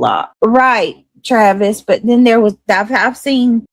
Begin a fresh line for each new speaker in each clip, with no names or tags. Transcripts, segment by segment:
lot. Right, Travis. But then I've seen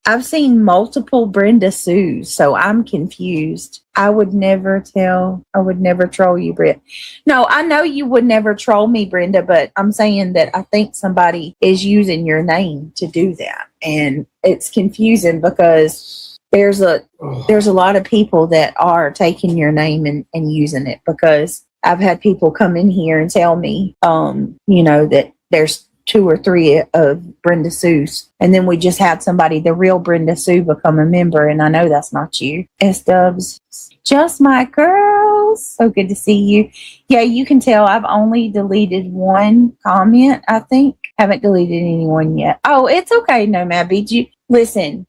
multiple Brenda Sues, so I'm confused. I would never troll you, Britt. No, I know you would never troll me, Brenda, but I'm saying that I think somebody is using your name to do that. And it's confusing because there's a lot of people that are taking your name and using it, because I've had people come in here and tell me, that there's 2 or 3 of Brenda Sue's, and then we just had somebody, the real Brenda Sue, become a member, and I know that's not you. S-Dubs, just my girls. So good to see you. Yeah, you can tell I've only deleted 1 comment, I think. Haven't deleted anyone yet. Oh, it's okay, Nomad Beat. Listen,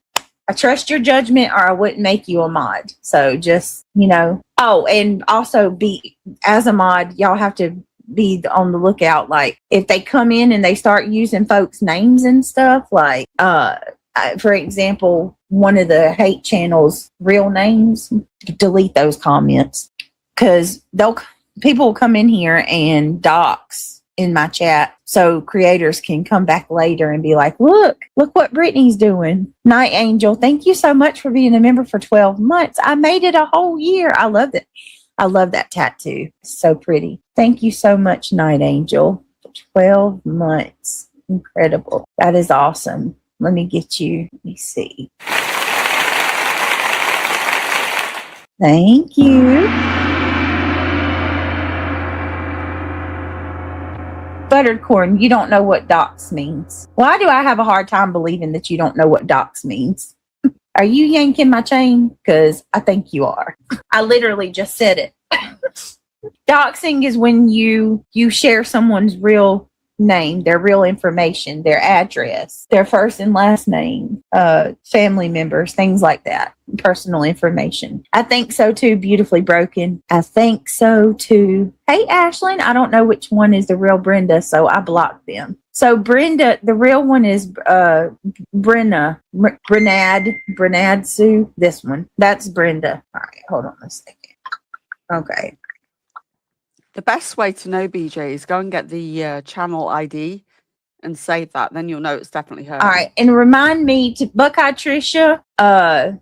I trust your judgment, or I wouldn't make you a mod. So just, Oh, and also as a mod, y'all have to be on the lookout. Like, if they come in and they start using folks' names and stuff, like, for example, one of the hate channels' real names, delete those comments, because people will come in here and dox in my chat, so creators can come back later and be like, look what Brittney's doing. Night Angel, thank you so much for being a member for 12 months. I made it a whole year. I love it. I love that tattoo. It's so pretty. Thank you so much, Night Angel. 12 months. Incredible. That is awesome. Let me see. Thank you. Buttered corn, you don't know what dox means. Why do I have a hard time believing that you don't know what dox means? Are you yanking my chain? Because I think you are. I literally just said it. Doxing is when you share someone's real name, their real information, their address, their first and last name, family members, things like that, personal information. I think so too. Beautifully broken. I think so too. Hey, Ashlyn, I don't know which one is the real Brenda, so I blocked them. So Brenda, the real one is Brennad Sue. This one, that's Brenda. All right, hold on a second. Okay.
The best way to know BJ is go and get the channel ID and save that. Then you'll know it's definitely her.
All right, and remind me to Buckeye Trisha and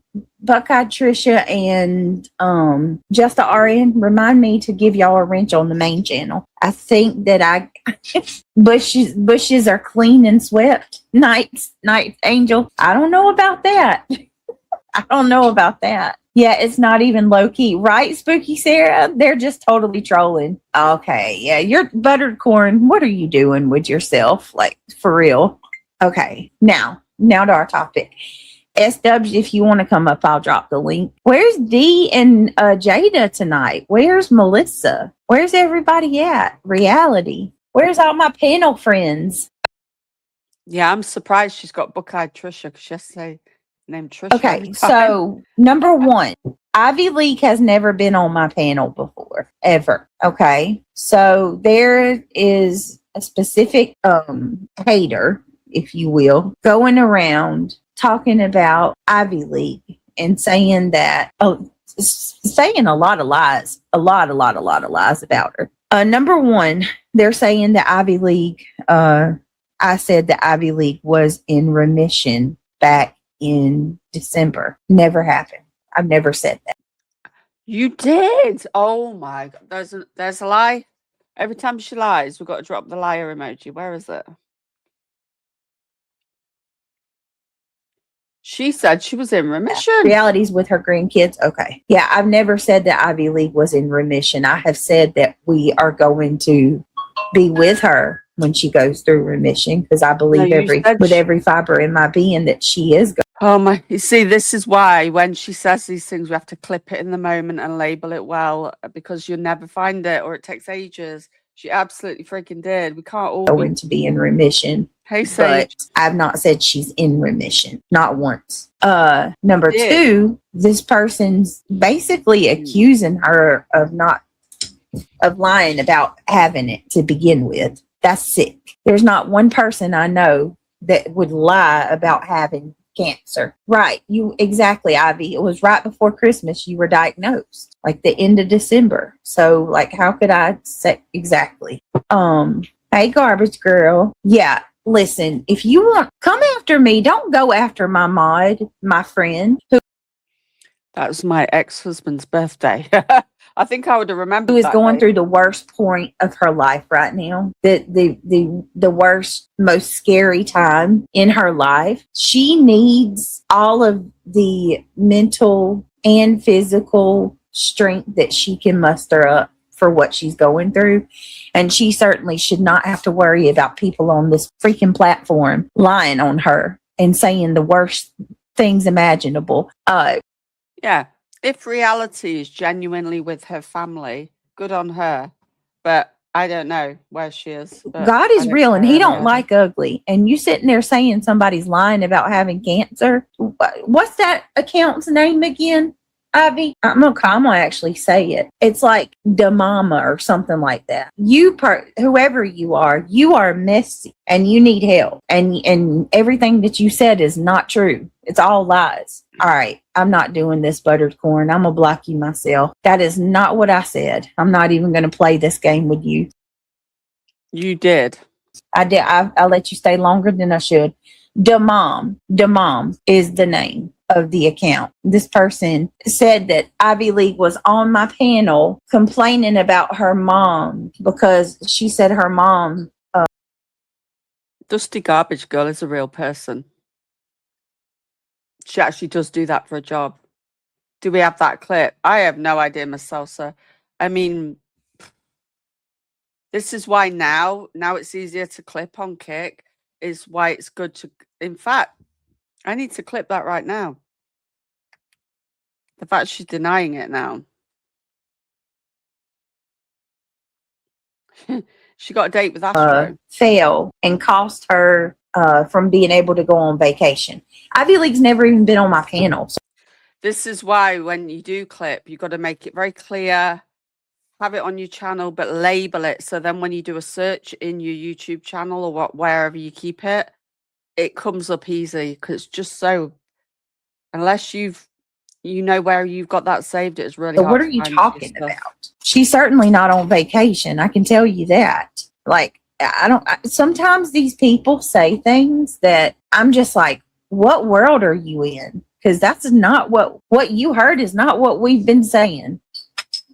Just the RN. Remind me to give y'all a wrench on the main channel. I think that bushes are clean and swept. Night Angel. I don't know about that. Yeah, it's not even low key, right, Spooky Sarah? They're just totally trolling. Okay, yeah, you're buttered corn. What are you doing with yourself? Like, for real? Okay, now to our topic. SW, if you want to come up, I'll drop the link. Where's Dee and Jada tonight? Where's Melissa? Where's everybody at? Reality. Where's all my panel friends?
Yeah, I'm surprised she's got Buckeye Trisha, because yesterday named Trisha.
Okay, so number 1, Ivy League has never been on my panel before, ever. Okay, so there is a specific hater, if you will, going around talking about Ivy League and saying that, saying a lot of lies, a lot of lies about her. Number 1, they're saying that Ivy League, I said that Ivy League was in remission back in December. Never happened. I've never said that.
You did. Oh my God. There's a lie. Every time she lies, we've got to drop the liar emoji. Where is it? She said she was in remission.
Realities with her grandkids. Okay. Yeah, I've never said that Ivy League was in remission. I have said that we are going to be with her when she goes through remission, because I believe every fiber in my being that she is going.
Oh my, you see, this is why when she says these things, we have to clip it in the moment and label it well, because you'll never find it, or it takes ages. She absolutely freaking did. We can't all
going to be in remission.
Hey, Sage.
But I've not said she's in remission. Not once. Number 2, this person's basically accusing her of lying about having it to begin with. That's sick. There's not one person I know that would lie about having cancer. Right. You exactly, Ivy. It was right before Christmas you were diagnosed, like the end of December. So like, how could I say exactly? Hey, garbage girl. Yeah, listen, if you want, come after me. Don't go after my mod, my friend,
That was my ex-husband's birthday. I think I would have remembered
who is
that
going
day.
through the worst point of her life right now. The worst, most scary time in her life. She needs all of the mental and physical strength that she can muster up for what she's going through. And she certainly should not have to worry about people on this freaking platform lying on her and saying the worst things imaginable.
Yeah. If reality is genuinely with her family, good on her. But I don't know where she is. But
God
I
is
don't
real and
care
he don't
anyway.
like ugly. And you sitting there saying somebody's lying about having cancer. What's that account's name again, Ivy? I'm gonna actually say it. It's like the mama or something like that. Whoever you are messy and you need help. And everything that you said is not true. It's all lies. All right, I'm not doing this, buttered corn. I'm gonna block you myself. That is not what I said. I'm not even gonna play this game with you.
You did.
I did. I let you stay longer than I should. Demom is the name of the account. This person said that Ivy League was on my panel complaining about her mom because she said her mom.
Dusty Garbage Girl is a real person. She actually does do that for a job. Do we have that clip? I have no idea myself, sir. I mean, this is why now it's easier to clip on Kick, is why it's good to, in fact, I need to clip that right now. The fact she's denying it now. She got a date with Astro.
Fail and cost her from being able to go on vacation. Ivy League's never even been on my panel. So
this is why when you do clip, you've got to make it very clear, have it on your channel, but label it. So then when you do a search in your YouTube channel or wherever you keep it, it comes up easy, because it's just so, unless you know where you've got that saved, it's really hard.
What are you talking about? She's certainly not on vacation. I can tell you that. Like, sometimes these people say things that I'm just like, what world are you in? Because that's not what you heard is not what we've been saying.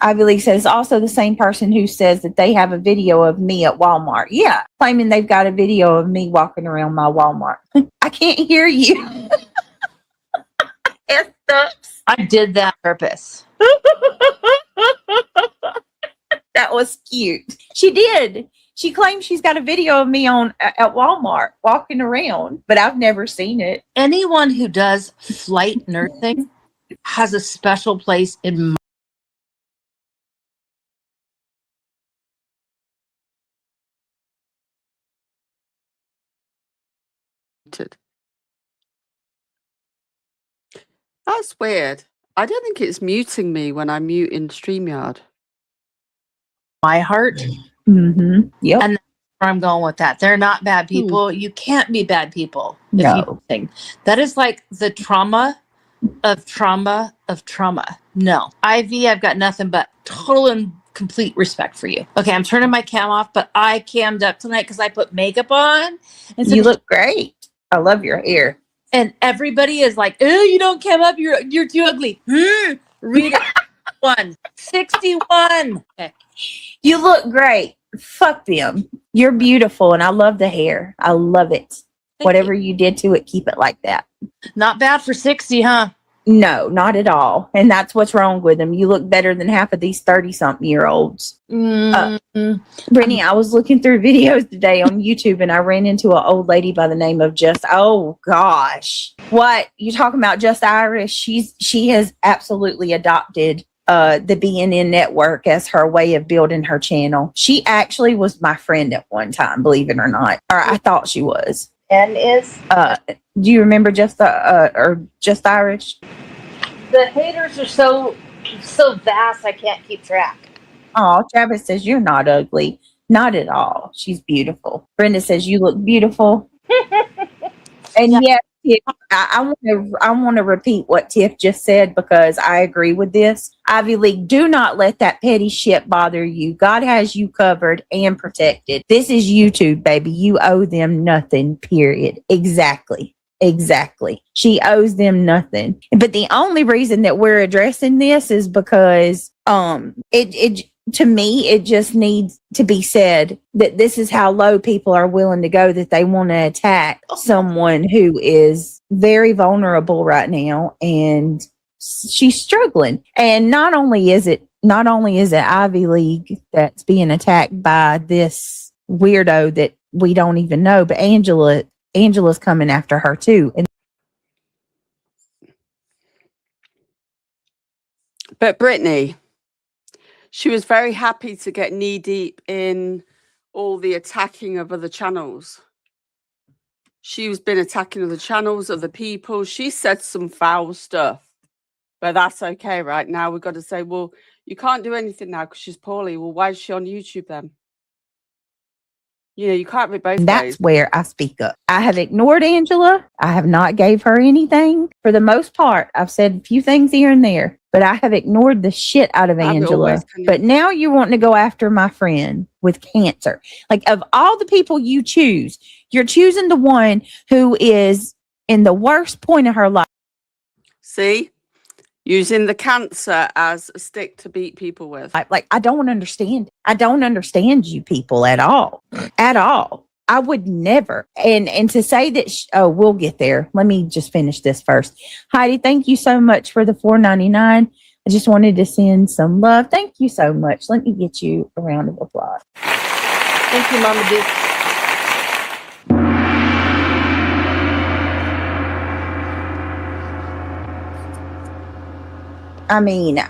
Ivy League says also the same person who says that they have a video of me at Walmart. Yeah, claiming they've got a video of me walking around my Walmart. I can't hear you.
I did that on purpose.
That was cute. She did. She claims she's got a video of me at Walmart walking around, but I've never seen it.
Anyone who does flight nursing has a special place in my
That's weird. I don't think it's muting me when I mute in StreamYard.
heart.
Mm-hmm. Yep.
And that's where I'm going with that. They're not bad people. You can't be bad people if you think. That is like the trauma of trauma of trauma. No. Ivy, I've got nothing but total and complete respect for you. Okay, I'm turning my cam off, but I cammed up tonight because I put makeup on.
And so you look great. I love your hair.
And everybody is like, oh, you don't cam up. You're too ugly. Read it. 61. Okay.
You look great. Fuck them. You're beautiful, and I love the hair. I love it. Whatever you did to it, keep it like that.
Not bad for 60, huh?
No, not at all. And that's what's wrong with them. You look better than half of these 30-something-year-olds. Brittney, I was looking through videos today on YouTube, and I ran into an old lady by the name of oh gosh. What? You talking about Just Irish? She has absolutely adopted the BNN network as her way of building her channel. She actually was my friend at one time, believe it or not. Or I thought she was.
And is
do you remember Just Irish?
The haters are so vast I can't keep track.
Oh, Travis says you're not ugly. Not at all. She's beautiful. Brenda says you look beautiful. And yes, I want to repeat what Tiff just said because I agree with this. Ivy League, do not let that petty shit bother you. God has you covered and protected. This is YouTube, baby. You owe them nothing, period. Exactly. She owes them nothing. But the only reason that we're addressing this is because it to me, it just needs to be said that this is how low people are willing to go, that they want to attack someone who is very vulnerable right now, and she's struggling. And not only is it Ivy League that's being attacked by this weirdo that we don't even know, but Angela's coming after her too.
But Brittney, she was very happy to get knee deep in all the attacking of other channels. She's been attacking other channels, other people. She said some foul stuff, but that's okay. Right now, we've got to say, well, you can't do anything now because she's poorly. Well, why is she on YouTube then? You know, you can't be both ways.
That's where I speak up. I have ignored Angela. I have not gave her anything. For the most part, I've said a few things here and there, but I have ignored the shit out of Angela. But now you're wanting to go after my friend with cancer. Like, of all the people you choose, you're choosing the one who is in the worst point of her life.
See? Using the cancer as a stick to beat people with.
Like, I don't understand. I don't understand you people at all. At all. I would never. And to say that, we'll get there. Let me just finish this first. Heidi, thank you so much for the $4.99. I just wanted to send some love. Thank you so much. Let me get you a round of applause.
Thank you, Mama Duke.
I mean,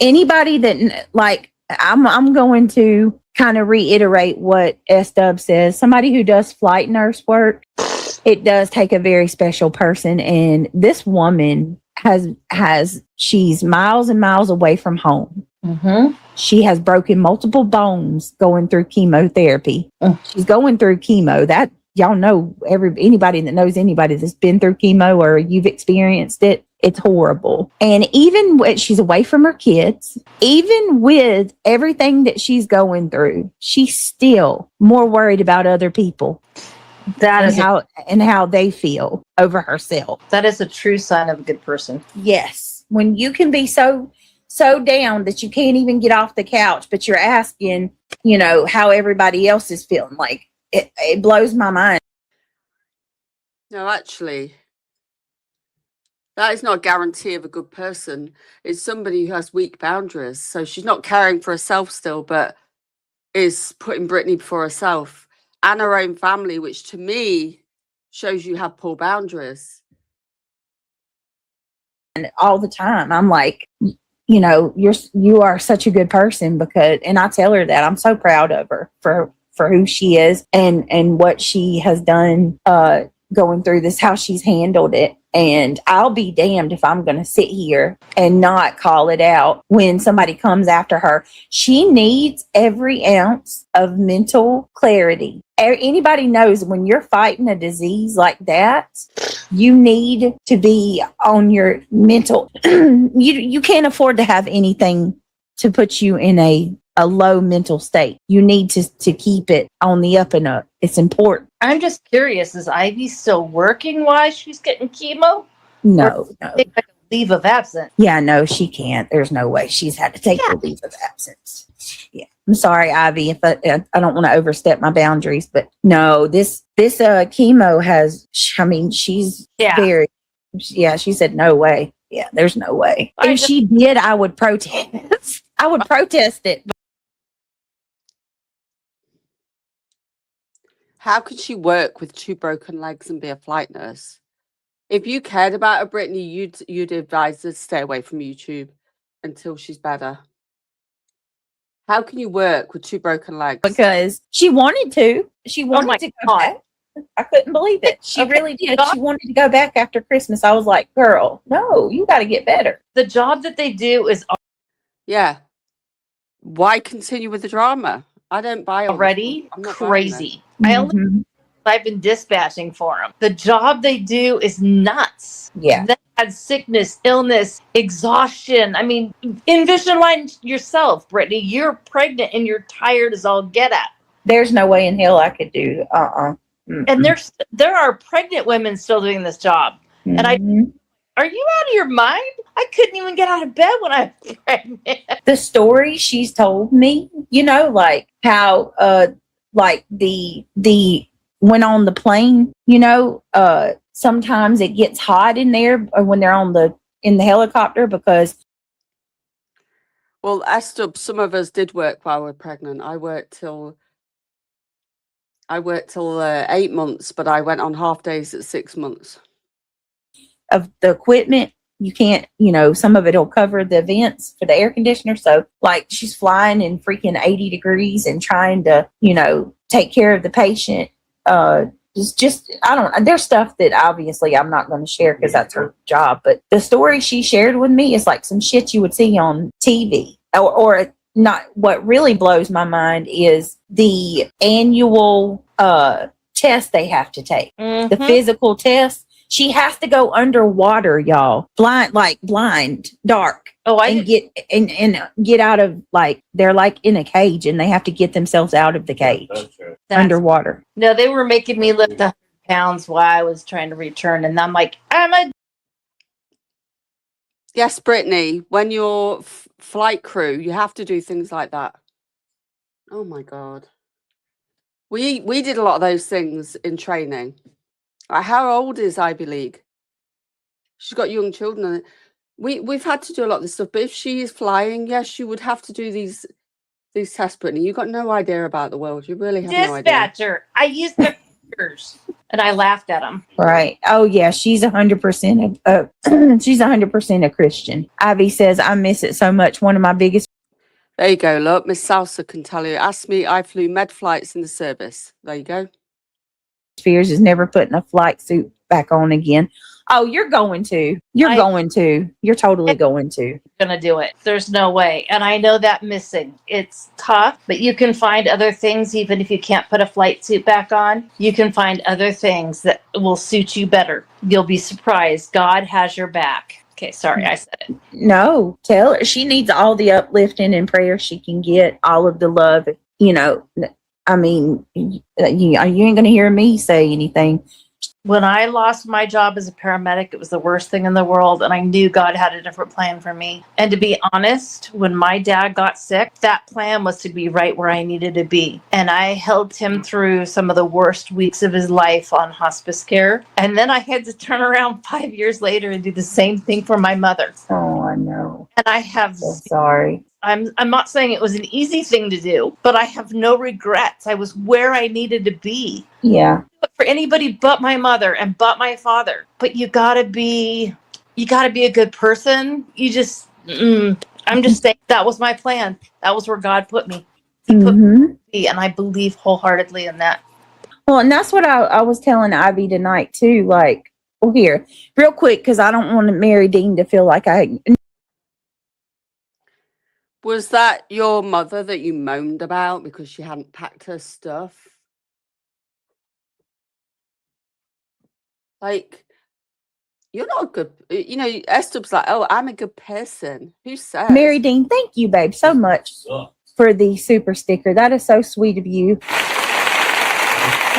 anybody that, like, I'm going to kind of reiterate what S-Dub says. Somebody who does flight nurse work, it does take a very special person. And this woman she's miles and miles away from home.
Mm-hmm.
She has broken multiple bones going through chemotherapy. She's going through chemo. That, y'all know, anybody that knows anybody that's been through chemo or you've experienced it, it's horrible. And even when she's away from her kids, even with everything that she's going through, she's still more worried about other people. And how they feel over herself.
That is a true sign of a good person.
Yes. When you can be so down that you can't even get off the couch, but you're asking, how everybody else is feeling. Like, it blows my mind.
No, actually, that is not a guarantee of a good person. It's somebody who has weak boundaries. So she's not caring for herself still, but is putting Brittney before herself and her own family, which to me shows you have poor boundaries.
And all the time, I'm like, you are such a good person and I tell her that I'm so proud of her for who she is and what she has done, going through this, how she's handled it. And I'll be damned if I'm going to sit here and not call it out when somebody comes after her. She needs every ounce of mental clarity. Anybody knows when you're fighting a disease like that, you need to be on your mental. You can't afford to have anything to put you in a low mental state. You need to keep it on the up and up. It's important.
I'm just curious, is Ivy still working while she's getting chemo?
No.
Take like a leave of absence.
Yeah, no, she can't. There's no way. She's had to take a leave of absence. Yeah. I'm sorry, Ivy, if I don't want to overstep my boundaries, but no, this chemo has, she's very, she said no way. Yeah, there's no way. If she did, I would protest. I would protest it.
How could she work with 2 broken legs and be a flight nurse? If you cared about her, Brittney, you'd advise her to stay away from YouTube until she's better. How can you work with 2 broken legs?
Because she wanted to. She wanted to go back. I couldn't believe it. She really did. She wanted to go back after Christmas. I was like, girl, no, you got to get better.
The job that they do is...
Yeah. Why continue with the drama? I don't buy
already crazy. I've been dispatching for them. The job they do is nuts.
Yeah.
They had sickness, illness, exhaustion. I mean, envision yourself, Brittney. You're pregnant and you're tired as all get at.
There's no way in hell I could do.
And there are pregnant women still doing this job. And are you out of your mind? I couldn't even get out of bed when I was pregnant.
The story she's told me, like how like the when on the plane, sometimes it gets hot in there when they're in the helicopter because.
Well, Esther, some of us did work while we're pregnant. I worked till 8 months, but I went on half days at 6 months.
Of the equipment, you can't, some of it will cover the vents for the air conditioner. So like she's flying in freaking 80 degrees and trying to, take care of the patient. Just I don't, there's stuff that obviously I'm not going to share because that's her job. But the story she shared with me is like some shit you would see on TV or not. What really blows my mind is the annual test they have to take, the physical test. She has to go underwater, y'all, blind, dark. And get out of they're like in a cage and they have to get themselves out of the cage underwater.
No, they were making me lift 100 pounds while I was trying to return, and I'm like,
Yes, Brittney, when you're flight crew, you have to do things like that. Oh my God. We did a lot of those things in training. How old is Ivy League? She's got young children. And we've had to do a lot of this stuff. But if she is flying, yes, you would have to do these tests, Brittney. You've got no idea about the world. You really have no idea.
Dispatcher. I used the fingers, and I laughed at them.
Right. Oh yeah, she's 100%. She's 100% a Christian. Ivy says, "I miss it so much. One of my biggest."
There you go. Look, Miss Salsa can tell you. Ask me. I flew med flights in the service. There you go.
Fears is never putting a flight suit back on again. Oh, you're going to. You're totally going to.
Gonna do it. There's no way. And I know that missing. It's tough, but you can find other things. Even if you can't put a flight suit back on, you can find other things that will suit you better. You'll be surprised. God has your back. Okay, sorry, I said it.
No, tell her she needs all the uplifting and prayer she can get, all of the love, I mean, you ain't going to hear me say anything.
When I lost my job as a paramedic, it was the worst thing in the world, and I knew God had a different plan for me. And to be honest, when my dad got sick, that plan was to be right where I needed to be. And I helped him through some of the worst weeks of his life on hospice care. And then I had to turn around 5 years later and do the same thing for my mother.
Oh, I know.
And I have...
So sorry.
I'm not saying it was an easy thing to do, but I have no regrets. I was where I needed to be.
Yeah.
For anybody but my mother and but my father. But you gotta be a good person. You just, I'm just saying that was my plan. That was where God put me. He put me, and I believe wholeheartedly in that.
Well, and that's what I was telling Ivy tonight too. Like, well, here, real quick, because I don't want Mary Dean to feel like I.
Was that your mother that you moaned about because she hadn't packed her stuff? Like, you're not a good, Esther's like, oh, I'm a good person. Who says?
Mary Dean, thank you, babe, so much for the super sticker. That is so sweet of you. I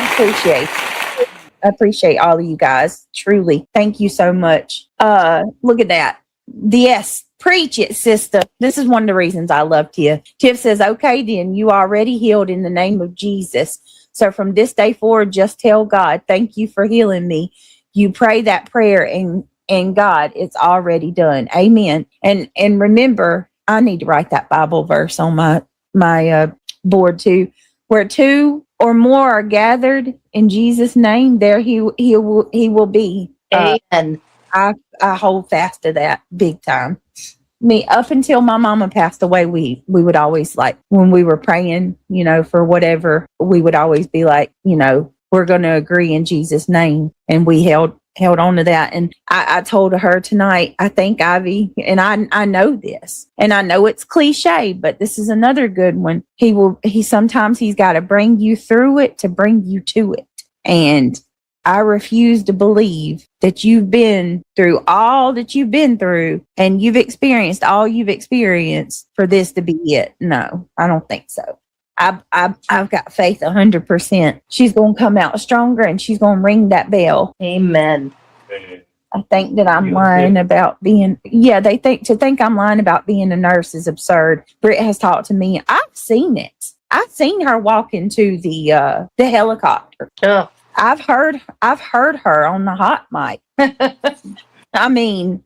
appreciate all of you guys. Truly. Thank you so much. Look at that. Yes. Preach it, sister. This is one of the reasons I love Tiff. Tiff says, okay, then you already healed in the name of Jesus. So from this day forward, just tell God, thank you for healing me. You pray that prayer and God, it's already done. Amen. And remember, I need to write that Bible verse on my board too, where two or more are gathered in Jesus' name, there he will be.
Amen.
I hold fast to that big time. Me, up until my mama passed away, we would always, like, when we were praying, for whatever, we would always be like, we're going to agree in Jesus' name. And we held on to that. And I told her tonight, I think Ivy, and I know this, and I know it's cliche, but this is another good one. Sometimes he's got to bring you through it to bring you to it. And I refuse to believe that you've been through all that you've been through and you've experienced all you've experienced for this to be it. No, I don't think so. I've got faith 100%. She's going to come out stronger and she's going to ring that bell.
Amen.
I think that I'm lying about being, they think I'm lying about being a nurse is absurd. Britt has talked to me. I've seen it. I've seen her walk into the helicopter.
Ugh.
I've heard her on the hot mic. I mean,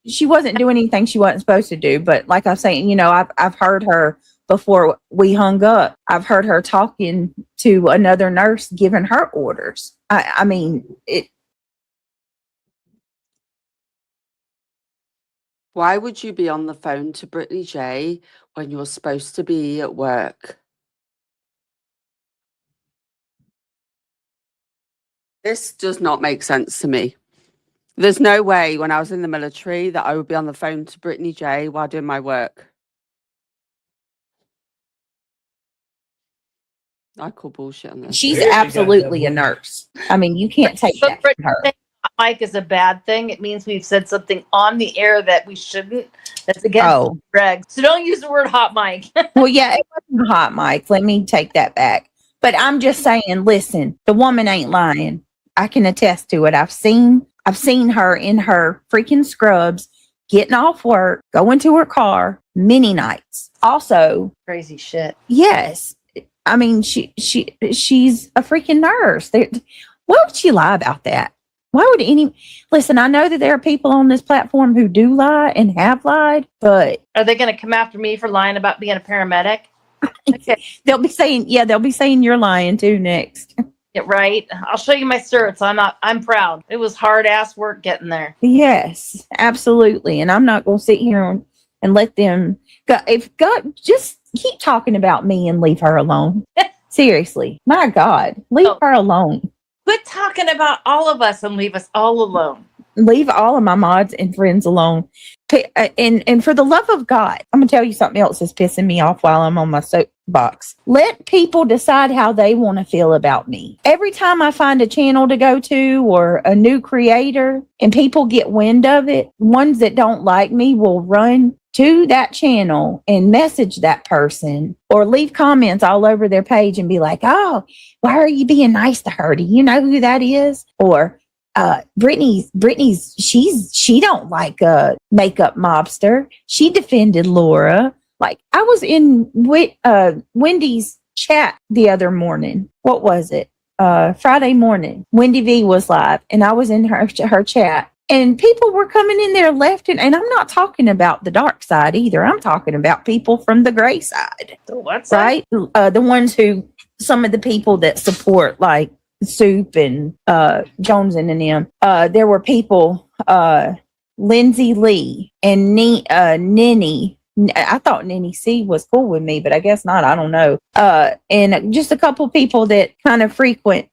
she wasn't doing anything she wasn't supposed to do, but like I'm saying, I've heard her before we hung up. I've heard her talking to another nurse, giving her orders. I mean, it.
Why would you be on the phone to Brittney J when you're supposed to be at work? This does not make sense to me. There's no way when I was in the military that I would be on the phone to Brittney J while doing my work. I call bullshit on this.
She's absolutely a nurse. I mean, you can't take that from her.
Mike is a bad thing. It means we've said something on the air that we shouldn't. That's against Greg. So don't use the word hot mic.
Well, yeah, it wasn't hot mic. Let me take that back. But I'm just saying, listen, the woman ain't lying. I can attest to it. I've seen her in her freaking scrubs, getting off work, going to her car many nights. Also,
crazy shit.
Yes. I mean, she's a freaking nurse. Why would she lie about that? Why would listen, I know that there are people on this platform who do lie and have lied, but
are they going to come after me for lying about being a paramedic?
Okay. They'll be saying you're lying too next.
Yeah, right. I'll show you my certs. I'm proud. It was hard ass work getting there.
Yes, absolutely. And I'm not going to sit here and let them go. If God, just keep talking about me and leave her alone. Seriously. My God, leave her alone.
Quit talking about all of us and leave us all alone.
Leave all of my mods and friends alone. And for the love of God, I'm going to tell you something else that's pissing me off while I'm on my soapbox. Let people decide how they want to feel about me. Every time I find a channel to go to or a new creator and people get wind of it, ones that don't like me will run to that channel and message that person or leave comments all over their page and be like, oh, why are you being nice to her? Do you know who that is? Or Brittney's she don't like a makeup mobster. She defended Laura. Like, I was in Wendy's chat the other morning. What was it? Friday morning. Wendy V was live and I was in her chat. And people were coming in there left and I'm not talking about the dark side either. I'm talking about people from the gray side.
The what
side? Right? The ones who, some of the people that support like Soup and Jones and them. There were people, Lindsay Lee and Ninny. I thought Ninny C was cool with me, but I guess not. I don't know. And just a couple people that kind of frequent,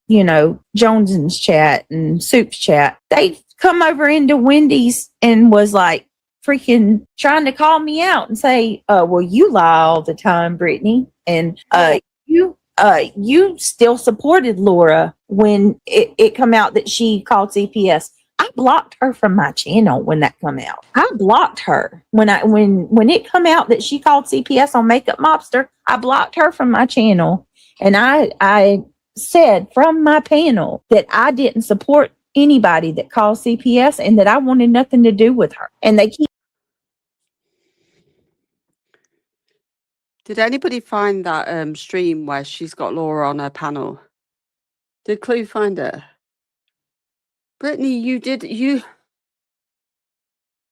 Jones's chat and Soup's chat. They come over into Wendy's and was like freaking trying to call me out and say, well, you lie all the time, Brittney. And you still supported Laura when it come out that she called CPS. I blocked her from my channel when that come out. I blocked her when it come out that she called CPS on Makeup Mobster. I blocked her from my channel, and I said from my panel that I didn't support anybody that called CPS and that I wanted nothing to do with her. And they keep.
Did anybody find that stream where she's got Laura on her panel? Did Clue find it? Brittney,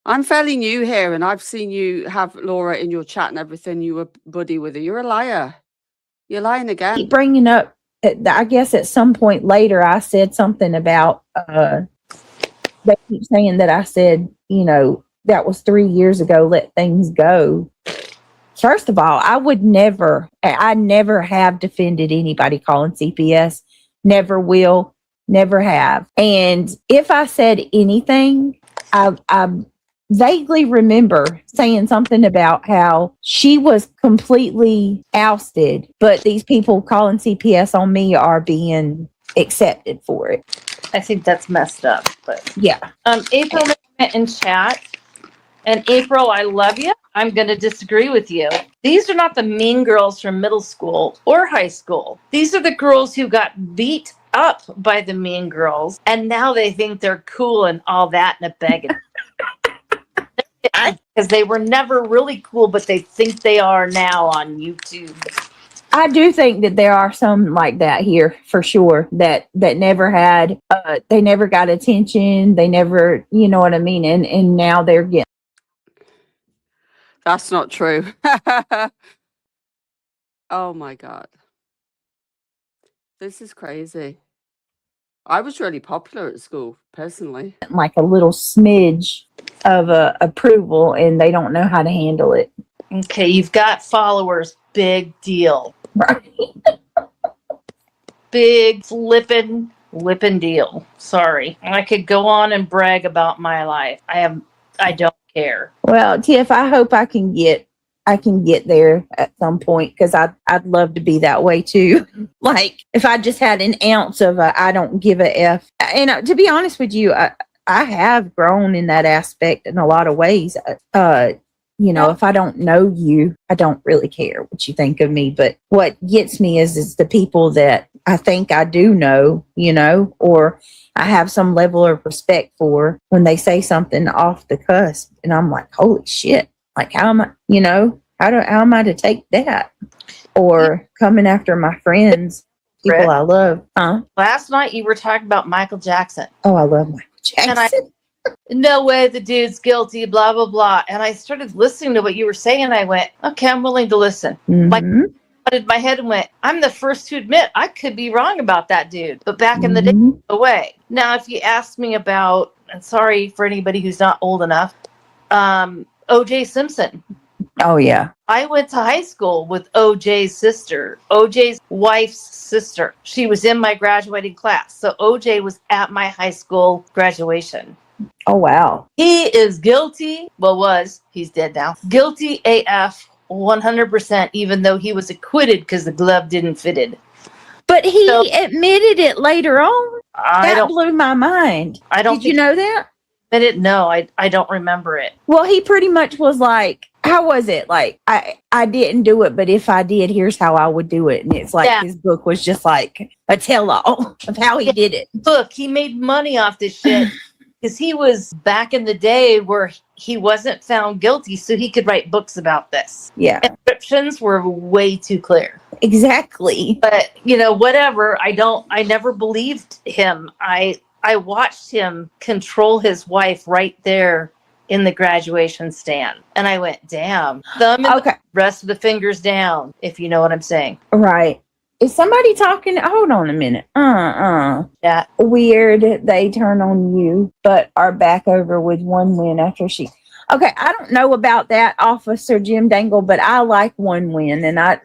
I'm fairly new here and I've seen you have Laura in your chat and everything. You were buddy with her. You're a liar. You're lying again.
Keep bringing up, I guess at some point later, I said something about, they keep saying that I said, that was 3 years ago, let things go. First of all, I never have defended anybody calling CPS. Never will, never have. And if I said anything, I vaguely remember saying something about how she was completely ousted, but these people calling CPS on me are being accepted for it.
I think that's messed up. But
Yeah.
April in chat. And April, I love you. I'm going to disagree with you. These are not the mean girls from middle school or high school. These are the girls who got beat up by the mean girls, and now they think they're cool and all that in a bag. Because they were never really cool, but they think they are now on YouTube.
I do think that there are some like that here for sure that never had they never got attention, they never, you know what I mean, and now they're getting.
That's not true. Oh my God. This is crazy. I was really popular at school, personally.
Like a little smidge of approval, and they don't know how to handle it.
Okay, you've got followers. Big deal.
Right.
Big flippin' deal. Sorry. I could go on and brag about my life. I don't care.
Well, Tiff, I hope I can get there at some point, because I'd love to be that way too. Like if I just had an ounce of I don't give a F. And to be honest with you, I have grown in that aspect in a lot of ways. You know, if I don't know you, I don't really care what you think of me. But what gets me is the people that I think I do know, you know, or I have some level of respect for, when they say something off the cusp, and I'm like, holy shit. Like, how am I, you know, how am I to take that? Or coming after my friends, people I love.
Last night you were talking about Michael Jackson.
Oh, I love Michael Jackson.
No way the dude's guilty, blah, blah, blah. And I started listening to what you were saying, and I went, okay, I'm willing to listen. Like, I nodded my head and went, I'm the first to admit I could be wrong about that dude. But back in the day, no way. Now, if you ask me about, and sorry for anybody who's not old enough, O.J. Simpson.
Oh, yeah.
I went to high school with OJ's sister, OJ's wife's sister. She was in my graduating class. So OJ was at my high school graduation.
Oh, wow.
He is guilty. Well, he's dead now. Guilty AF 100%, even though he was acquitted because the glove didn't fit it.
But he admitted it later on. That blew my mind. Did you know that?
No, I don't remember it.
Well, he pretty much was like, how was it? Like, I didn't do it, but if I did, here's how I would do it. And it's like his book was just like a tell-all of how he did it.
Look, he made money off this shit because he was back in the day where he wasn't found guilty, so he could write books about this.
Yeah.
Descriptions were way too clear.
Exactly.
But, you know, whatever. I never believed him. I watched him control his wife right there in the graduation stand. And I went, damn. Thumb and the rest of the fingers down, if you know what I'm saying.
Right. Is somebody talking? Hold on a minute.
Yeah.
Weird. They turn on you, but are back over with one win after she. Okay, I don't know about that, Officer Jim Dangle, but I like one win, and I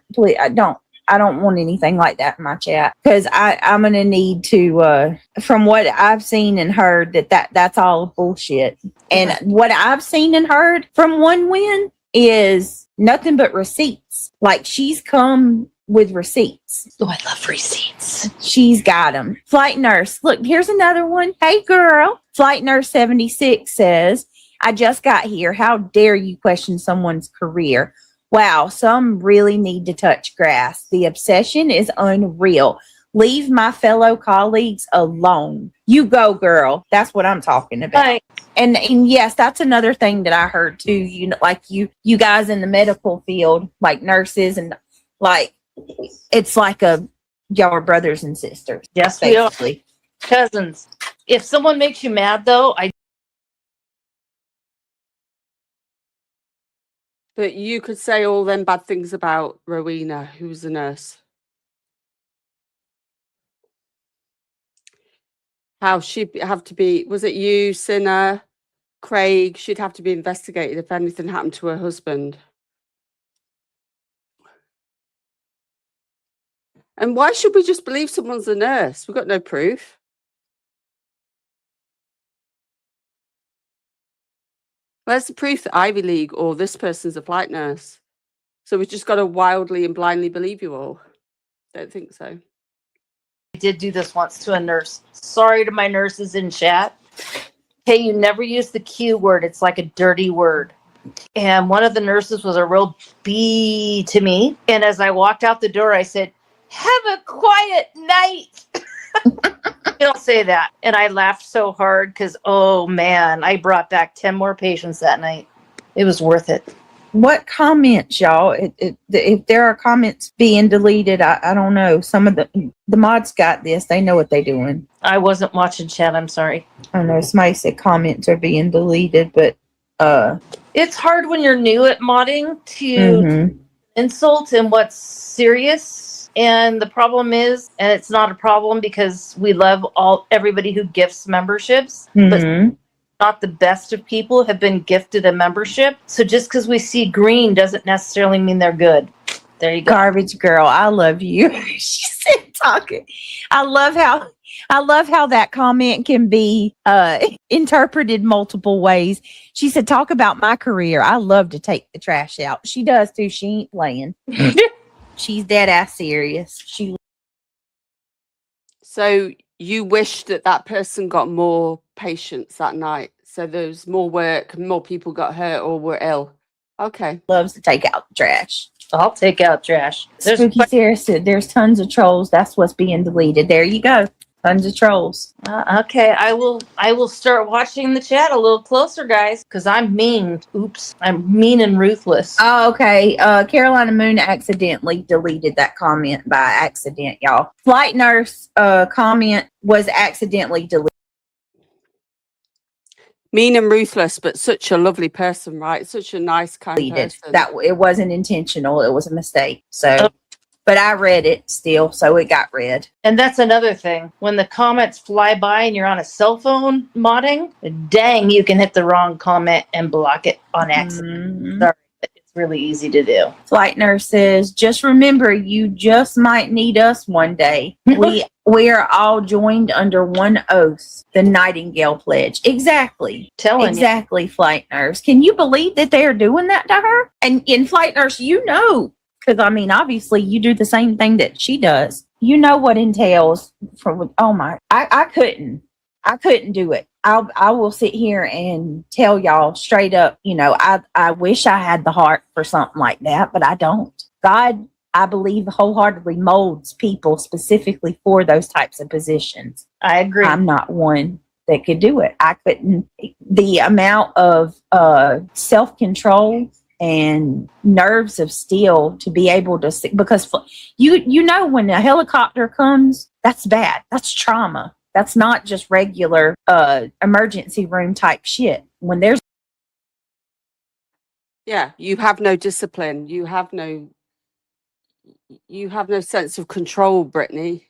don't want anything like that in my chat, because I'm going to need to, from what I've seen and heard, that's all bullshit. And what I've seen and heard from one win is nothing but receipts. Like, she's come with receipts.
Oh, I love receipts.
She's got them. Flight nurse. Look, here's another one. Hey, girl. Flight nurse 76 says, I just got here. How dare you question someone's career? Wow, some really need to touch grass. The obsession is unreal. Leave my fellow colleagues alone. You go, girl. That's what I'm talking about.
Right.
And yes, that's another thing that I heard too. You know, like you guys in the medical field, like nurses, and like it's like y'all are brothers and sisters.
Yes,
basically.
We are cousins. If someone makes you mad, though,
But you could say all them bad things about Rowena, who's a nurse. How she'd have to be, was it you, Sinner, Craig? She'd have to be investigated if anything happened to her husband. And why should we just believe someone's a nurse? We've got no proof. Where's the proof that Ivy League or this person's a flight nurse? So we've just got to wildly and blindly believe you all. Don't think so.
did do this once to a nurse. Sorry to my nurses in chat. Hey, you never use the Q word. It's like a dirty word. And one of the nurses was a real B to me. And as I walked out the door, I said, "Have a quiet night." You don't say that. And I laughed so hard because, oh man, I brought back 10 more patients that night. It was worth it.
What comments, y'all? If there are comments being deleted, I don't know. Some of the mods got this. They know what they're doing.
I wasn't watching chat. I'm sorry.
I know somebody said comments are being deleted, but
it's hard when you're new at modding to insult and what's serious. And the problem is, and it's not a problem because we love everybody who gifts memberships, but not the best of people have been gifted a membership. So just because we see green doesn't necessarily mean they're good. There you go.
Garbage girl, I love you. She said talking. I love how that comment can be interpreted multiple ways. She said, talk about my career. I love to take the trash out. She does too. She ain't playing. She's dead ass serious.
So you wish that person got more patients that night. So there's more work, more people got hurt or were ill. Okay.
Loves to take out the trash.
I'll take out trash.
Spooky Sarah said there's tons of trolls. That's what's being deleted. There you go. Tons of trolls.
Okay, I will start watching the chat a little closer, guys, because I'm mean. Oops, I'm mean and ruthless.
Oh, okay. Carolina Moon accidentally deleted that comment by accident, y'all. Flight nurse comment was accidentally deleted.
Mean and ruthless, but such a lovely person, right? Such a nice, kind person.
That it wasn't intentional. It was a mistake. So. But I read it still, so it got read.
And that's another thing. When the comments fly by and you're on a cell phone modding, dang, you can hit the wrong comment and block it on accident. Sorry, it's really easy to do.
Flight nurse says, just remember, you just might need us one day. We are all joined under one oath, the Nightingale Pledge. Exactly. Exactly, you. Flight nurse. Can you believe that they are doing that to her? And in Flight nurse, you know. Because, I mean, obviously, you do the same thing that she does. You know what entails from, oh, my. I couldn't do it. I will sit here and tell y'all straight up, you know, I wish I had the heart for something like that, but I don't. God, I believe, wholeheartedly molds people specifically for those types of positions.
I agree.
I'm not one that could do it. I couldn't. The amount of self-control and nerves of steel to be able to see, because you know when a helicopter comes, that's bad. That's trauma. That's not just regular emergency room type shit. When there's
you have no discipline. You have no sense of control, Brittney.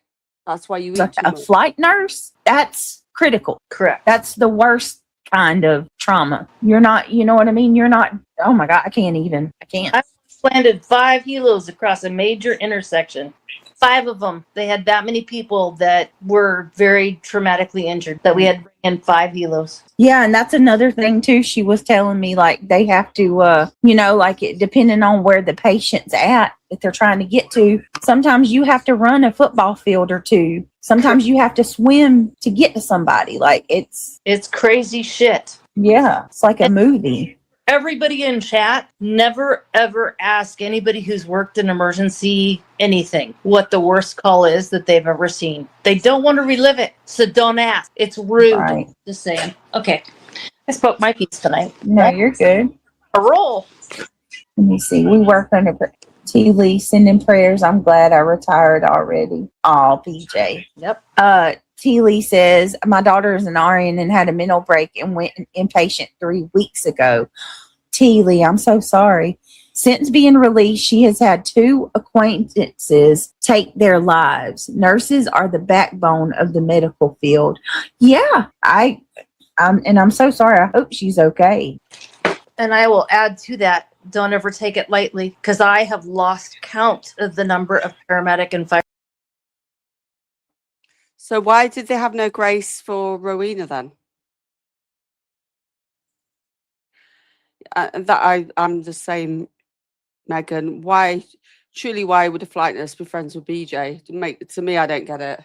That's why you eat
a flight nurse. That's critical.
Correct.
That's the worst kind of trauma. You're not, you know what I mean? You're not, oh my God, I can't.
I landed 5 helos across a major intersection. 5 of them. They had that many people that were very traumatically injured that we had to bring in 5 helos.
Yeah, and that's another thing too. She was telling me like they have to, you know, like it depending on where the patient's at that they're trying to get to. Sometimes you have to run a football field or 2. Sometimes you have to swim to get to somebody. Like it's
crazy shit.
Yeah, it's like a movie.
Everybody in chat, never ever ask anybody who's worked in emergency anything what the worst call is that they've ever seen. They don't want to relive it, so don't ask. It's rude. Right. Just saying. Okay, I spoke my piece tonight.
No, you're good.
A roll.
Let me see. We work under T. Lee sending prayers. I'm glad I retired already. Oh, PJ.
Yep.
T. Lee says, my daughter is an RN and had a mental break and went inpatient 3 weeks ago. T. Lee, I'm so sorry. Since being released, she has had 2 acquaintances take their lives. Nurses are the backbone of the medical field. Yeah, I'm so sorry. I hope she's okay.
And I will add to that, don't ever take it lightly, because I have lost count of the number of paramedic and fire.
So why did they have no grace for Rowena then? I'm the same, Megan. Why would a flight nurse be friends with BJ? To me, I don't get it.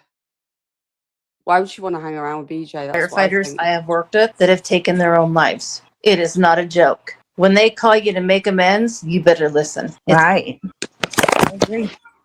Why would you want to hang around with BJ? That's what I
Firefighters
think.
I have worked with that have taken their own lives. It is not a joke. When they call you to make amends, you better listen.
Right.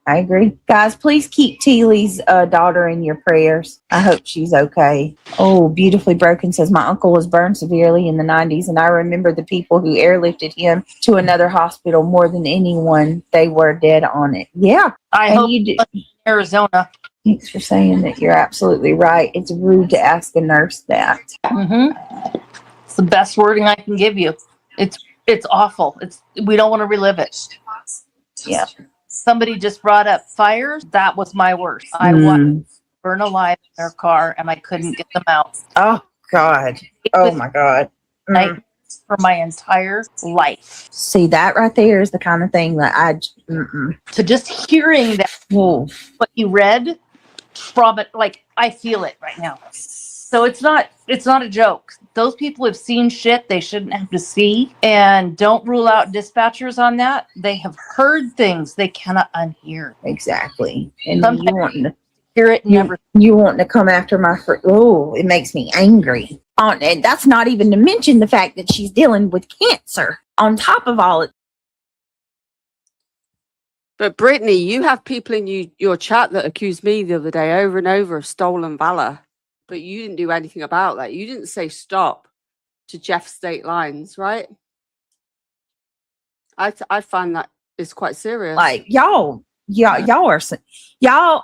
I agree. Guys, please keep Teely's daughter in your prayers. I hope she's okay. Oh, Beautifully Broken says, my uncle was burned severely in the 90s, and I remember the people who airlifted him to another hospital more than anyone. They were dead on it. Yeah.
I
And
hope
you do.
Arizona.
Thanks for saying that. You're absolutely right. It's rude to ask a nurse that.
Mm-hmm. It's the best wording I can give you. It's awful. We don't want to relive it.
Yeah.
Somebody just brought up fires. That was my worst. I watched burn alive in their car, and I couldn't get them out.
Oh, God. Oh, my God.
Nightmares for my entire life.
See, that right there is the kind of thing that
So just hearing that, what you read, from it, like, I feel it right now. So it's not a joke. Those people have seen shit they shouldn't have to see, and don't rule out dispatchers on that. They have heard things they cannot unhear.
Exactly. And
Sometimes
you want to
hear it, never.
You want to come after my it makes me angry. And that's not even to mention the fact that she's dealing with cancer on top of all it.
But Brittney, you have people in your chat that accused me the other day over and over of stolen valor, but you didn't do anything about that. You didn't say stop to Jeff state lines, right? I find that is quite serious.
Like y'all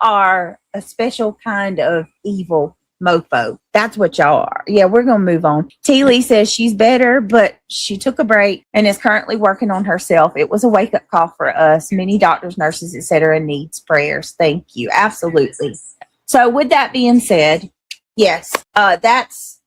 are a special kind of evil mofo. That's what y'all are. Yeah, we're gonna move on. T. Lee says she's better, but she took a break and is currently working on herself. It was a wake-up call for us. Many doctors, nurses, etc. needs prayers. Thank you. Absolutely. So with that being said, yes, that's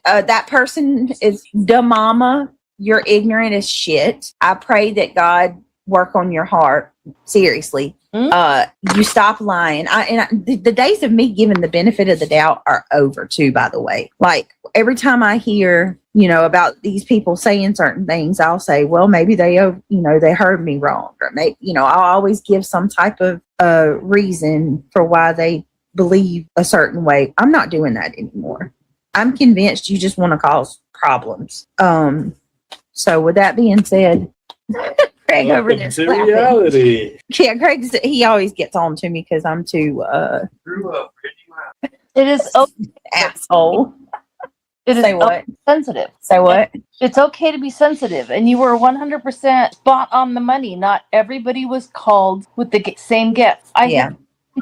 that person is the mama. You're ignorant as shit. I pray that God work on your heart. Seriously. You stop lying. The days of me giving the benefit of the doubt are over too, by the way. Like every time I hear, about these people saying certain things, I'll say, well, maybe they heard me wrong, or maybe, I'll always give some type of reason for why they believe a certain way. I'm not doing that anymore. I'm convinced you just want to cause problems. So with that being said, Craig over there
to reality.
Yeah, Craig, he always gets on to me because I'm too
Grew up pretty
It is
asshole.
It
Say
is
what?
sensitive.
Say what?
It's okay to be sensitive, and you were 100% spot on the money. Not everybody was called with the same gift.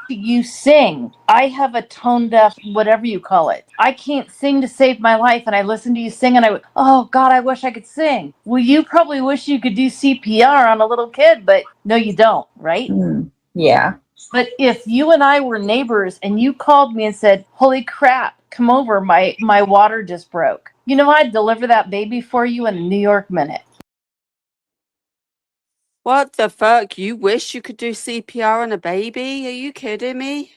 You sing. I have a tone deaf, whatever you call it. I can't sing to save my life, and I listen to you sing, and oh God, I wish I could sing. Well, you probably wish you could do CPR on a little kid, but no, you don't, right?
Yeah.
But if you and I were neighbors, and you called me and said, "Holy crap, come over, my water just broke," I'd deliver that baby for you in a New York minute.
What the fuck? You wish you could do CPR on a baby? Are you kidding me?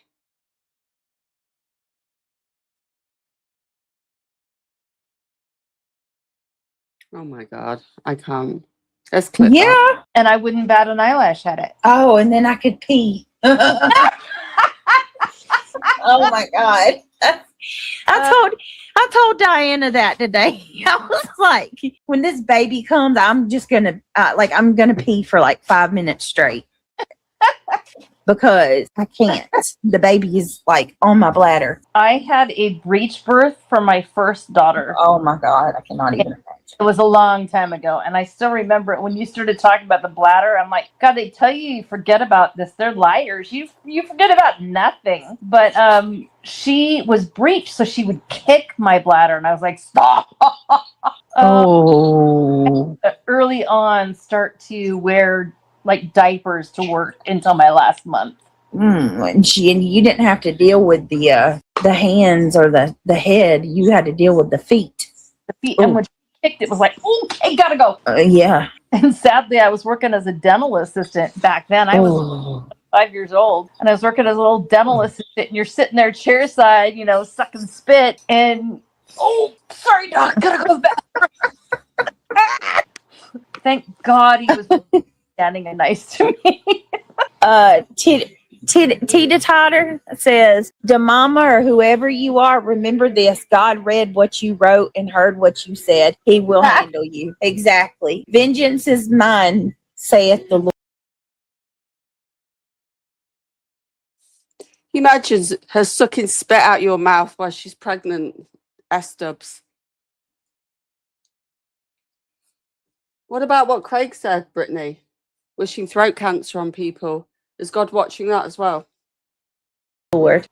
Oh my God. I can't. Let's clip that.
And I wouldn't bat an eyelash at it.
Oh, and then I could pee. Oh my God. I told Diana that today. I was like, when this baby comes, I'm just gonna I'm gonna pee for like 5 minutes straight because I can't. The baby is like on my bladder.
I had a breech birth for my first daughter.
Oh my God, I cannot even imagine.
It was a long time ago, and I still remember it when you started talking about the bladder. I'm like, God, they tell you forget about this. They're liars. You forget about nothing. But she was breech, so she would kick my bladder, and I was like, stop. Early on, start to wear like diapers to work until my last month.
And you didn't have to deal with the hands or the head. You had to deal with the feet.
The feet, and when she kicked, it was like, okay, gotta go.
Yeah.
And sadly, I was working as a dental assistant back then. I was 5 years old, and I was working as a little dental assistant, and you're sitting there chairside, sucking spit, and sorry, doc, gotta go to the bathroom. Thank God he was standing and nice to me.
Tita Totter says, "To Mama or whoever you are, remember this: God read what you wrote and heard what you said. He will handle you." Exactly. Vengeance is mine, saith the Lord.
You imagine her sucking spit out your mouth while she's pregnant, S-dubs. What about what Craig said, Brittany? Wishing throat cancer on people. Is God watching that as well?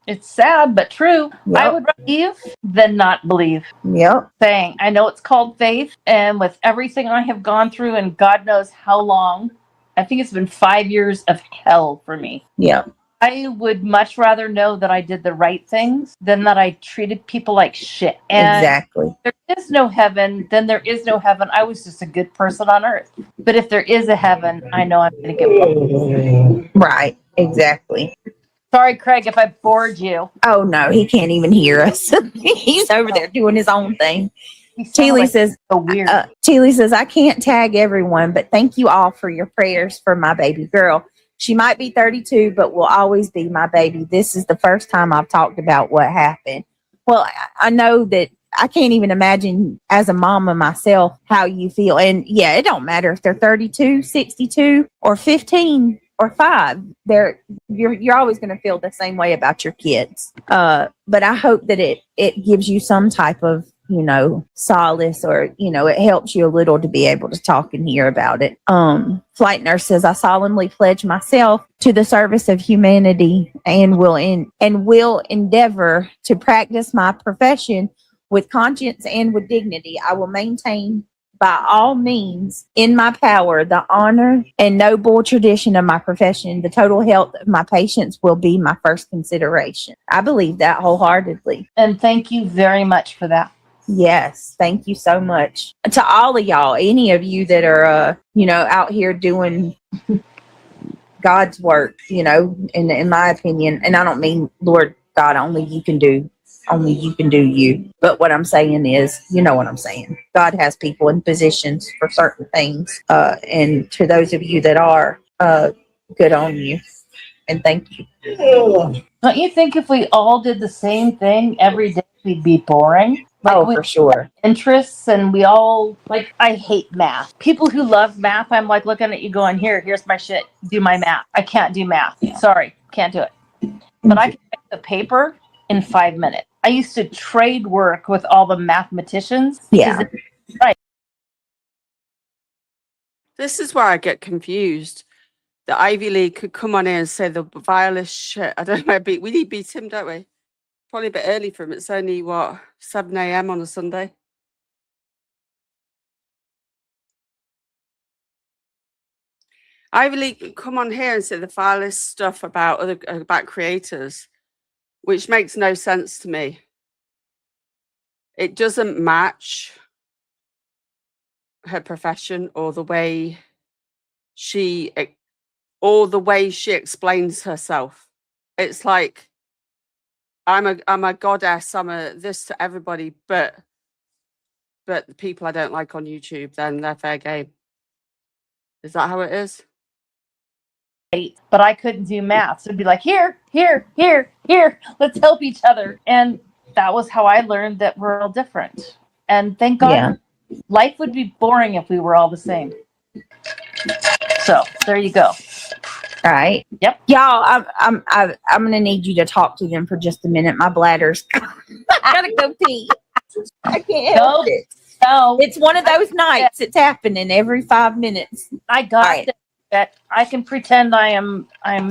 It's sad, but true.
Yep.
I would rather believe than not believe.
Yep.
Saying, I know it's called faith, and with everything I have gone through, and God knows how long, I think it's been 5 years of hell for me.
Yep.
I would much rather know that I did the right things than that I treated people like shit. And
Exactly.
if there is no heaven, then there is no heaven. I was just a good person on earth. But if there is a heaven, I know I'm going to get one.
Right. Exactly.
Sorry, Craig, if I bored you.
Oh no, he can't even hear us. He's over there doing his own thing. Teely says,
so weird.
Teely says, "I can't tag everyone, but thank you all for your prayers for my baby girl. She might be 32, but will always be my baby. This is the first time I've talked about what happened." Well, I know that I can't even imagine as a mama myself how you feel. And yeah, it don't matter if they're 32, 62, or 15 or 5. You're always going to feel the same way about your kids. But I hope that it gives you some type of, solace, or, it helps you a little to be able to talk and hear about it. Flight Nurse says, "I solemnly pledge myself to the service of humanity and will endeavor to practice my profession with conscience and with dignity. I will maintain by all means in my power the honor and noble tradition of my profession. The total health of my patients will be my first consideration." I believe that wholeheartedly.
And thank you very much for that.
Yes, thank you so much to all of y'all. Any of you that are, out here doing God's work, in my opinion, and I don't mean Lord God, only you can do you. But what I'm saying is, you know what I'm saying. God has people in positions for certain things. And to those of you that are, good on you. And thank you.
Don't you think if we all did the same thing every day, we'd be boring?
For sure.
Interests, and we all, I hate math. People who love math, I'm looking at you going, here's my shit. Do my math. I can't do math. Yeah. Sorry, can't do it. But I can write the paper in 5 minutes. I used to trade work with all the mathematicians.
Yeah.
Right.
This is where I get confused. The Ivy League could come on here and say the vilest shit. I don't know. We need to beat him, don't we? Probably a bit early for him. It's only, 7 a.m. on a Sunday. Ivy League could come on here and say the vilest stuff about creators, which makes no sense to me. It doesn't match her profession or the way she explains herself. It's like, I'm a goddess, I'm a this to everybody, but the people I don't like on YouTube, then they're fair game. Is that how it is?
But I couldn't do math. So it'd be like, here, let's help each other. And that was how I learned that we're all different. And thank God, life would be boring if we were all the same. So there you go.
All right.
Yep.
Y'all, I'm gonna need you to talk to them for just a minute. My bladder's I gotta go pee. I can't help it.
No.
It's one of those nights. It's happening every 5 minutes.
I got that. I can pretend I'm
I'll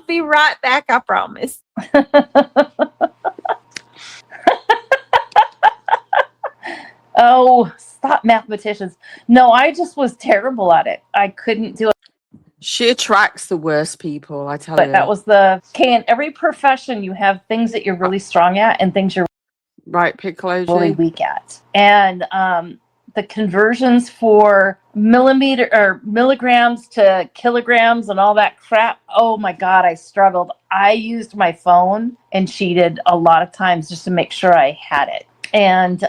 be right back, I promise.
Oh, stop, mathematicians. No, I just was terrible at it. I couldn't do it.
She attracts the worst people, I tell you.
But that was in every profession you have things that you're really strong at and things you're really weak at. And the conversions for milligrams to kilograms and all that crap. Oh my God, I struggled. I used my phone and cheated a lot of times just to make sure I had it. And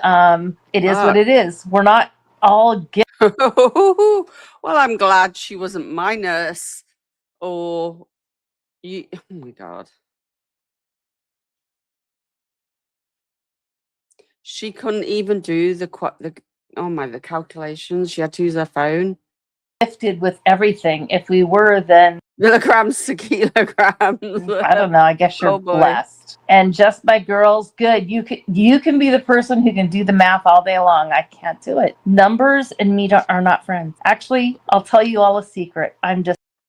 it is what it is. We're not all
Well, I'm glad she wasn't my nurse or Oh my God. She couldn't even do the calculations. She had to use her phone.
Gifted with everything. If we were, then
Milligrams to kilograms.
I don't know. I guess you're
Oh, boy.
blessed. And just my girls, good. You can be the person who can do the math all day long. I can't do it. Numbers and me are not friends. Actually, I'll tell you all a secret.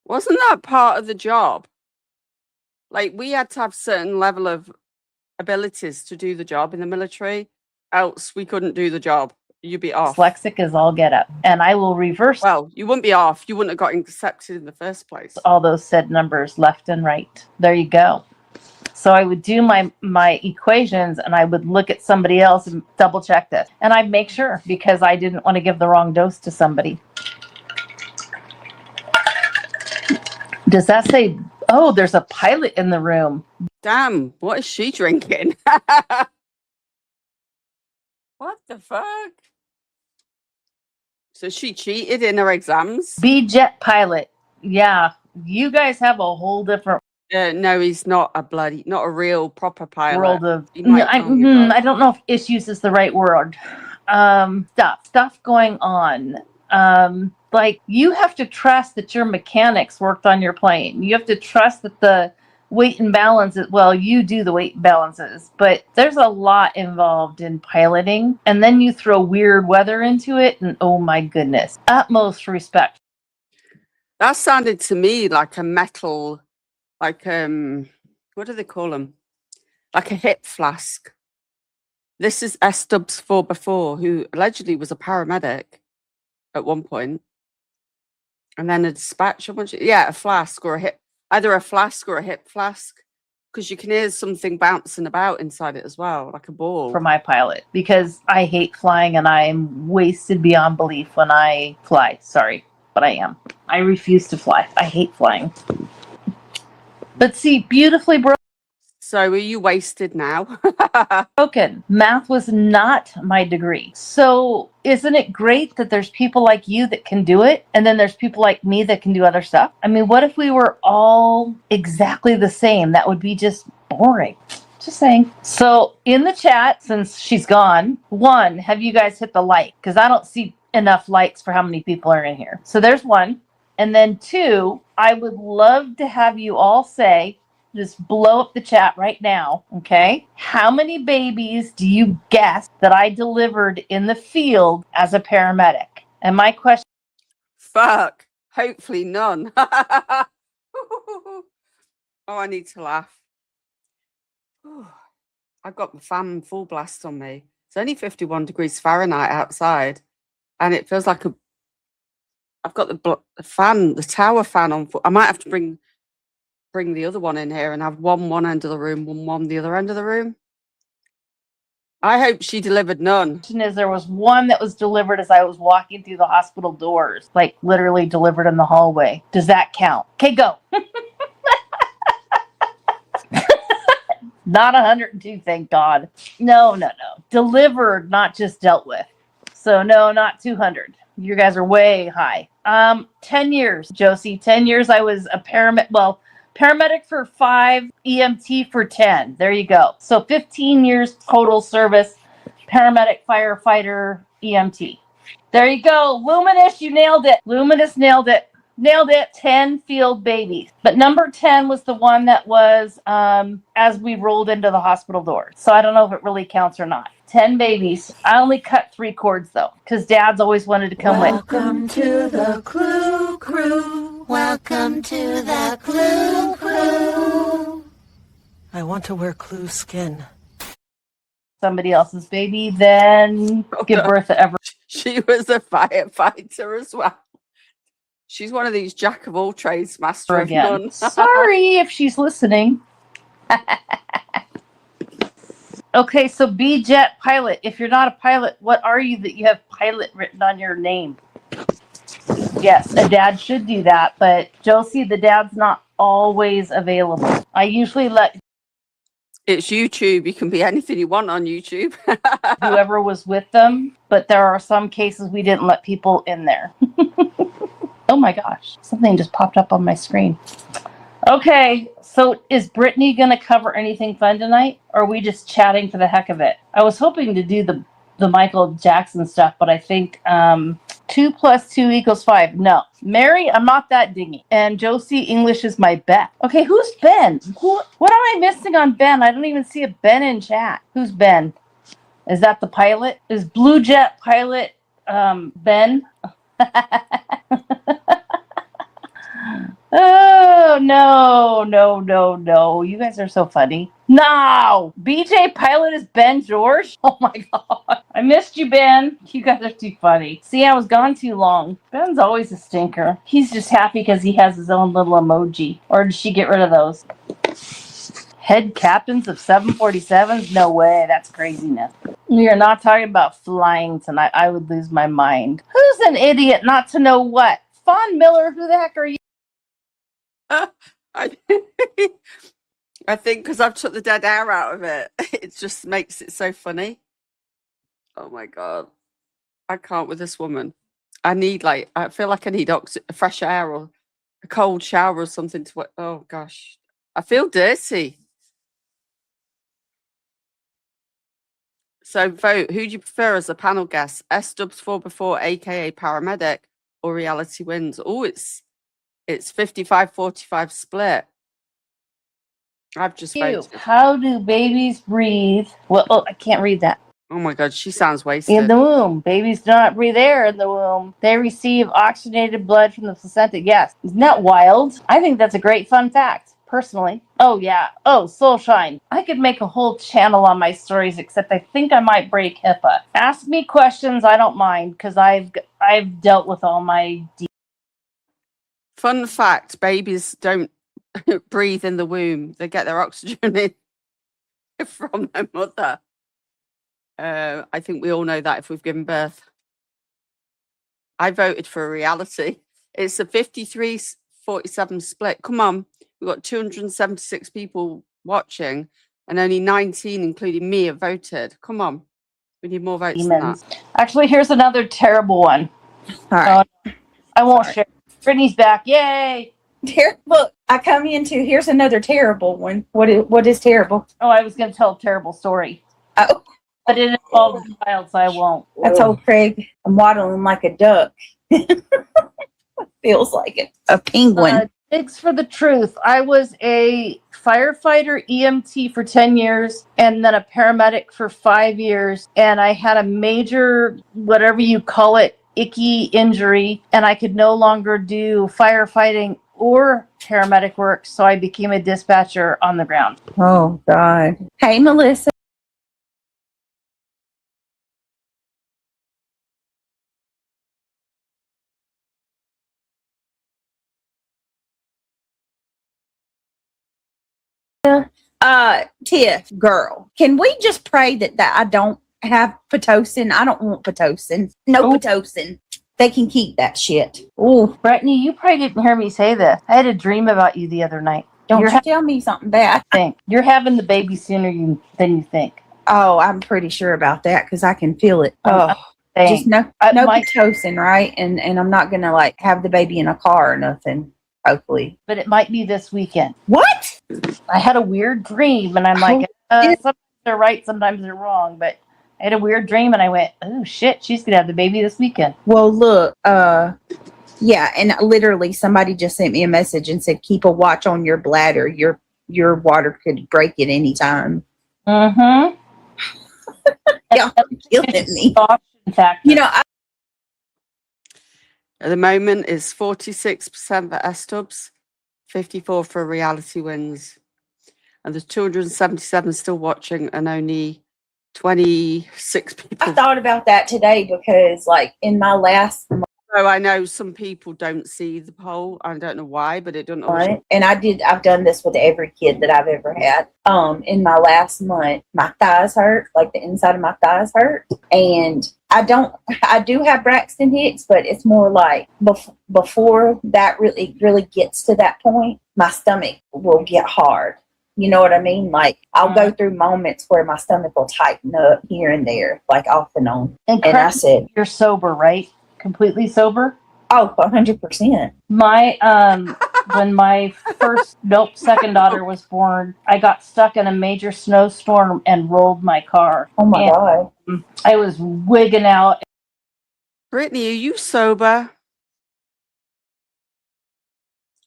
Wasn't that part of the job? Like, we had to have certain level of abilities to do the job in the military, else we couldn't do the job. You'd be off.
Dyslexic as all get up. And I will reverse.
Well, you wouldn't be off. You wouldn't have got accepted in the first place.
All those said numbers left and right. There you go. So I would do my equations and I would look at somebody else and double check this. And I'd make sure because I didn't want to give the wrong dose to somebody. Does that say, oh, there's a pilot in the room?
Damn, what is she drinking? What the fuck? So she cheated in her exams?
B-jet pilot. Yeah, you guys have a whole different
No, he's not a real proper pilot.
world of.
He might
I
tell you that.
don't know if issues is the right word. Stuff going on. Like you have to trust that your mechanics worked on your plane. You have to trust that the weight and balance you do the weight and balances, but there's a lot involved in piloting, and then you throw weird weather into it, and oh my goodness, utmost respect.
That sounded to me like a metal, like what do they call them? Like a hip flask. This is S-Dubs 4x4, who allegedly was a paramedic at one point, and then a dispatcher. A flask or a hip. Either a flask or a hip flask, because you can hear something bouncing about inside it as well, like a ball.
For my pilot, because I hate flying and I'm wasted beyond belief when I fly. Sorry, but I am. I refuse to fly. I hate flying. But see, beautifully
So are you wasted now?
broken. Math was not my degree. So isn't it great that there's people like you that can do it? And then there's people like me that can do other stuff? I mean, what if we were all exactly the same? That would be just boring. Just saying. So in the chat, since she's gone, 1, have you guys hit the like? Because I don't see enough likes for how many people are in here. So there's 1. And then 2, I would love to have you all say, just blow up the chat right now, okay? How many babies do you guess that I delivered in the field as a paramedic? And my question...
Fuck. Hopefully none. Oh, I need to laugh. I've got the fan full blast on me. It's only 51 degrees Fahrenheit outside, and it feels like I've got the tower fan on. I might have to bring the other one in here and have one end of the room, one the other end of the room. I hope she delivered none. There was one that was delivered as I was walking through the hospital doors, like literally delivered in the hallway. Does that count? Okay, go. Not 102, thank God. No. Delivered, not just dealt with. So no, not 200. You guys are way high. 10 years, Josie. 10 years I was a paramedic for 5, EMT for 10. There you go. So 15 years total service, paramedic, firefighter, EMT. There you go. Luminous, you nailed it. Luminous nailed it. Nailed it. 10 field babies. But number 10 was the one that was as we rolled into the hospital doors. So I don't know if it really counts or not. 10 babies. I only cut 3 cords though, because dads always wanted to come with.
Welcome to the Clue Crew. Welcome to the Clue Crew. I want to wear Clue skin.
Somebody else's baby, then give birth to ever.
She was a firefighter as well. She's one of these jack of all trades, master of none.
Sorry if she's listening. Okay, so B-jet pilot. If you're not a pilot, what are you that you have pilot written on your name? Yes, a dad should do that, but Josie, the dad's not always available. I usually let...
It's YouTube. You can be anything you want on YouTube.
whoever was with them, but there are some cases we didn't let people in there. Oh my gosh, something just popped up on my screen. Okay, So is Brittany going to cover anything fun tonight? Or are we just chatting for the heck of it? I was hoping to do the Michael Jackson stuff, but I think 2 + 2 = 5. No. Mary, I'm not that dingy. And Josie, English is my bet. Okay, who's Ben? What am I missing on Ben? I don't even see a Ben in chat. Who's Ben? Is that the pilot? Is Blue Jet pilot Ben? Oh, no. You guys are so funny. No! BJ pilot is Ben George? Oh my god. I missed you, Ben. You guys are too funny. See, I was gone too long. Ben's always a stinker. He's just happy because he has his own little emoji. Or did she get rid of those? Head captains of 747s? No way. That's craziness. We are not talking about flying tonight. I would lose my mind. Who's an idiot not to know what? Fawn Miller, who the heck are you?
I think because I've took the dead air out of it, it just makes it so funny. Oh my god, I can't with this woman. I feel like I need fresh air or a cold shower or something to. Oh gosh, I feel dirty. So vote. Who do you prefer as a panel guest? S-Dubs 4x4, aka paramedic, or Reality Wins? Oh, it's 55-45 split. I've just voted.
How do babies breathe? Well, I can't read that.
Oh my god, she sounds wasted.
In the womb. Babies do not breathe air in the womb. They receive oxygenated blood from the placenta. Yes. Isn't that wild? I think that's a great fun fact, personally. Oh, yeah. Oh, Soulshine. I could make a whole channel on my stories, except I think I might break HIPAA. Ask me questions. I don't mind, because I've dealt with all my...
Fun fact, babies don't breathe in the womb. They get their oxygen in from their mother. I think we all know that if we've given birth. I voted for a reality. It's a 53-47 split. Come on. We've got 276 people watching and only 19, including me, have voted. Come on. We need more votes than that.
Actually, here's another terrible one.
All right.
I won't share. Brittany's back. Yay!
Look, I come into here's another terrible one. What is terrible?
Oh, I was going to tell a terrible story.
Oh,
but it involves a child, so I won't.
I told Craig I'm waddling like a duck. Feels like it. A penguin.
Thanks for the truth. I was a firefighter EMT for 10 years and then a paramedic for 5 years. And I had a major, whatever you call it, icky injury, and I could no longer do firefighting or paramedic work, so I became a dispatcher on the ground.
Oh, God. Hey, Melissa. Tiff, girl, can we just pray that I don't have Pitocin? I don't want Pitocin. No Pitocin. They can keep that shit.
Oh, Brittany, you probably didn't hear me say this. I had a dream about you the other night.
Don't you tell me something bad.
You're having the baby sooner than you think.
Oh, I'm pretty sure about that because I can feel it. Oh, just no Pitocin, right? And I'm not gonna like have the baby in a car or nothing. Hopefully,
but it might be this weekend.
What?
I had a weird dream, and I'm like, sometimes they're right, sometimes they're wrong, but I had a weird dream, and I went, oh shit, she's gonna have the baby this weekend.
Well, look, yeah, and literally somebody just sent me a message and said, keep a watch on your bladder. Your water could break at any time.
Mm-hmm.
Y'all are killing me. You know,
at the moment, it's 46% for S-Dubs, 54 for Reality Wins. And there's 277 still watching and only 26 people.
I thought about that today because, like, in my last month.
So I know some people don't see the poll. I don't know why, but it doesn't always.
Right. And I've done this with every kid that I've ever had. In my last month, my thighs hurt, like the inside of my thighs hurt. And I do have Braxton Hicks, but it's more like before that really gets to that point, my stomach will get hard. You know what I mean? Like, I'll go through moments where my stomach will tighten up here and there, like off and on.
And I said, you're sober, right? Completely sober?
Oh, 100%.
My when my second daughter was born, I got stuck in a major snowstorm and rolled my car.
Oh my God.
I was wigging out.
Brittney, are you sober?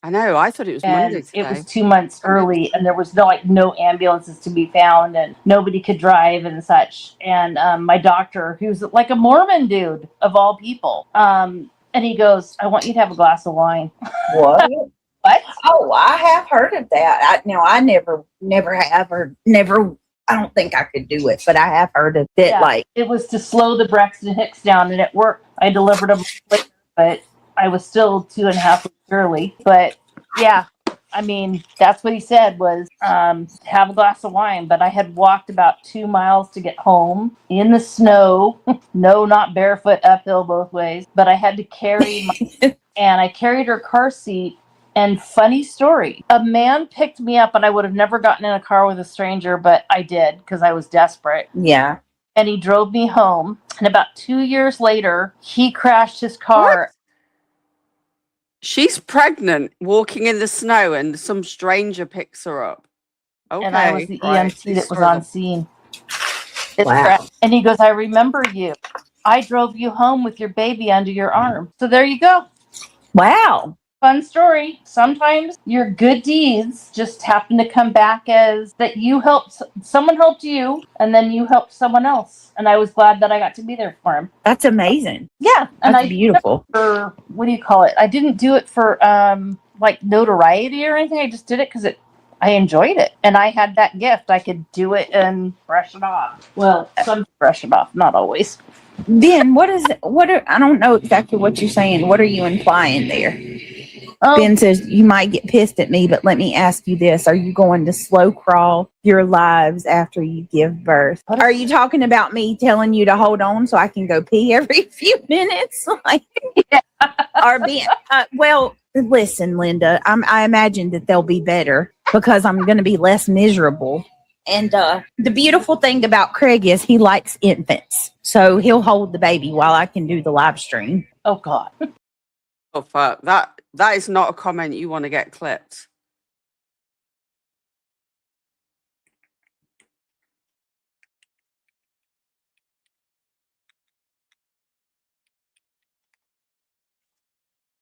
I know. I thought it was Monday
And
today.
it was 2 months early, and there was no ambulances to be found, and nobody could drive and such. And my doctor, who's like a Mormon dude of all people, and he goes, "I want you to have a glass of wine."
What?
What?
Oh, I have heard of that. I never have, or never. I don't think I could do it, but I have heard of it.
Yeah,
Like,
it was to slow the Braxton Hicks down, and it worked. I delivered a month later, but I was still 2.5 weeks early. But yeah, I mean, that's what he said was have a glass of wine. But I had walked about 2 miles to get home in the snow. No, not barefoot, uphill both ways. But I had to carry and I carried her car seat. And funny story, a man picked me up, and I would have never gotten in a car with a stranger, but I did because I was desperate.
yeah.
And he drove me home. And about 2 years later, he crashed his car.
What? She's pregnant, walking in the snow, and some stranger picks her up. Okay.
And I was the EMT that was on scene.
Wow.
And he goes, "I remember you. I drove you home with your baby under your arm." So there you go.
Wow.
Fun story. Sometimes your good deeds just happen to come back as that someone helped you, and then you helped someone else. And I was glad that I got to be there for him.
That's amazing.
Yeah. And
That's beautiful.
For, what do you call it? I didn't do it for like notoriety or anything. I just did it because I enjoyed it. And I had that gift. I could do it and brush it off. Well, some brush it off, not always.
Ben, I don't know exactly what you're saying. What are you implying there? Ben says you might get pissed at me, but let me ask you this. Are you going to slow crawl your lives after you give birth? Are you talking about me telling you to hold on so I can go pee every few minutes? Like, yeah. Or Ben, well, listen, Linda, I imagine that they'll be better because I'm going to be less miserable. And the beautiful thing about Craig is he likes infants. So he'll hold the baby while I can do the live stream.
Oh, God.
Oh, fuck. That is not a comment you want to get clipped.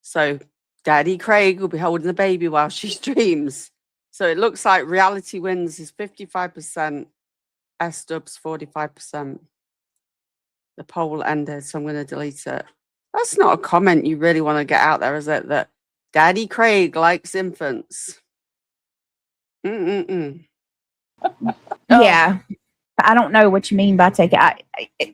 So Daddy Craig will be holding the baby while she streams. So it looks like reality wins is 55%, S-dubs 45%. The poll ended, so I'm going to delete it. That's not a comment you really want to get out there, is it? That Daddy Craig likes infants.
Yeah. I don't know what you mean by take it.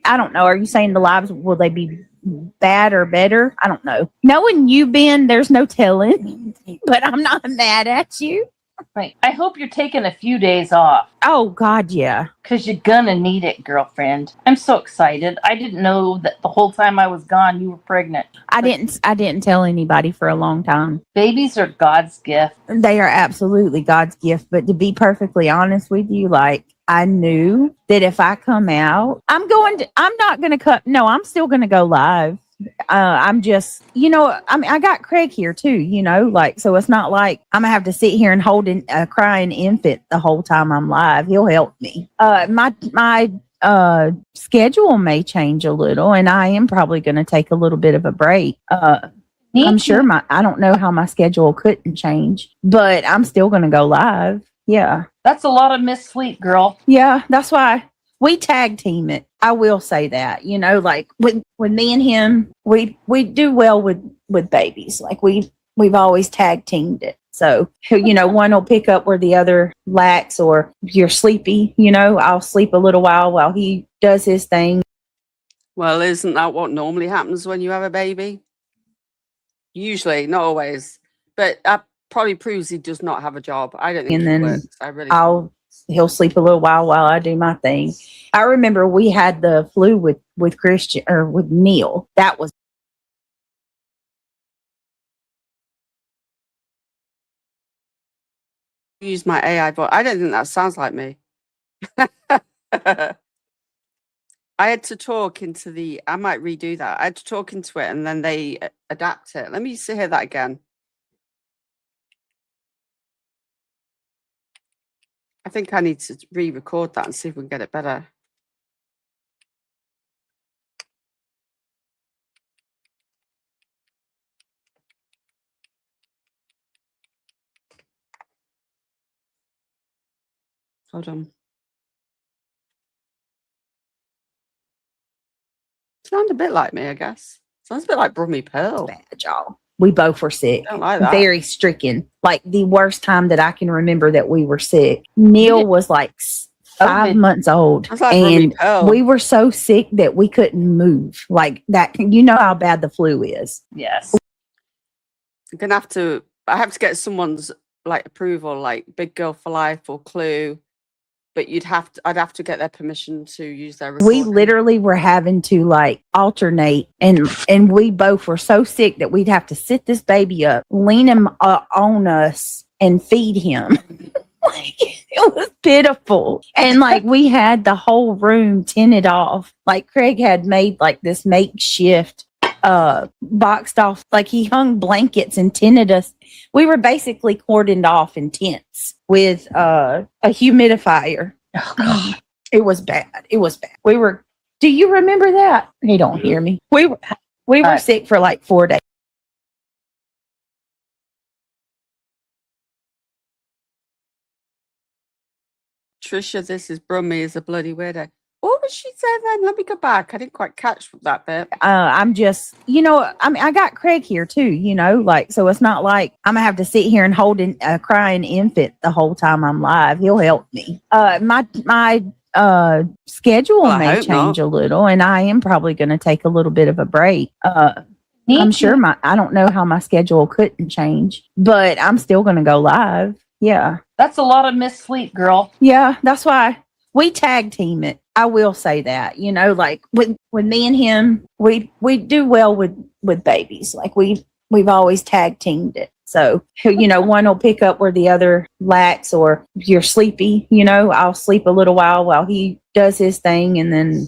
I don't know. Are you saying the lives, will they be bad or better? I don't know. Knowing you, Ben, there's no telling, but I'm not mad at you.
Right. I hope you're taking a few days off.
Oh, God, yeah.
Because you're going to need it, girlfriend. I'm so excited. I didn't know that the whole time I was gone, you were pregnant.
I didn't tell anybody for a long time. Babies
are God's gift.
They are absolutely God's gift. But to be perfectly honest with you, like, I knew that if I come out, I'm still going to go live. I'm just, I got Craig here too, like, so it's not like I'm gonna have to sit here and hold a crying infant the whole time I'm live. He'll help me. My schedule may change a little, and I am probably going to take a little bit of a break. I'm sure I don't know how my schedule couldn't change, but I'm still going to go live. Yeah.
That's a lot of missed sleep, girl.
Yeah, that's why we tag team it. I will say that, like with me and him, we do well with babies. Like we've always tag teamed it. So, one will pick up where the other lacks, or if you're sleepy, I'll sleep a little while he does his thing.
Well, isn't that what normally happens when you have a baby? Usually, not always, but that probably proves he does not have a job. I don't think
And
he
then
works.
He'll sleep a little while I do my thing. I remember we had the flu with Christian, or with Neil. That was
use my AI, but I don't think that sounds like me. I had to talk into I might redo that. I had to talk into it, and then they adapt it. Let me hear that again. I think I need to re-record that and see if we can get it better. Hold on. Sounds a bit like me, I guess. Sounds a bit like Brummy Pearl.
Bad, y'all. We both were sick.
Don't like that.
Very stricken. Like the worst time that I can remember that we were sick. Neil was like 5 months old.
Sounds like Brummy Pearl.
We were so sick that we couldn't move. Like that. You know how bad the flu is.
Yes.
I'm gonna have to. I have to get someone's like approval, like Big Girl for Life or Clue. But I'd have to get their permission to use their recording.
We literally were having to like alternate, and we both were so sick that we'd have to sit this baby up, lean him on us, and feed him. Like, it was pitiful. And like we had the whole room tinted off. Like Craig had made like this makeshift boxed off, like he hung blankets and tinted us. We were basically cordoned off in tents with a humidifier. Oh, God. It was bad. It was bad. We were. Do you remember that? He don't hear me. We were sick for like 4 days.
Trisha, this is Brummy is a bloody weirdo. What was she saying then? Let me go back. I didn't quite catch that bit.
I'm just, I mean, I got Craig here too, like, so it's not like I'm gonna have to sit here and hold a crying infant the whole time I'm live. He'll help me. My schedule may change a little, and I am probably going to take a little bit of a break. I'm sure I don't know how my schedule couldn't change, but I'm still going to go live. Yeah.
That's a lot of missed sleep, girl.
Yeah, that's why we tag team it. I will say that, like with me and him, we do well with babies. Like we've always tag teamed it. So, one will pick up where the other lacks, or if you're sleepy, I'll sleep a little while he does his thing, and then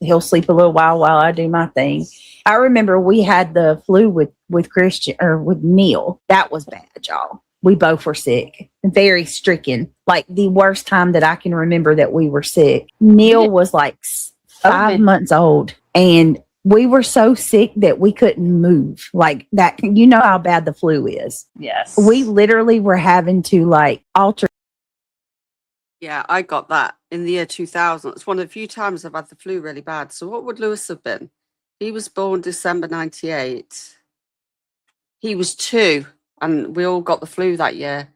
he'll sleep a little while I do my thing. I remember we had the flu with Christian, or with Neil. That was bad, y'all. We both were sick, very stricken. Like the worst time that I can remember that we were sick. Neil was like 5 months old, and we were so sick that we couldn't move. Like that, you know how bad the flu is.
Yes.
We literally were having to like alter.
Yeah, I got that in the year 2000. It's one of the few times I've had the flu really bad. So what would Lewis have been? He was born December 98. He was 2. And we all got the flu that year.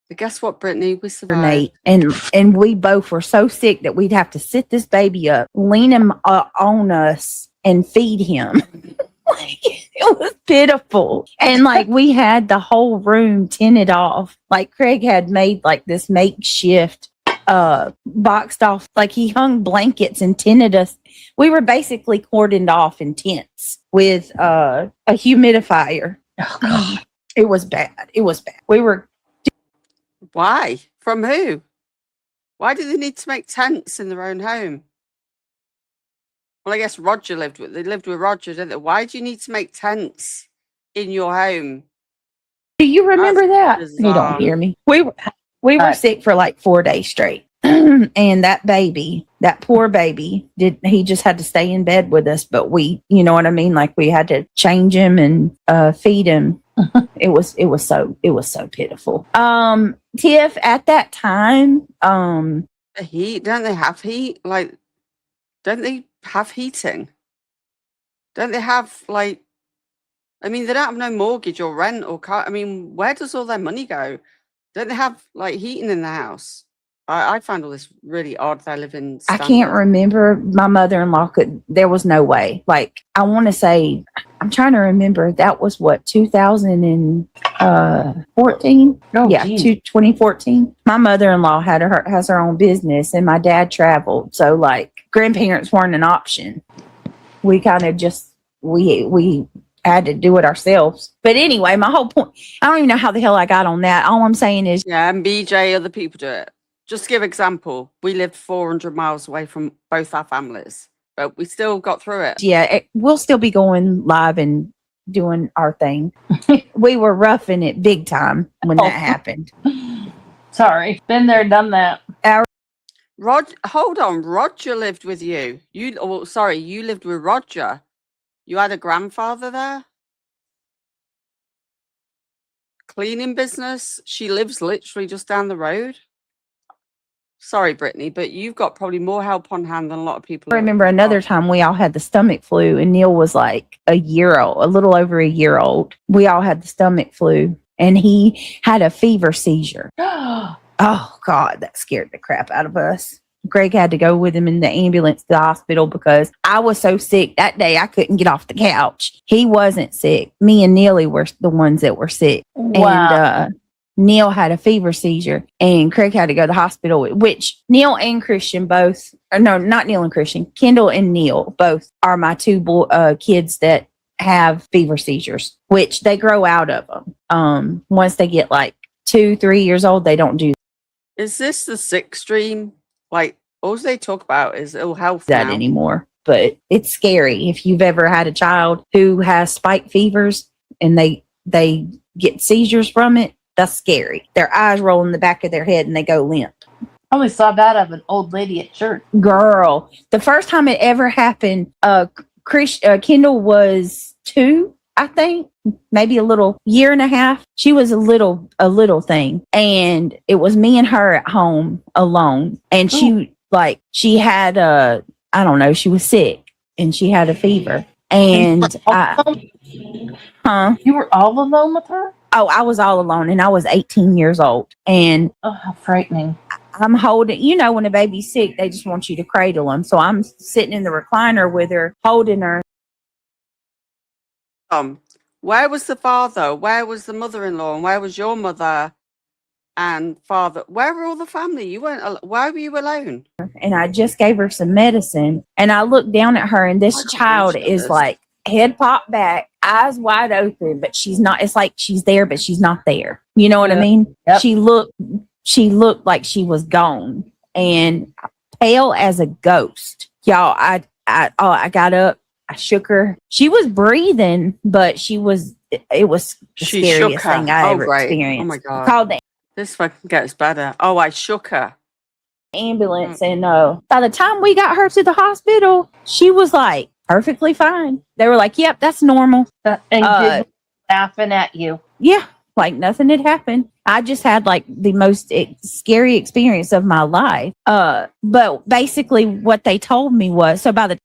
But guess what, Brittany? We survived.
And we both were so sick that we'd have to sit this baby up, lean him on us, and feed him. Like, it was pitiful. And like we had the whole room tinted off. Like Craig had made like this makeshift boxed off, like he hung blankets and tinted us. We were basically cordoned off in tents with a humidifier. Oh, God. It was bad. It was bad. We were.
Why? From who? Why do they need to make tents in their own home? Well, I guess they lived with Roger, didn't they? Why do you need to make tents in your home?
Do you remember that? You don't hear me. We were sick for like 4 days straight. And that poor baby, he just had to stay in bed with us, but we, you know what I mean? Like we had to change him and feed him. It was so pitiful. Tiff, at that time,
the heat, don't they have heat? Like, don't they have heating? Don't they have like, I mean, they don't have no mortgage or rent or car. I mean, where does all their money go? Don't they have like heating in the house? I find all this really odd. They live in.
I can't remember. My mother-in-law there was no way. Like, I want to say, I'm trying to remember. That was what, 2014?
Oh,
yeah, 2014. My mother-in-law has her own business, and my dad traveled. So like, grandparents weren't an option. We kind of just we had to do it ourselves. But anyway, my whole point. I don't even know how the hell I got on that. All I'm saying is,
yeah, and BJ, other people do it. Just to give example, we lived 400 miles away from both our families, but we still got through it.
Yeah, we'll still be going live and doing our thing. We were roughing it big time when that happened.
Sorry. Been there, done that.
Hold on. Roger lived with you. You lived with Roger. You had a grandfather there? Cleaning business? She lives literally just down the road? Sorry, Brittany, but you've got probably more help on hand than a lot of people.
I remember another time we all had the stomach flu, and Neil was like a little over a year old. We all had the stomach flu, and he had a fever seizure. Oh, God, that scared the crap out of us. Greg had to go with him in the ambulance to the hospital because I was so sick that day I couldn't get off the couch. He wasn't sick. Me and Neely were the ones that were sick.
Wow.
And Neil had a fever seizure, and Craig had to go to the hospital, which Neil and Christian both, or no, not Neil and Christian, Kendall and Neil both are my two kids that have fever seizures, which they grow out of them. Once they get like 2-3 years old, they don't do
Is this the sick stream? Like, all they talk about is ill health
that
now.
anymore. But it's scary if you've ever had a child who has spike fevers and they get seizures from it. That's scary. Their eyes roll in the back of their head and they go limp.
I only saw that of an old lady at church.
Girl, the first time it ever happened, Kendall was 2, I think, maybe a little year and a half. She was a little thing, and it was me and her at home alone. And she had I don't know, she was sick and she had a fever. And
You were all alone with her?
Oh, I was all alone, and I was 18 years old. And
oh, how frightening.
I'm holding, when a baby's sick, they just want you to cradle them. So I'm sitting in the recliner with her, holding her.
Where was the father? Where was the mother-in-law? And where was your mother and father? Where were all the family? You weren't. Why were you alone?
And I just gave her some medicine, and I looked down at her, and this child is like head popped back, eyes wide open, but she's not. It's like she's there, but she's not there. You know what I mean?
Yep.
She looked like she was gone and pale as a ghost. Y'all, I got up, I shook her. She was breathing, but it was the scariest thing I ever experienced.
Oh my God.
Called the
This fucking gets better. Oh, I shook her.
ambulance, and by the time we got her to the hospital, she was like perfectly fine. They were like, "Yep, that's normal."
And laughing at you.
Yeah, like nothing had happened. I just had like the most scary experience of my life. But basically, what they told me was, so by the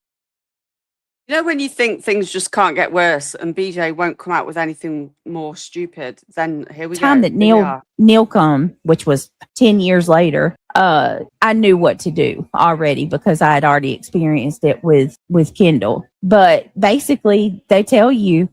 when you think things just can't get worse, and BJ won't come out with anything more stupid, then here we go.
time that Neil come, which was 10 years later, I knew what to do already because I had already experienced it with Kendall. But basically, they tell you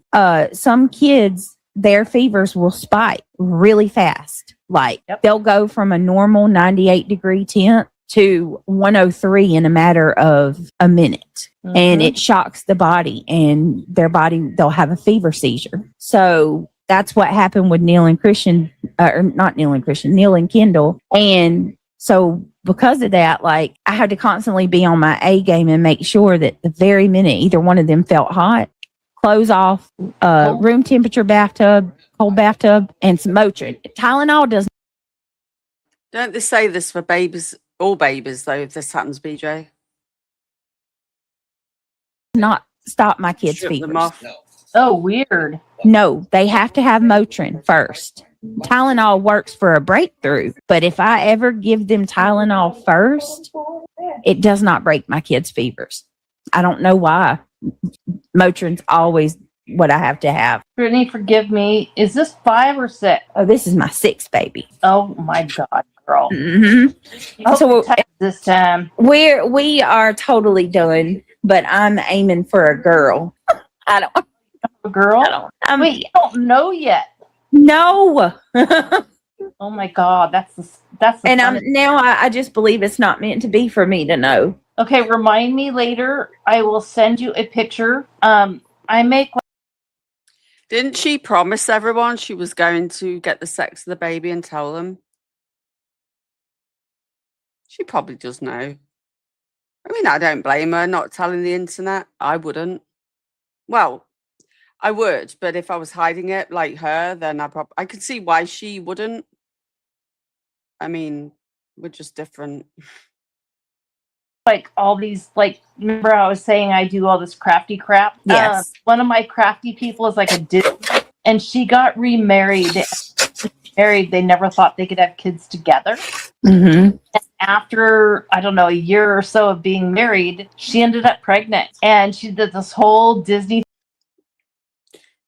some kids, their fevers will spike really fast. Like they'll go from a normal 98-degree temp to 103 in a matter of a minute. Mm-hmm. And it shocks the body, and they'll have a fever seizure. So that's what happened with Neil and Christian, or not Neil and Christian, Neil and Kendall. And so because of that, like I had to constantly be on my A game and make sure that the very minute either one of them felt hot, clothes off, room temperature bathtub, cold bathtub, and some Motrin. Tylenol does.
Don't they say this for babies? All babies, though, if this happens, BJ.
Not stop my kids' fevers.
Oh, weird.
No, they have to have Motrin first. Tylenol works for a breakthrough, but if I ever give them Tylenol first, it does not break my kids' fevers. I don't know why. Motrin's always what I have to have.
Brittany, forgive me. Is this 5 or 6?
Oh, this is my 6th baby.
Oh my God, girl.
Mm-hmm.
So this time
we are totally done, but I'm aiming for a girl. I don't.
A girl? Wait, you don't know yet.
No.
Oh my God, that's the
and I just believe it's not meant to be for me to know.
Okay, remind me later. I will send you a picture.
Didn't she promise everyone she was going to get the sex of the baby and tell them? She probably does know. I mean, I don't blame her not telling the internet. I wouldn't. Well, I would, but if I was hiding it like her, then I could see why she wouldn't. I mean, we're just different.
Like all these, like, remember I was saying I do all this crafty crap?
Yes.
One of my crafty people is like a Disney, and she got remarried. Married, they never thought they could have kids together.
Mm-hmm.
After, I don't know, a year or so of being married, she ended up pregnant, and she did this whole Disney.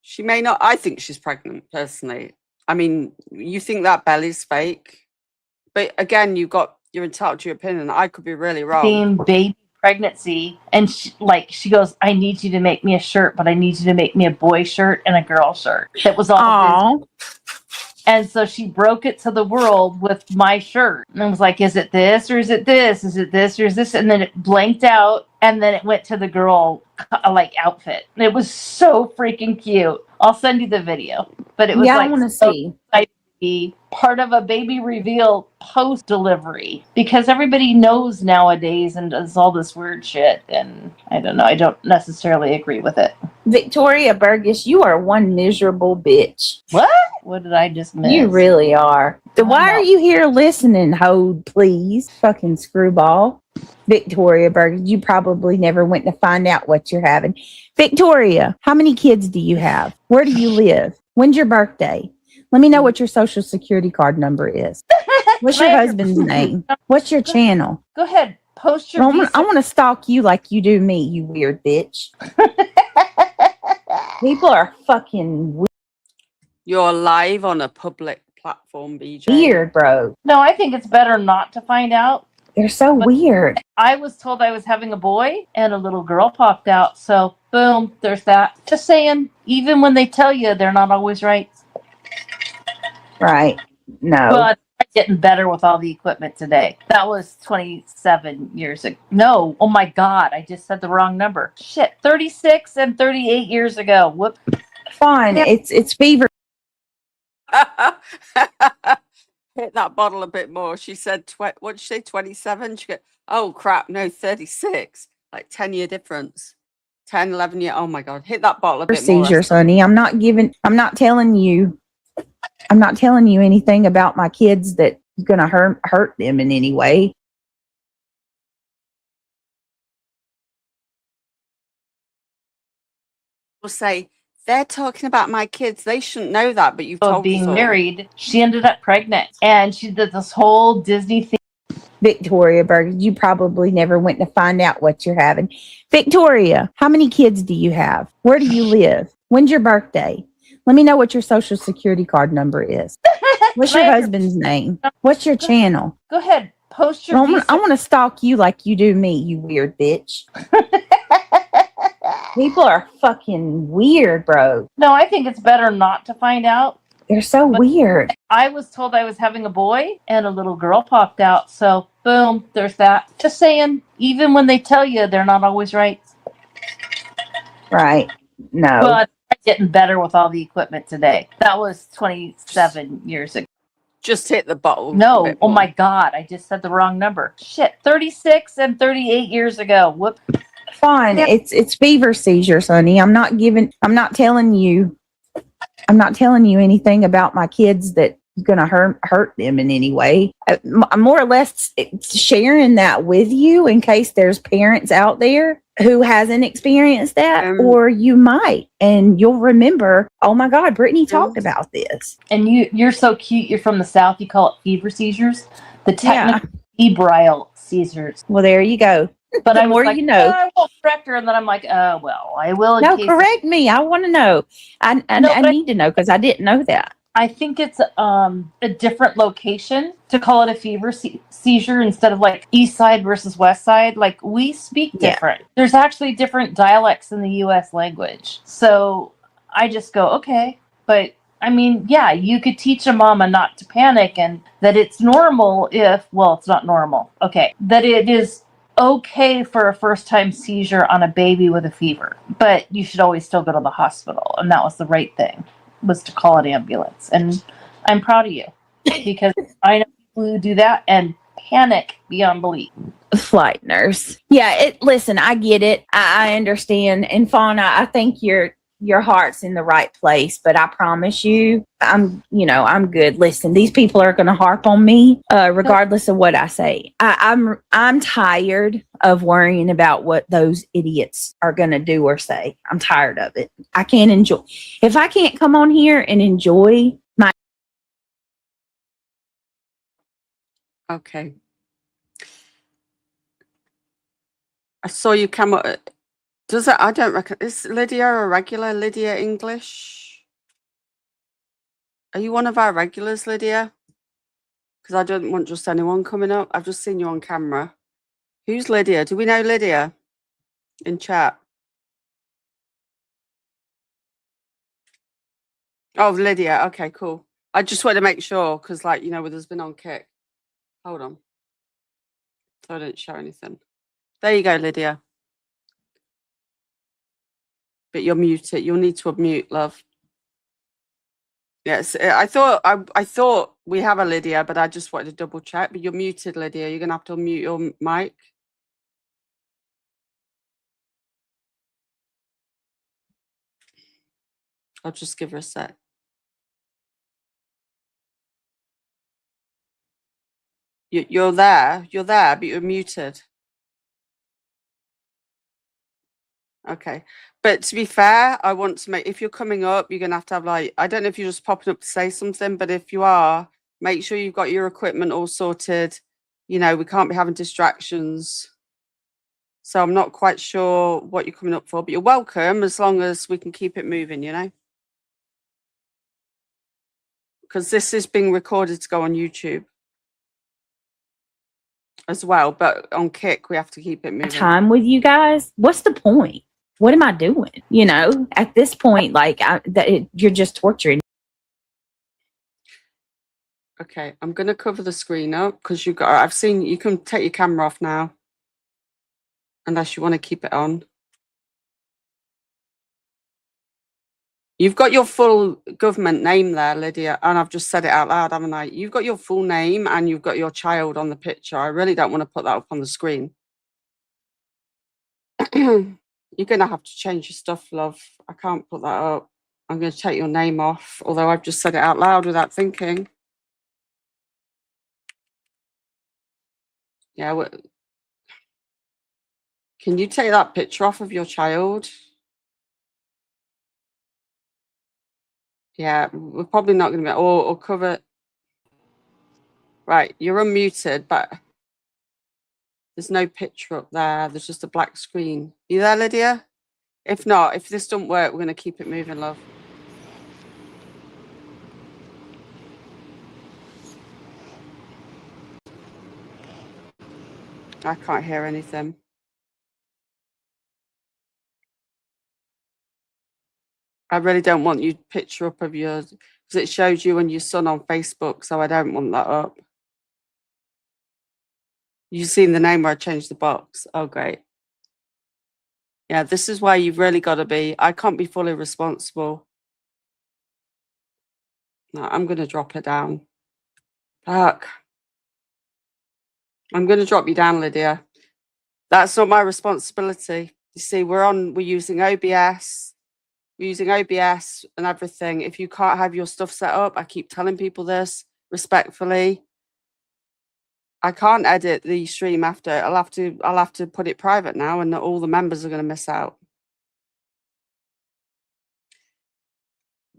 She may not. I think she's pregnant, personally. I mean, you think that belly's fake, but again, you're entitled to your opinion. I could be really wrong.
Theme baby pregnancy, and she goes, I need you to make me a shirt, but I need you to make me a boy shirt and a girl shirt. That was all Disney. And so she broke it to the world with my shirt. And I was like, is it this or is it this? Is it this or is this? And then it blanked out. And then it went to the girl like outfit. It was so freaking cute. I'll send you the video. But it was
I want to see.
Be part of a baby reveal post delivery, because everybody knows nowadays and does all this weird shit. And I don't know. I don't necessarily agree with it.
Victoria Burgess, you are one miserable bitch.
What? What did I just miss?
You really are. Why are you here listening, Hode, please? Fucking screwball. Victoria Burgess, you probably never went to find out what you're having. Victoria, how many kids do you have? Where do you live? When's your birthday? Let me know what your social security card number is. What's your husband's name? What's your channel?
Go ahead. Post your
I want to stalk you like you do me, you weird bitch. People are fucking weird.
You're live on a public platform, BJ.
Weird, bro.
No, I think it's better not to find out.
They're so weird.
I was told I was having a boy and a little girl popped out. So, boom, there's that. Just saying, even when they tell you, they're not always right.
Right. No.
But I'm getting better with all the equipment today. That was 27 years ago. No. Oh, my God. I just said the wrong number. Shit. 36 and 38 years ago. Whoop.
Fine.
Yeah.
It's fever.
Hit that bottle a bit more. She said, what did she say, 27? She go, oh, crap, no, 36. Like 10-year difference. 10, 11 year. Oh, my God. Hit that bottle a bit more.
Seizures, honey. I'm not telling you anything about my kids that's going to hurt them in any way.
We'll say, they're talking about my kids. They shouldn't know that, but you've told
being
us all.
married, she ended up pregnant, and she did this whole Disney thing.
Victoria Burgess, you probably never went to find out what you're having. Victoria, how many kids do you have? Where do you live? When's your birthday? Let me know what your social security card number is. What's your husband's name? What's your channel?
Go ahead. Post your
I want to stalk you like you do me, you weird bitch. People are fucking weird, bro.
No, I think it's better not to find out.
They're so weird.
I was told I was having a boy and a little girl popped out. So, boom, there's that. Just saying, even when they tell you, they're not always right.
Right. No.
But I'm getting better with all the equipment today. That was 27 years ago.
Just hit the bottle.
No. Oh, my God. I just said the wrong number. Shit. 36 and 38 years ago. Whoop.
Fine. Yeah. It's fever seizures, honey. I'm not telling you anything about my kids that's going to hurt them in any way. I'm more or less sharing that with you in case there's parents out there who hasn't experienced that, or you might, and you'll remember, oh my God, Brittney talked about this.
And you're so cute. You're from the South. You call it fever seizures. The technical febrile seizures.
Well, there you go.
But
the more you know.
I won't correct her, and then I'm like, well, I will.
No, correct me. I want to know. I need to know because I didn't know that.
I think it's a different location to call it a fever seizure instead of like east side versus west side. Like we speak different. Yeah. There's actually different dialects in the U.S. language. So I just go, okay. But I mean, yeah, you could teach a mama not to panic and that it's normal it's not normal. Okay. That it is okay for a first-time seizure on a baby with a fever, but you should always still go to the hospital. And that was the right thing, was to call an ambulance. And I'm proud of you because I know people who do that and panic beyond belief.
Flight nurse. Yeah, listen, I get it. I understand. And Fauna, I think you're your heart's in the right place, but I promise you, I'm good. Listen, these people are going to harp on me, regardless of what I say. I'm tired of worrying about what those idiots are going to do or say. I'm tired of it. I can't enjoy. If I can't come on here and enjoy my.
Okay. I saw you come up. Does it? I don't reckon. Is Lydia a regular? Lydia English? Are you one of our regulars, Lydia? Because I don't want just anyone coming up. I've just seen you on camera. Who's Lydia? Do we know Lydia in chat? Oh, Lydia. Okay, cool. I just want to make sure because, like, with us been on kick. Hold on. So I didn't show anything. There you go, Lydia. But you're muted. You'll need to unmute, love. Yes, I thought we have a Lydia, but I just wanted to double check. But you're muted, Lydia. You're gonna have to unmute your mic. I'll just give her a sec. You're there, but you're muted. Okay, but to be fair, I want to make, if you're coming up, you're gonna have to have, like, I don't know if you're just popping up to say something, but if you are, make sure you've got your equipment all sorted. We can't be having distractions. So I'm not quite sure what you're coming up for, but you're welcome as long as we can keep it moving, because this is being recorded to go on YouTube as well, but on Kick we have to keep it moving.
Time with you guys, what's the point? What am I doing? At this point, like, you're just torturing.
Okay, I'm gonna cover the screen up because I've seen you can take your camera off now, unless you want to keep it on. You've got your full government name there, Lydia, and I've just said it out loud, haven't I? You've got your full name and you've got your child on the picture. I really don't want to put that up on the screen. You're going to have to change your stuff, love. I can't put that up. I'm going to take your name off, although I've just said it out loud without thinking. Yeah. Can you take that picture off of your child? Yeah, we're probably not going to be, or cover. Right, you're unmuted, but there's no picture up there. There's just a black screen. You there, Lydia? If not, if this doesn't work, we're going to keep it moving, love. I can't hear anything. I really don't want you to picture up of yours because it shows you and your son on Facebook, so I don't want that up. You've seen the name where I changed the box. Oh, great. Yeah, this is why you've really got to be. I can't be fully responsible. No, I'm going to drop her down. Fuck. I'm going to drop you down, Lydia. That's not my responsibility. You see, we're using OBS. We're using OBS and everything. If you can't have your stuff set up, I keep telling people this respectfully. I can't edit the stream after. I'll have to put it private now, and all the members are going to miss out.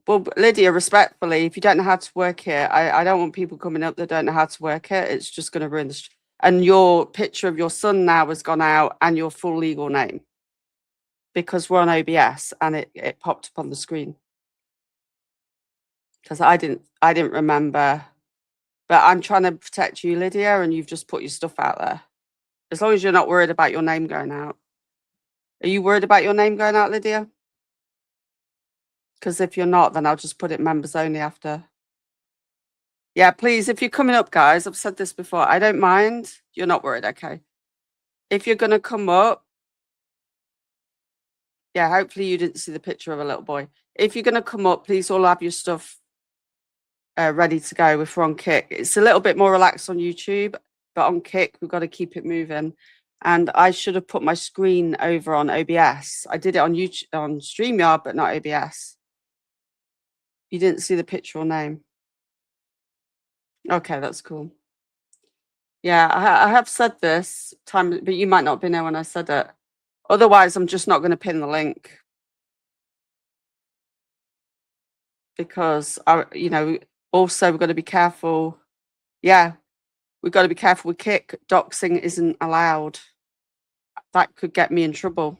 Well, Lydia, respectfully, if you don't know how to work here, I don't want people coming up that don't know how to work it. It's just going to ruin the. And your picture of your son now has gone out, and your full legal name, because we're on OBS, and it popped up on the screen. Because I didn't remember. But I'm trying to protect you, Lydia, and you've just put your stuff out there. As long as you're not worried about your name going out. Are you worried about your name going out, Lydia? Because if you're not, then I'll just put it members only after. Yeah, please, if you're coming up, guys, I've said this before. I don't mind. You're not worried, okay? If you're going to come up, yeah, hopefully you didn't see the picture of a little boy. If you're going to come up, please all have your stuff ready to go if we're on Kick. It's a little bit more relaxed on YouTube, but on Kick, we've got to keep it moving. and I should have put my screen over on OBS. I did it on YouTube, on StreamYard, but not OBS. You didn't see the picture or name. Okay, that's cool. Yeah, I have said this time, but you might not be there when I said it. Otherwise, I'm just not going to pin the link. Because, you know, also we've got to be careful. Yeah, we've got to be careful with Kick. Doxing isn't allowed. That could get me in trouble.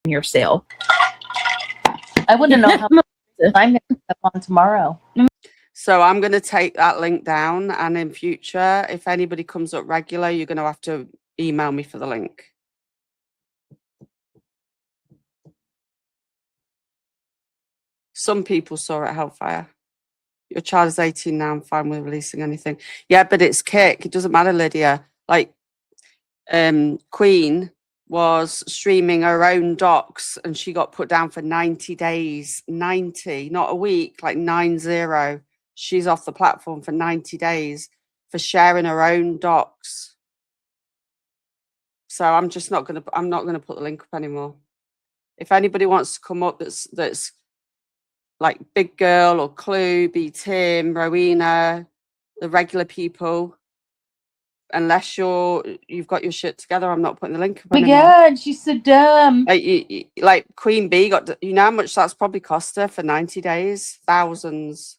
Yourself.
I wouldn't know how much I'm going to have on tomorrow.
So I'm going to take that link down, and in future, if anybody comes up regular, you're going to have to email me for the link. Some people saw it at Hellfire. Your child is 18 now. I'm fine with releasing anything. Yeah, but it's Kick. It doesn't matter, Lydia. Like, Queen was streaming her own docs, and she got put down for 90 days. 90, not a week, like 90. She's off the platform for 90 days for sharing her own docs. So I'm just not I'm not gonna put the link up anymore. If anybody wants to come up that's like Big Girl or Clue, B Tim, Rowena, the regular people, unless you've got your shit together, I'm not putting the link up
Oh my
anymore.
God, she's so dumb.
Like Queen Bee got, you know how much that's probably cost her for 90 days? Thousands.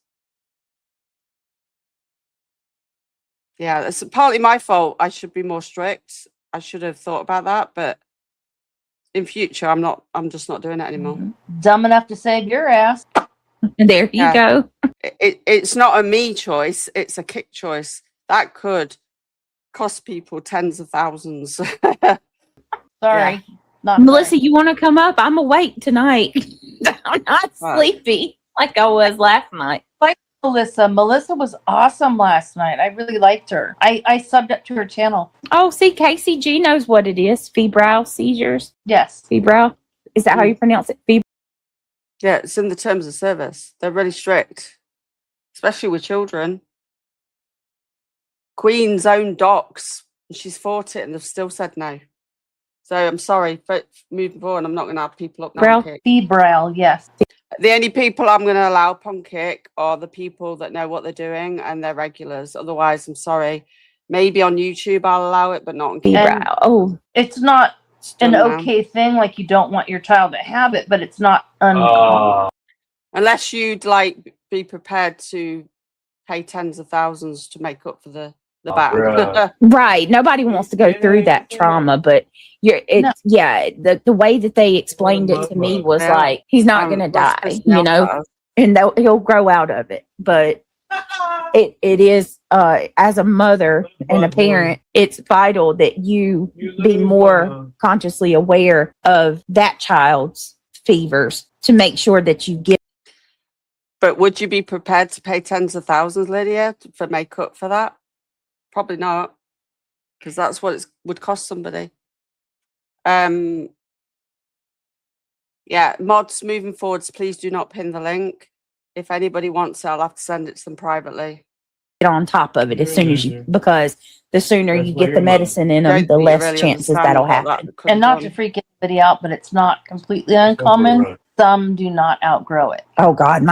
Yeah, it's partly my fault. I should be more strict. I should have thought about that, but in future, I'm just not doing it anymore.
Dumb enough to save your ass.
There you go.
It's not a me choice. It's a Kick choice. That could cost people tens of thousands.
Sorry.
Yeah.
Not
Melissa,
sorry.
you want to come up? I'm awake tonight. I'm not
Right.
sleepy like I was last night.
Melissa was awesome last night. I really liked her. I subbed up to her channel.
Oh, see, Casey G knows what it is. Febrile seizures.
Yes.
Febrile. Is that how you pronounce it?
Yeah, it's in the terms of service. They're really strict, especially with children. Queen's own docs, she's fought it and they've still said no. So I'm sorry, but moving forward, I'm not going to have people up now.
Febrile, yes.
The only people I'm going to allow up on Kick are the people that know what they're doing and they're regulars. Otherwise, I'm sorry. Maybe on YouTube I'll allow it, but not on Kick.
Febrile. Oh,
It's not
Still
an
now.
okay thing. Like, you don't want your child to have it, but it's not uncommon.
Unless you'd like be prepared to pay tens of thousands to make up for the ban.
right. Nobody wants to go through that trauma, but the way that they explained it to me was like, he's not going to die, you know, and he'll grow out of it. But it is, as a mother and a parent, it's vital that you be more consciously aware of that child's fevers to make sure that you get.
But would you be prepared to pay tens of thousands, Lydia, for make up for that? Probably not, because that's what it would cost somebody. Yeah, mods moving forwards, please do not pin the link. If anybody wants it, I'll have to send it to them privately.
Get on top of it as soon as you, because the sooner you get the medicine in them, the less chances that'll happen.
And not to freak anybody out, but it's not completely uncommon. Some do not outgrow it.
Oh God,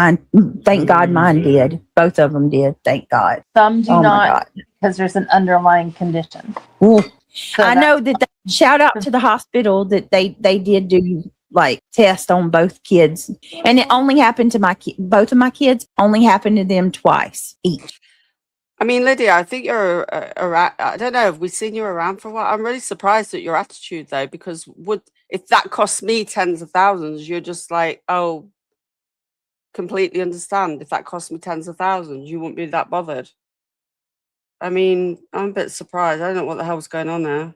thank God mine did. Both of them did, thank God.
Some do not, because there's an underlying condition.
So I know that shout out to the hospital that they did do like tests on both kids, and it only happened to both of my kids. Only happened to them twice each.
I mean, Lydia, I think you're I don't know, have we seen you around for a while? I'm really surprised at your attitude though, because if that cost me tens of thousands, you're just like, oh, completely understand. If that cost me tens of thousands, you wouldn't be that bothered. I mean, I'm a bit surprised. I don't know what the hell's going on there.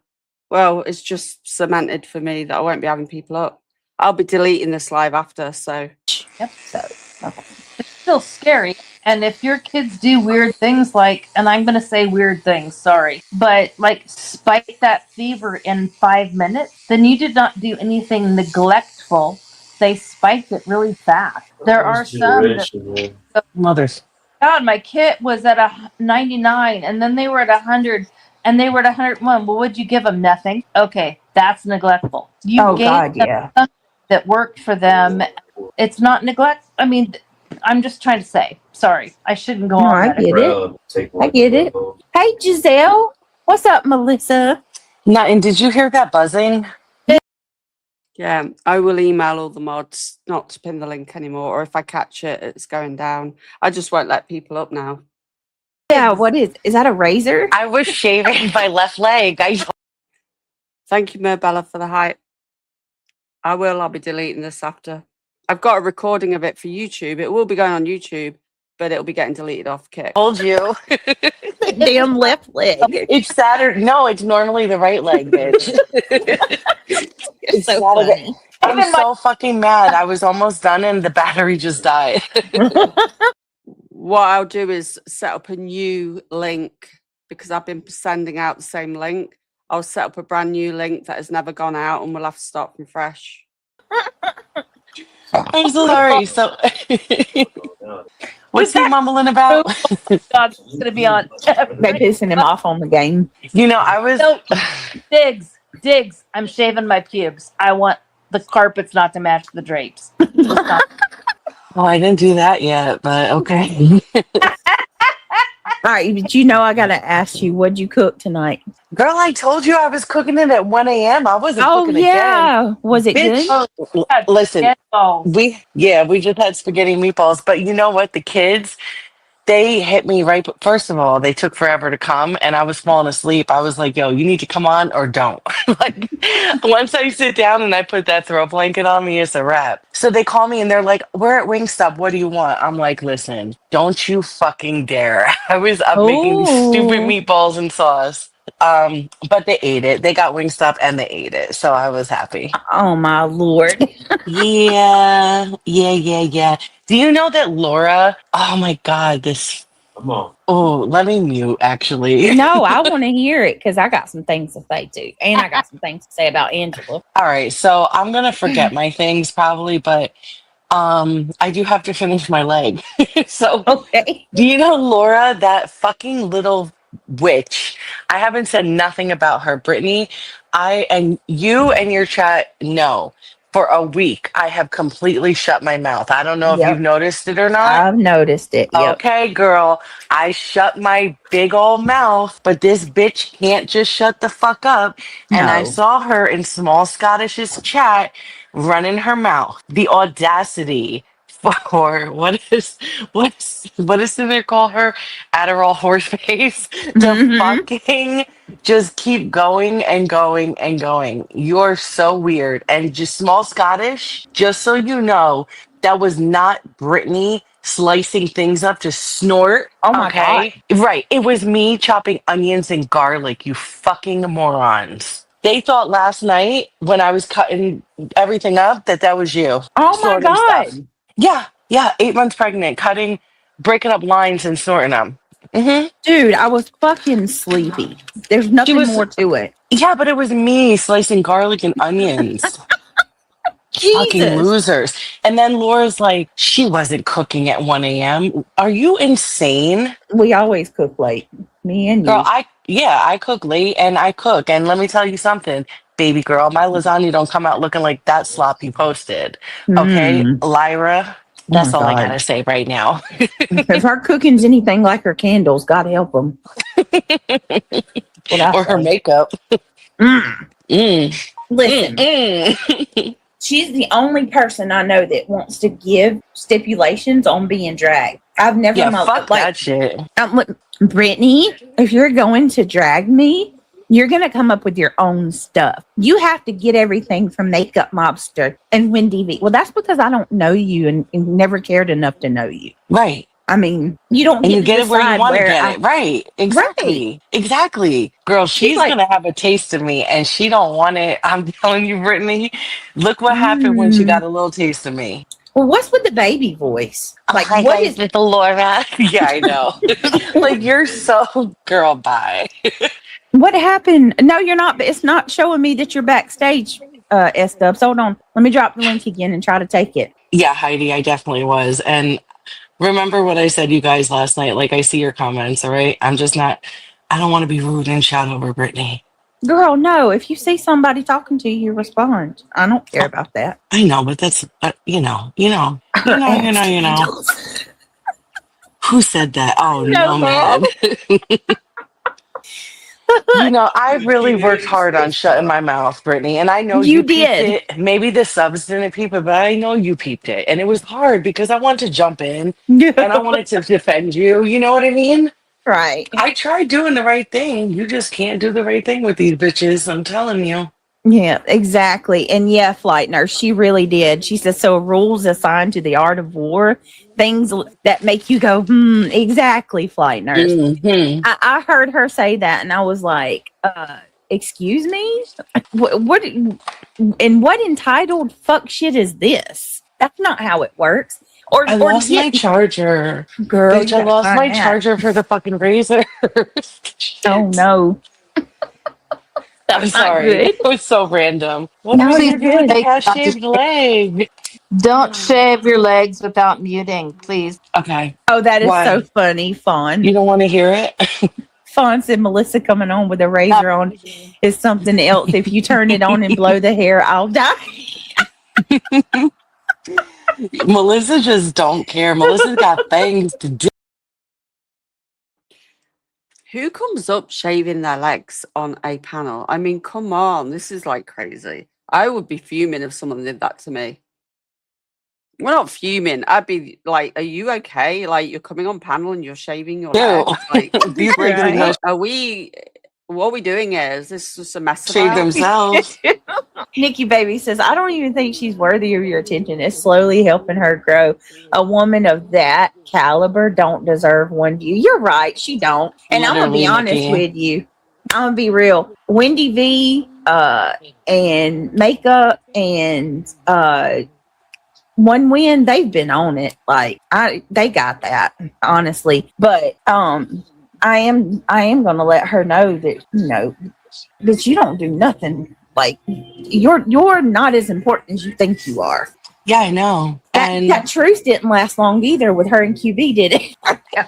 Well, it's just cemented for me that I won't be having people up. I'll be deleting this live after, so.
Yep. So, okay. It's still scary. And if your kids do weird things like, and I'm going to say weird things, sorry, but like spike that fever in 5 minutes, then you did not do anything neglectful. They spiked it really fast. There are some
mothers.
God, my kit was at 99 and then they were at 100 and they were at 101. Well, would you give them? Nothing. Okay, that's neglectful. You gave
God,
them
yeah.
something that worked for them. It's not neglect. I mean, I'm just trying to say. Sorry, I shouldn't go
No,
on
I
that.
get it. I get it. Hey, Giselle. What's up, Melissa?
And did you hear that buzzing?
Yeah, I will email all the mods not to pin the link anymore, or if I catch it, it's going down. I just won't let people up now.
Yeah, what is that a razor?
I was shaving my left leg.
Thank you, Merbella, for the hype. I'll be deleting this after. I've got a recording of it for YouTube. It will be going on YouTube, but it'll be getting deleted off Kick.
Told you.
Damn left leg.
It's Saturday. No, it's normally the right leg, bitch. It's
So
Saturday.
funny.
I'm so fucking mad. I was almost done and the battery just died.
What I'll do is set up a new link because I've been sending out the same link. I'll set up a brand new link that has never gone out and we'll have to start from fresh.
I'm so sorry. So, what's he mumbling about?
God, it's gonna be on.
They pissing him off on the game.
You know, I was.
No, Diggs. I'm shaving my pubes. I want the carpets not to match the drapes.
Oh, I didn't do that yet, but okay.
All right, but you know I gotta ask you, what'd you cook tonight?
Girl, I told you I was cooking it at 1 a.m. I wasn't cooking
yeah. Was it
Bitch,
good?
Listen,
Meatballs.
we just had spaghetti meatballs, but you know what? The kids, they hit me right. First of all, they took forever to come, and I was falling asleep. I was like, "Yo, you need to come on or don't." Like, once I sit down and I put that throw blanket on me, it's a wrap. So they call me and they're like, "We're at Wingstop. What do you want?" I'm like, "Listen, don't you fucking dare!" I was up making these stupid meatballs and sauce. But they ate it. They got Wingstop and they ate it, so I was happy.
Oh my Lord.
Yeah. Do you know that Laura? Oh my God, this.
Come on.
Oh, let me mute. Actually,
No, I want to hear it because I got some things to say too, and I got some things to say about Angela.
all right. So I'm gonna forget my things probably, but I do have to finish my leg. So,
Okay.
do you know Laura, that fucking little witch? I haven't said nothing about her, Brittany. And you and your chat know. For a week, I have completely shut my mouth. I don't know if
Yep.
you've noticed it or not.
I've noticed it. Yep.
Okay, girl, I shut my big old mouth, but this bitch can't just shut the fuck up. And I
No.
saw her in Small Scottish's chat running her mouth. The audacity for what is they call her? Adderall horse face to
Mhm.
fucking just keep going and going and going. You're so weird. And just Small Scottish, just so you know, that was not Brittany slicing things up to snort.
Oh my
Okay. Right. It was me chopping onions and garlic, you fucking morons. They thought last night when I was cutting everything up that was you.
Oh my
Snorting
God.
stuff. Yeah. 8 months pregnant, breaking up lines and snorting them.
Dude, I was fucking sleepy. There's nothing
was-
more to it.
Yeah, but it was me slicing garlic and onions. Fucking
Jesus.
losers. And then Laura's like, she wasn't cooking at 1 a.m. Are you insane?
We always cook late. Me and you.
Girl, I cook late and I cook. And let me tell you something, baby girl, my lasagna don't come out looking like that slop you posted. Okay, Lyra, that's
my
all I
God.
gotta say right now.
If her cooking's anything like her candles, God help them.
Or her makeup.
Listen, she's the only person I know that wants to give stipulations on being dragged. I've never
Yeah, fuck
like,
that shit.
Brittany, if you're going to drag me, you're going to come up with your own stuff. You have to get everything from Makeup Mobster and Wendy V. Well, that's because I don't know you and never cared enough to know you.
Right.
I mean, you don't
And
get
you
to
get it where you
decide
want to
where
get it. Right. Exactly. Exactly. Girl, she's
like-
gonna have a taste of me and she don't want it. I'm telling you, Brittany, look what happened when she got a little taste of me.
Well, what's with the baby voice? Like,
Hi,
what
guys,
is
little Laura? Yeah, I know. Like, you're so girl, bye.
what happened? No, you're not. But it's not showing me that you're backstage. S Dubs. Hold on. Let me drop the link again and try to take it.
Yeah, Heidi, I definitely was. And remember what I said, you guys, last night? Like, I see your comments, all right? I'm just not I don't want to be rude and shout over Brittany.
Girl, no. If you see somebody talking to you, you respond. I don't care about that.
I know, but that's you know. Who said that? Oh no, man. I really worked hard on shutting my mouth, Brittany, and I know
You
you peeped
did.
it. Maybe the subs didn't peep it, but I know you peeped it, and it was hard because I wanted to jump in and I wanted to defend you. You know what I mean?
Right.
I tried doing the right thing. You just can't do the right thing with these bitches. I'm telling you.
Yeah, exactly. And yeah, Flight Nurse, she really did. She says, so rules assigned to the art of war, things that make you go, exactly, Flight Nurse.
Mm-hmm.
I heard her say that and I was like, excuse me? What and what entitled fuck shit is this? That's not how it works.
I lost my charger.
Girl,
Bitch, I lost my charger for the fucking razor.
Oh no.
I'm sorry. It was so random. What
No,
are
you're
you doing?
good.
Cat shaved leg.
Don't shave your legs without muting, please.
Okay.
Oh, that is
Why?
so funny. Fawn.
You don't want to hear it?
Fawn said Melissa coming on with a razor on is something else. If you turn it on and blow the hair, I'll die.
Melissa just don't care. Melissa's got things to do.
Who comes up shaving their legs on a panel? I mean, come on, this is like crazy. I would be fuming if someone did that to me. Well, not fuming. I'd be like, "Are you okay? Like, you're coming on panel and you're shaving your legs. Like,
These niggas
are we? What are we doing here? Is this just a mess?
shave themselves.
Nikki Baby says, I don't even think she's worthy of your attention. It's slowly helping her grow. A woman of that caliber don't deserve one view. You're right. She don't. And I'm going to be
Literally,
honest
Nikki.
with you. I'm going to be real. Wendy V and Makeup and One Win, they've been on it. Like, they got that, honestly. But I am going to let her know that, that you don't do nothing. Like, you're not as important as you think you are.
Yeah, I know.
That truce didn't last long either with her and QB, did it?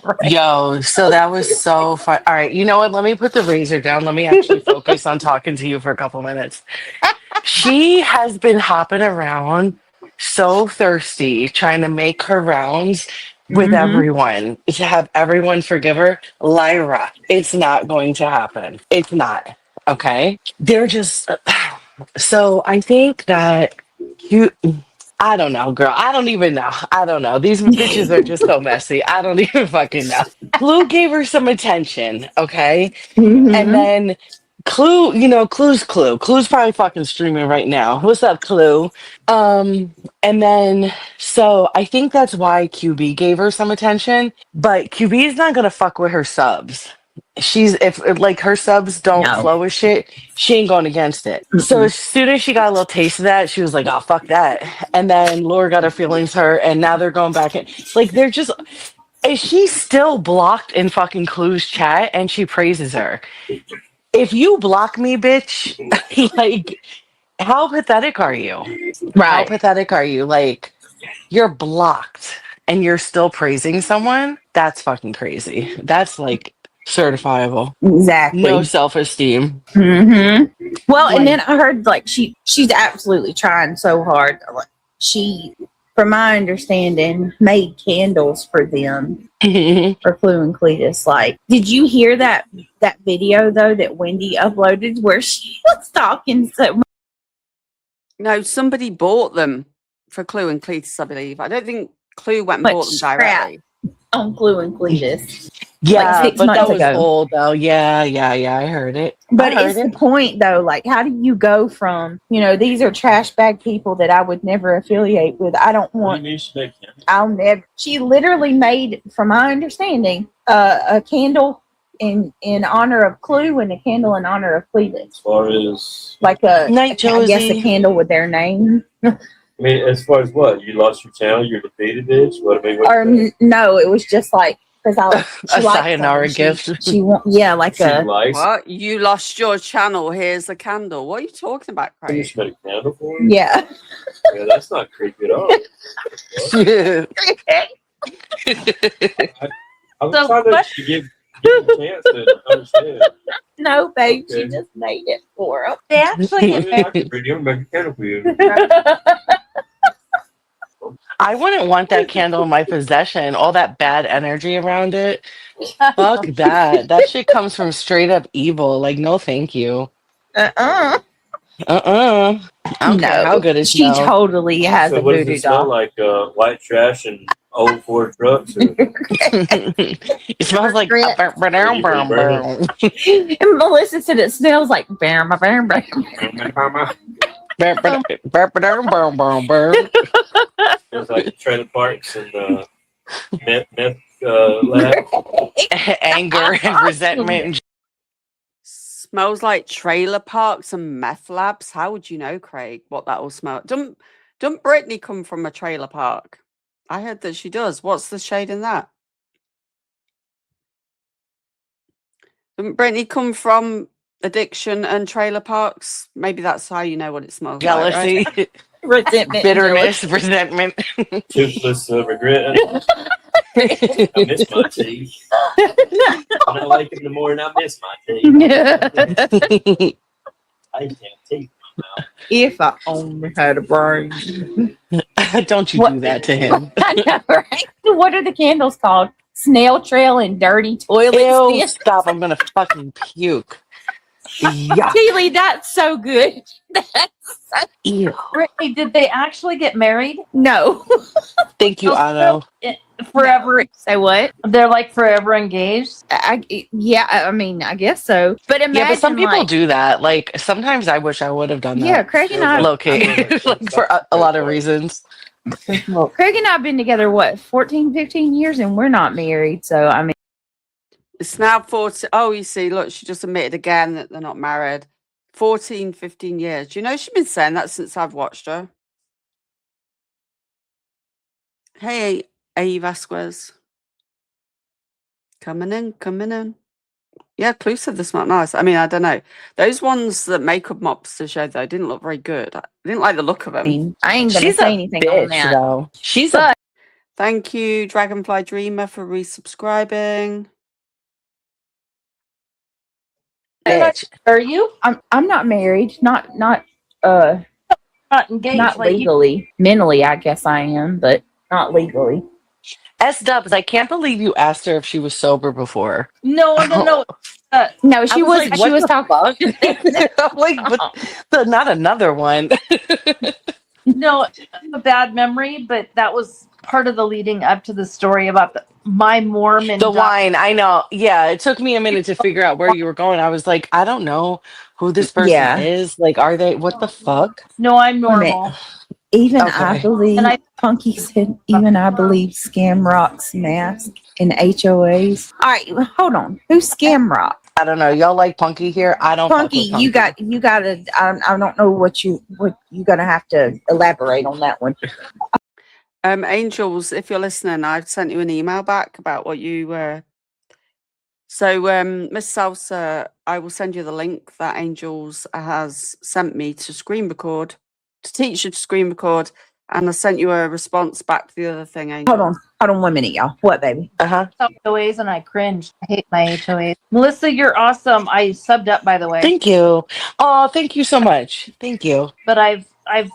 Right.
Yo, so that was so fun. All right, you know what? Let me put the razor down. Let me actually focus on talking to you for a couple minutes. She has been hopping around so thirsty, trying to make her rounds with everyone, to have everyone forgive her. Lyra, it's not going to happen. It's not. Okay? They're just... So I think that I don't know, girl. I don't even know. I don't know. These bitches are just so messy. I don't even fucking know. Clue gave her some attention, okay? And then Clue, Clue's Clue. Clue's probably fucking streaming right now. What's up, Clue? And then, so I think that's why QB gave her some attention. But QB is not gonna fuck with her subs. If like her subs don't flow with shit, she ain't going against it. So as soon as she got a little taste of that, she was like, oh, fuck that. And then Laura got her feelings hurt, and now they're going back in. Like, they're just... Is she still blocked in fucking Clue's chat, and she praises her? If you block me, bitch, like, how pathetic are you?
Right.
How pathetic are you? Like, you're blocked, and you're still praising someone? That's fucking crazy. That's, like... certifiable.
Exactly.
No self-esteem.
Well, and then I heard like she's absolutely trying so hard. Like, she, from my understanding, made candles for them for Clue and Cletus. Like, did you hear that video though that Wendy uploaded where she was talking so much?
No, somebody bought them for Clue and Cletus, I believe. I don't think Clue went and bought them directly.
On Clue and Cletus.
Yeah,
like 6
but
months
that was
ago.
old though. Yeah, I heard it.
But it's the point though, like, how do you go from, these are trash bag people that I would never affiliate with. I don't want, I'll never, she literally made, from my understanding, a candle in honor of Clue and a candle in honor of Cletus.
As far as
like
Night
I guess
Josie.
a candle with their name.
I mean, as far as what? You lost your channel, you're defeated, bitch? What, I mean,
Or no, it was just like, because
a sayonara gift.
She like
she likes.
What? You lost your channel. Here's a candle. What are you talking about,
You
Craig?
just made a candle for her?
Yeah.
Yeah, that's not creepy at all. I was
So
trying to give Give them a chance to understand.
No, babe, she
Okay.
just made it for him.
They actually get
I could bring you make a candle for you.
I wouldn't want that candle in my possession. All that bad energy around it. Fuck that. That shit comes from straight up evil. Like, no, thank you.
Uh-uh.
I don't care how good it
She
smells.
totally has
So
a
what does
voodoo
it smell
doll.
like? White trash and old Ford trucks? Or
It smells like
Grit.
a brown brown.
And Melissa said it smells like bam, bam, bam.
Smells like trailer parks and meth lab.
Anger and resentment. And
Smells like trailer parks and meth labs. How would you know, Craig, what that will smell? Don't Brittney come from a trailer park? I heard that she does. What's the shade in that? Doesn't Brittney come from addiction and trailer parks? Maybe that's how you know what it smells
jealousy,
like, right?
Resentment.
bitterness, resentment.
Toothless regret. I miss my teeth. I don't like them the more than I miss my teeth. I can't teeth in my mouth.
If I only had a brain.
Don't you do that to him.
I know, right? What are the candles called? Snail trail and dirty toilet
Ew,
stand.
stop. I'm going to fucking puke. Yeah.
Keely, that's so good. That's so,
Ew.
Brittney, did they actually get married?
no.
Thank you, Anno.
Forever.
Say what?
They're like forever engaged.
I mean, I guess so. But imagine,
Yeah, but some people
like,
do that. Like, sometimes I wish I would have done that.
yeah, Craig and I,
Locate. Like, for a lot of reasons.
Craig and I have been together, what, 14, 15 years, and we're not married. So, I mean,
It's now 40. Oh, you see, look, she just admitted again that they're not married. 14, 15 years. Do you know she's been saying that since I've watched her? Hey, A. Vasquez. Coming in. Yeah, Clue said they smell nice. I mean, I don't know. Those ones that Makeup Mobster showed, though, didn't look very good. I didn't like the look of them.
I ain't going to
She's
say
a
anything on
bitch,
that.
though. She's
But-
Thank you, Dragonfly Dreamer, for resubscribing.
a bitch.
Are you
I'm not married. Not
not engaged?
not
like you-
legally. Mentally, I guess I am, but not legally.
S-Dubs, I can't believe you asked her if she was sober before.
No.
No, she was.
like,
She
what
was
the
talking.
I'm like, but not another one.
No, I have a bad memory, but that was part of the leading up to the story about my Mormon.
The wine, I know. Yeah, it took me a minute to figure out where you were going. I was like, I don't know who this person
Yeah.
is. Like, are they? What the fuck?
No, I'm normal.
Even
Okay.
I believe.
And I-
Punky said, even I believe Scam Rock's mask and HOAs. All right, hold on. Who's Scam Rock?
I don't know. Y'all like Punky here? I don't. fuck
Punky,
with
you got to. I don't know what you gonna have to elaborate on that one.
Angels, if you're listening, I've sent you an email back about what you were. So, Miss Salsa, I will send you the link that Angels has sent me to screen record, to teach you to screen record, and I sent you a response back to the other thing, Angel.
Hold on 1 minute, y'all. What, baby?
HOAs and I cringed. I hate my HOAs. Melissa, you're awesome. I subbed up, by the way.
Thank you. Oh, thank you so much. Thank you.
But I've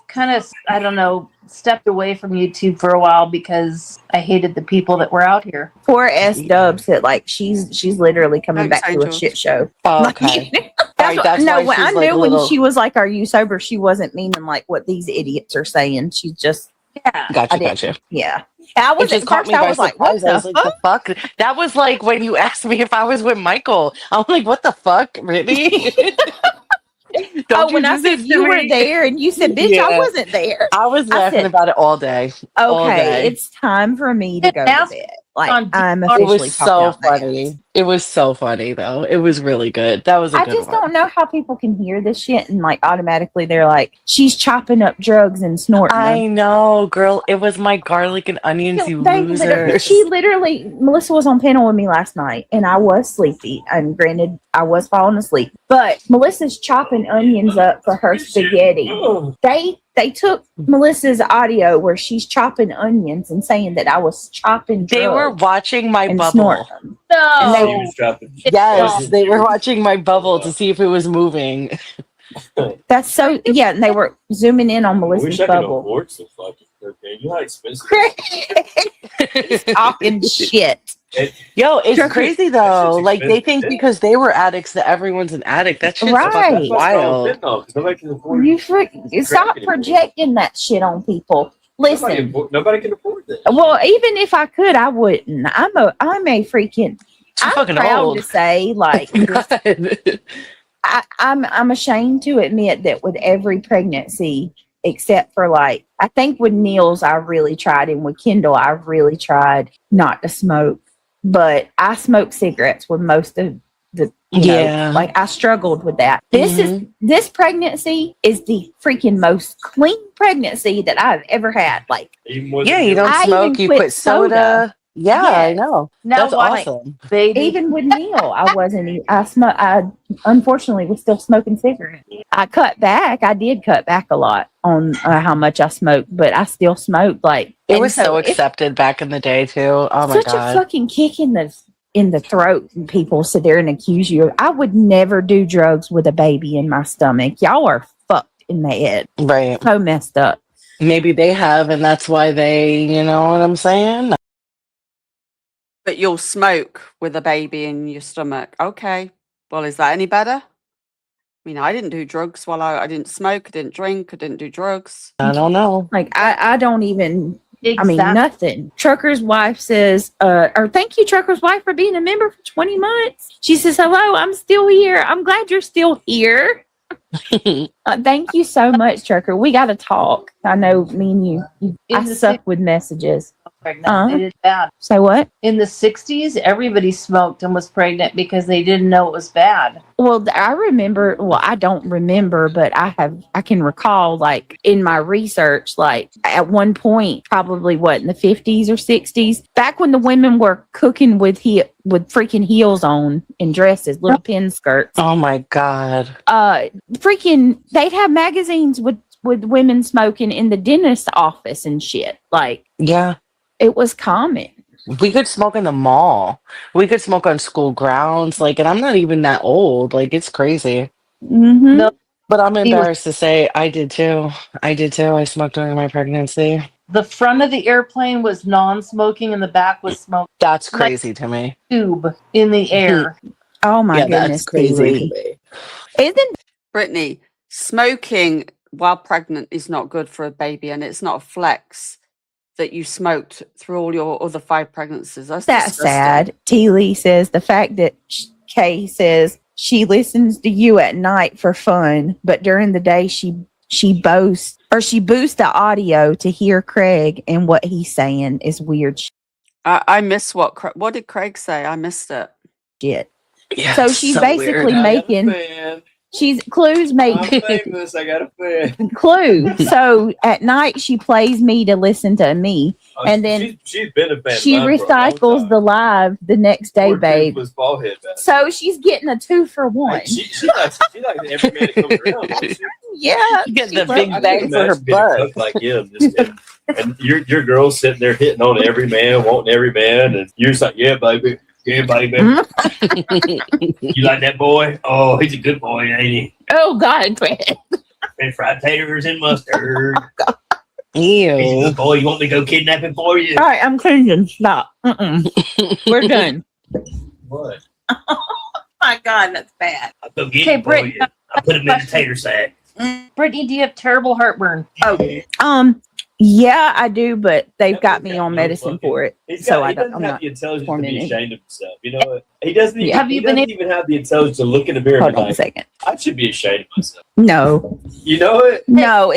kind of, I don't know, stepped away from YouTube for a while because I hated the people that were out here.
Poor S Dubs said like she's literally coming
Thanks,
back to a
Angel.
shit show.
Oh, okay. Right, that's
no,
why
when
she's
I
like
knew
a
when
little-
she was like, "Are you sober?" She wasn't meaning like what these idiots are saying. She just,
Yeah.
Gotcha.
yeah. I was
It
at
just caught
first.
me
I
by
was like, "What
surprise. I
the
was like,
fuck?"
the fuck? That was like when you asked me if I was with Michael. I'm like, what the fuck, really?
Oh, when I said you were there and you said, "Bitch, I
Yeah.
wasn't there."
I was
I
laughing
said-
about it all day. All
Okay,
day.
it's time for me to go to
Ask
bed. Like
on
I'm
DR.
It
officially
was so
talking out
funny.
loud.
It was so funny, though. It was really good. That was a
I
good
just
one.
don't know how people can hear this shit and like automatically they're like, "She's chopping up drugs and snorting them."
I know, girl. It was my garlic and onions, you loser.
She literally, Melissa was on panel with me last night, and I was sleepy. And granted, I was falling asleep. But Melissa's chopping onions up for her spaghetti. They took Melissa's audio where she's chopping onions and saying that I was chopping drugs.
They were watching my
and
bubble.
snorting them. And
She
they-
was dropping.
Yes, they were watching my bubble to see if it was moving.
That's so, yeah, and they were zooming in on
I wish
Melissa's
I could
bubble.
afford some fucking cocaine. You know how expensive
He's talking shit.
Yo, it's
Trucker-
crazy though.
shit's
Like they
expensive,
think
yeah.
because they were addicts that everyone's an addict. That shit's
Right.
fucking wild.
Nobody can afford
You stop
anymore.
projecting that shit on people. Listen,
Nobody can afford that.
well, even if I could, I wouldn't. I'm a freaking.
Too
I'm
fucking
proud
old.
to say, like,
God.
I'm ashamed to admit that with every pregnancy, except for like, I think with Niels, I really tried, and with Kendall, I really tried not to smoke. But I smoked cigarettes with most of the,
Yeah.
like I struggled with that. This pregnancy is the freaking most clean pregnancy that I've ever had. Like,
Even more
Yeah,
than
you don't
I
smoke,
even
you
quit
put soda.
soda.
Yeah, I
Yes.
know.
Now
That's
what?
awesome.
Baby.
even with Neil, I wasn't. I unfortunately was still smoking cigarettes. I cut back. I did cut back a lot on how much I smoked, but I still smoked. Like
It
and
was so
it's
accepted back in the day too. Oh my
such
god.
a fucking kick in the throat, and people sit there and accuse you. I would never do drugs with a baby in my stomach. Y'all are fucked in the head.
Right.
So messed up.
Maybe they have, and that's why they, you know what I'm saying?
But you'll smoke with a baby in your stomach. Okay. Well, is that any better? I mean, I didn't do drugs while I didn't smoke, I didn't drink, I didn't do drugs.
I don't know.
Like I don't even. I mean,
Exactly.
nothing. Trucker's wife says, or thank you, Trucker's wife, for being a member for 20 months. She says, hello, I'm still here. I'm glad you're still here. Thank you so much, Trucker. We got to talk. I know me and you I
In the
suck with messages.
pregnant. They did bad.
Say what?
In the 60s, everybody smoked and was pregnant because they didn't know it was bad.
Well, I remember, well, I don't remember, but I can recall, like, in my research, like, at one point, probably what, in the 50s or 60s, back when the women were cooking with freaking heels on and dresses, little pin skirts,
Oh my god.
freaking, they'd have magazines with women smoking in the dentist's office and shit. Like,
Yeah.
it was common.
We could smoke in the mall. We could smoke on school grounds. Like, and I'm not even that old. Like, it's crazy.
Mm-hmm.
No,
But I'm
He was-
embarrassed to say I did too. I smoked during my pregnancy.
the front of the airplane was non-smoking and the back was smoke
That's crazy to me.
tube in the air.
Oh my
Yeah,
goodness,
that's crazy
Keely.
to me.
Isn't
Brittany, smoking while pregnant is not good for a baby, and it's not a flex that you smoked through all your other 5 pregnancies. That's
that
disgusting.
sad? T. Lee says the fact that Kay says she listens to you at night for fun, but during the day she boosts the audio to hear Craig and what he's saying is weird
I miss what did Craig say? I missed it.
shit.
Yeah,
So
it's
she's
so
basically
weird.
making Clue's
I'm
making
famous. I got a fan.
Clue. So at night she plays me to listen to me. And then
she's been a fan.
She recycles the live the next day, babe. So she's getting a 2 for 1.
Hey, she likes every man that comes around. don't she?
Yeah.
You get
she
the
loves
big
it.
bang for her
Imagine being a
butt.
cook like him, and your girl's sitting there hitting on every man, wanting every man, and you're just like, yeah, baby. Yeah, baby. You like that boy? Oh, he's a good boy, ain't he?
Oh God,
And fried taters and mustard.
Ew.
He's a good boy. You want me to go kidnap him for you?
all right, I'm cleaning. Stop. We're done.
What?
My God, that's bad.
I'll go get
Okay,
him for
Britt,
you. I'll put him in the tater sack.
Brittany, do you have terrible heartburn?
Yeah, I do, but they've got me on medicine for it,
He
so
doesn't
I'm
have
not.
the intelligence to
tormented.
be ashamed of himself. You know what? He doesn't even,
Have you
he
been
doesn't even have the intelligence to look in the mirror
Hold
and be
on a
like,
second.
I should be ashamed of myself.
No,
You know it?
no.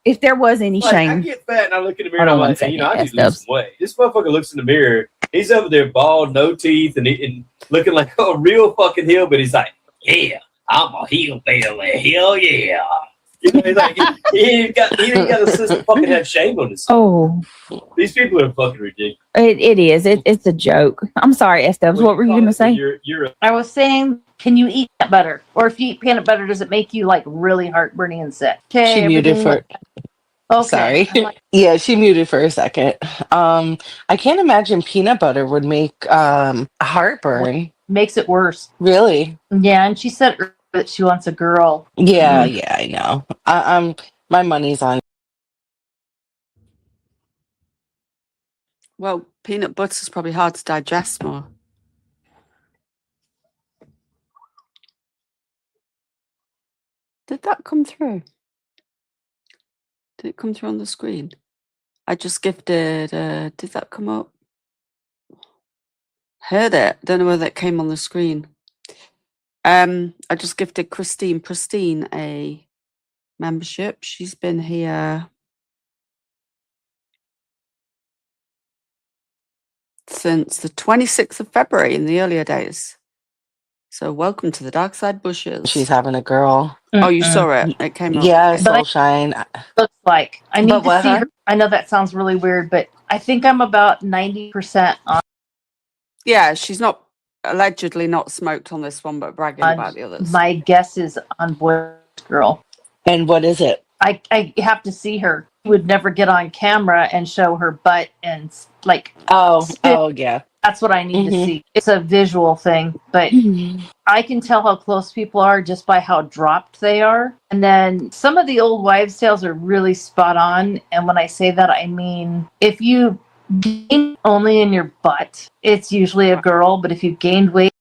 If there was any
Like, I
shame,
get fat and I look in the mirror
Hold on
and I'm
one
like, you know, I
second,
need to lose some weight. This motherfucker looks in the mirror. He's over there bald, no teeth, and looking like a real fucking hill, but he's like, yeah, I'm a hillbilly. Hell yeah. You know, he's like, he ain't got a sense to fucking have shame on himself.
oh,
These people are fucking ridiculous.
it is. It's a joke. I'm sorry, Estebs. What were you gonna say?
You're
I was saying, can you eat peanut butter? Or if you eat peanut butter, does it make you like really heartburning and sick?
She muted for
Okay.
Sorry.
I'm like,
Yeah, she muted for a second. I can't imagine peanut butter would make heartburn.
makes it worse.
Really?
Yeah, and she said earlier that she wants a girl.
Yeah, yeah, I know. My money's on.
Well, peanut butter is probably hard to digest more. Did that come through? Did it come through on the screen? I just gifted, did that come up? Heard it. Don't know whether it came on the screen. I just gifted Pristine a membership. She's been here since the 26th of February in the earlier days. So welcome to the Dark Side Bushes.
She's having a girl.
Oh, you saw it. It came up.
Yeah,
Okay.
Soulshine.
Looks like I need
But
to
what,
see
huh?
her. I know that sounds really weird, but I think I'm about 90%
Yeah, she's not allegedly not smoked on this one, but bragging about the others.
my guess is on Boy Girl.
And what is it?
I have to see her. She would never get on camera and show her butt and like.
Oh,
spit.
yeah.
That's what I need to
Mhm.
see. It's a visual thing, but I can tell how close people are just by how dropped they are. And then some of the old wives' tales are really spot on. And when I say that, I mean if you gain only in your butt, it's usually a girl. But if you gained weight,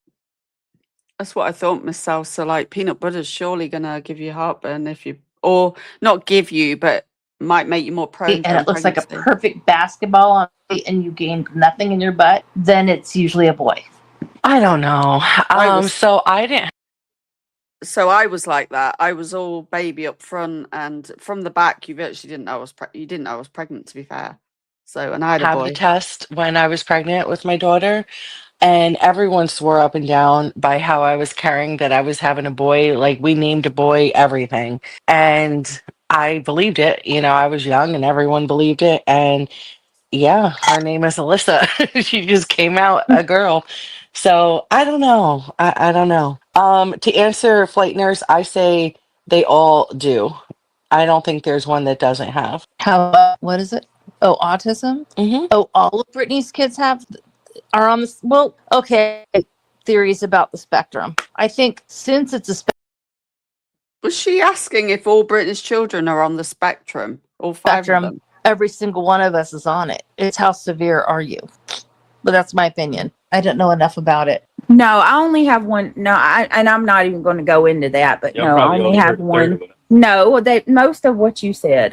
That's what I thought, Miss Salsa. Like peanut butter's surely gonna give you heartburn if you, or not give you, but might make you more prone.
and it looks like a perfect basketball on weight, and you gained nothing in your butt, then it's usually a boy.
I don't know. So I didn't.
So I was like that. I was all baby up front, and from the back, you virtually didn't know I was. You didn't know I was pregnant, to be fair. So, and I had a
Have
boy.
the test when I was pregnant with my daughter, and everyone swore up and down by how I was carrying that I was having a boy. Like we named a boy everything, and I believed it. You know, I was young, and everyone believed it. And yeah, her name is Alyssa. She just came out a girl. So I don't know. I don't know. To answer Flight Nurse, I say they all do. I don't think there's one that doesn't have.
How? What is it? Oh, autism.
Mm-hmm.
Oh, all of Brittany's kids are on this. Well, okay. Theories about the spectrum. I think since it's a spectrum.
Was she asking if all British children are on the spectrum? All five of them?
Every single one of us is on it. It's how severe are you? But that's my opinion. I don't know enough about it.
No, I only have one. No, and I'm not even going to go into that. But
Y'all
no, I
probably
only have
heard
one.
30.
No, most of what you said.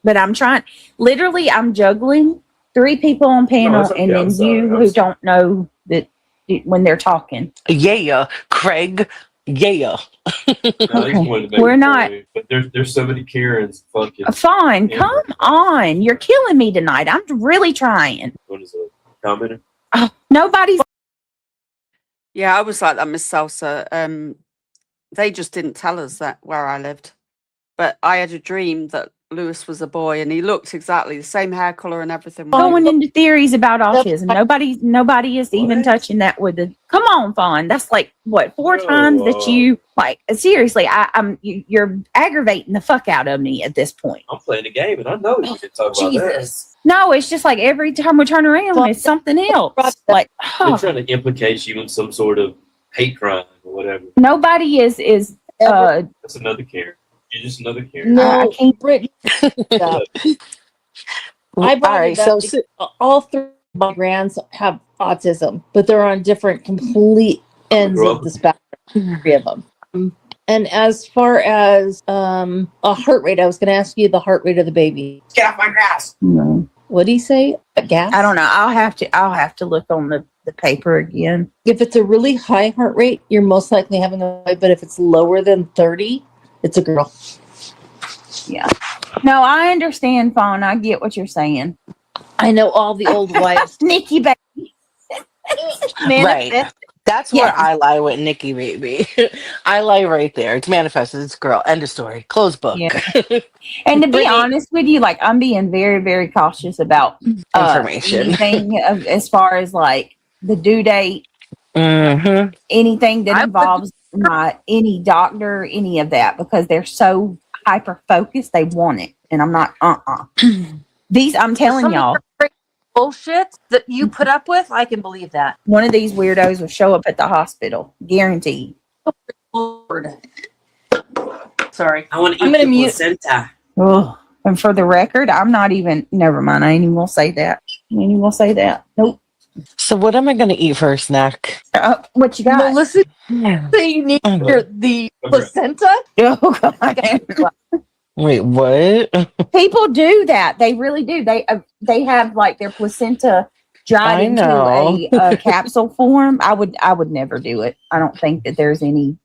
But I'm trying. Literally, I'm juggling 3 people on panel,
that's okay.
and
I'm
then
sorry.
you
I'm
who
sorry.
don't know that when they're talking.
Yeah, Craig. Yeah.
No, I just wanted to make
We're
a
not-
point, but there's so many Karens fucking.
Fine,
Yeah.
come on. You're killing me tonight. I'm really trying.
What is it? Commenter?
Oh, nobody's.
Yeah, I was like that, Miss Salsa. They just didn't tell us that where I lived, but I had a dream that Lewis was a boy, and he looked exactly the same hair color and everything.
Going into theories about autism. Nobody is even touching that with the. Come on, Fawn. That's like what 4 times that you like. Seriously, you're aggravating the fuck out of me at this point.
I'm playing a game, and I know you can talk about that.
Jesus. No, it's just like every time we turn around, it's something else. Like
They're trying to implicate you in some sort of hate crime or whatever.
nobody is.
That's another Karen. You're just another Karen.
I
No,
can't.
Brittany. I brought
All right,
it up.
so
All 3 of my grands have autism, but they're on different, complete ends of the spectrum. 3 of them. And as far as a heart rate, I was going to ask you the heart rate of the baby.
Get off my grass. No.
What do you say? A gas?
I don't know. I'll have to look on the paper again.
If it's a really high heart rate, you're most likely having a boy. But if it's lower than 30, it's a girl.
Yeah. No, I understand, Fawn. I get what you're saying.
I know all the old wives.
Nikki baby.
right. That's where
Yeah.
I lie with Nikki, baby. I lie right there. It's manifested. It's a girl. End of story. Close book.
Yeah. And to be honest with you, like I'm being very, very cautious about
Information.
anything as far as like the due date,
Mm-hmm.
anything that involves any doctor, any of that, because they're so hyper focused, they want it. And I'm not, These, I'm telling
Some of
y'all,
your crazy bullshit that you put up with, I can believe that.
one of these weirdos will show up at the hospital. Guaranteed.
Lord. Sorry.
I want to
I'm
eat
gonna
the
mute.
placenta.
Ugh. And for the record, I'm not even, never mind. I ain't even gonna say that. I ain't even gonna say that. Nope.
So what am I going to eat for a snack?
What you got?
Melissa,
Yeah.
say you need the placenta?
Oh, God.
Wait, what?
People do that. They really do. They have like their placenta dried
I
into
know.
a capsule form. I would never do it. I don't think that there's any.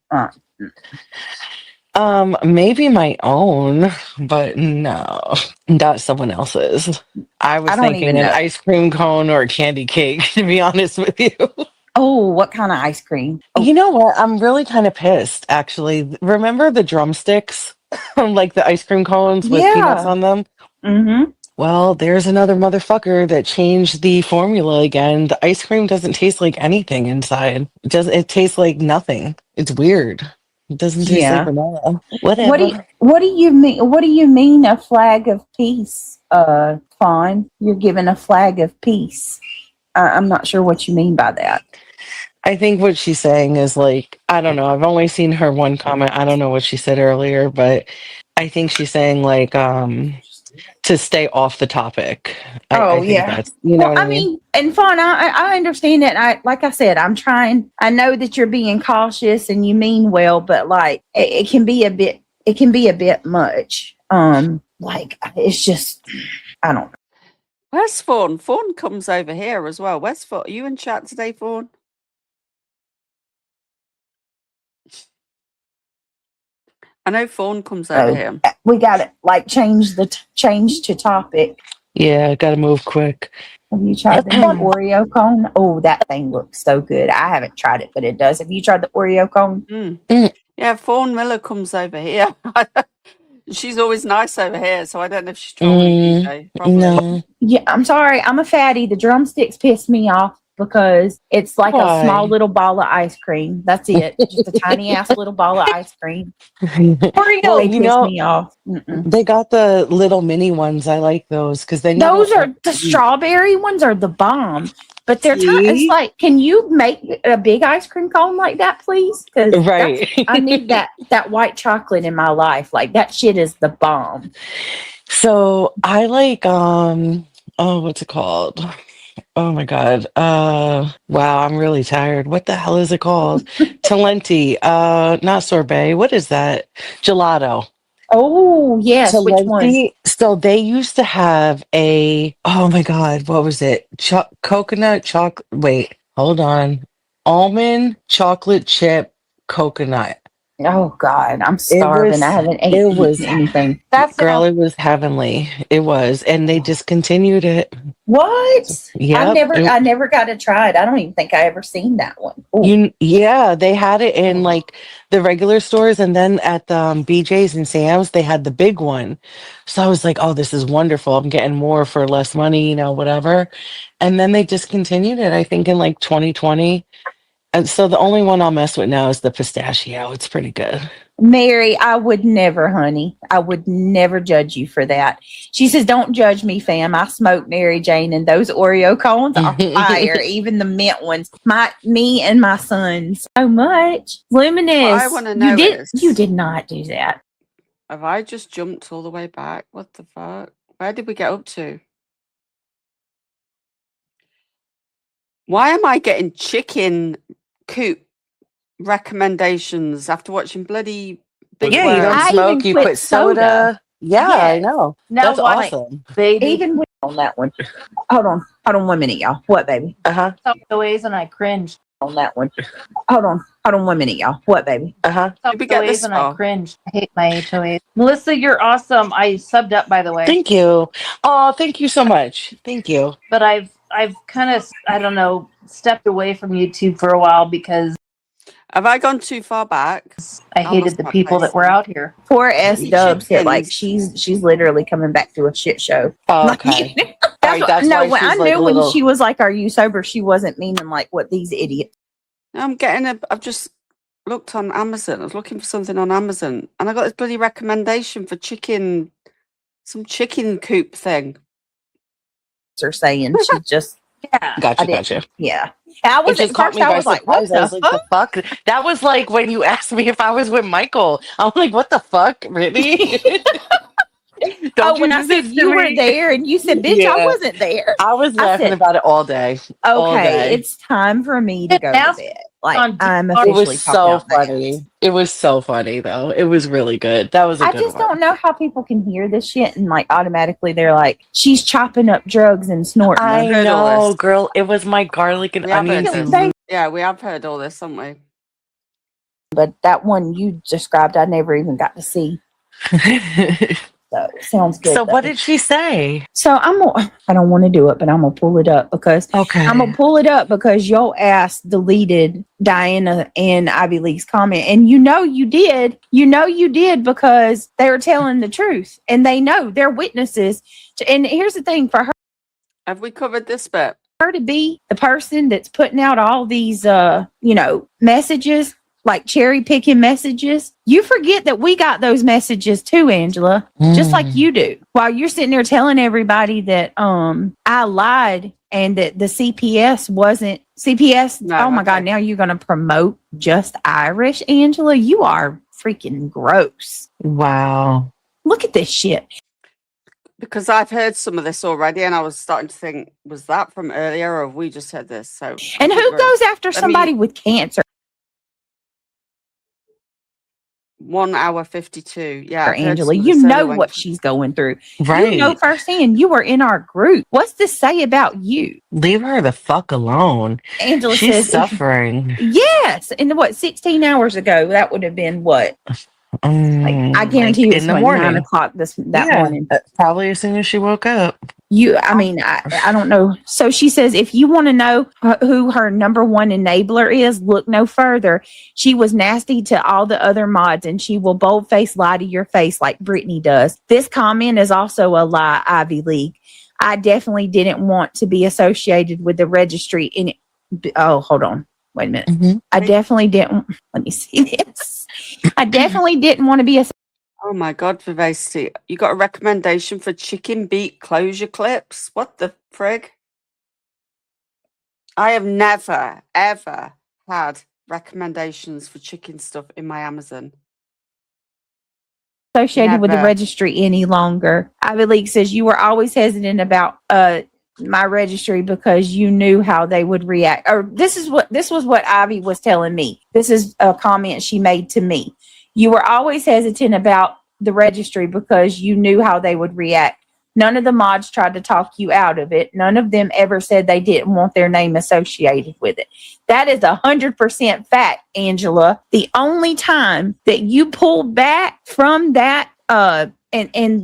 Maybe my own, but no, that's someone else's. I was
I don't even
thinking an
know.
ice cream cone or a candy cake, to be honest with you.
Oh, what kind of ice cream?
You know what? I'm really kind of pissed, actually. Remember the drumsticks? Like the ice cream cones with peanuts
Yeah.
on them?
Mm-hmm.
Well, there's another motherfucker that changed the formula again. The ice cream doesn't taste like anything inside. It tastes like nothing. It's weird. It doesn't taste like
Yeah.
vanilla.
What
Whatever.
do you mean? What do you mean a flag of peace, Fawn? You're giving a flag of peace. I'm not sure what you mean by that.
I think what she's saying is like, I don't know. I've only seen her one comment. I don't know what she said earlier, but I think she's saying like to stay off the topic. I think
Yeah.
that's, you know
Well,
what I
I
mean?
mean, and Fawn, I understand that. Like I said, I'm trying. I know that you're being cautious and you mean well, but like it can be a bit. It can be a bit much. Like it's just. I don't.
Where's Fawn? Fawn comes over here as well. Where's Fawn? Are you in chat today, Fawn? I know Fawn comes over here.
We got to like change to topic.
Yeah, got to move quick.
Have you tried the Oreo cone? Oh, that thing looks so good. I haven't tried it, but it does. Have you tried the Oreo cone?
Yeah, Fawn Miller comes over here. She's always nice over here, so I don't know if she's trolling DJ. Probably.
No.
Yeah, I'm sorry. I'm a fatty. The drumsticks piss me off because it's like
Why?
a small little ball of ice cream. That's it. Just a tiny ass little ball of ice cream.
Well,
They
you
piss
know,
me off. Mm-mm.
they got the little mini ones. I like those because then
Those are the strawberry ones are the bomb. But they're it's like, can you make a big ice cream cone like that, please? Because
right.
I need that white chocolate in my life. Like that shit is the bomb.
So I like what's it called? Oh my god. Wow, I'm really tired. What the hell is it called? Talenti. Not sorbet. What is that? Gelato.
Oh yes, which one?
So they used to have oh my god, what was it? Coconut chocolate. Wait, hold on. Almond chocolate chip coconut.
Oh God, I'm starving. I haven't eaten anything.
It was heavenly. It was, and they discontinued it.
What?
Yeah,
I never got to try it. I don't even think I ever seen that one.
They had it in like the regular stores, and then at the BJ's and Sam's, they had the big one. So I was like, "Oh, this is wonderful! I'm getting more for less money, whatever." And then they discontinued it. I think in like 2020. And so the only one I'll mess with now is the pistachio. It's pretty good.
Mary, I would never, honey. I would never judge you for that. She says, "Don't judge me, fam. I smoke Mary Jane, and those Oreo cones are fire. Even the mint ones. Me and my sons. So much. Luminous.
What I want to know
you did not do that.
Have I just jumped all the way back? What the fuck? Where did we get up to? Why am I getting chicken coop recommendations after watching bloody Big
You
Worm?
don't smoke, you put soda. Yeah, I know. That's awesome.
Baby.
Even on that one. Hold on 1 minute, y'all. What, baby?
The ways and I cringed
on that one. Hold on 1 minute, y'all. What, baby?
Did we get this
and I cringed. I hate my HOAs. Melissa, you're awesome. I subbed up, by the way.
Thank you. Oh, thank you so much. Thank you.
But I've kind of, I don't know, stepped away from YouTube for a while because
have I gone too far back?
I hated the people that were out here.
Poor S Dubs hit like she's literally coming back to a shit show.
Oh, okay.
I knew when she was like, "Are you sober?" She wasn't meaning like what these idiots.
I've just looked on Amazon. I was looking for something on Amazon, and I got this bloody recommendation for some chicken coop thing.
Are saying she just I
Gotcha.
didn't- yeah. I
It
was
just
at
caught
first
me
I
by
was like, what
surprise. I was
the
like,
fuck?
the fuck? That was like when you asked me if I was with Michael. I'm like, what the fuck? Really? Don't
When
you
I
do
said
this to
you were
me?
there and you said, bitch, I
Yeah.
wasn't there.
I was
I
laughing
said,
about it all day. All
okay,
day.
it's time for me to go to bed. Like,
on
I'm
DR.
It
officially
was so
talking out
funny. It was so funny though. It was really good. That was a
I
good
just
one.
don't know how people can hear this shit and like automatically they're like, she's chopping up drugs and snorting
I
them.
heard all
know,
this.
girl. It was my garlic and
We have
onion
heard
soup.
Yeah, we have heard all this, haven't we?
But that one you described, I never even got to see. So sounds good.
So what
though.
did she say?
So I don't want to do it, but I'm gonna pull it up because
Okay.
I'm gonna pull it up because your ass deleted Diana and Ivy League's comment, and you know you did because they were telling the truth, and they know they're witnesses. And here's the thing: for
Have we covered this bit?
her to be the person that's putting out all these, messages, like cherry picking messages, you forget that we got those messages too, Angela, just like you do. While you're sitting there telling everybody that I lied and that the CPS wasn't CPS.
No,
oh my
okay.
God, now you're going to promote just Irish, Angela. You are freaking gross.
Wow.
Look at this shit.
Because I've heard some of this already, and I was starting to think, was that from earlier, or have we just heard this? So,
And who goes after
Let me-
somebody with cancer?
1 hour 52. Yeah, I've heard
Angela,
some of
you
this
know
earlier when-
what she's going through.
Right.
You know firsthand. You were in our group. What's this say about you?
Leave her the fuck alone.
Angela
She's
says,
suffering.
yes. And what, 16 hours ago, that would have been what? I guarantee you it was
in the
like
morning.
9 o'clock that morning.
Probably as soon as she woke up.
I don't know. So she says, if you want to know who her number one enabler is, look no further. She was nasty to all the other mods, and she will boldface lie to your face like Brittney does. This comment is also a lie, Ivy League. I definitely didn't want to be associated with the registry. Hold on. Wait a minute.
Mm-hmm.
I definitely didn't. Let me see this. I definitely didn't want to be
Oh my God, Vivacity. You got a recommendation for chicken beak closure clips? What the frig? I have never, ever had recommendations for chicken stuff in my Amazon.
associated with the
Never.
registry any longer. Ivy League says you were always hesitant about my registry because you knew how they would react. Or this was what Ivy was telling me. This is a comment she made to me. You were always hesitant about the registry because you knew how they would react. None of the mods tried to talk you out of it. None of them ever said they didn't want their name associated with it. That is 100% fact, Angela. The only time that you pulled back from that, and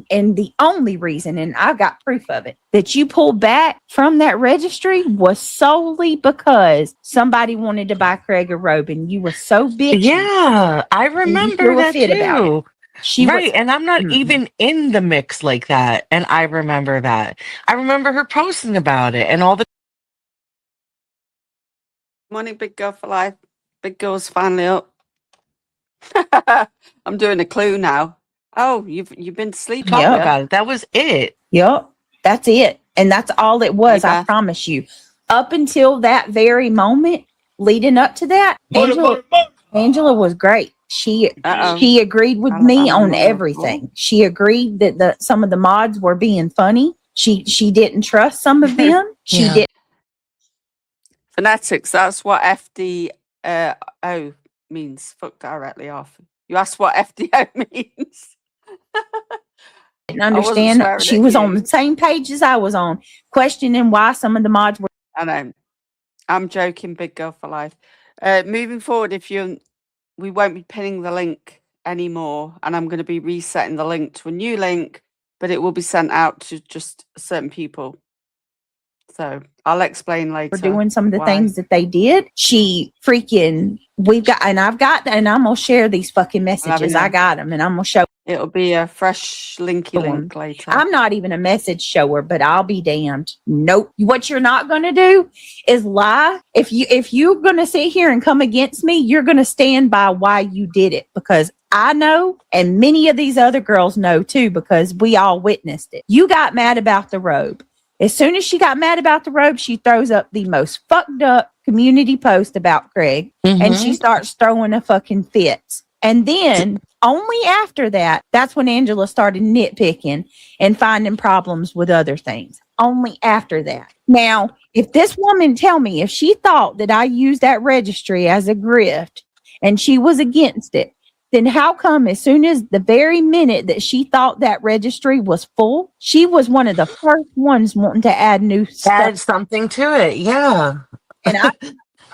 the only reason, and I've got proof of it, that you pulled back from that registry was solely because somebody wanted to buy Craig a robe, and you were so bitchy.
Yeah, I remember
threw a
that
fit about
too.
She
Right,
was,
and I'm not even in the mix like that, and I remember that. I remember her posting about it and all the.
Morning, Big Girl for Life. Big Girl's finally up. I'm doing a clue now. Oh, you've been sleeping.
Talk
Yeah.
about it. That was it.
yep, that's it. And that's all it was.
Hey,
I
Beth.
promise you. Up until that very moment, leading up to that, Angela was great. She agreed with me
Alabama
on
mother.
everything. She agreed that some of the mods were being funny. She didn't trust some of them. She
Yeah.
did.
Phonetics, that's what FDO means. Fuck directly off. You asked what FDO means.
Didn't understand.
swearing
She
at
was
you.
on the same page as I was on, questioning why some of the mods were.
I know. I'm joking, Big Girl for Life. Moving forward, we won't be pinning the link anymore, and I'm going to be resetting the link to a new link, but it will be sent out to just certain people. So I'll explain later.
Were doing some of the
why.
things that they did. She freaking, and I'm gonna share these fucking messages.
know.
I got them, and I'm gonna show.
It'll be a fresh linky link later.
I'm not even a message shower, but I'll be damned. Nope. What you're not going to do is lie. If you're going to sit here and come against me, you're going to stand by why you did it, because I know, and many of these other girls know too, because we all witnessed it. You got mad about the robe. As soon as she got mad about the robe, she throws up the most fucked up community post about Craig, and she starts throwing a fucking fit. And then only after that, that's when Angela started nitpicking and finding problems with other things. Only after that. Now, if this woman tell me if she thought that I used that registry as a grift and she was against it, then how come as soon as the very minute that she thought that registry was full, she was one of the first ones wanting to add new stuff?
Add something to it. Yeah.
And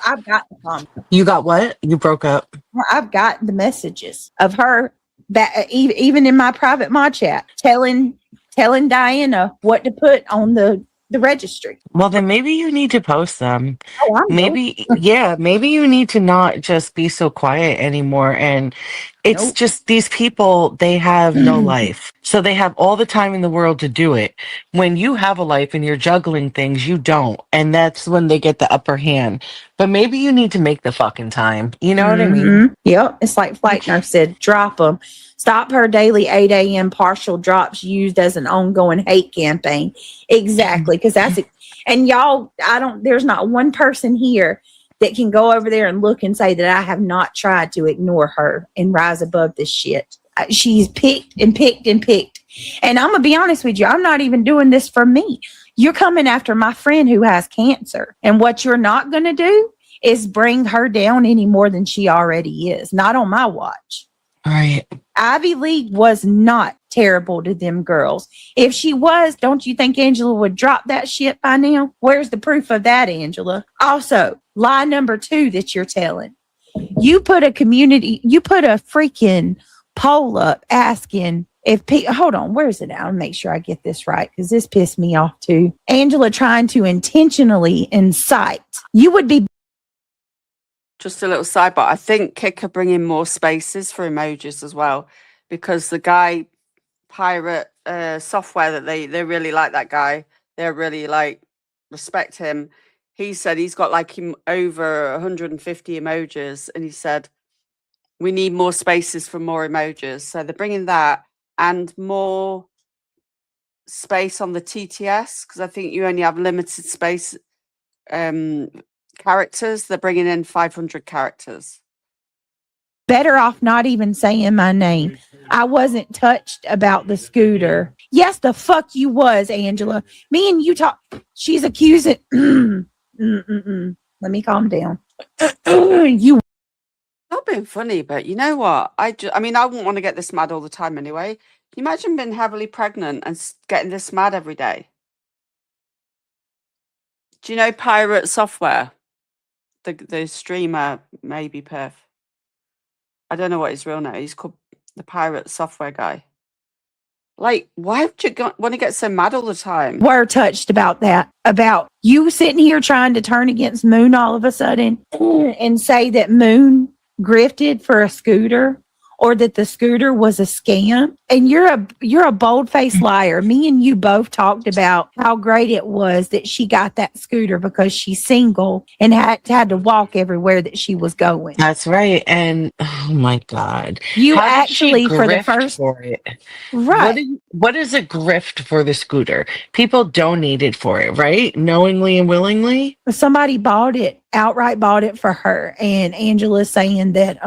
I've got the comments.
You got what? You broke up.
I've got the messages of her that even in my private mod chat telling Diana what to put on the registry.
Well, then maybe you need to post them.
Oh,
Maybe you need to not just be so quiet anymore. And it's just these people, they have no life. So they have all the time in the world to do it. When you have a life and you're juggling things, you don't. And that's when they get the upper hand. But maybe you need to make the fucking time. You know what I mean?
Yep. It's like Flight Nurse said, drop them. Stop her daily 8 a.m. partial drops used as an ongoing hate campaign. Exactly. Because that's it. And y'all, there's not one person here that can go over there and look and say that I have not tried to ignore her and rise above this shit. She's picked and picked and picked. And I'm going to be honest with you, I'm not even doing this for me. You're coming after my friend who has cancer. And what you're not going to do is bring her down any more than she already is. Not on my watch.
All right.
Ivy League was not terrible to them girls. If she was, don't you think Angela would drop that shit by now? Where's the proof of that, Angela? Also, lie number 2 that you're telling. You put a freaking poll up asking if hold on, where's it? I'll make sure I get this right because this pissed me off too. Angela trying to intentionally incite. You would be.
Just a little sidebar. I think Kicker bring in more spaces for emojis as well, because the guy pirate software that they really like that guy. They really like respect him. He said he's got like over 150 emojis, and he said we need more spaces for more emojis. So they're bringing that and more space on the TTS, because I think you only have limited space. Characters, they're bringing in 500 characters.
Better off not even saying my name. I wasn't touched about the scooter. Yes, the fuck you was, Angela. Me and you talk. She's accusing. Let me calm down. You.
Not being funny, but you know what? I wouldn't want to get this mad all the time anyway. Can you imagine being heavily pregnant and getting this mad every day? Do you know pirate software? The streamer, maybe Perf. I don't know what his real name is. He's called the pirate software guy. Like, why would you want to get so mad all the time?
We're touched about that. About you sitting here trying to turn against Moon all of a sudden and say that Moon grifted for a scooter or that the scooter was a scam. And you're a bold-faced liar. Me and you both talked about how great it was that she got that scooter because she's single and had to walk everywhere that she was going.
That's right. And oh my God.
You
How did
actually
she
for the
grift
first
for it.
right.
What is a grift for the scooter? People donated for it, right? Knowingly and willingly?
Somebody outright bought it for her. And Angela's saying that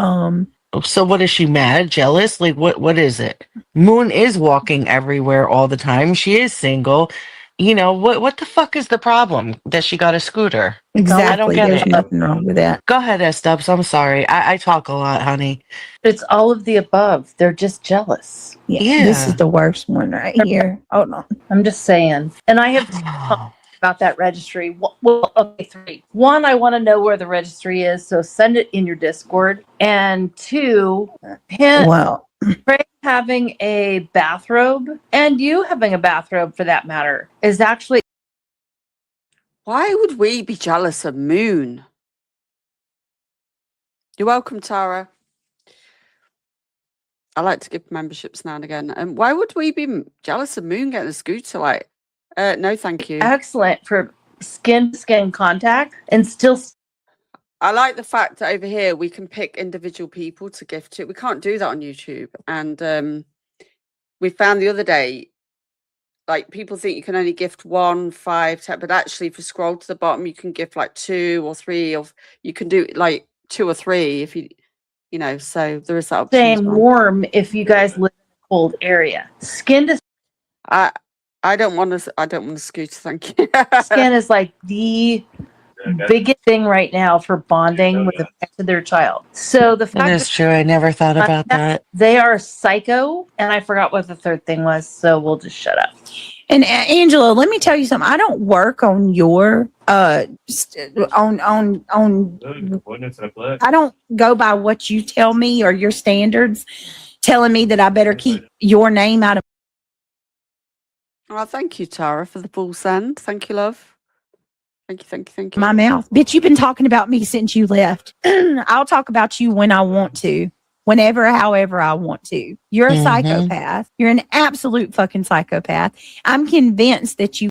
So what is she mad? Jealous? Like what is it? Moon is walking everywhere all the time. She is single. You know, what the fuck is the problem that she got a scooter?
exactly
I don't get
there's
it.
nothing wrong with that.
Go ahead, S-Dubs. I'm sorry. I talk a lot, honey.
It's all of the above. They're just jealous.
Yeah, this
Yeah.
is the worst one right here. Hold on.
I'm just saying. And I have talked about that registry. Well, okay, 3. 1, I want to know where the registry is, so send it in your Discord. And 2,
Well,
Craig having a bathrobe, and you having a bathrobe for that matter, is actually.
Why would we be jealous of Moon? You're welcome, Tara. I like to give memberships now and again. And why would we be jealous of Moon getting a scooter? Like, no, thank you.
Excellent for skin to skin contact and still.
I like the fact that over here we can pick individual people to gift to. We can't do that on YouTube. And we found the other day, like people think you can only gift 1, 5, 10, but actually if you scroll to the bottom, you can gift like 2 or 3, or you can do like 2 or 3 if you know, so there is that option.
Staying warm if you guys live in a cold area. Skin to
I don't want to scooter, thank you.
skin is like the biggest thing right now for bonding with their child. So the fact
That is true. I never thought about that.
They are psycho, and I forgot what the third thing was, so we'll just shut up.
And Angela, let me tell you something. I don't work on your I don't go by what you tell me or your standards telling me that I better keep your name out of
Oh, thank you, Tara, for the full send. Thank you, love. Thank you.
my mouth. Bitch, you've been talking about me since you left. I'll talk about you when I want to. Whenever, however I want to. You're a psychopath. You're an absolute fucking psychopath. I'm convinced that you.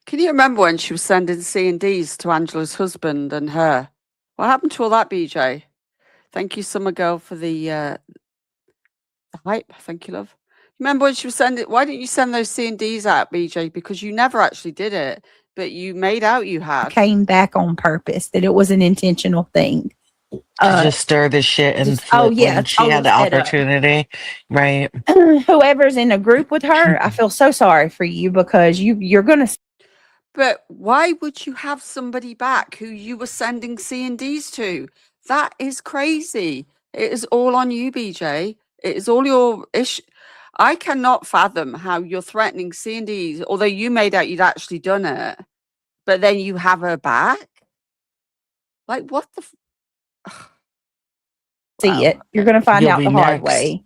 Can you remember when she was sending C&Ds to Angela's husband and her? What happened to all that, BJ? Thank you, Summer Girl, for the hype. Thank you, love. Remember when she was sending? Why didn't you send those C&Ds out, BJ? Because you never actually did it, but you made out you had.
Came back on purpose, that it was an intentional thing.
Just stir the shit and when she had the opportunity, right?
Whoever's in a group with her, I feel so sorry for you because you're gonna.
But why would you have somebody back who you were sending C&Ds to? That is crazy. It is all on you, BJ. It is all your issue. I cannot fathom how you're threatening C&Ds, although you made out you'd actually done it, but then you have her back. Like, what the?
See it. You're going to find out the hard way.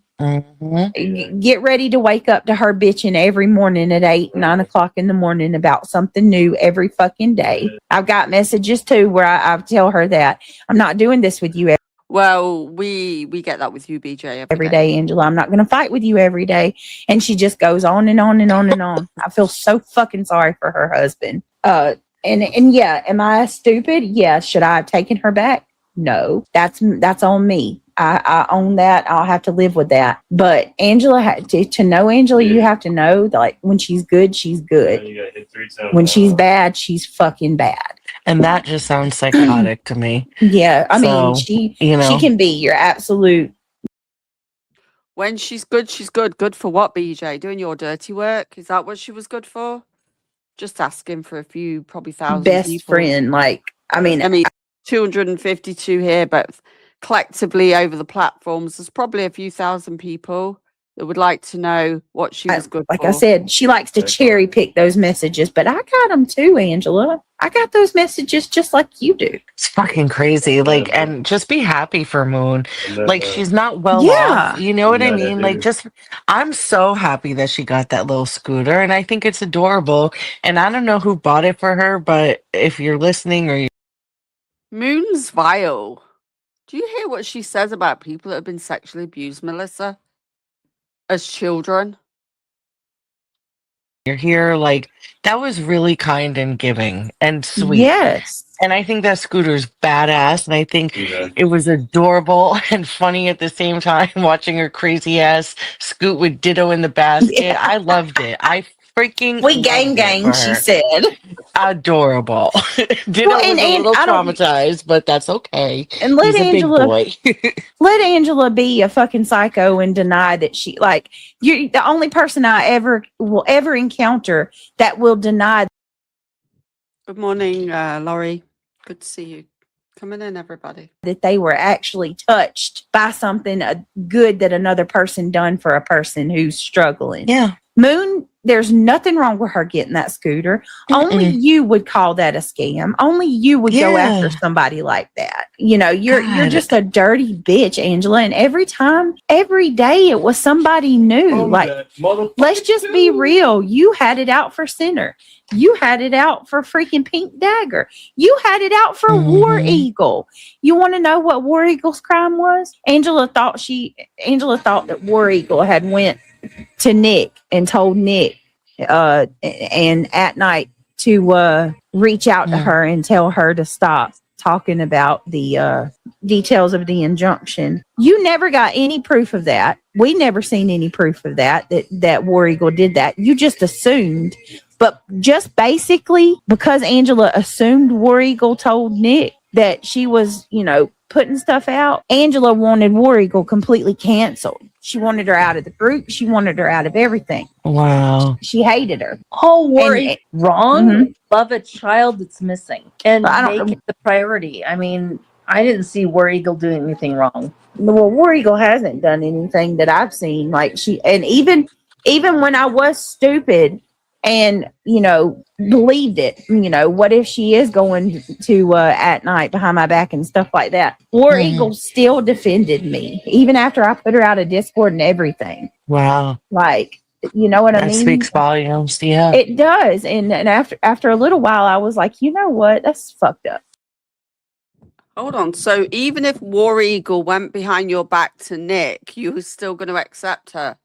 Get ready to wake up to her bitching every morning at 8, 9 o'clock in the morning about something new every fucking day. I've got messages too where I tell her that I'm not doing this with you
Well, we get that with you, BJ,
every day, Angela. I'm not going to fight with you every day. And she just goes on and on and on and on. I feel so fucking sorry for her husband. And yeah, am I stupid? Yeah. Should I have taken her back? No, that's on me. I own that. I'll have to live with that. But Angela, to know Angela, you have to know that, like, when she's good, she's good. When she's bad, she's fucking bad.
And that just sounds psychotic to me.
Yeah, I mean, she can be your absolute.
When she's good, she's good. Good for what, BJ? Doing your dirty work? Is that what she was good for? Just asking for a few, probably thousand
best
people.
Friend. Like, I mean,
252 here, but collectively over the platforms, there's probably a few thousand people that would like to know what she was good for.
Like I said, she likes to cherry pick those messages, but I got them too, Angela. I got those messages just like you do.
It's fucking crazy. Like, and just be happy for Moon. Like, she's not well off. You know what I mean? Like, I'm so happy that she got that little scooter, and I think it's adorable. And I don't know who bought it for her, but if you're listening or
Moon's vile. Do you hear what she says about people that have been sexually abused, Melissa? As children?
you're here, like, that was really kind and giving and sweet.
Yes.
And I think that scooter's badass, and I think it was adorable and funny at the same time watching her crazy ass scoot with Ditto in the basket. Yeah. I loved it. I freaking
we gang, she said.
Adorable. Ditto was a little traumatized, but that's okay.
And let Angela be a fucking psycho and deny that she, like, you're the only person I will ever encounter that will deny.
Good morning, Laurie. Good to see you. Coming in, everybody.
That they were actually touched by something good that another person done for a person who's struggling.
Yeah.
Moon there's nothing wrong with her getting that scooter. Only you would call that a scam. Only you would go after somebody like that. You know, you're just a dirty bitch, Angela. And every day it was somebody new. Like, let's just be real. You had it out for Sinner. You had it out for freaking Pink Dagger. You had it out for War Eagle. You want to know what War Eagle's crime was? Angela thought that War Eagle had went to Nick and told Nick and at night to reach out to her and tell her to stop talking about the details of the injunction. You never got any proof of that. We never seen any proof of that War Eagle did that. You just assumed. But just basically because Angela assumed War Eagle told Nick that she was, you know, putting stuff out, Angela wanted War Eagle completely canceled. She wanted her out of the group. She wanted her out of everything.
Wow.
She hated her.
Oh, War Eagle wrong. Love a child that's missing and make it the priority. I mean, I didn't see War Eagle doing anything wrong.
Well, War Eagle hasn't done anything that I've seen. Like even when I was stupid and, you know, believed it, you know, what if she is going to at night behind my back and stuff like that? War Eagle still defended me, even after I put her out of Discord and everything.
Wow.
Like, you know what I mean?
That speaks volumes. Yeah.
It does. And after a little while, I was like, you know what? That's fucked up.
Hold on. So even if War Eagle went behind your back to Nick, you were still going to accept her?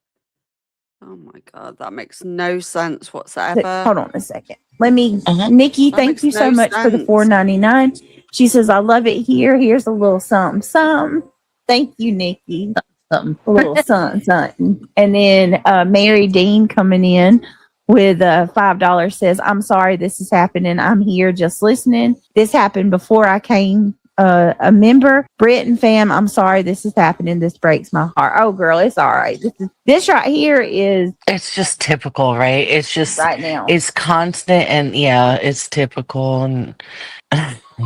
Oh my God, that makes no sense whatsoever.
Hold on a second. Let me, Nikki, thank you so much for the $4.99. She says, I love it here. Here's a little something. Thank you, Nikki. A little something. And then Mary Dean coming in with $5 says, I'm sorry this is happening. I'm here just listening. This happened before I came a member. Britt and fam, I'm sorry this is happening. This breaks my heart. Oh girl, it's all right. This right here is,
it's just typical, right? It's just
right now.
It's constant, and yeah, it's typical, and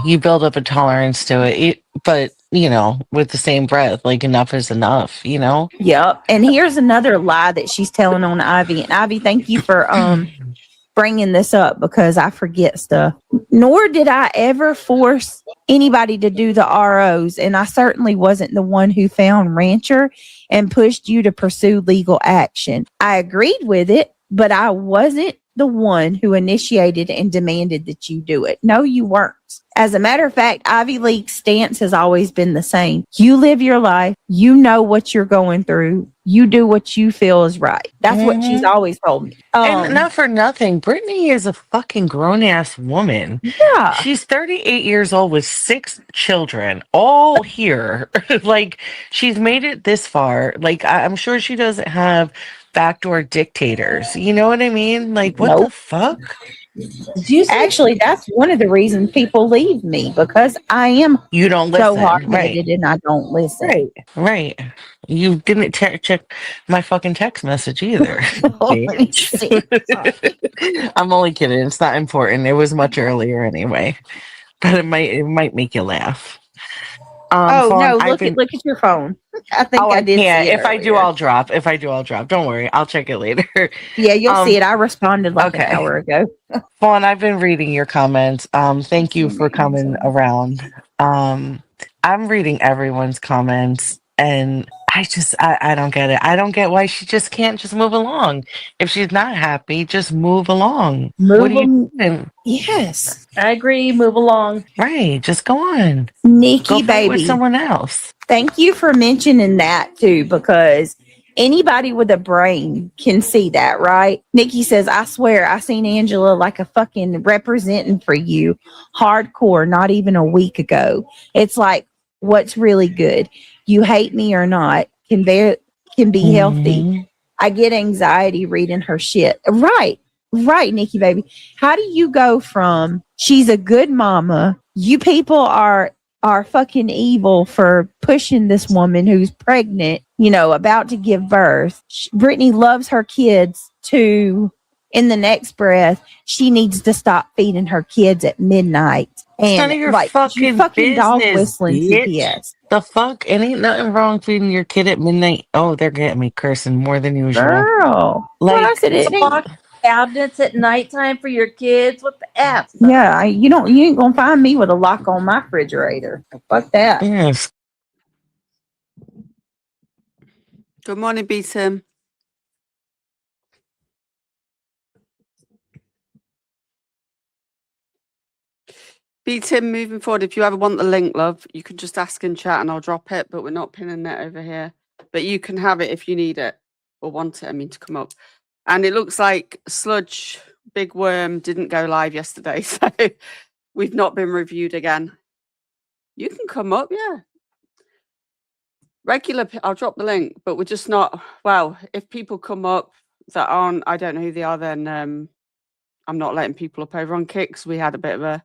you build up a tolerance to it. But you know, with the same breath, like enough is enough, you know?
Yep. And here's another lie that she's telling on Ivy. And Ivy, thank you for bringing this up because I forget stuff. Nor did I ever force anybody to do the ROs. And I certainly wasn't the one who found Rancher and pushed you to pursue legal action. I agreed with it, but I wasn't the one who initiated and demanded that you do it. No, you weren't. As a matter of fact, Ivy League's stance has always been the same. You live your life. You know what you're going through. You do what you feel is right. That's what she's always told me.
And not for nothing, Brittney is a fucking grown-ass woman.
Yeah.
She's 38 years old with 6 children, all here. Like, she's made it this far. Like, I'm sure she doesn't have backdoor dictators. You know what I mean? Like, what the fuck?
Actually, that's one of the reasons people leave me, because I am
you don't listen,
so hard-headed and I don't listen.
Right. You didn't check my fucking text message either. I'm only kidding. It's not important. It was much earlier anyway, but it might make you laugh.
No! Look at your phone. I think I did.
Yeah,
see it
if I do, I'll drop. Don't worry, I'll check it later.
Yeah, you'll see it. I responded like an hour ago.
Fawn, I've been reading your comments. Thank you for coming around. I'm reading everyone's comments, and I don't get it. I don't get why she just can't just move along. If she's not happy, just move along. What are you doing?
Yes,
I agree. Move along.
Right, just go on.
Nikki,
Go fight
baby,
with someone else.
Thank you for mentioning that too, because anybody with a brain can see that, right? Nikki says, I swear I seen Angela like a fucking representing for you hardcore not even a week ago. It's like, what's really good? You hate me or not can be healthy. I get anxiety reading her shit. Right, Nikki, baby. How do you go from she's a good mama, you people are fucking evil for pushing this woman who's pregnant, you know, about to give birth. Brittney loves her kids to, in the next breath, she needs to stop feeding her kids at midnight. And
none of your
like
fucking
business, dog whistling
bitch.
CPS.
The fuck? It ain't nothing wrong feeding your kid at midnight. Oh, they're getting me cursing more than usual.
Girl.
Like,
well, I said it ain't.
cabinets at nighttime for your kids. What the F?
Yeah, you ain't gonna find me with a lock on my refrigerator. Fuck that.
Yes.
Good morning, Beaton. Beaton, moving forward, if you ever want the link, love, you can just ask in chat and I'll drop it, but we're not pinning it over here. But you can have it if you need it or want it, I mean, to come up. And it looks like Sludge Big Worm didn't go live yesterday, so we've not been reviewed again. You can come up, yeah. I'll drop the link, but we're just not, well, if people come up that aren't, I don't know who they are, then I'm not letting people up over on Kicks. We had a bit of a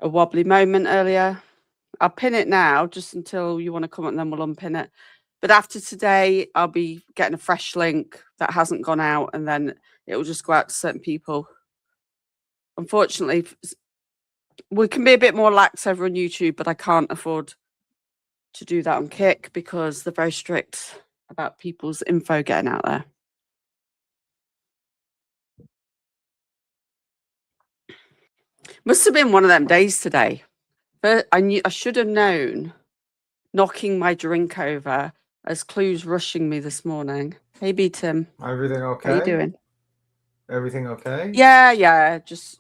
wobbly moment earlier. I'll pin it now just until you want to come up and then we'll unpin it. But after today, I'll be getting a fresh link that hasn't gone out and then it will just go out to certain people. Unfortunately, we can be a bit more lax over on YouTube, but I can't afford to do that on Kick because they're very strict about people's info getting out there. Must have been one of them days today. But I should have known, knocking my drink over as Clue's rushing me this morning. Hey, Tim.
Everything okay?
How you doing?
Everything okay?
Yeah. Just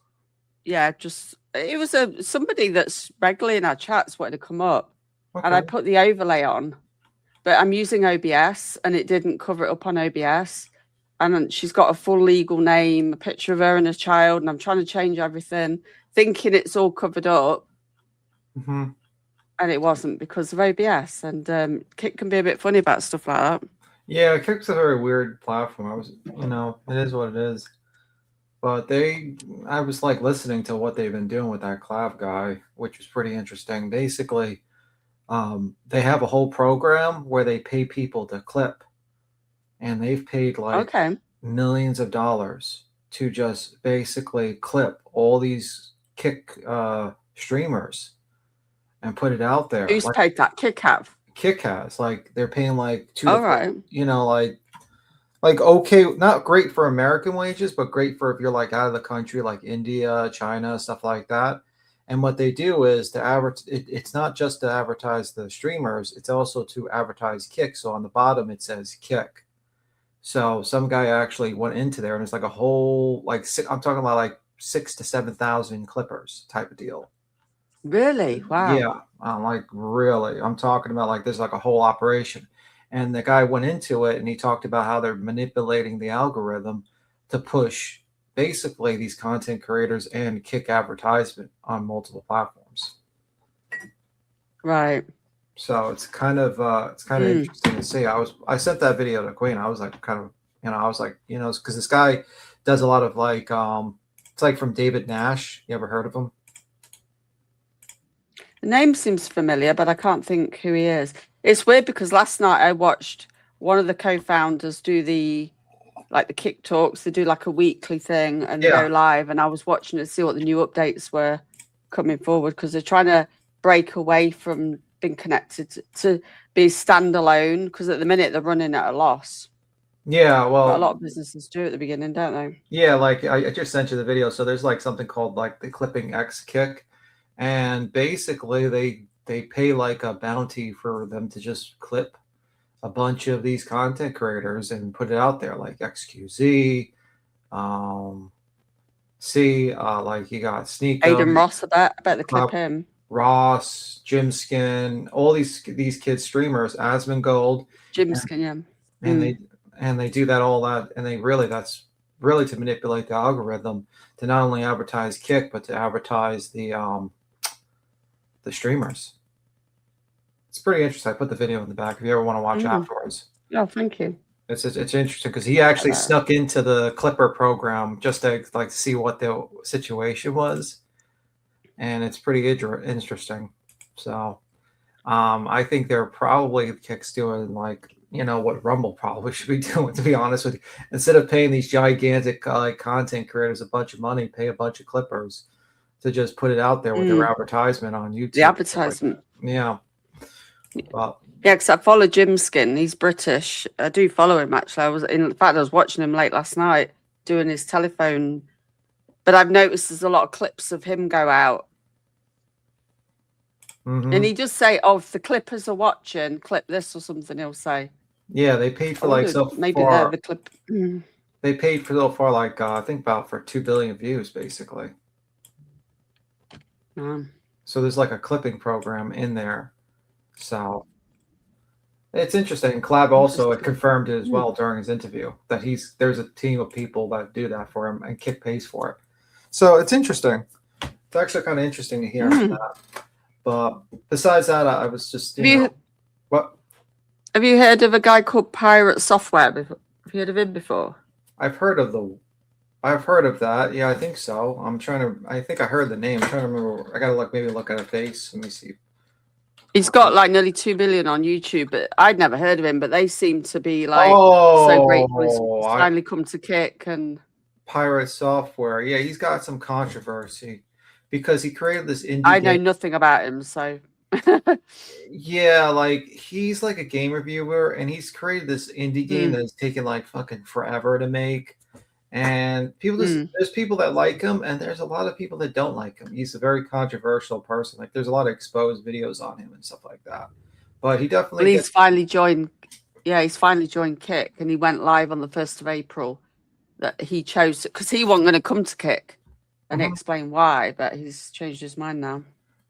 it was somebody that's regularly in our chats wanted to come up,
Okay.
and I put the overlay on, but I'm using OBS and it didn't cover it up on OBS. And she's got a full legal name, a picture of her and a child, and I'm trying to change everything, thinking it's all covered up.
Mm-hmm.
And it wasn't because of OBS. And Kick can be a bit funny about stuff like that.
Yeah, Kick's a very weird platform. It is what it is. But I was like listening to what they've been doing with that Clav guy, which was pretty interesting. Basically, they have a whole program where they pay people to clip. And they've paid like millions of dollars to just basically clip all these Kick streamers and put it out there.
Who's paid that? Kick have?
Kick has. Like they're paying like like okay, not great for American wages, but great for if you're like out of the country, like India, China, stuff like that. And what they do is it's not just to advertise the streamers, it's also to advertise Kick. So on the bottom it says Kick. So some guy actually went into there and it's like a whole I'm talking about like 6,000 to 7,000 clippers type of deal.
Really? Wow.
Yeah. Like really. I'm talking about like there's like a whole operation. And the guy went into it and he talked about how they're manipulating the algorithm to push basically these content creators and Kick advertisement on multiple platforms.
Right.
So it's kind of interesting to see. I sent that video to Queen. I was like because this guy does a lot of like it's like from David Nash. You ever heard of him?
The name seems familiar, but I can't think who he is. It's weird because last night I watched one of the co-founders do the Kick Talks. They do like a weekly thing and they go live, and I was watching to see what the new updates were coming forward because they're trying to break away from being connected to be standalone because at the minute they're running at a loss.
Yeah, well,
but a lot of businesses do at the beginning, don't they?
Yeah, like I just sent you the video. So there's like something called like the Clipping X Kick, and basically they pay like a bounty for them to just clip a bunch of these content creators and put it out there, like XQZ, like you got Sneak
Aiden Ross, I bet they clip him.
Ross, Jim Skin, all these kids streamers, Asmongold,
Jim Skin, yeah.
And they do that and that's really to manipulate the algorithm to not only advertise Kick but to advertise the streamers. It's pretty interesting. I put the video in the back if you ever want to watch afterwards.
Oh, thank you.
It's interesting because he actually snuck into the Clipper program just to like see what the situation was. And it's pretty interesting. So I think they're probably Kick's doing like, what Rumble probably should be doing, to be honest with you. Instead of paying these gigantic content creators a bunch of money, pay a bunch of clippers to just put it out there with their advertisement on YouTube.
The advertisement.
Yeah. Well,
yeah, because I follow Jim Skin. He's British. I do follow him, actually. I was watching him late last night. doing his telephone. But I've noticed there's a lot of clips of him go out.
Mhm.
And he just say, "Oh, if the clippers are watching, clip this or something." He'll say.
Yeah, they paid for
I
like
wonder,
so
maybe they're
far.
the clip.
They paid for so far like I think about for 2 billion views basically. So there's like a clipping program in there. So it's interesting. Collab also had confirmed it as well during his interview that there's a team of people that do that for him and Kick pays for it. So it's interesting. It's actually kind of interesting to hear that. But besides that, I was just what?
Have you heard of a guy called Pirate Software before? Have you heard of him before?
I've heard of that. Yeah, I think so. I think I heard the name. I'm trying to remember. I gotta maybe look at a face. Let me see.
He's got like nearly 2 million on YouTube, but I'd never heard of him. But they seem to be like so grateful he's finally come to Kick. And
Pirate Software. Yeah, he's got some controversy because he created this indie
I know
game.
nothing about him, so
Yeah, like he's like a game reviewer and he's created this indie game that's taken like fucking forever to make. And there's people that like him and there's a lot of people that don't like him. He's a very controversial person. Like there's a lot of exposed videos on him and stuff like that. But he definitely
he's finally joined Kick, and he went live on the 1st of April. That he chose because he wasn't going to come to Kick and explain why, but he's changed his mind now.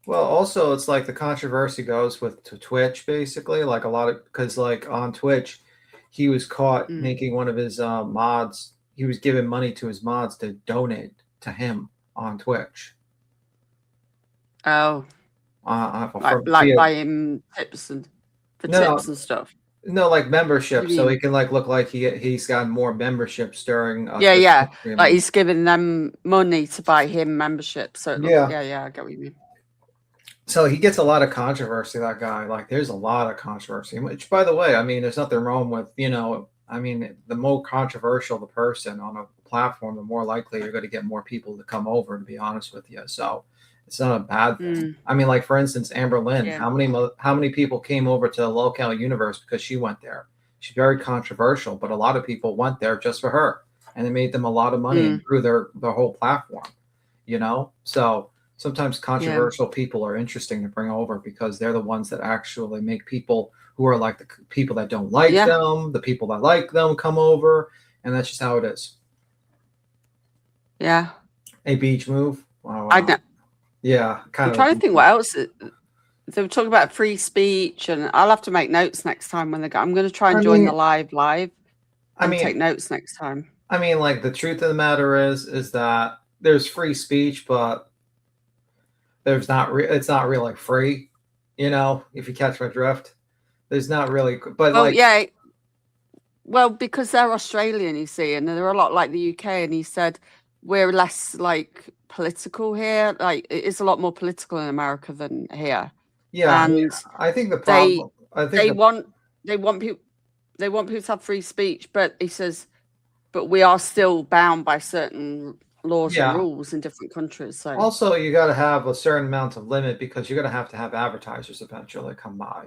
Well, also it's like the controversy goes with Twitch basically, like a lot of because like on Twitch, he was caught making one of his mods. He was giving money to his mods to donate to him on Twitch.
Oh, like buying tips and tips and stuff.
No, like membership, so he can like look like he's got more memberships during.
Like he's giving them money to buy him membership. So I get what you mean.
So he gets a lot of controversy. That guy, like, there's a lot of controversy. Which, by the way, I mean, there's nothing wrong with I mean, the more controversial the person on a platform, the more likely you're going to get more people to come over. To be honest with you, so it's not a bad thing. I mean, like for instance, Amber Lynn. How many people came over to the Locale Universe because she went there? She's very controversial, but a lot of people went there just for her, and it made them a lot of money and grew their whole platform. So sometimes controversial people are interesting to bring over because they're the ones that actually make people who are like the people that don't like them, the people that like them come over, and that's just how it is.
Yeah.
A beach move. Wow.
I know.
Yeah, kind
I'm trying to think what else. They were talking about free speech, and I'll have to make notes next time when they go. I'm going to try and join the live. I mean, take notes next time.
I mean, like the truth of the matter is that there's free speech, but there's not. It's not really free. If you catch my drift, there's not really. But
well, because they're Australian, you see, and they're a lot like the UK. And he said we're less like political here. Like it is a lot more political in America than here.
Yeah,
and
I think the problem.
They want people to have free speech, but he says, but we are still bound by certain laws and rules in different countries. So
also, you got to have a certain amount of limit because you're going to have advertisers eventually come by,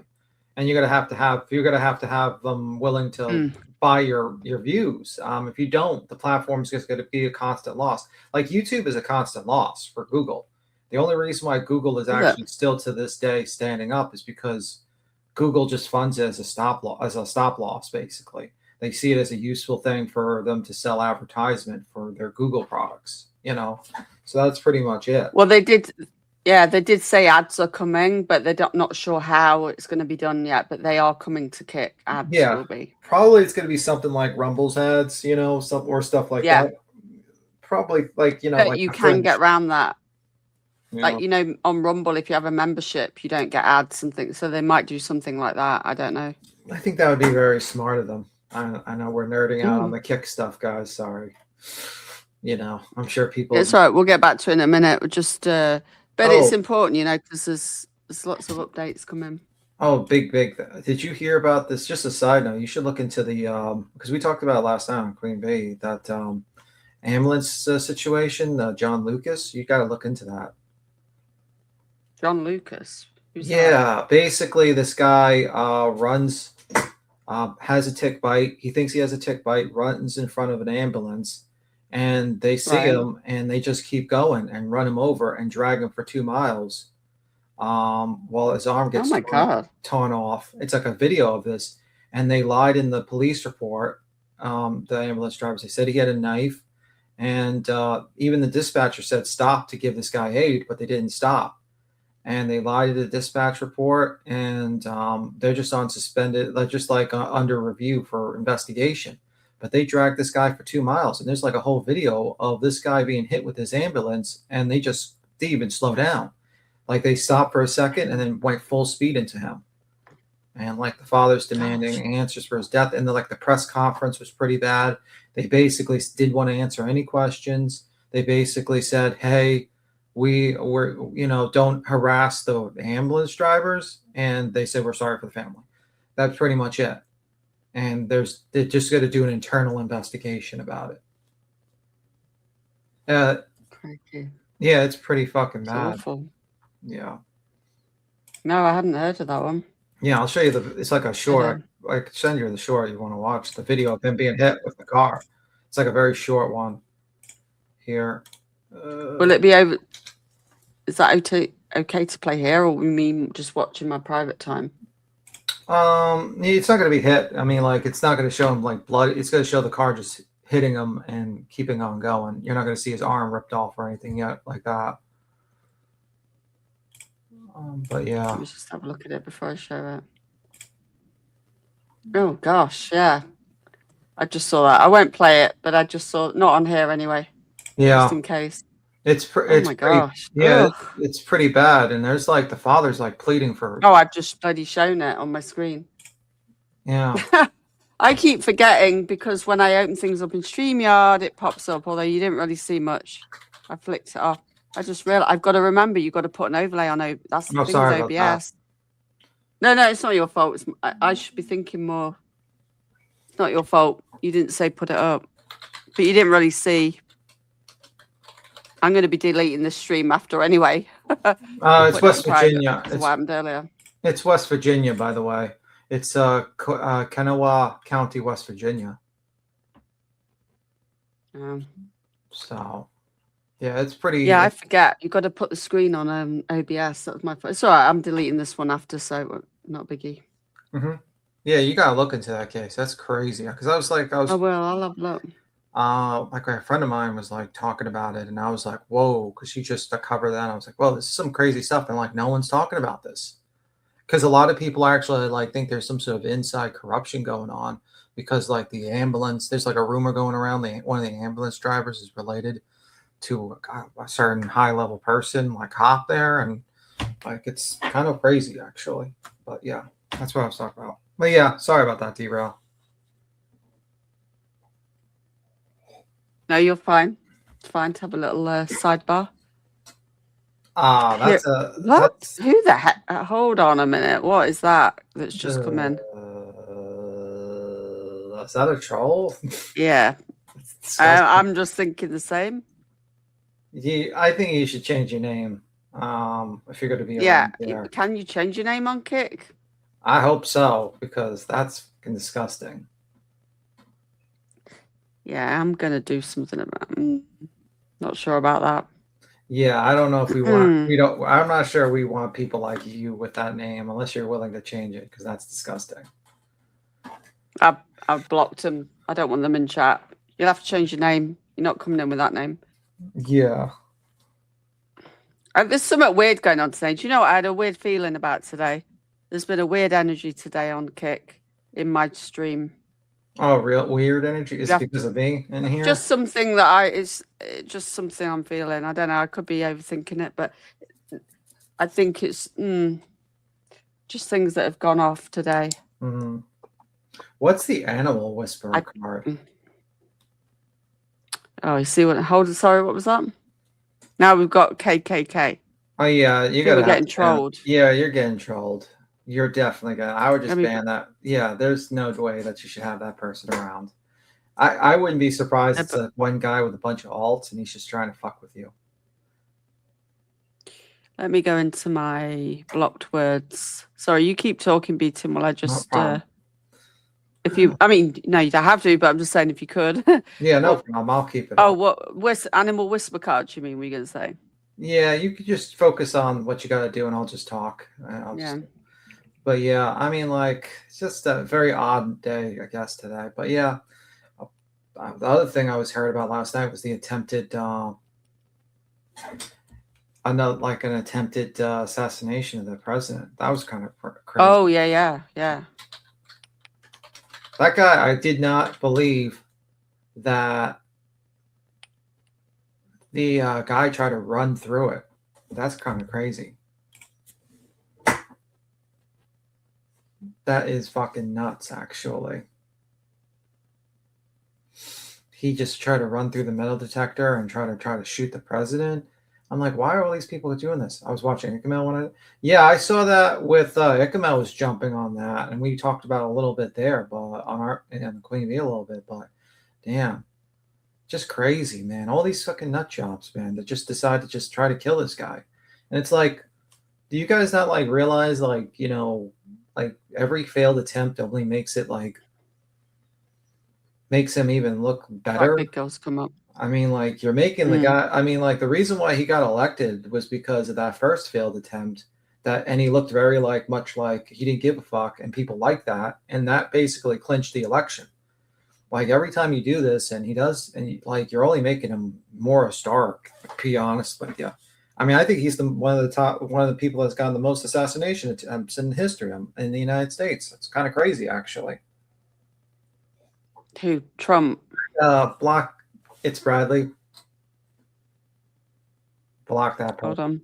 and you're going to have them willing to buy your views. If you don't, the platform's just going to be a constant loss. Like YouTube is a constant loss for Google. The only reason why Google is actually still to this day standing up is because Google just funds it as a stop loss. Basically, they see it as a useful thing for them to sell advertisement for their Google products. So that's pretty much it.
Well, they did say ads are coming, but they're not sure how it's going to be done yet. But they are coming to Kick. Ads will be. Probably
it's going to be something like Rumble's ads, or stuff like that. Probably like
But
like
you can get around that.
Yeah.
Like, on Rumble, if you have a membership, you don't get ads and things. So they might do something like that. I don't know.
I think that would be very smart of them. I know we're nerding out on the Kick stuff, guys. Sorry. I'm sure people.
It's all right. We'll get back to it in a minute. But it's important, because there's lots of updates coming.
Oh, big. Did you hear about this? Just a side note. You should look into the, because we talked about it last night on Queen Bee, that ambulance situation, John Lucas. You got to look into that.
John Lucas? Who's that?
Basically this guy has a tick bite. He thinks he has a tick bite, runs in front of an ambulance, and they see
Right.
him and they just keep going and run him over and drag him for 2 miles while his arm
Oh
gets
my God.
torn off. It's like a video of this, and they lied in the police report. The ambulance drivers, they said he had a knife, and even the dispatcher said stop to give this guy aid, but they didn't stop. And they lied to the dispatch report, and they're just on suspended, like just like under review for investigation. But they dragged this guy for 2 miles, and there's like a whole video of this guy being hit with his ambulance, and they even slow down. Like they stopped for a second and then went full speed into him. And like the father's demanding answers for his death. And like the press conference was pretty bad. They basically didn't want to answer any questions. They basically said, hey, don't harass the ambulance drivers. And they said, we're sorry for the family. That's pretty much it. And they're just going to do an internal investigation about it.
Crikey.
Yeah, it's pretty fucking
It's
bad.
awful.
Yeah.
No, I hadn't heard of that one.
Yeah, I'll show you it's like a short. I could send you the short you want to watch the video of him being hit with the car. It's like a very short one. Here.
Will it be over? Is that okay to play here, or we mean just watching my private time?
It's not going to be hit. I mean, like it's not going to show him like blood. It's going to show the car just hitting him and keeping on going. You're not going to see his arm ripped off or anything yet like that. But yeah.
Let me just have a look at it before I show it. Oh gosh, yeah. I just saw that. I won't play it, but I just saw not on here anyway.
Yeah.
Just in case.
Oh
my gosh.
Yeah, it's pretty bad. And there's like the father's like pleading for.
Oh, I've just bloody shown it on my screen.
Yeah.
I keep forgetting because when I open things up in StreamYard, it pops up, although you didn't really see much. I flicked it off. I just realized I've got to remember you've got to put an overlay on. That's the thing with OBS. No, it's not your fault. I should be thinking more. It's not your fault. You didn't say put it up, but you didn't really see. I'm going to be deleting this stream after anyway.
It's West Virginia.
That's what happened earlier.
It's West Virginia, by the way. It's Kanawha County, West Virginia. So, yeah, it's pretty.
Yeah, I forget. You've got to put the screen on OBS. That was my fault. It's all right. I'm deleting this one after, so not a biggie.
Mm-hmm. Yeah, you got to look into that case. That's crazy. Because I will.
I'll have a look.
Like a friend of mine was like talking about it, and I was like, whoa, because she just covered that. And I was like, well, this is some crazy stuff. And like, no one's talking about this. Because a lot of people actually like think there's some sort of inside corruption going on because like the ambulance, there's like a rumor going around one of the ambulance drivers is related to a certain high level person, like cop there. And like, it's kind of crazy actually. But yeah, that's what I was talking about. But yeah, sorry about that, derail.
No, you're fine. It's fine to have a little sidebar.
That's
what? Who the heck? Hold on a minute. What is that that's just come in?
Is that a troll?
Yeah. I'm just thinking the same.
I think you should change your name. If you're going to be
there. Can you change your name on Kick?
I hope so, because that's fucking disgusting.
Yeah, I'm going to do something about it. Not sure about that.
Yeah, I don't know if we want, I'm not sure we want people like you with that name unless you're willing to change it, because that's disgusting.
I've blocked them. I don't want them in chat. You'll have to change your name. You're not coming in with that name.
Yeah.
There's something weird going on today. Do you know what I had a weird feeling about today? There's been a weird energy today on Kick in my stream.
Oh, real weird energy? Is it because of me in here?
Just something that it's just something I'm feeling. I don't know. I could be overthinking it, but I think it's just things that have gone off today.
Mm-hmm. What's the animal whisperer card?
Oh, you see what? Sorry, what was that? Now we've got KKK.
Oh yeah,
we're getting trolled.
Yeah, you're getting trolled. You're definitely gonna. I would just ban that. Yeah, there's no way that you should have that person around. I wouldn't be surprised. It's one guy with a bunch of alts, and he's just trying to fuck with you.
Let me go into my blocked words. Sorry, you keep talking, Beaton, while I just If you, I mean, no, you don't have to, but I'm just saying if you could.
Yeah, no
Well,
problem. I'll keep it.
Oh,
up.
what animal whisper cards? You mean? Were you gonna say?
Yeah, you could just focus on what you got to do, and I'll just talk.
Yeah.
But yeah, I mean, like, it's just a very odd day, I guess, today. But yeah, the other thing I was heard about last night was the attempted, an attempted assassination of the president. That was kind of crazy.
Oh yeah.
That guy, I did not believe that the guy tried to run through it. That's kind of crazy. That is fucking nuts, actually. He just tried to run through the metal detector and try to shoot the president. I'm like, why are all these people doing this? I was watching Icamel yeah, I saw that with Icamel was jumping on that, and we talked about it a little bit there, but on the Queen Bee a little bit, but damn, just crazy, man. All these fucking nut jobs, man, that just decide to just try to kill this guy, and it's like, do you guys not like realize, like, you know, like every failed attempt only makes it like makes him even look better.
Big girls come up.
I mean, like, you're making the guy. I mean, like, the reason why he got elected was because of that first failed attempt. And he looked very much like he didn't give a fuck, and people like that, and that basically clinched the election. Like, every time you do this, and he does, and like, you're only making him more a star. To be honest with you, I mean, I think he's one of the people that's gotten the most assassination attempts in history in the United States. It's kind of crazy, actually.
Who? Trump?
Block. It's Bradley. Block that part.
Hold on.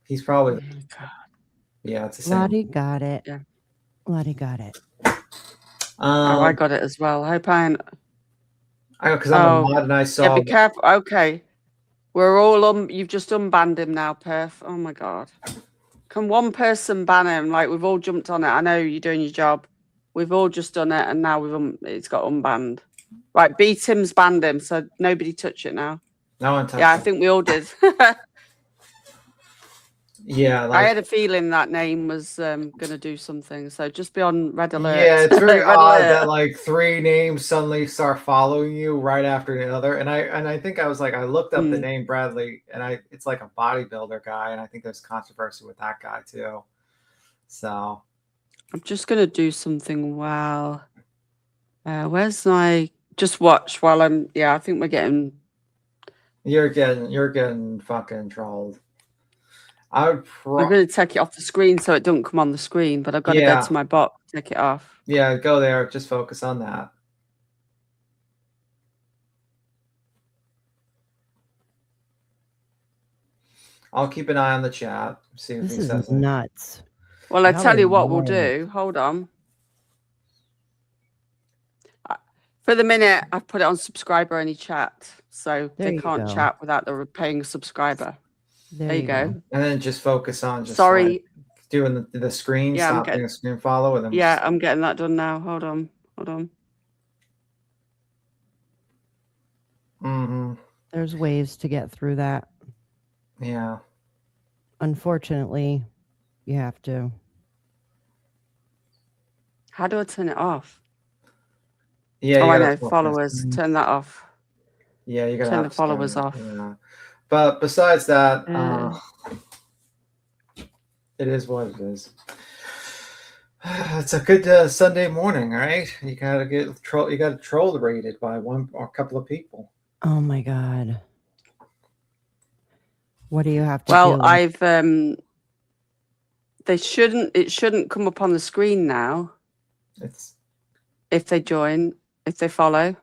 He's probably.
Oh my God.
Yeah, it's the same.
Lottie got it.
Yeah.
Lottie got it.
I got it as well. I hope
because I'm a mod and I saw.
Yeah, be careful. Okay. We're all you've just unbanned him now, Perth. Oh my God. Can one person ban him? Like, we've all jumped on it. I know you're doing your job. We've all just done it, and now it's got unbanned. Right, B Tim's banned him, so nobody touch it now.
No one touched
Yeah, I
it.
think we all did.
Yeah,
I had a feeling that name was going to do something, so just be on red alert.
Yeah, it's very odd that like 3 names suddenly start following you right after the other. And I think I was like, I looked up the name Bradley, and it's like a bodybuilder guy, and I think there's controversy with that guy too. So
I'm just going to do something while. Where's my? Just watch while I'm. Yeah, I think we're getting.
You're getting fucking trolled. I'm
going to take it off the screen so it don't come on the screen, but I've got to go to my bot, take it off.
Yeah, go there. Just focus on that. I'll keep an eye on the chat. See if
This
he
is
says
nuts.
Well, I tell you what we'll do. Hold on. For the minute, I've put it on subscriber only chat, so they can't chat without the paying subscriber. There you go.
And then just focus on doing the screen, stopping the screen follow. And then
I'm getting that done now. Hold on.
Mm-hmm.
There's ways to get through that.
Yeah.
Unfortunately, you have to.
How do I turn it off?
Yeah.
I know. Followers. Turn that off.
Yeah, you gotta
turn the followers off.
Yeah. But besides that, it is what it is. It's a good Sunday morning, right? You gotta get trolled rated by one or a couple of people.
Oh my God. What do you have to do?
Well, I've it shouldn't come up on the screen now. If they join, if they follow.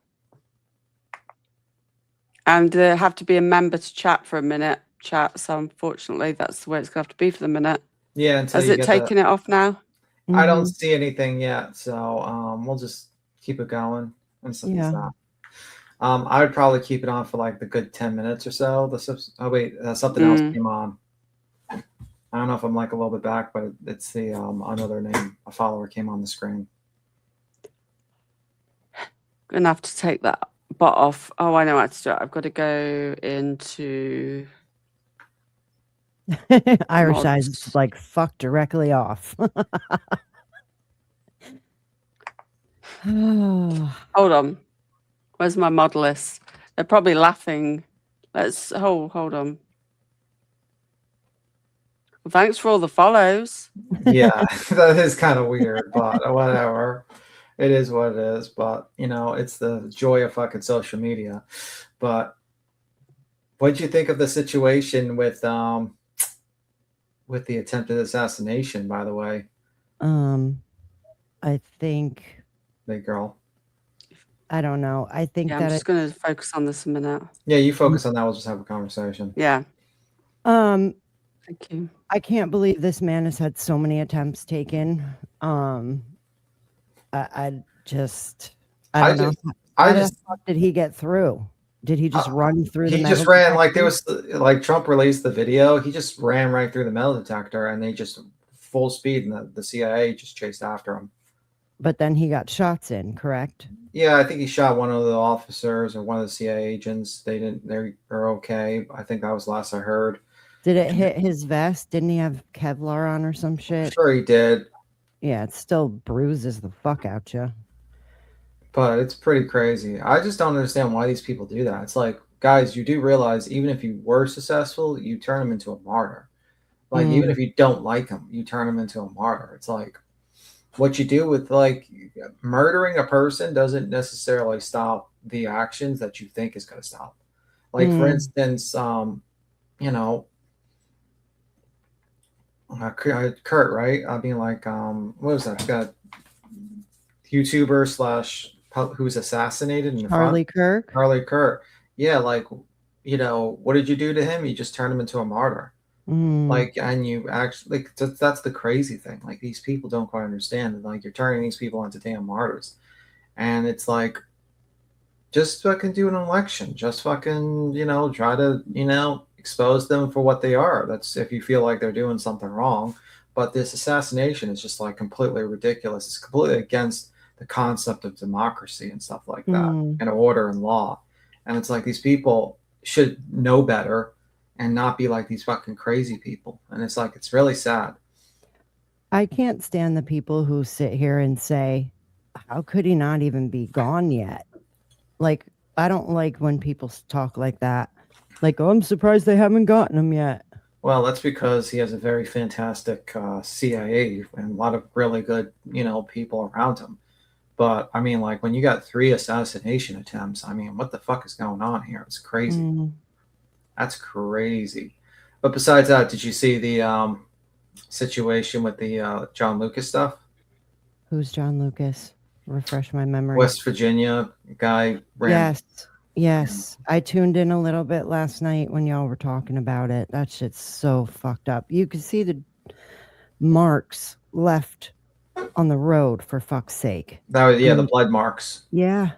And have to be a member to chat for a minute. So unfortunately, that's the way it's going to have to be for the minute.
Yeah.
Has it taken it off now?
I don't see anything yet, so we'll just keep it going. I would probably keep it on for like the good 10 minutes or so. Something else came on. I don't know if I'm like a little bit back, but it's the another name. A follower came on the screen.
Gonna have to take that bot off. Oh, I know how to do it. I've got to go into
Irish eyes like fuck directly off.
Hold on. Where's my mod list? They're probably laughing. Let's hold on. Well, thanks for all the follows.
Yeah, that is kind of weird, but whatever. It is what it is. But you know, it's the joy of fucking social media. But what did you think of the situation with the attempted assassination? By the way,
I think
the girl.
I don't know. I think
Yeah, I'm
that
just going to focus on this a minute.
Yeah, you focus on that. We'll just have a conversation.
Yeah.
Thank
you.
I can't believe this man has had so many attempts taken. I don't know. How the fuck did he get through? Did he just run through the metal
He just ran
detector?
like there was like Trump released the video. He just ran right through the metal detector, and they just full speed, and the CIA just chased after him.
But then he got shots in, correct?
Yeah, I think he shot one of the officers or one of the CIA agents. They're okay. I think that was the last I heard.
Did it hit his vest? Didn't he have Kevlar on or some shit?
Sure he did.
Yeah, it still bruises the fuck out you.
But it's pretty crazy. I just don't understand why these people do that. It's like, guys, you do realize even if you were successful, you turn them into a martyr. Like, even if you don't like them, you turn them into a martyr. It's like, what you do with like murdering a person doesn't necessarily stop the actions that you think is going to stop. Like, for instance, you know, Kurt, right? I mean, like, what was that? That YouTuber slash who was assassinated in the
Charlie
front?
Kirk.
Charlie Kirk. Yeah, like, you know, what did you do to him? You just turned him into a martyr. Like, and you actually, like, that's the crazy thing. Like, these people don't quite understand that, like, you're turning these people into damn martyrs. And it's like, just fucking do an election. Just fucking, you know, try to, you know, expose them for what they are. That's if you feel like they're doing something wrong. But this assassination is just like completely ridiculous. It's completely against the concept of democracy and stuff like that, and order and law. And it's like these people should know better and not be like these fucking crazy people. And it's like, it's really sad.
I can't stand the people who sit here and say, how could he not even be gone yet? Like, I don't like when people talk like that. Like, oh, I'm surprised they haven't gotten him yet.
Well, that's because he has a very fantastic CIA and a lot of really good, you know, people around him. But I mean, like, when you got 3 assassination attempts, I mean, what the fuck is going on here? It's crazy. That's crazy. But besides that, did you see the situation with the John Lucas stuff?
Who's John Lucas? Refresh my memory.
West Virginia guy ran.
Yes. I tuned in a little bit last night when y'all were talking about it. That shit's so fucked up. You could see the marks left on the road, for fuck's sake.
That was, the blood marks.
Yeah.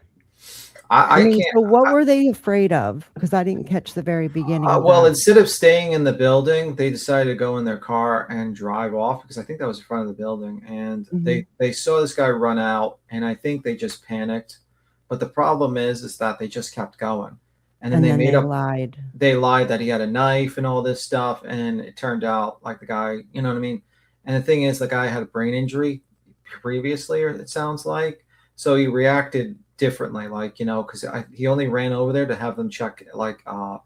I
mean,
can't.
so what were they afraid of? Because I didn't catch the very beginning.
Well, instead of staying in the building, they decided to go in their car and drive off, because I think that was in front of the building. And they saw this guy run out, and I think they just panicked. But the problem is that they just kept going. And then they lied. They lied that he had a knife and all this stuff. And it turned out like the guy, you know what I mean? And the thing is, the guy had a brain injury previously, or it sounds like. So he reacted differently, like, you know, because he only ran over there to have them check like a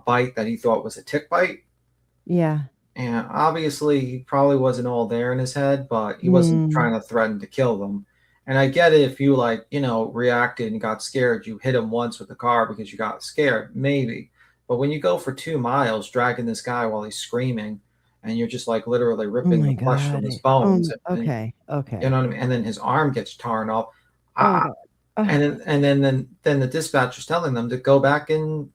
bite that he thought was a tick bite.
Yeah.
And obviously he probably wasn't all there in his head, but he wasn't trying to threaten to kill them. And I get it, if you, like, you know, reacted and got scared, you hit him once with the car because you got scared, maybe. But when you go for 2 miles dragging this guy while he's screaming, and you're just like literally ripping the flesh from his bones.
Okay.
You know what I mean? And then his arm gets torn off. And then the dispatcher's telling them to go back and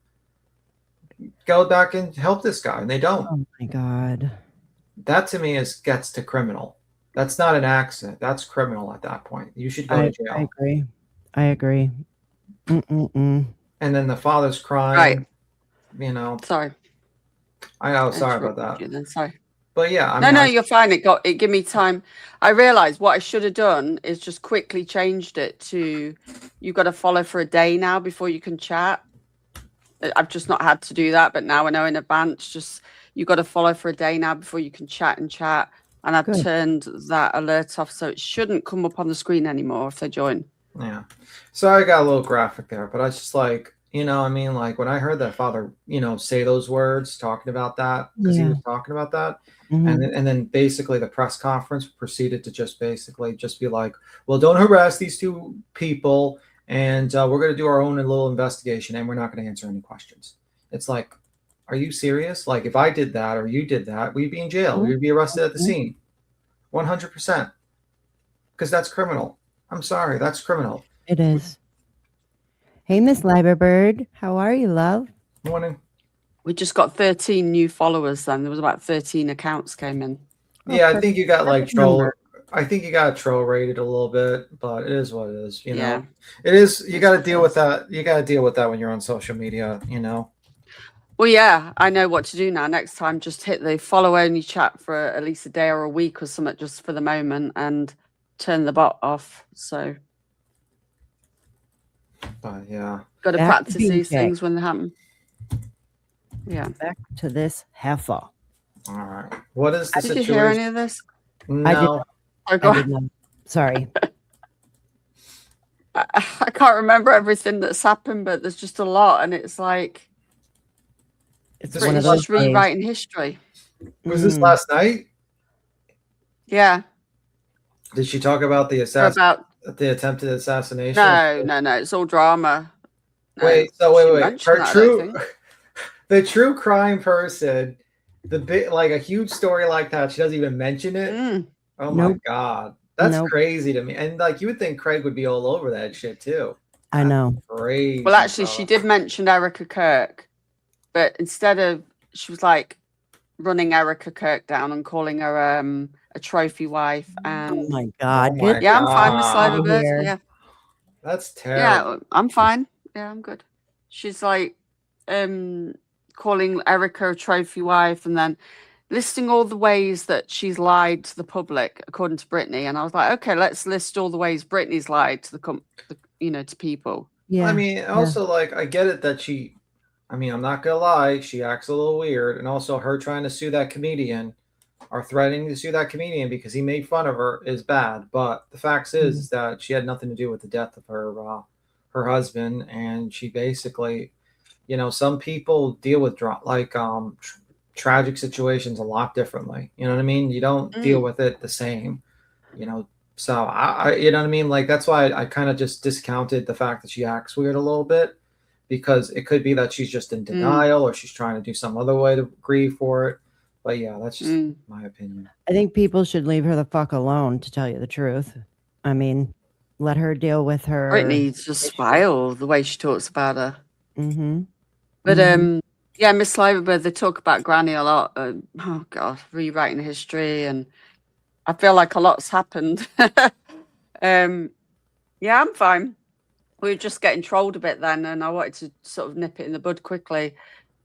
help this guy, and they don't.
Oh my God.
That to me gets to criminal. That's not an accident. That's criminal at that point. You should go to jail.
I agree.
And then the father's crying.
Right.
You know.
Sorry.
I know. Sorry about that.
Then, sorry.
But yeah, I mean,
no, you're fine. It gave me time. I realized what I should have done is just quickly changed it to you've got to follow for a day now before you can chat. I've just not had to do that, but now I know in advance. Just you've got to follow for a day now before you can chat. And I've turned that alert off, so it shouldn't come up on the screen anymore if they join.
Yeah. Sorry, I got a little graphic there, but I was just like, you know, I mean, like when I heard that father, you know, say those words, talking about that, because he
Yeah.
was talking about that,
Mhm.
and then basically the press conference proceeded to just basically just be like, well, don't harass these two people, and we're going to do our own little investigation, and we're not going to answer any questions. It's like, are you serious? Like, if I did that or you did that, we'd be in jail. We'd be arrested at the scene, 100%, because that's criminal. I'm sorry, that's criminal.
It is. Hey, Miss Liberbird, how are you, love?
Morning.
We just got 13 new followers then. There was about 13 accounts came in.
Yeah, I think you got like
Perfect
troll.
number.
I think you got troll rated a little bit, but it is what it is. You
Yeah.
know, it is. You
It's
got to
what
deal
it
with
is.
that. You got to deal with that when you're on social media. You know.
Well, yeah, I know what to do now. Next time, just hit the follow only chat for at least a day or a week or something, just for the moment, and turn the bot off. So,
But yeah,
got to
Back to
practice
being
these
checked.
things when they happen. Yeah.
Back to this heifer.
all right. What is the
Did you
situation?
hear any of this?
No,
Oh, go
I
on.
did not. Sorry.
I can't remember everything that's happened, but there's just a lot, and it's like
It's
This
one of
British
those
just
days.
rewriting history.
was this
Mm.
last night?
Yeah,
Did she talk about the
for about
attempted assassination?
no, it's all drama. No,
Wait. So
she
wait.
mentioned
Her
that, I don't
true,
think.
the true crime person, the bit like a huge story like that. She doesn't even mention it.
Mm.
Oh my
Nope.
god, that's
Nope.
crazy to me. And like you would think Craig would be all over that shit too.
I know.
Crazy.
Well, actually,
brother.
she did mention Erica Kirk, but instead of, she was like running Erica Kirk down and calling her a trophy wife.
Oh
And
my God.
Oh my
Get
yeah, I'm fine, Miss
God.
outta
Sliverbird.
here.
Yeah,
That's terrible.
yeah, I'm fine. Yeah, I'm good. She's like calling Erica a trophy wife, and then listing all the ways that she's lied to the public, according to Brittney. And I was like, okay, let's list all the ways Brittney's lied to to people.
Yeah.
I mean, also like I get it that she. I mean, I'm not gonna lie, she acts a little weird, and also her trying to sue that comedian or threatening to sue that comedian because he made fun of her is bad. But the fact is that she had nothing to do with the death of her husband, and she basically, you know, some people deal with tragic situations a lot differently. You know what I mean? You don't deal with it the same. You know, so I you know what I mean? Like that's why I kind of just discounted the fact that she acts weird a little bit. Because it could be that she's just in denial or she's trying to do some other way to grieve for it. But yeah, that's just my opinion.
I think people should leave her the fuck alone, to tell you the truth. I mean, let her deal with her.
Brittany's just wild, the way she talks about her.
Mm-hmm.
But yeah, Miss Sliverbird, they talk about Granny a lot. Oh God, rewriting history, and I feel like a lot's happened. Yeah, I'm fine. We were just getting trolled a bit then, and I wanted to sort of nip it in the bud quickly.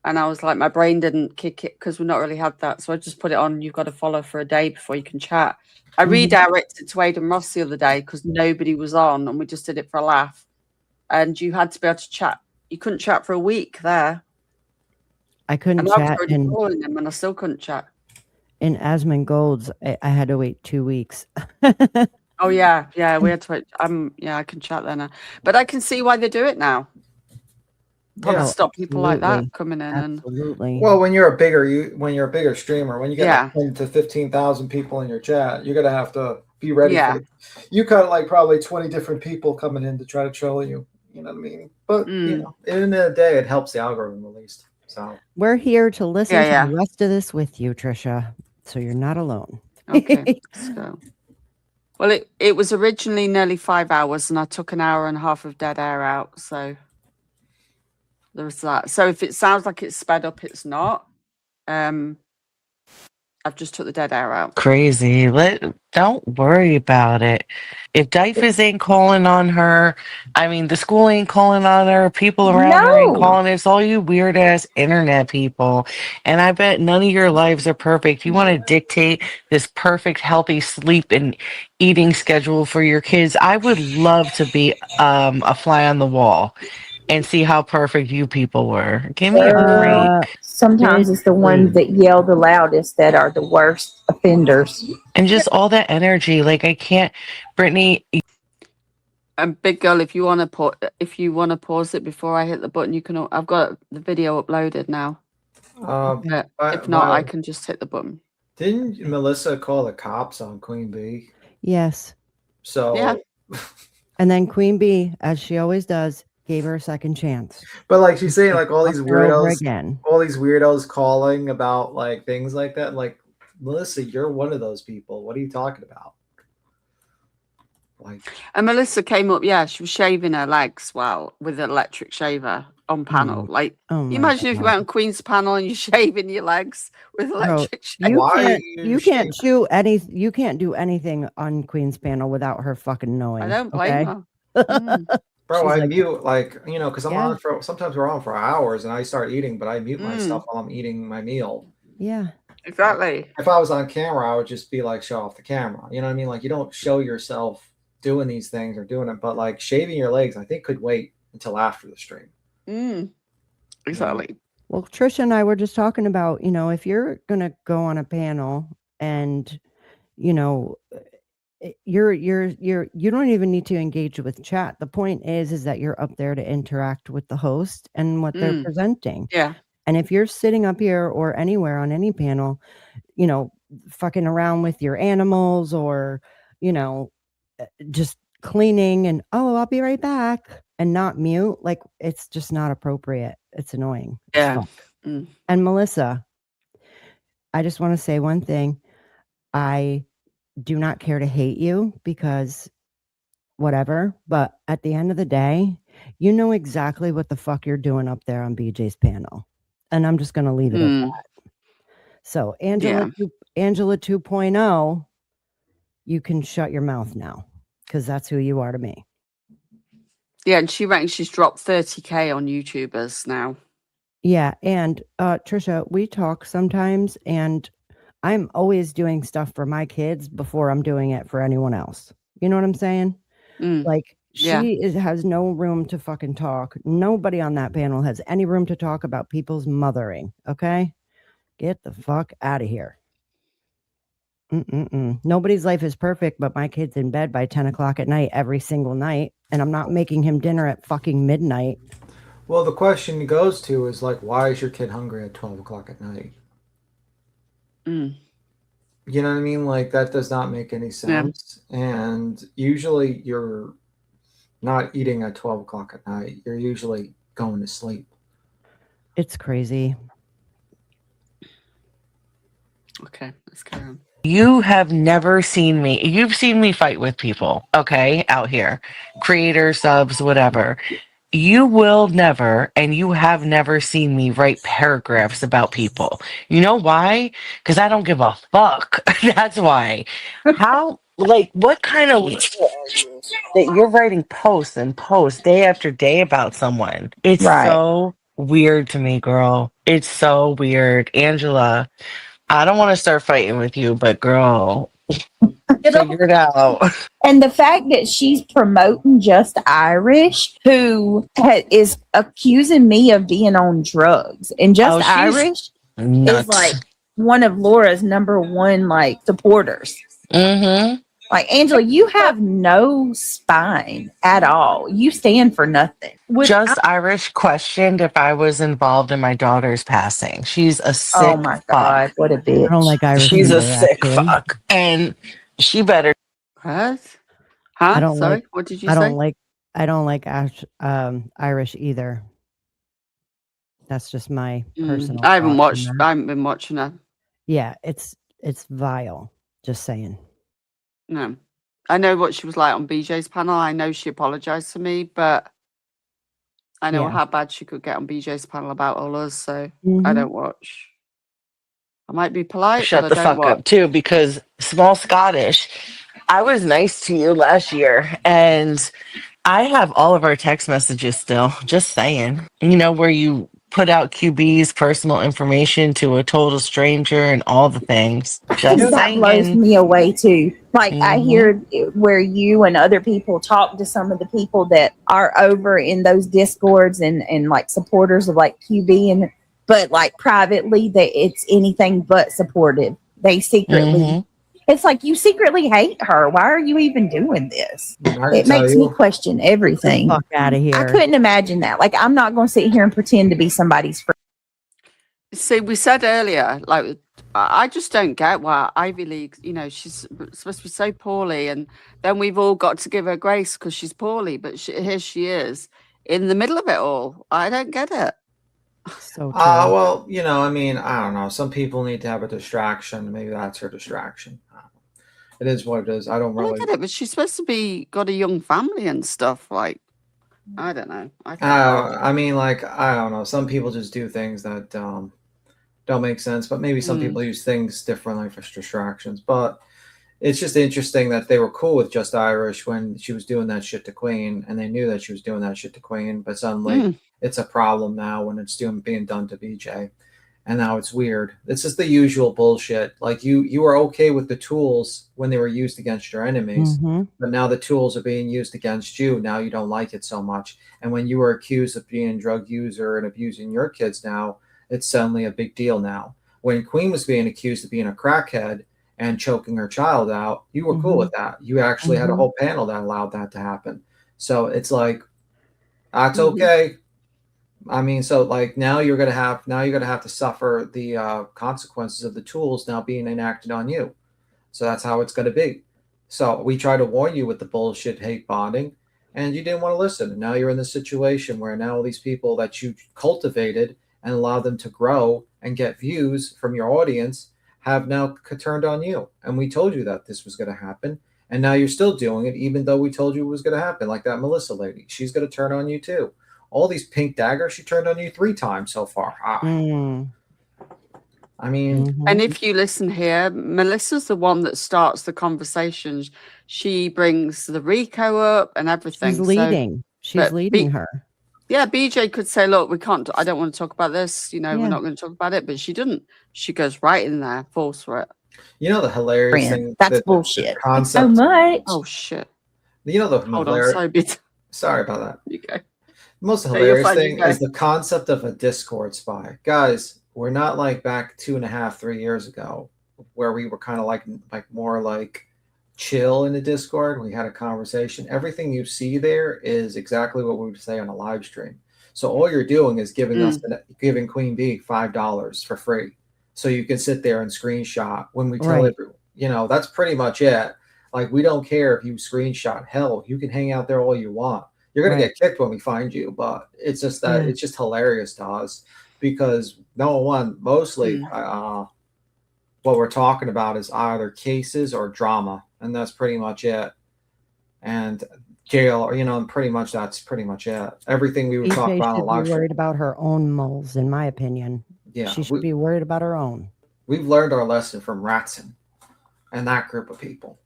And I was like, my brain didn't kick it because we've not really had that. So I just put it on. You've got to follow for a day before you can chat. I redirected to Aidan Ross the other day because nobody was on, and we just did it for a laugh. And you had to be able to chat. You couldn't chat for a week there.
I couldn't
And I was
chat.
already
And
following them, and I still couldn't chat.
in Asmongold's, I had to wait 2 weeks.
Oh yeah, we had to wait. I can chat there now, but I can see why they do it now. Probably
Yeah.
stop people like that
Absolutely.
coming in. And
Absolutely.
Well, when you're a bigger streamer, when you get
Yeah.
like 10 to 15,000 people in your chat, you're gonna have to be ready
Yeah.
for it. You got like probably 20 different people coming in to try to troll you. You know what I mean? But you know, at the end of the day, it helps the algorithm at least. So
We're here to listen
Yeah,
to the rest of this with you, Trisha. So you're not alone.
okay, let's go. Well, it was originally nearly 5 hours, and I took an hour and a half of dead air out. So there's that. So if it sounds like it's sped up, it's not. I've just took the dead air out.
Crazy. Don't worry about it. If Dyfus ain't calling on her, I mean, the school ain't calling on her, people around her ain't
No.
calling. It's all you weird ass internet people. And I bet none of your lives are perfect. You want to dictate this perfect, healthy sleep and eating schedule for your kids. I would love to be a fly on the wall and see how perfect you people were. Give me a break.
Sometimes it's the ones that yell the loudest that are the worst offenders.
And just all that energy. Like, I can't, Brittany,
And big girl, if you want to pause it before I hit the button, you can. I've got the video uploaded now. But if not, I can just hit the button.
Didn't Melissa call the cops on Queen Bee?
Yes.
So
Yeah.
And then Queen Bee, as she always does, gave her a second chance.
But like she's saying, like all these
Fucked her over
weirdos,
again.
all these weirdos calling about like things like that. Like Melissa, you're one of those people. What are you talking about? Like,
And Melissa came up. Yeah, she was shaving her legs with an electric shaver on panel. Like,
Oh
you
my
imagine if you
God.
went on Queen's panel and you're shaving your legs with electric shaver.
You can't you can't do anything on Queen's panel without her fucking knowing.
I don't blame her.
bro,
She's
I
like,
mute like because I'm
Yeah.
on for sometimes we're on for hours and I start eating, but I mute myself while I'm eating my meal.
Yeah.
Exactly.
If I was on camera, I would just be like show off the camera. You know what I mean? Like you don't show yourself doing these things or doing it, but like shaving your legs, I think could wait until after the stream.
Exactly.
Well, Trisha and I were just talking about, if you're going to go on a panel and, you don't even need to engage with chat. The point is that you're up there to interact with the host and what they're presenting.
Yeah.
And if you're sitting up here or anywhere on any panel, fucking around with your animals or, just cleaning and, I'll be right back and not mute, like it's just not appropriate. It's annoying.
Yeah.
And Melissa, I just want to say one thing. I do not care to hate you because whatever, but at the end of the day, you know exactly what the fuck you're doing up there on BJ's panel. And I'm just going to leave it at that. So Angela 2.0, you can shut your mouth now because that's who you are to me.
Yeah, and she reckons she's dropped 30K on YouTubers now.
Yeah, and Trisha, we talk sometimes, and I'm always doing stuff for my kids before I'm doing it for anyone else. You know what I'm saying? Like she has no room to fucking talk. Nobody on that panel has any room to talk about people's mothering. Okay, get the fuck out of here. Nobody's life is perfect, but my kid's in bed by 10 o'clock at night every single night, and I'm not making him dinner at fucking midnight.
Well, the question goes to is like, why is your kid hungry at 12 o'clock at night? You know what I mean? Like that does not make any sense. Yeah. And usually you're not eating at 12 o'clock at night. You're usually going to sleep.
It's crazy.
Okay, let's carry on.
You have never seen me. You've seen me fight with people, okay, out here. Creators, subs, whatever. You will never, and you have never seen me write paragraphs about people. You know why? Because I don't give a fuck. That's why. How, like, what kind of that you're writing posts and posts day after day about someone? It's so weird to me, girl. It's so weird. Angela, I don't want to start fighting with you, but girl, figure it out.
And the fact that she's promoting Just Irish, who is accusing me of being on drugs, and Just Irish is like one of Laura's number one like supporters. Like Angela, you have no spine at all. You stand for nothing.
Just Irish questioned if I was involved in my daughter's passing. She's a sick
Oh my God, what a bitch.
I don't like Irish.
She's
either,
a sick
actually.
fuck. And she better.
What?
I don't
Sorry,
like,
what did you
I
say?
don't like Irish either. That's just my personal.
I haven't been watching her.
Yeah, it's vile. Just saying.
No. I know what she was like on BJ's panel. I know she apologized to me, but I know how bad she could get on BJ's panel about all us, so I don't watch. I might be polite.
Shut
but
the
I don't
fuck
watch.
up too, because small Scottish, I was nice to you last year, and I have all of our text messages still. Just saying, where you put out QB's personal information to a total stranger and all the things. Just
that blows me away too. Like I hear where you and other people talk to some of the people that are over in those discords and like supporters of like QB, but like privately that it's anything but supportive. They secretly It's like you secretly hate her. Why are you even doing this?
I can
It
tell
makes me
you,
question everything.
Fuck out of here.
I couldn't imagine that. Like, I'm not going to sit here and pretend to be somebody's friend.
See, we said earlier, like, I just don't get why Ivy League, she's supposed to be so poorly, and then we've all got to give her grace because she's poorly, but here she is in the middle of it all. I don't get it.
So true.
well, I mean, I don't know. Some people need to have a distraction. Maybe that's her distraction. I don't know. It is what it is. I don't
I
really.
get it, but she's supposed to be got a young family and stuff. Like, I don't know.
I mean, like, I don't know. Some people just do things that don't make sense, but maybe some people use things differently for distractions. But it's just interesting that they were cool with Just Irish when she was doing that shit to Queen, and they knew that she was doing that shit to Queen, but suddenly it's a problem now when it's being done to BJ. And now it's weird. It's just the usual bullshit. Like you were okay with the tools when they were used against your enemies, but now the tools are being used against you. Now you don't like it so much. And when you were accused of being a drug user and abusing your kids, now it's suddenly a big deal now. When Queen was being accused of being a crackhead and choking her child out, you were cool with that. You actually had a whole panel that allowed that to happen. So it's like, that's okay. I mean, so like now you're gonna have to suffer the consequences of the tools now being enacted on you. So that's how it's gonna be. So we try to warn you with the bullshit hate bonding, and you didn't want to listen. And now you're in this situation where now all these people that you cultivated and allowed them to grow and get views from your audience have now turned on you. And we told you that this was going to happen. And now you're still doing it, even though we told you it was going to happen. Like that Melissa lady. She's going to turn on you too. All these pink daggers, she turned on you 3 times so far. I mean.
And if you listen here, Melissa's the one that starts the conversations. She brings the Rico up and everything.
She's leading. She's leading her.
Yeah, BJ could say, look, I don't want to talk about this. We're not going to talk about it. But she didn't. She goes right in there, falls for it.
The hilarious thing.
That's bullshit.
The concept.
So much.
Oh, shit.
The
Hold on,
sorry about that.
You go.
The most hilarious thing is the concept of a Discord spy. Guys, we're not like back 2.5-3 years ago where we were kind of like more like chill in the Discord. We had a conversation. Everything you see there is exactly what we would say on a live stream. So all you're doing is giving Queen Bee $5 for free, so you can sit there and screenshot when we tell everyone. That's pretty much it. Like, we don't care if you screenshot. Hell, you can hang out there all you want. You're gonna get kicked when we find you, but it's just that it's just hilarious to us because mostly what we're talking about is either cases or drama. And that's pretty much it. And jail, and pretty much that's pretty much it. Everything we would talk about on live stream.
Worried about her own moles, in my opinion.
Yeah,
she should be worried about her own.
We've learned our lesson from Ratson and that group of people.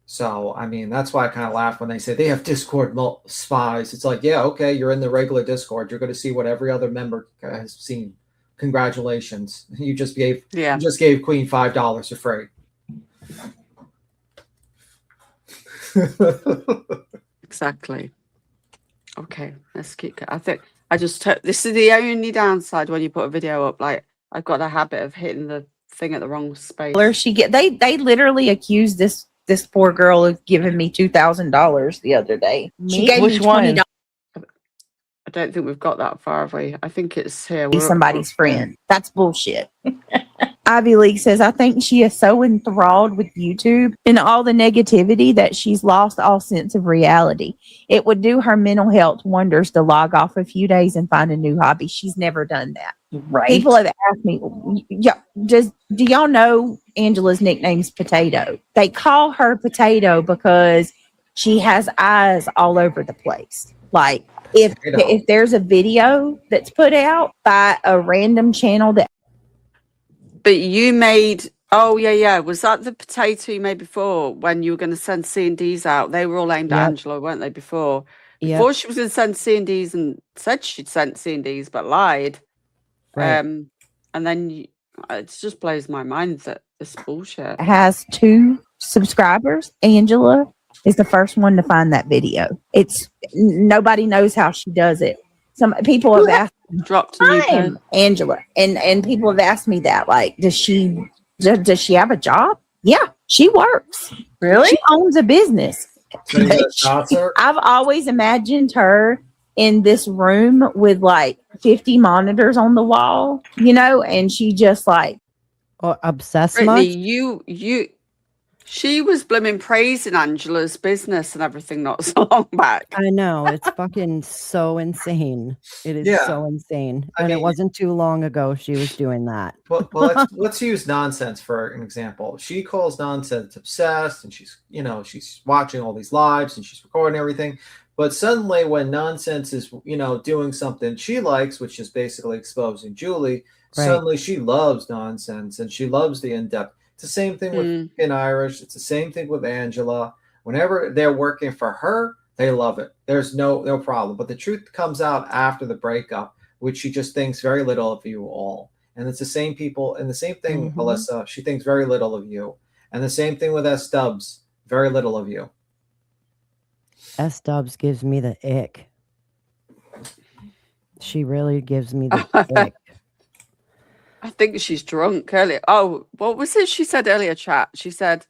So I mean, that's why I kind of laugh when they say they have Discord spies. It's like, yeah, okay, you're in the regular Discord. You're going to see what every other member has seen. Congratulations, you just gave Queen $5 for free.
Exactly. Okay, let's keep it. I think this is the only downside when you put a video up. Like, I've got a habit of hitting the thing at the wrong space.
They literally accused this poor girl of giving me $2,000 the other day. She gave me $20.
I don't think we've got that far, have we? I think it's here.
Somebody's friend. That's bullshit. Ivy League says, I think she is so enthralled with YouTube and all the negativity that she's lost all sense of reality. It would do her mental health wonders to log off a few days and find a new hobby. She's never done that.
Right.
People have asked me, do y'all know Angela's nickname's Potato? They call her Potato because she has eyes all over the place. Like, if there's a video that's put out by a random channel that.
But you made, was that the potato you made before when you were going to send C&Ds out? They were all aimed at Angela, weren't they, before? Before she was going to send C&Ds and said she'd sent C&Ds but lied.
Right.
And then it just blows my mind that this bullshit.
Has 2 subscribers. Angela is the first one to find that video. Nobody knows how she does it. Some people have asked
dropped
Angela, and people have asked me that, like, does she have a job? Yeah, she works.
Really?
She owns a business.
So you got shots her?
I've always imagined her in this room with like 50 monitors on the wall, and she just like,
Or obsessed
Brittany,
much?
she was blooming praising Angela's business and everything not so long back.
I know. It's fucking so insane. It is
Yeah.
so insane.
I
And it
mean-
wasn't too long ago she was doing that.
Well, let's use nonsense for an example. She calls nonsense obsessed, and she's watching all these lives and she's recording everything. But suddenly, when nonsense is doing something she likes, which is basically exposing Julie,
Right.
suddenly she loves nonsense and she loves the in depth. It's the same thing with fucking Irish. It's the same thing with Angela. Whenever they're working for her, they love it. There's no problem. But the truth comes out after the breakup, which she just thinks very little of you all. And it's the same people. And the same thing, Melissa, she thinks very little of you. And the same thing with S. Dubs, very little of you.
S. Dubs gives me the ick. She really gives me the ick.
I think she's drunk earlier. Oh, what was it she said earlier, chat? She said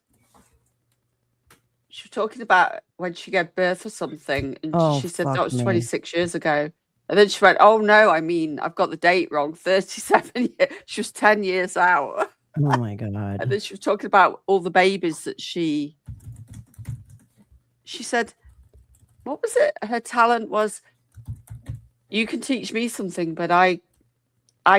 she was talking about when she gave birth or something, and
Oh,
she said
fuck
that was
me.
26 years ago. And then she went, "Oh no, I mean, I've got the date wrong. 37 years." She was 10 years out.
Oh my
And
god.
then she was talking about all the babies that she said, what was it? Her talent was, you can teach me something, but I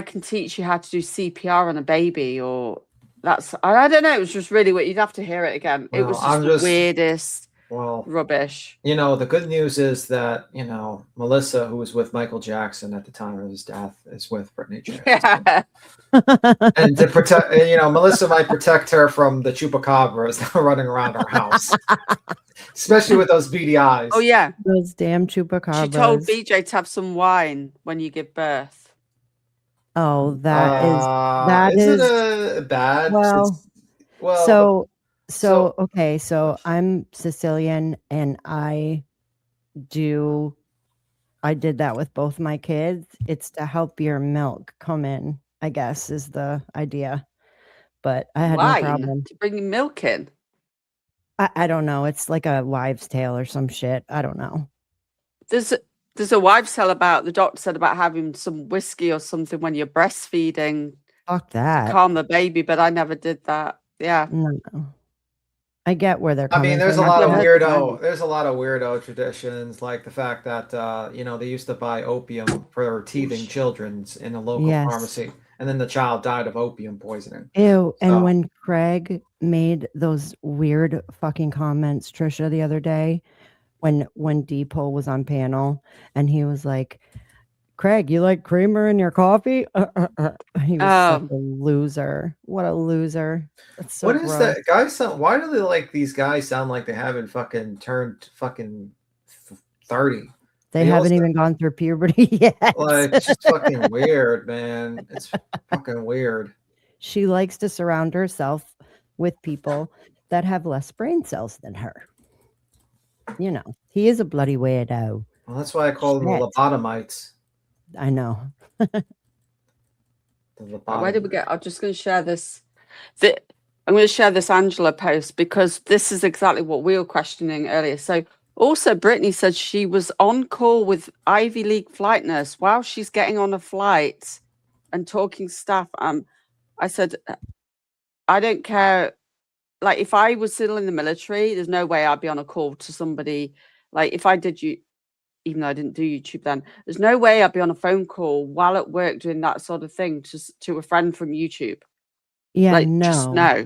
can teach you how to do CPR on a baby, or I don't know. It was just really weird. You'd have to hear it again. It
Well,
was just the weirdest rubbish.
The good news is that, Melissa, who was with Michael Jackson at the time of his death, is with Brittney J.
Yeah.
And to protect, Melissa might protect her from the chupacabras that are running around her house, especially with those beady eyes.
Oh yeah,
Those damn chupacabras.
she told BJ to have some wine when you give birth.
Oh, that
isn't
is
it bad?
Well, so okay, so I'm Sicilian and I did that with both my kids. It's to help your milk come in, I guess, is the idea. But I had
Wine
no problem.
to bring milk in.
I don't know. It's like a wives' tale or some shit. I don't know.
There's a wives' tale about, the doctor said about having some whiskey or something when you're breastfeeding.
Fuck that.
Calm the baby, but I never did that. Yeah.
No. I get where they're
I
coming
mean, there's a
from.
lot of
Yeah.
weirdo traditions, like the fact that they used to buy opium for teething children in a local
Yes.
pharmacy, and then the child died of opium poisoning.
Ew. And
So-
when Craig made those weird fucking comments, Trisha, the other day, when Depot was on panel, and he was like, Craig, you like creamer in your coffee? He was such a loser. What a loser. That's so
What is
gross.
that? Guys, why do they like these guys sound like they haven't fucking turned fucking 30?
They
They
haven't
also-
even gone through puberty yet.
Like, it's just fucking weird, man. It's fucking weird.
She likes to surround herself with people that have less brain cells than her. He is a bloody weirdo.
Well, that's why I call them the
Shit.
lobotomites.
I know.
The
Where did we get? I'm just going to share this. I'm going to share this Angela post because this is exactly what we were questioning earlier. So also Brittany said she was on call with Ivy League flight nurse while she's getting on a flight and talking staff. I said, I don't care. Like if I was still in the military, there's no way I'd be on a call to somebody. Like if I did even though I didn't do YouTube then, there's no way I'd be on a phone call while at work doing that sort of thing to a friend from YouTube.
Yeah,
Like, just no.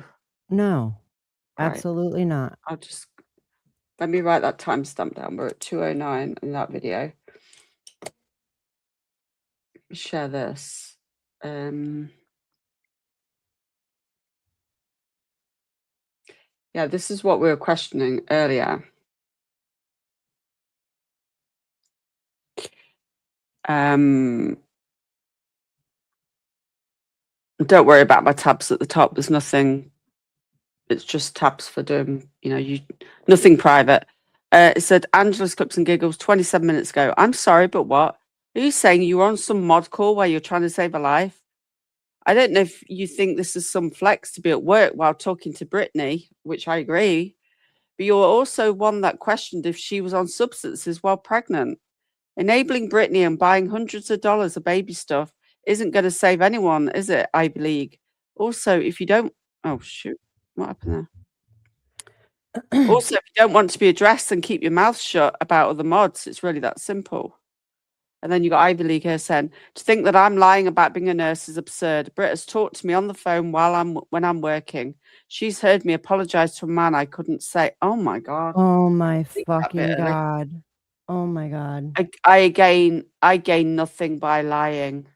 No,
Right.
absolutely not.
Let me write that timestamp down. We're at 2:09 in that video. Share this. Yeah, this is what we were questioning earlier. Don't worry about my tabs at the top. There's nothing. It's just tabs for doing, nothing private. It said Angela's Clips and Giggles 27 minutes ago. I'm sorry, but what? Are you saying you were on some mod call where you're trying to save a life? I don't know if you think this is some flex to be at work while talking to Brittney, which I agree, but you're also one that questioned if she was on substances while pregnant. Enabling Brittney and buying hundreds of dollars of baby stuff isn't going to save anyone, is it, Ivy League? Also, if you don't... Oh, shoot. What happened there? Also, if you don't want to be addressed, then keep your mouth shut about other mods. It's really that simple. And then you got Ivy League here saying, to think that I'm lying about being a nurse is absurd. Britt has talked to me on the phone when I'm working. She's heard me apologize to a man I couldn't say. Oh my God.
Oh my fucking God. Oh my God.
I gain nothing by lying.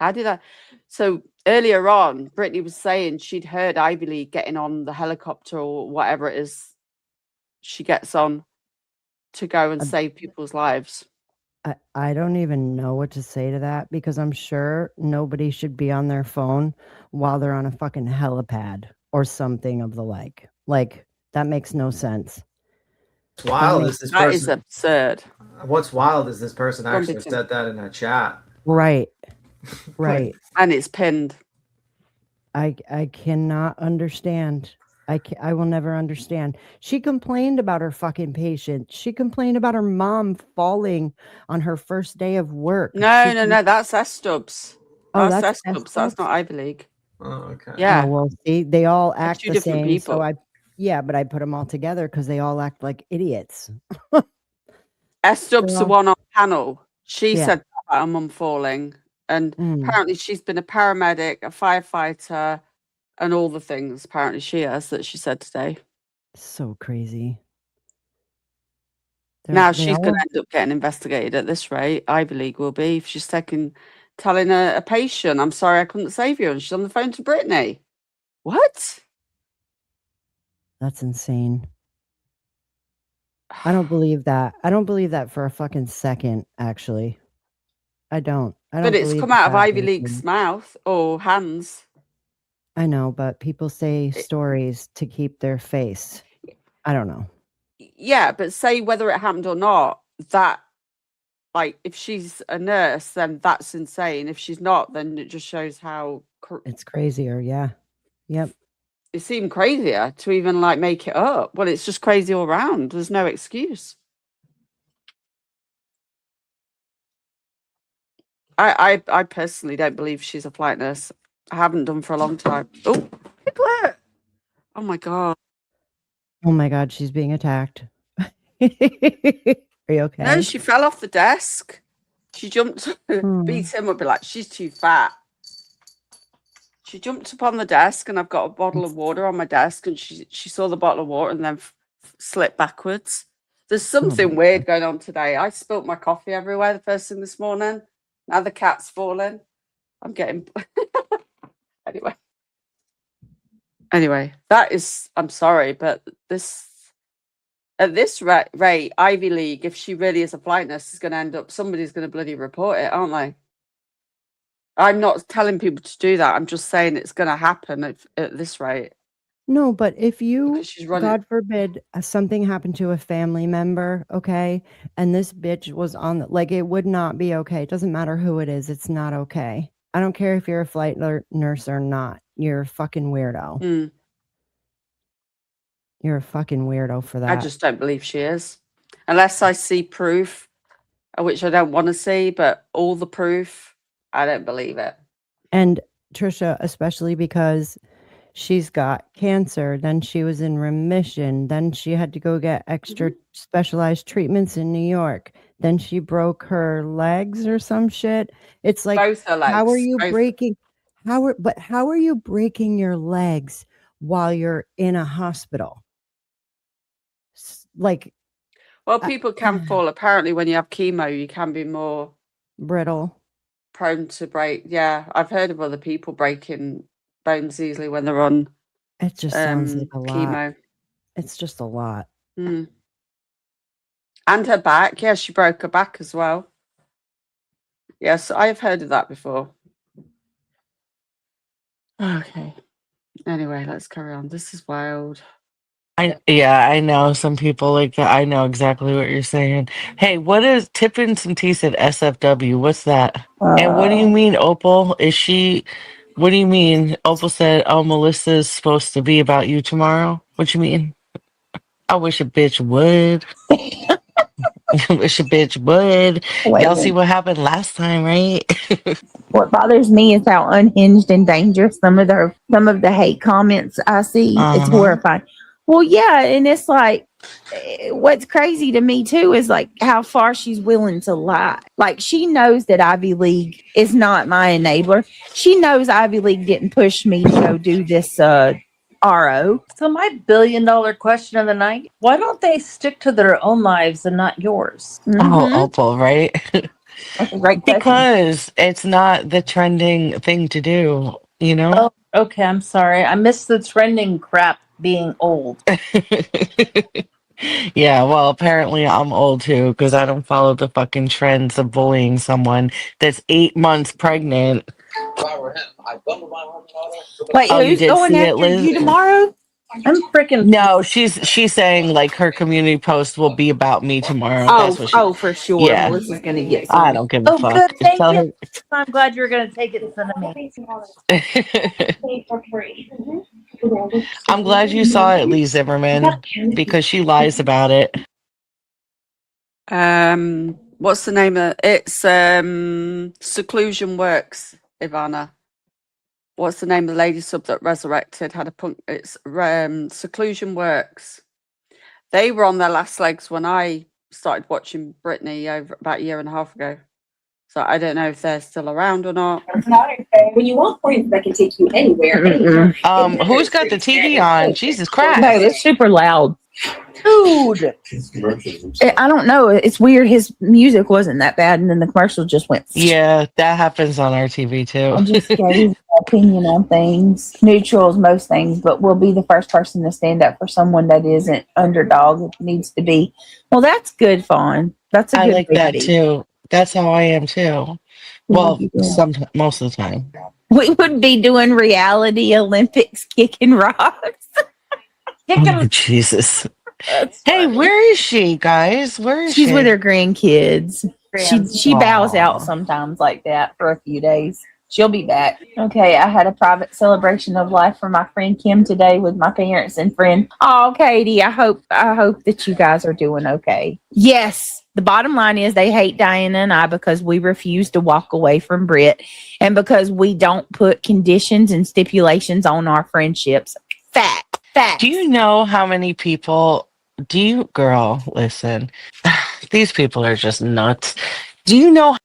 How did I? So earlier on, Brittney was saying she'd heard Ivy League getting on the helicopter or whatever it is she gets on to go and save people's lives.
I don't even know what to say to that because I'm sure nobody should be on their phone while they're on a fucking helipad or something of the like. Like, that makes no sense.
What's wild is this person.
That is absurd.
What's wild is this person actually said that in a chat.
Right. Right.
And it's pinned.
I cannot understand. I will never understand. She complained about her fucking patient. She complained about her mom falling on her first day of work.
No, that's S-Dubs.
Oh,
that's S-Dubs. That's not Ivy League.
Oh, okay.
Yeah.
Oh, well, see, they all act
two
the
different
same.
people.
So but I put them all together because they all act like idiots.
S-Dubs, the one on panel, she
Yeah.
said about her mum falling. And apparently she's been a paramedic, a firefighter, and all the things apparently she has that she said today.
So crazy.
Now she's going to end up getting investigated at this rate. Ivy League will be if she's telling a patient, I'm sorry I couldn't save you, and she's on the phone to Brittney. What?
That's insane. I don't believe that. I don't believe that for a fucking second, actually. I don't.
But it's come out of Ivy League's mouth or hands.
I know, but people say stories to keep their face. I don't know.
Yeah, but say whether it happened or not, that, like, if she's a nurse, then that's insane. If she's not, then it just shows how...
It's crazier, yeah. Yep.
It seemed crazier to even, like, make it up. Well, it's just crazy all around. There's no excuse. I personally don't believe she's a flight nurse. I haven't done for a long time. Oh, Piglet! Oh my God.
Oh my God, she's being attacked. Are you okay?
No, she fell off the desk. She jumped, beat him up, be like, she's too fat. She jumped up on the desk, and I've got a bottle of water on my desk, and she saw the bottle of water and then slipped backwards. There's something weird going on today. I spilt my coffee everywhere the first thing this morning. Now the cat's falling. I'm getting... Anyway, that is... I'm sorry, but this... At this rate, Ivy League, if she really is a flight nurse, is going to end up... Somebody's going to bloody report it, aren't they? I'm not telling people to do that. I'm just saying it's going to happen at this rate.
No, but if you,
running...
God forbid, something happened to a family member, okay, and this bitch was on, like, it would not be okay. It doesn't matter who it is. It's not okay. I don't care if you're a flight nurse or not. You're a fucking weirdo. You're a fucking weirdo for that.
I just don't believe she is. Unless I see proof, which I don't want to see, but all the proof, I don't believe it.
And Trisha, especially because she's got cancer, then she was in remission, then she had to go get extra specialized treatments in New York, then she broke her legs or some shit. It's like,
both her legs.
How are you breaking your legs while you're in a hospital? Like,
well, people can fall. Apparently when you have chemo, you can be more
brittle,
prone to break. Yeah, I've heard of other people breaking bones easily when they're on
it just sounds like a
chemo.
lot. It's just a lot.
And her back, yeah, she broke her back as well. Yes, I've heard of that before. Okay, anyway, let's carry on. This is wild.
I know some people like that. I know exactly what you're saying. Hey, what is Tippin some T said SFW? What's that? And what do you mean, Opal? Is she What do you mean? Opal said, "Oh, Melissa's supposed to be about you tomorrow." What you mean? I wish a bitch would. I wish a bitch would.
Wait,
Y'all see
wait.
what happened last time, right?
What bothers me is how unhinged and dangerous some of the hate comments I see. It's
Uh-huh.
horrifying. Well, yeah, and it's like what's crazy to me too is like how far she's willing to lie. Like she knows that Ivy League is not my enabler. She knows Ivy League didn't push me to go do this RO.
So my $1 billion question of the night: why don't they stick to their own lives and not yours?
Oh,
Mhm.
Opal, right?
That's a great question.
Because it's not the trending thing to do, you know?
Oh, okay. I'm sorry. I missed the trending crap being old.
Yeah, well, apparently I'm old too because I don't follow the fucking trends of bullying someone that's 8 months pregnant.
Wait,
Oh, you
who's
did
going
see it,
after
Liz?
you tomorrow?
I'm freaking.
No, she's saying like her community post will be about me tomorrow. That's what she.
Oh, for sure.
Yeah,
Melissa's gonna get
I
some.
don't give a
Oh,
fuck.
good. Thank
Tell
you. I'm glad you're going to take it instead of me.
her. I'm glad you saw it, Lee Zimmerman, because she lies about it.
What's the name of it's Seclusion Works, Ivana. What's the name of the lady sub that resurrected? Had a punk. It's Seclusion Works. They were on their last legs when I started watching Brittney over about a year and a half ago. So I don't know if they're still around or not.
When you want points that can take you anywhere.
Who's got the TV on? Jesus Christ!
No, it's super loud.
Dude.
I don't know. It's weird. His music wasn't that bad, and then the commercial just went.
Yeah, that happens on our TV too.
I just gave my opinion on things. Neutral as most things, but we'll be the first person to stand up for someone that isn't underdog. It needs to be. Well, that's good, Fawn. That's a
I
good
like that
lady.
too. That's how I am too. Well, most of the time.
We would be doing reality Olympics kicking rocks.
Oh, Jesus. Hey, where is she, guys? Where is she?
She's with her grandkids. She bows out
Aw.
sometimes like that for a few days. She'll be back. Okay, I had a private celebration of life for my friend Kim today with my parents and friend. Oh, Katie, I hope that you guys are doing okay. Yes, the bottom line is they hate Diana and I because we refuse to walk away from Britt and because we don't put conditions and stipulations on our friendships. Fact.
Do you know how many people girl, listen. These people are just nuts. Do you know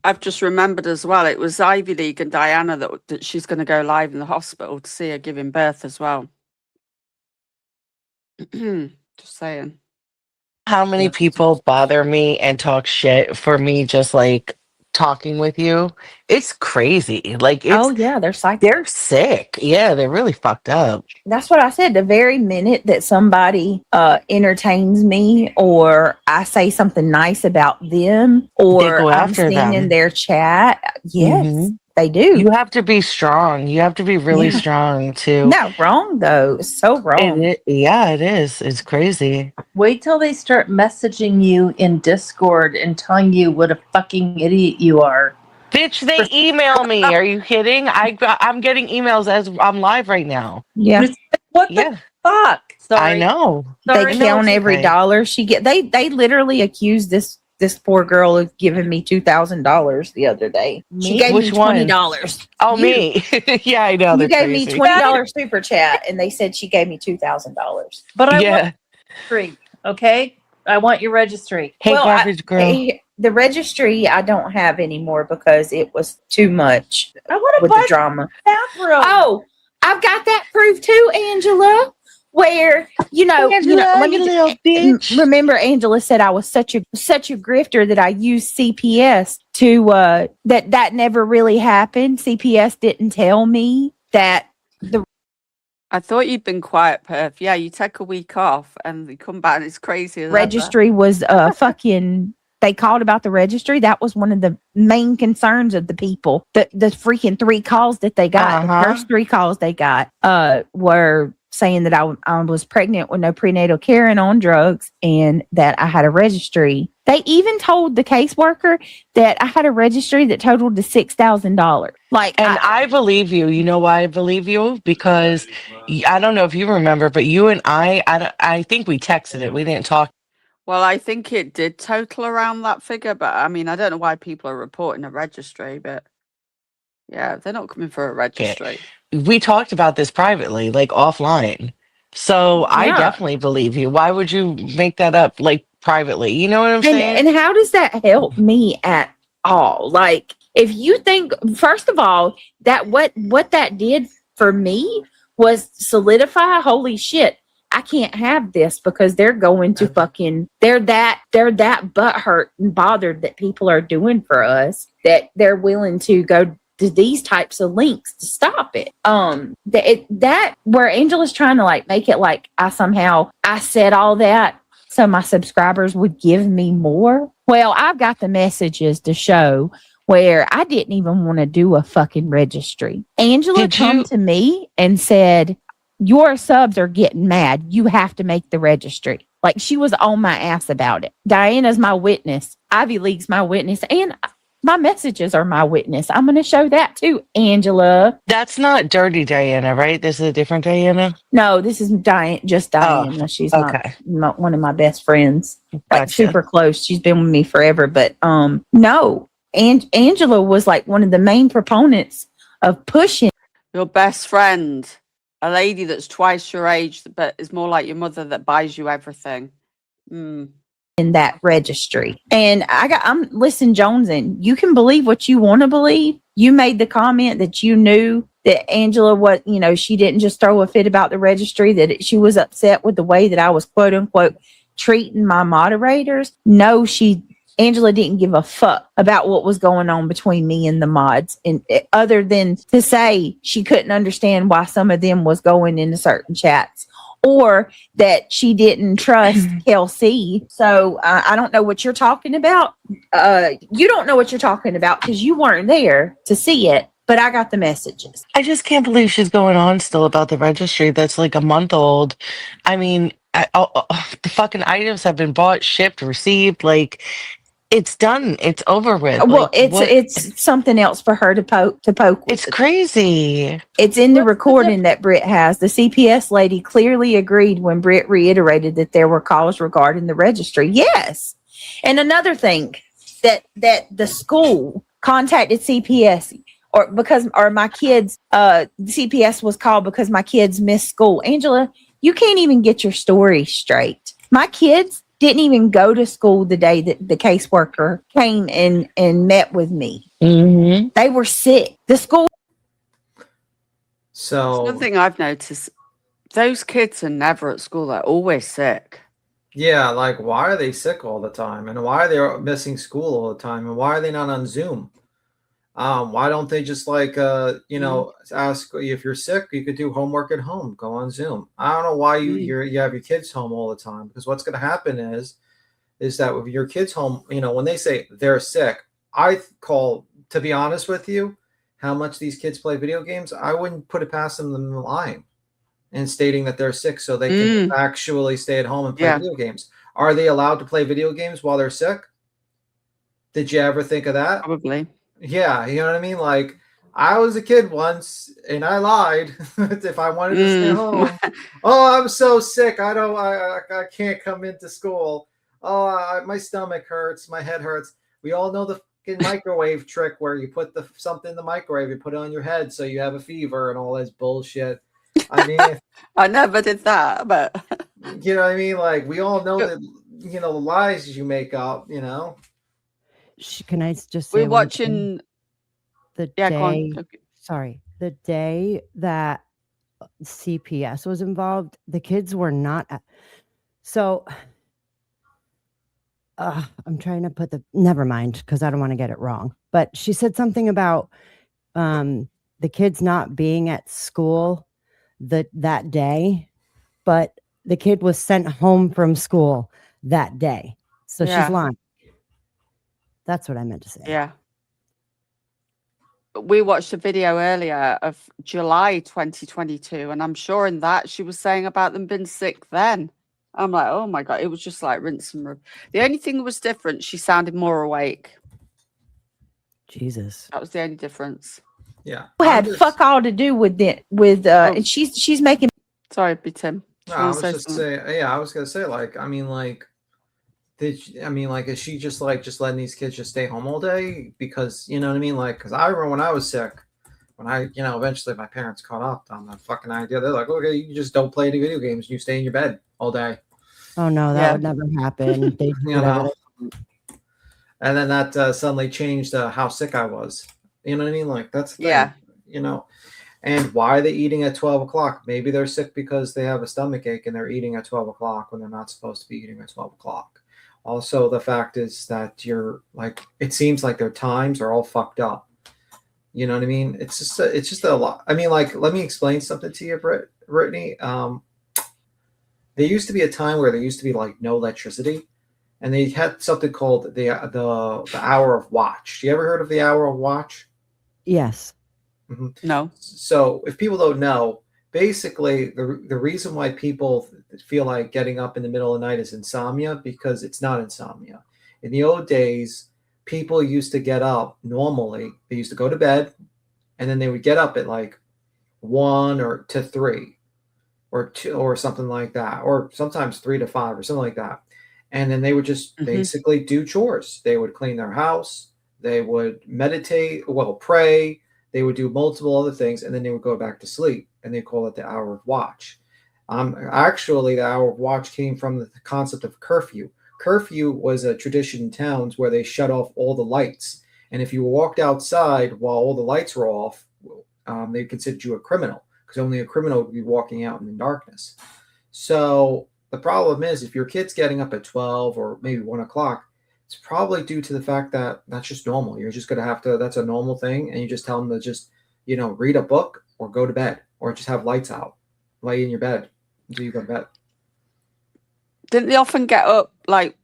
I've just remembered as well, it was Ivy League and Diana that she's going to go live in the hospital to see her giving birth as well. Just saying.
how many people bother me and talk shit for me just like talking with you? It's crazy. Like it's
Yeah, they're psycho.
they're sick. Yeah, they're really fucked up.
That's what I said. The very minute that somebody entertains me or I say something nice about them or
go
I'm
after
seen
them.
in their chat, yes,
Mhm.
they do.
You have to be strong. You have to be really
Yeah.
strong too.
No, wrong though. It's so wrong.
It is. It's crazy.
Wait till they start messaging you in Discord and telling you what a fucking idiot you are.
Bitch, they email me. Are you kidding? I'm getting emails as I'm live right now.
Yeah.
What the
Yeah,
fuck? Sorry.
I know.
Sorry.
They count
it's
every
okay.
dollar she get. They literally accused this poor girl of giving me $2,000 the other day. She
Me?
gave
Which
me
one?
$20.
Oh,
You.
me. Yeah, I know.
You
They're
gave me
crazy.
$20 super chat, and they said she gave me $2,000.
But I want
Yeah.
registry, okay? I want your registry.
Hey, garbage girl.
The registry I don't have anymore because it was too much
I want to
with
buy
the drama.
the bathroom.
Oh, I've got that proof too, Angela. Where let me
you little bitch.
remember. Angela said I was such a grifter that I used CPS to that never really happened. CPS didn't tell me that the
I thought you'd been quiet, Perf. Yeah, you take a week off and you come back and it's crazy.
registry was fucking. They called about the registry. That was one of the main concerns of the people. The freaking 3 calls that they got, the first 3 calls they got, were saying that I was pregnant with no prenatal care and on drugs, and that I had a registry. They even told the caseworker that I had a registry that totaled to $6,000. Like,
And I believe you. You know why I believe you? Because I don't know if you remember, but you and I think we texted it. We didn't talk.
Well, I think it did total around that figure, but I mean, I don't know why people are reporting a registry, but yeah, they're not coming for a registry.
We talked about this privately, like offline. So I
yeah.
definitely believe you. Why would you make that up like privately? You know what I'm saying?
And how does that help me at all? Like, if you think, first of all, that what that did for me was solidify, holy shit, I can't have this, because they're going to fucking, they're that butthurt and bothered that people are doing for us, that they're willing to go to these types of links to stop it. That where Angela's trying to like make it like I said all that so my subscribers would give me more. Well, I've got the messages to show where I didn't even want to do a fucking registry. Angela come to me and said, your subs are getting mad. You have to make the registry. Like, she was on my ass about it. Diana's my witness. Ivy League's my witness. And my messages are my witness. I'm going to show that too, Angela.
That's not Dirty Diana, right? This is a different Diana?
No, this is just Diana.
Oh,
She's one of my best friends. Like, super close. She's been with me forever. But no. And Angela was like one of the main proponents of pushing.
Your best friend, a lady that's twice your age, but is more like your mother, that buys you everything.
In that registry. And I'm listen, Jonesin, you can believe what you want to believe. You made the comment that you knew that Angela she didn't just throw a fit about the registry, that she was upset with the way that I was quote unquote treating my moderators. No, Angela didn't give a fuck about what was going on between me and the mods, and other than to say she couldn't understand why some of them was going into certain chats, or that she didn't trust Kelsey. So I don't know what you're talking about. You don't know what you're talking about because you weren't there to see it, but I got the messages.
I just can't believe she's going on still about the registry that's like a month old. I mean, the fucking items have been bought, shipped, received. Like, it's done. It's over with.
Well,
Like,
it's something else for her to poke with.
It's crazy.
It's in the recording that Britt has. The CPS lady clearly agreed when Britt reiterated that there were calls regarding the registry. Yes. And another thing, that the school contacted CPS or my kids, CPS was called because my kids missed school. Angela, you can't even get your story straight. My kids didn't even go to school the day that the caseworker came and met with me.
Mm-hmm.
They were sick. The school.
So
one thing I've noticed, those kids are never at school. They're always sick.
yeah, like, why are they sick all the time, and why are they missing school all the time, and why are they not on Zoom? Why don't they just ask if you're sick, you could do homework at home, go on Zoom. I don't know why you have your kids home all the time, because what's going to happen is that with your kids home, when they say they're sick, I call, to be honest with you, how much these kids play video games, I wouldn't put it past them lying and stating that they're sick so they can actually stay at home and play video games. Are they allowed to play video games while they're sick? Did you ever think of that?
Probably.
Yeah, you know what I mean? Like, I was a kid once and I lied if I wanted to stay home. Oh, I'm so sick. I can't come into school. Oh, my stomach hurts. My head hurts. We all know the fucking microwave trick where you put something in the microwave, you put it on your head so you have a fever and all this bullshit. I mean,
I never did that, but
you know what I mean? Like, we all know that, the lies you make up,
Can I just say
we're watching
the
go
day?
on.
Sorry, the day that CPS was involved, the kids were not. So I'm trying to put never mind, because I don't want to get it wrong. But she said something about the kids not being at school that day, but the kid was sent home from school that day. So she's lying. That's what I meant to say.
Yeah. we watched a video earlier of July 2022, and I'm sure in that she was saying about them being sick then. I'm like, oh my God, it was just like rinse and repeat. The only thing that was different, she sounded more awake.
Jesus.
That was the only difference.
Yeah.
Had fuck all to do with it. And she's making.
Sorry, be Tim.
No, I was just saying. Yeah, I was gonna say, like, I mean, like, is she just letting these kids just stay home all day? Because you know what I mean, like, because I remember when I was sick, when I, eventually my parents caught up on the fucking idea. They're like, okay, you just don't play any video games. You stay in your bed all day.
Oh no, that would never happen. They
And then that suddenly changed how sick I was. You know what I mean? Like, that's the thing, And why are they eating at 12 o'clock? Maybe they're sick because they have a stomach ache and they're eating at 12 o'clock when they're not supposed to be eating at 12 o'clock. Also, the fact is that it seems like their times are all fucked up. You know what I mean? It's just a lot. I mean, like, let me explain something to you, Brittney. There used to be a time where there used to be like no electricity, and they had something called the hour of watch. You ever heard of the hour of watch?
Yes.
Mm-hmm.
No.
So if people don't know, basically the reason why people feel like getting up in the middle of the night is insomnia, because it's not insomnia. In the old days, people used to get up normally. They used to go to bed, and then they would get up at like 1 or to 3 or 2 or something like that, or sometimes 3 to 5 or something like that. And then they would just basically do chores. They would clean their house. They would meditate, pray. They would do multiple other things, and then they would go back to sleep, and they call it the hour of watch. Actually, the hour of watch came from the concept of curfew. Curfew was a tradition in towns where they shut off all the lights. And if you walked outside while all the lights were off, they considered you a criminal, because only a criminal would be walking out in the darkness. So the problem is, if your kid's getting up at 12 or maybe 1 o'clock, it's probably due to the fact that that's just normal. You're just going to have to, that's a normal thing. And you just tell them to just, read a book or go to bed, or just have lights out, lay in your bed until you go to bed.
Didn't they often get up like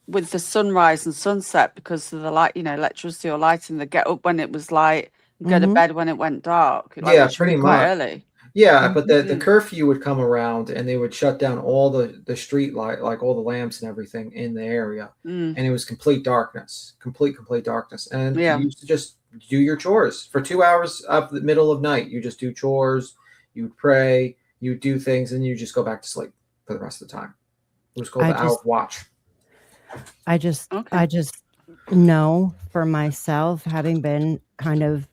with the sunrise and sunset because of the light, electricity or lighting? They get up when it was light and go to bed when it went dark.
Yeah, pretty much.
Quite early.
Yeah, but the curfew would come around and they would shut down all the street light, like all the lamps and everything in the area. And it was complete darkness. Complete darkness. And you used to just do your chores for 2 hours of the middle of night. You just do chores, you would pray, you would do things, and you just go back to sleep for the rest of the time. It was called the hour of watch. I just
know for myself, having been kind of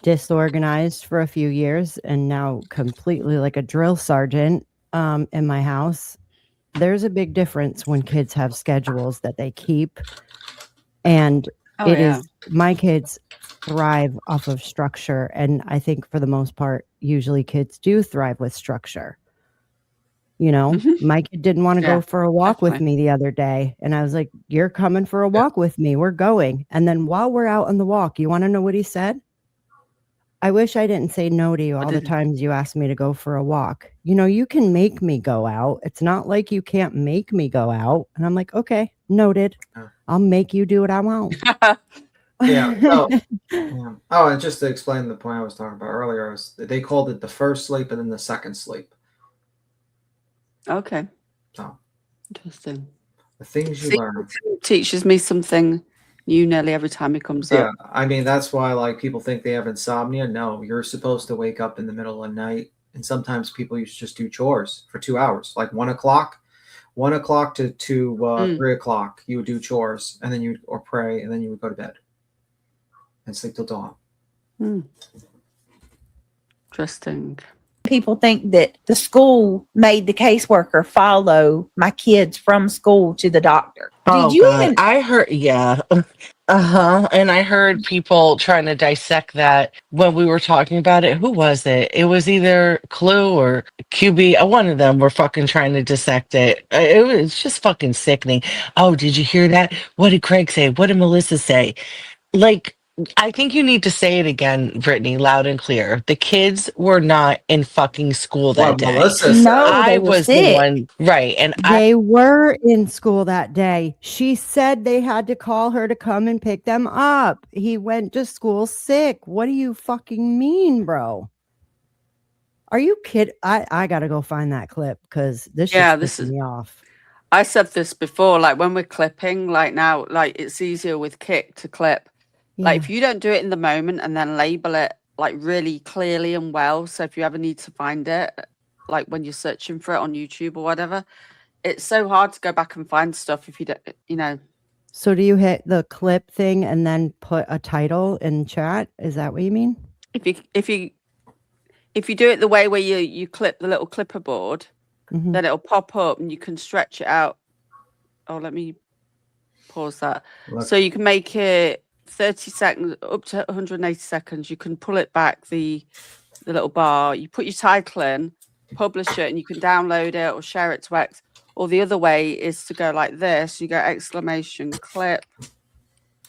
disorganized for a few years and now completely like a drill sergeant in my house, there's a big difference when kids have schedules that they keep. And my kids thrive off of structure. And I think for the most part, usually kids do thrive with structure. My kid didn't want to go for a walk with me the other day. And I was like, you're coming for a walk with me. We're going. And then while we're out on the walk, you want to know what he said? I wish I didn't say no to you all the times you asked me to go for a walk. You can make me go out. It's not like you can't make me go out. And I'm like, okay, noted. I'll make you do what I want.
Oh, and just to explain the point I was talking about earlier, they called it the first sleep and then the second sleep.
Okay.
So
interesting.
The things you learn
teaches me something new nearly every time it comes up.
Yeah, I mean, that's why like people think they have insomnia. No, you're supposed to wake up in the middle of the night, and sometimes people used to just do chores for 2 hours, like 1 o'clock to 3 o'clock. You would do chores, and then you or pray, and then you would go to bed and sleep till dawn.
Interesting.
People think that the school made the caseworker follow my kids from school to the doctor.
Did you even? I heard, and I heard people trying to dissect that when we were talking about it. Who was it? It was either Clue or QB. One of them were fucking trying to dissect it. It was just fucking sickening. Oh, did you hear that? What did Craig say? What did Melissa say? Like, I think you need to say it again, Brittany, loud and clear. The kids were not in fucking school that
What
day.
Melissa said.
No, they
I
were
was the
sick.
one, right? And
They were in school that day. She said they had to call her to come and pick them up. He went to school sick. What do you fucking mean, bro? Are you kidding? I gotta go find that clip because this
Yeah,
shit's
this
pissing
is.
me off.
I said this before. Like when we're clipping, like now, like it's easier with Kick to clip. Like if you don't do it in the moment and then label it like really clearly and well. So if you ever need to find it, like when you're searching for it on YouTube or whatever, it's so hard to go back and find stuff if you don't, you know.
So do you hit the clip thing and then put a title in chat? Is that what you mean?
If you do it the way where you clip the little clipper board,
Mhm.
then it'll pop up and you can stretch it out. Oh, let me pause that.
Look.
So you can make it 30 seconds up to 180 seconds. You can pull it back the little bar. You put your title in, publish it, and you can download it or share it to X. Or the other way is to go like this. You go exclamation clip.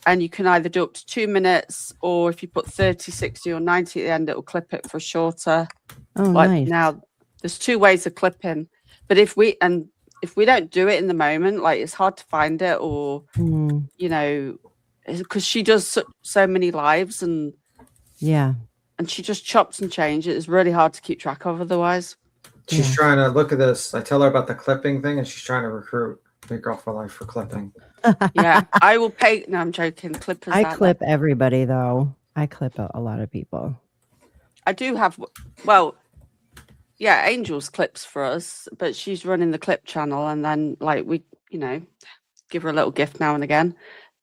And you can either do up to 2 minutes, or if you put 30, 60, or 90 at the end, it'll clip it for shorter.
Oh,
Like
nice.
now, there's 2 ways of clipping. But if we don't do it in the moment, like it's hard to find it, or
Mm,
you know, because she does so many lives, and
yeah.
she just chops and changes. It's really hard to keep track of otherwise.
She's
Yeah.
trying to look at this. I tell her about the clipping thing, and she's trying to recruit Big Girl for Life for clipping.
Yeah, I will pay. No, I'm joking. Clippers.
I
out
clip
there.
everybody though. I clip a lot of people.
I do have. Well, yeah, Angel's clips for us, but she's running the clip channel, and then like we, you know, give her a little gift now and again.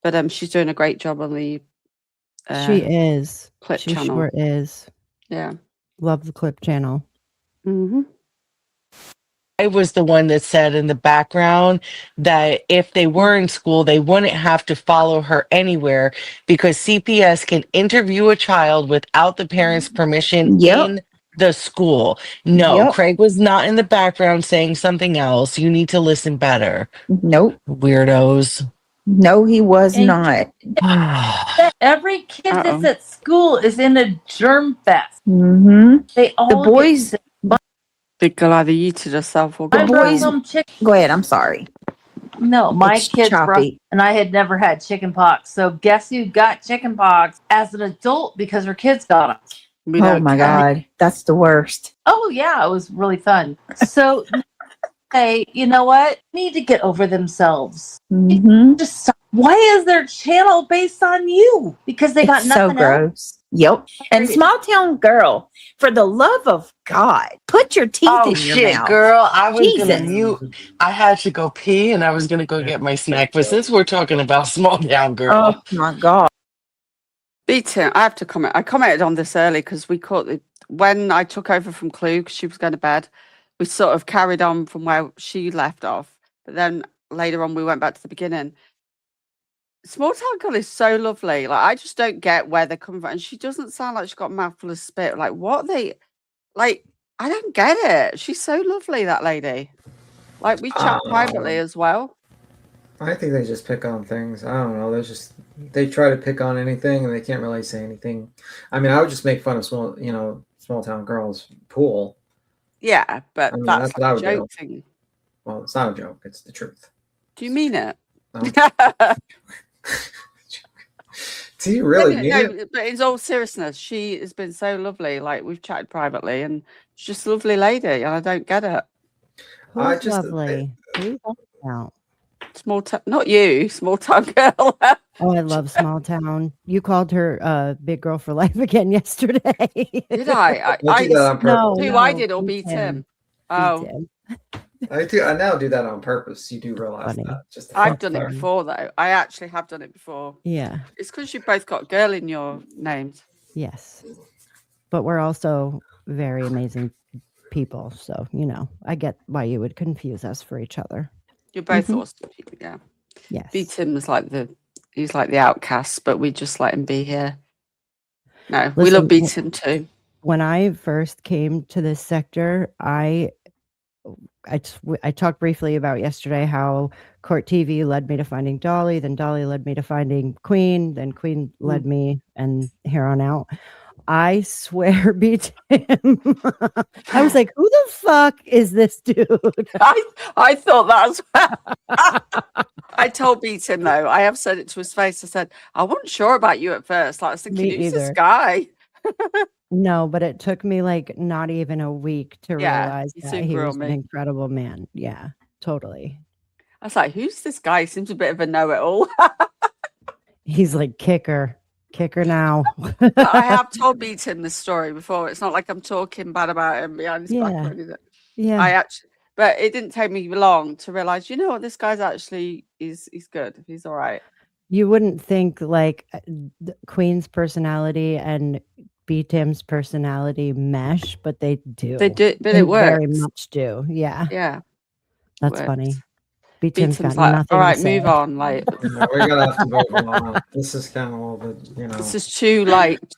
But she's doing a great job on the
She is.
clip
She
channel.
sure is.
Yeah.
Love the clip channel.
Mm-hmm.
I was the one that said in the background that if they were in school, they wouldn't have to follow her anywhere because CPS can interview a child without the parents' permission
Yep.
in the school. No,
Yep.
Craig was not in the background saying something else. You need to listen better.
Nope.
Weirdos.
No, he was
And-
not.
Every kid that's
Uh-oh.
at school is in a germ fest.
Mm-hmm.
They all
The
get
boys.
sick.
Big girl either yeeted herself or
The
I
got
brought
boys-
some chicken.
Go ahead. I'm sorry.
No, my
It's
kids brought,
choppy.
and I had never had chicken pox. So guess who got chicken pox as an adult because her kids got it.
We
Oh
don't
my
care.
God. That's the worst.
Oh yeah, it was really fun. So hey, you know what? Need to get over themselves.
Mm-hmm.
Just why is their channel based on you? Because they got
It's so
nothing else.
gross. Yep. And small town girl, for the love of God, put your teeth
Oh
in your
shit,
mouth.
girl. I was gonna
Jesus.
mute. I had to go pee and I was gonna go get my snack. But since we're talking about small town girl,
Oh my God.
Beat it. I have to comment. I commented on this early because we caught the when I took over from Clue because she was going to bed. We sort of carried on from where she left off, but then later on we went back to the beginning. Small town girl is so lovely. Like I just don't get where they're coming from, and she doesn't sound like she's got a mouthful of spit. Like what they, like I don't get it. She's so lovely, that lady. Like we chat privately as well.
I think they just pick on things. I don't know. They try to pick on anything, and they can't really say anything. I mean, I would just make fun of small town girls pool.
Yeah, but
I mean,
that's
that's what I
like a
would do.
joke thing.
Well, it's not a joke. It's the truth.
Do you mean it?
No. Do you really mean it?
No, but in all seriousness, she has been so lovely. Like we've chatted privately, and she's just a lovely lady, and I don't get it.
I
Who's
just-
lovely? Who are you talking about?
Small town, not you, small town girl.
Oh, I love small town. You called her Big Girl for Life again yesterday.
Did I?
Don't do that on purpose.
No,
Who
no,
I did or
beat
beat him?
Beat
Oh,
him.
I now do that on purpose. You do realize
Funny.
that. Just to
I've
fuck
done it
fun.
before though. I actually have done it before.
Yeah.
It's because you both got girl in your names.
Yes. But we're also very amazing people. So, I get why you would confuse us for each other.
You're both
Mhm.
awesome people. Yeah.
Yes.
Beat him was like he's like the outcast, but we just let him be here. No, we love
Listen,
Beat him too.
When I first came to this sector, I talked briefly about yesterday how Court TV led me to finding Dolly, then Dolly led me to finding Queen, then Queen led me, and here on out. I swear, beat him. I was like, who the fuck is this dude?
I thought that as well. I told Beaton though. I have said it to his face. I said, I wasn't sure about you at first. Like I was thinking,
Me
who's this
either.
guy?
No, but it took me like not even a week to
Yeah,
realize
he
that
soon
he
grew
was
on
an
me.
incredible man. Yeah, totally.
I was like, who's this guy? He seems a bit of a know-it-all.
He's like kicker now.
I have told Beaton this story before. It's not like I'm talking bad about him behind his back or anything.
Yeah.
I actually, but it didn't take me long to realize, you know what, this guy's actually he's good. He's all right.
You wouldn't think like Queen's personality and B-Tim's personality mesh, but they do.
They do, but
They
it works.
very much do. Yeah.
Yeah.
That's
works.
funny. B-Tim's got
Beaton's like,
nothing
all right,
to say.
move on. Like,
We're gonna have to move on. This is kind of a little bit, you know.
this is too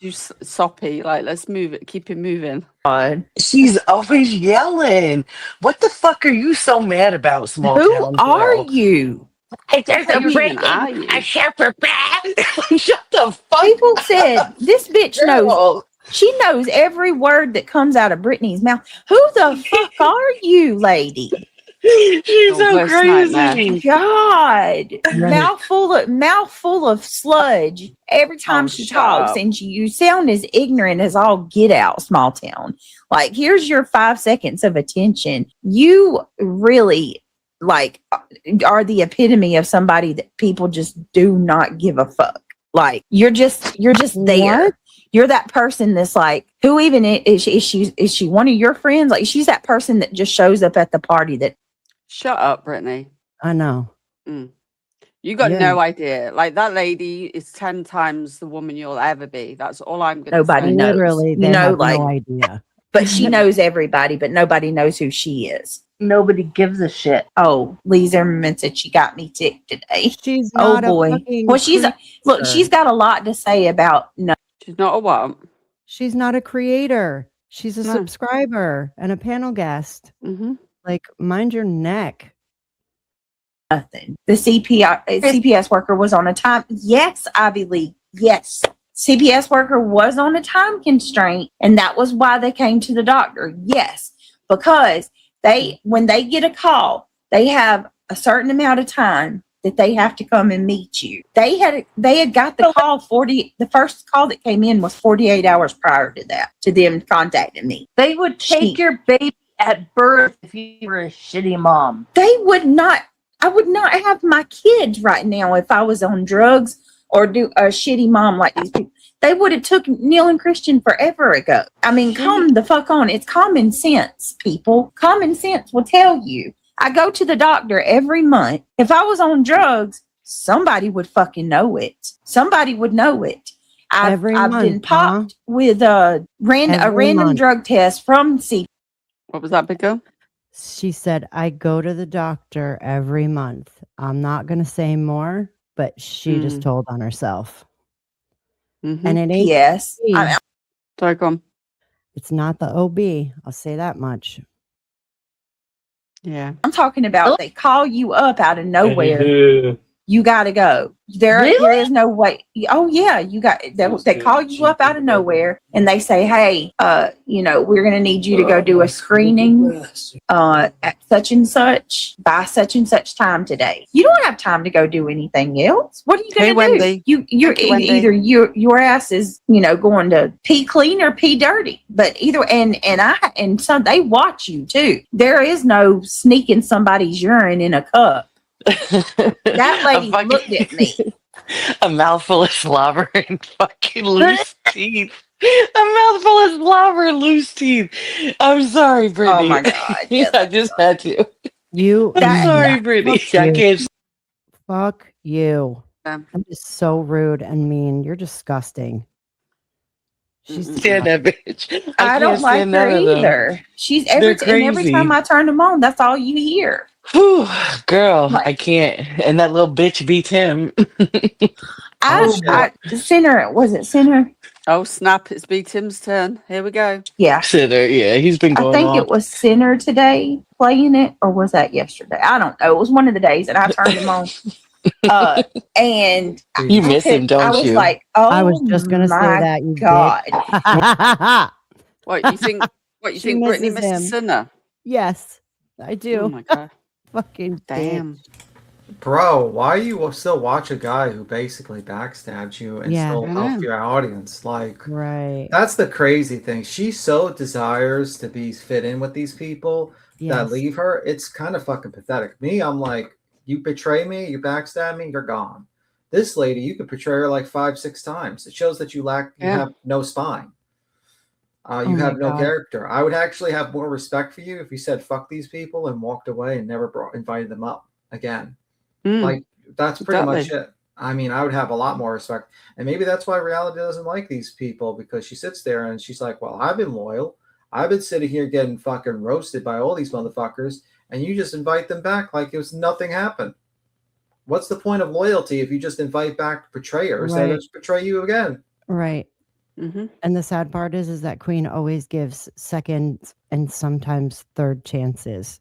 too soppy. Like, let's move it. Keep it moving.
She's always yelling. What the fuck are you so mad about, small
Who
town
are
girl?
you?
There's
Who even are you?
a shepherd. Shut the fuck
People said this bitch knows.
girl.
She knows every word that comes out of Brittany's mouth. Who the fuck are you, lady?
She's so
worst
crazy.
nightmare.
God, mouthful of sludge every time
Oh,
she
shut
talks,
up.
and you sound as ignorant as all get out, small town. Like, here's your 5 seconds of attention. You really like are the epitome of somebody that people just do not give a fuck. Like, you're just there.
What?
You're that person that's like, who even is she one of your friends? Like, she's that person that just shows up at the party that.
Shut up, Brittany.
I know.
You got
Yeah.
no idea. Like, that lady is 10 times the woman you'll ever be. That's all I'm going to
Nobody
say.
knows.
Literally,
You
they
know,
have
like,
no idea.
but she knows everybody, but nobody knows who she is.
Nobody gives a shit.
Oh, Lee Zimmerman said she got me ticked today.
She's
Oh
not
boy.
a fucking
Well, look, she's got a lot to say about
She's not a what?
She's not a creator. She's a
No.
subscriber and a panel guest.
Mm-hmm.
Like, mind your neck.
nothing. The CPS worker was on a time. Yes, Ivy League. Yes. CPS worker was on a time constraint, and that was why they came to the doctor. Yes, because when they get a call, they have a certain amount of time that they have to come and meet you. They had got the call the first call that came in was 48 hours prior to that, to them contacting me.
They would take your baby at birth if you were a shitty mom.
I would not have my kids right now if I was on drugs or do a shitty mom like these people. They would have took Neil and Christian forever ago. I mean, come the fuck on. It's common sense, people. Common sense will tell you. I go to the doctor every month. If I was on drugs, somebody would fucking know it. Somebody would know it. I've been popped with a random
month.
drug test from CPS.
What was that, Big Girl?
She said, I go to the doctor every month. I'm not going to say more, but she just told on herself.
Mm-hmm.
And it ain't.
Yes.
Sorry, go on.
It's not the OB. I'll say that much.
Yeah.
I'm talking about they call you up out of nowhere. You got to go. There is no way. Oh yeah, they call you up out of nowhere and they say, hey, we're going to need you to go do a screening at such and such by such and such time today. You don't have time to go do anything else. What are you going to do?
Wendy.
You're
Wendy.
either your ass is going to pee clean or pee dirty. But either and some they watch you too. There is no sneaking somebody's urine in a cup. That lady looked at me.
A mouthful of slobber and fucking loose teeth. A mouthful of slobber and loose teeth. I'm sorry, Brittany.
Oh my God. Yes.
I just had to. I'm sorry, Brittany. I can't.
Fuck you.
Yeah.
I'm just so rude and mean. You're disgusting. She's
Stand that bitch.
I don't like her either. She's every time I turn them on, that's all you hear.
Whew, girl, I can't. And that little bitch beats him.
I sent her. Was it sent her?
Oh snap! It's B Tim's turn. Here we go.
Yeah.
Sitter, yeah, he's been
I
going
think
off.
it was Sinner today playing it, or was that yesterday? I don't know. It was one of the days, and I turned him on. And
You miss him,
I
don't
was
you?
like, "Oh,
I was just gonna say
my
that, you
God!"
dick.
What you think? What you
She
think? Brittany
misses
missed a
him.
sinner.
Yes, I
Oh
do.
my god!
Fucking
Damn.
Bro, why you still watch a guy who basically backstabs you and
Yeah.
still
I
helps
know.
your audience? Like,
Right.
that's the crazy thing. She so desires to be fit in with these people that
Yes.
leave her. It's kind of fucking pathetic. Me, I'm like, you betray me, you backstab me, you're gone. This lady, you could betray her like 5-6 times. It shows that you
Yeah.
have no spine. You
Oh my
have no
God.
character. I would actually have more respect for you if you said fuck these people and walked away and never invited them up again.
Mm,
Like, that's pretty much
exactly.
it. I mean, I would have a lot more respect. And maybe that's why reality doesn't like these people, because she sits there and she's like, well, I've been loyal. I've been sitting here getting fucking roasted by all these motherfuckers, and you just invite them back like it was nothing happened. What's the point of loyalty if you just invite back betrayers that
Right.
just betray you again?
Right.
hmm
And the sad part is that Queen always gives second and sometimes third chances.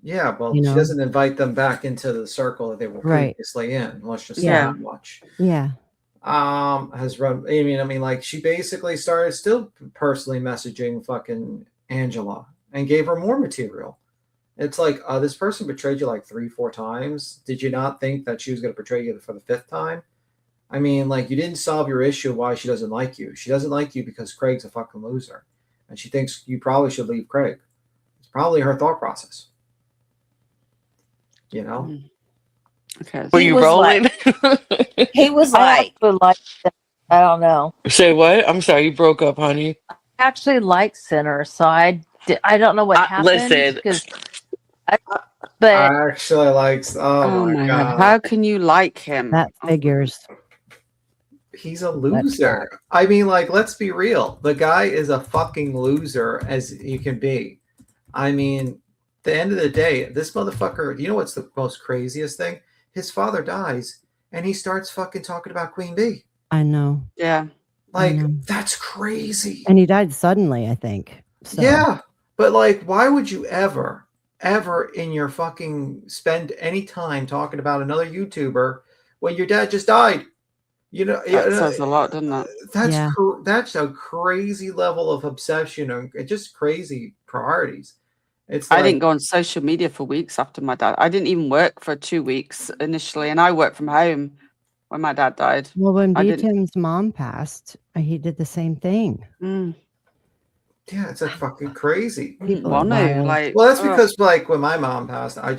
Yeah, well,
You
she
know?
doesn't invite them back into the circle that they were
Right.
previously in. Let's just say
Yeah.
that much.
Yeah.
Has run. I mean, like, she basically started still personally messaging fucking Angela and gave her more material. It's like, this person betrayed you like 3-4 times. Did you not think that she was going to betray you for the 5th time? I mean, like, you didn't solve your issue why she doesn't like you. She doesn't like you because Craig's a fucking loser, and she thinks you probably should leave Craig. It's probably her thought process. You know?
Mm. Okay.
Were
He
you
was
rolling?
He was
I
like,
actually like. I don't know.
Say what? I'm sorry, you broke up, honey.
I actually like Sinner, so I don't know what happened.
Listen,
'cause but
I actually like. Oh, my god.
How can you like him?
That
Oh,
figures.
He's a loser. I mean, like, let's be real. The guy is a fucking loser as you can be. I mean, at the end of the day, this motherfucker, you know what's the most craziest thing? His father dies and he starts fucking talking about Queen Bee.
I know.
yeah.
Like,
know.
that's crazy.
And he died suddenly, I think. So.
Yeah. But, like, why would you ever in your fucking spend any time talking about another YouTuber when your dad just died? You know,
That says a lot, doesn't it?
that's
Yeah.
that's a crazy level of obsession and just crazy priorities. It's
I
like,
didn't go on social media for weeks after my dad. I didn't even work for 2 weeks initially, and I worked from home when my dad died.
Well, when
I
B.
didn't-
Tim's mom passed, he did the same thing.
Mm,
yeah, it's like fucking crazy.
People are
want to
wild.
like.
Well, that's
ugh.
because, like, when my mom passed, I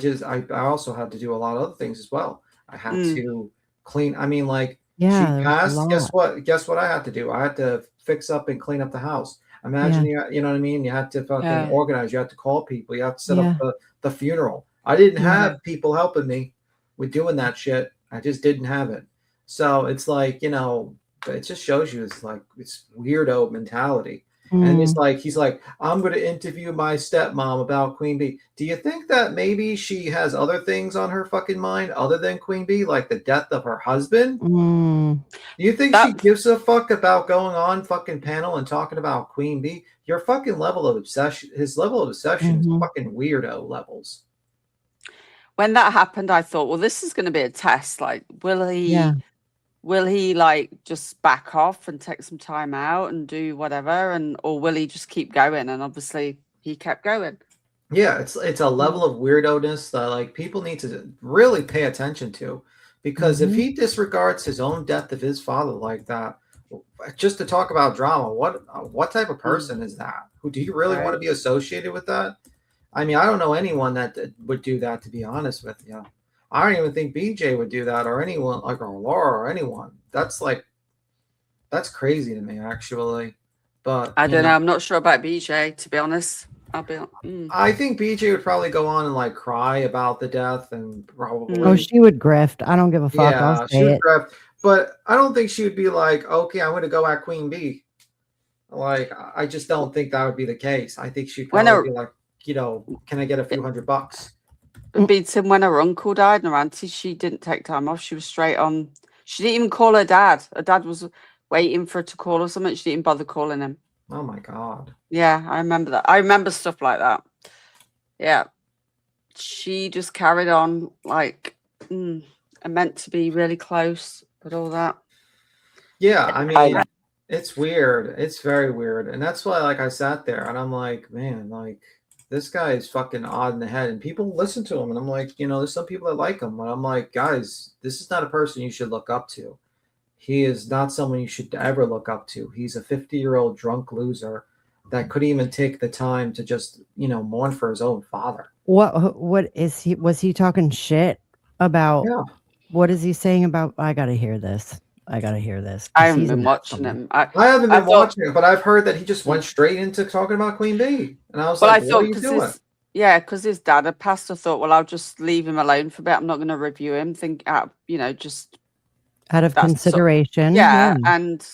also had to do a lot of other things as well. I had
Mm.
to clean. I mean, like,
Yeah,
she
there was a
passed.
lot.
Guess what I had to do? I had to fix up and clean up the house. Imagine you know what I mean? You had to fucking
Yeah.
organize. You had to call people. You have to set
Yeah.
up the funeral. I didn't
Yeah.
have people helping me with doing that shit. I just didn't have it. So it's like, you know, it just shows you it's weirdo mentality. And it's
Mm.
like, he's like, I'm going to interview my stepmom about Queen Bee. Do you think that maybe she has other things on her fucking mind other than Queen Bee, like the death of her husband?
Mm.
Do you think
That-
she gives a fuck about going on fucking panel and talking about Queen Bee? Your fucking level of obsession, his level of obsession is
Mhm.
fucking weirdo levels.
When that happened, I thought, well, this is going to be a test. Like, will he like just back off and take some time out and do whatever, or will he just keep going? And obviously, he kept going.
Yeah, it's a level of weirdo-ness that, like, people need to really pay attention to, because if
Mhm.
he disregards his own death of his father like that, just to talk about drama, what type of person is that? Who do you really want to
Right.
be associated with that? I mean, I don't know anyone that would do that, to be honest with you. I don't even think BJ would do that, or anyone like, or Laura, or anyone. That's crazy to me, actually. But
I
you
don't know. I'm not sure about BJ, to be honest. I'll be.
I think BJ would probably go on and like cry about the death and probably.
Oh, she would grift. I don't give a fuck.
Yeah,
I'll
she
say
would
it.
grab, but I don't think she would be like, okay, I'm going to go at Queen Bee. Like, I just don't think that would be the case. I think she'd
When
probably be like, you know, can I get a few $100?
It beats him when her uncle died and her auntie. She didn't take time off. She was straight on. She didn't even call her dad. Her dad was waiting for her to call or something. She didn't bother calling him.
Oh my God.
Yeah, I remember that. I remember stuff like that. Yeah. She just carried on like and meant to be really close, but all that.
Yeah, I mean, it's weird. It's very weird. And that's why, like, I sat there and I'm like, man, like, this guy is fucking odd in the head. And people listen to him. And I'm like, you know, there's some people that like him. But I'm like, guys, this is not a person you should look up to. He is not someone you should ever look up to. He's a 50-year-old drunk loser that couldn't even take the time to just, you know, mourn for his own father.
What is he? Was he talking shit about?
Yeah.
What is he saying about? I gotta hear this. I gotta hear this. 'cause
I haven't
he's
been
an
watching
asshole.
him.
I haven't been
thought-
watching it, but I've heard that he just went straight into talking about Queen Bee. And I was
Well,
like,
I
what
thought
are you doing?
because his dad had passed, I thought, well, I'll just leave him alone for a bit. I'm not going to review him. You know, just
Out of
that's
consideration.
yeah. And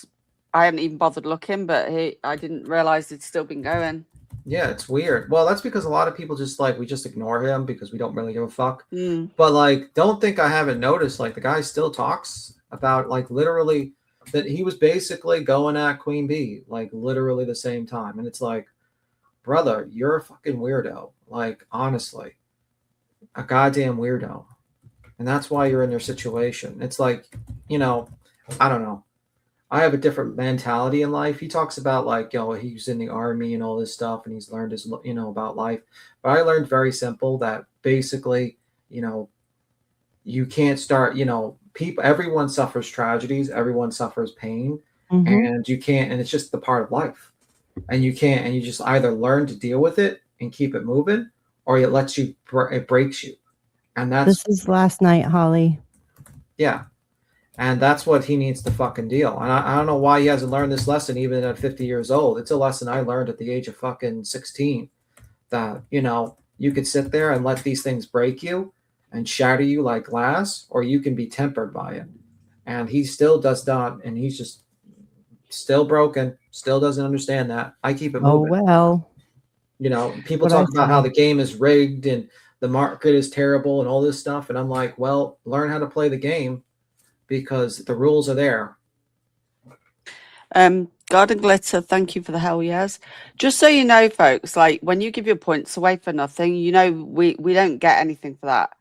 I haven't even bothered looking, but I didn't realize it's still been going.
Yeah, it's weird. Well, that's because a lot of people just like, we just ignore him because we don't really give a fuck.
Mm.
But like, don't think I haven't noticed, like the guy still talks about like literally that he was basically going at Queen Bee, like literally the same time. And it's like, brother, you're a fucking weirdo. Like, honestly, a goddamn weirdo. And that's why you're in your situation. It's like, you know, I don't know. I have a different mentality in life. He talks about like, you know, he's in the army and all this stuff and he's learned his, you know, about life. But I learned very simple that basically, you know, you can't start, you know, everyone suffers tragedies, everyone suffers pain, and you can't, and it's just the part of life. And you can't, and you just either learn to deal with it and keep it moving, or it lets you, it breaks you. And that's,
This is last night, Holly.
yeah. And that's what he needs to fucking deal. And I don't know why he hasn't learned this lesson even at 50 years old. It's a lesson I learned at the age of fucking 16 that, you know, you could sit there and let these things break you and shatter you like glass, or you can be tempered by it. And he still does not. And he's just still broken, still doesn't understand that. I keep it moving.
Oh, well.
You know, people
What I
talk about how
say.
the game is rigged and the market is terrible and all this stuff. And I'm like, well, learn how to play the game, because the rules are there.
Garden Glitter, thank you for the hell yes. Just so you know, folks, like when you give your points away for nothing, you know, we don't get anything for that.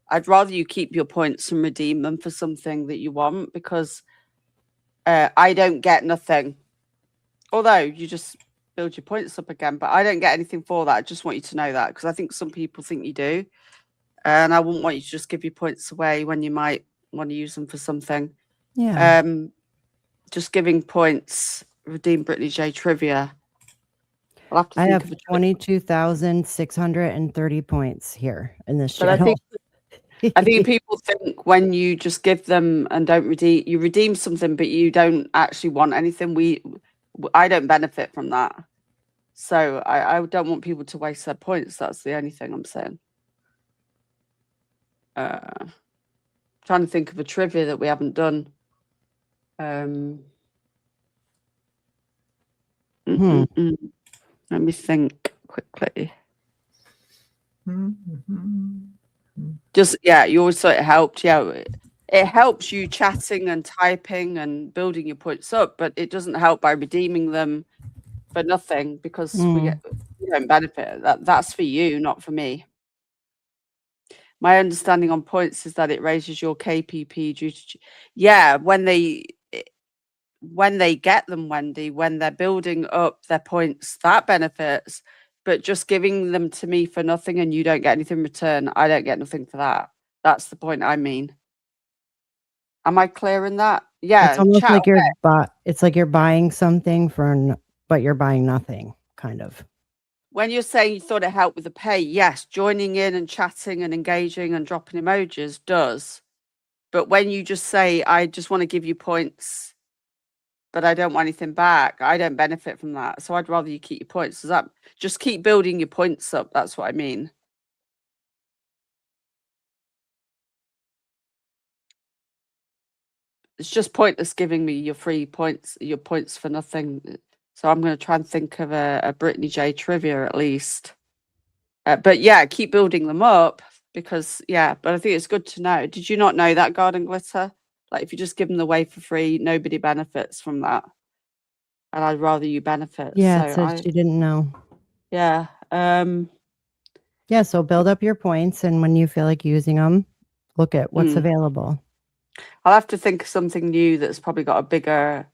I'd rather you keep your points and redeem them for something that you want, because I don't get nothing. Although you just build your points up again, but I don't get anything for that. I just want you to know that, because I think some people think you do. And I wouldn't want you to just give your points away when you might want to use them for something.
Yeah.
Just giving points, redeem Brittney J trivia. I'll have to
I
think
have
of a
22,630 points here in this
But
channel.
I think people think when you just give them and don't redeem, you redeem something, but you don't actually want anything. I don't benefit from that. So I don't want people to waste their points. That's the only thing I'm saying. Trying to think of a trivia that we haven't done. Let me think quickly. Just, yeah, you always thought it helped. Yeah, it helps you chatting and typing and building your points up, but it doesn't help by redeeming them for nothing, because we don't benefit. That's for you, not for me. My understanding on points is that it raises your KPP due to, yeah, when they get them, Wendy, when they're building up their points, that benefits. But just giving them to me for nothing and you don't get anything in return, I don't get nothing for that. That's the point I mean. Am I clear in that? Yeah.
It's almost like it's like you're buying something but you're buying nothing, kind of.
When you're saying you thought it helped with the pay, yes, joining in and chatting and engaging and dropping emojis does. But when you just say, I just want to give you points, but I don't want anything back, I don't benefit from that. So I'd rather you keep your points. Does that just keep building your points up? That's what I mean. It's just pointless giving me your free points, your points for nothing. So I'm going to try and think of a Brittney J trivia at least. But yeah, keep building them up, because, yeah, but I think it's good to know. Did you not know that, Garden Glitter? Like if you just give them the way for free, nobody benefits from that. And I'd rather you benefit.
Yeah,
So
it says she didn't know.
yeah.
Yeah, so build up your points, and when you feel like using them, look at what's
Mm.
available.
I'll have to think of something new that's probably got a bigger.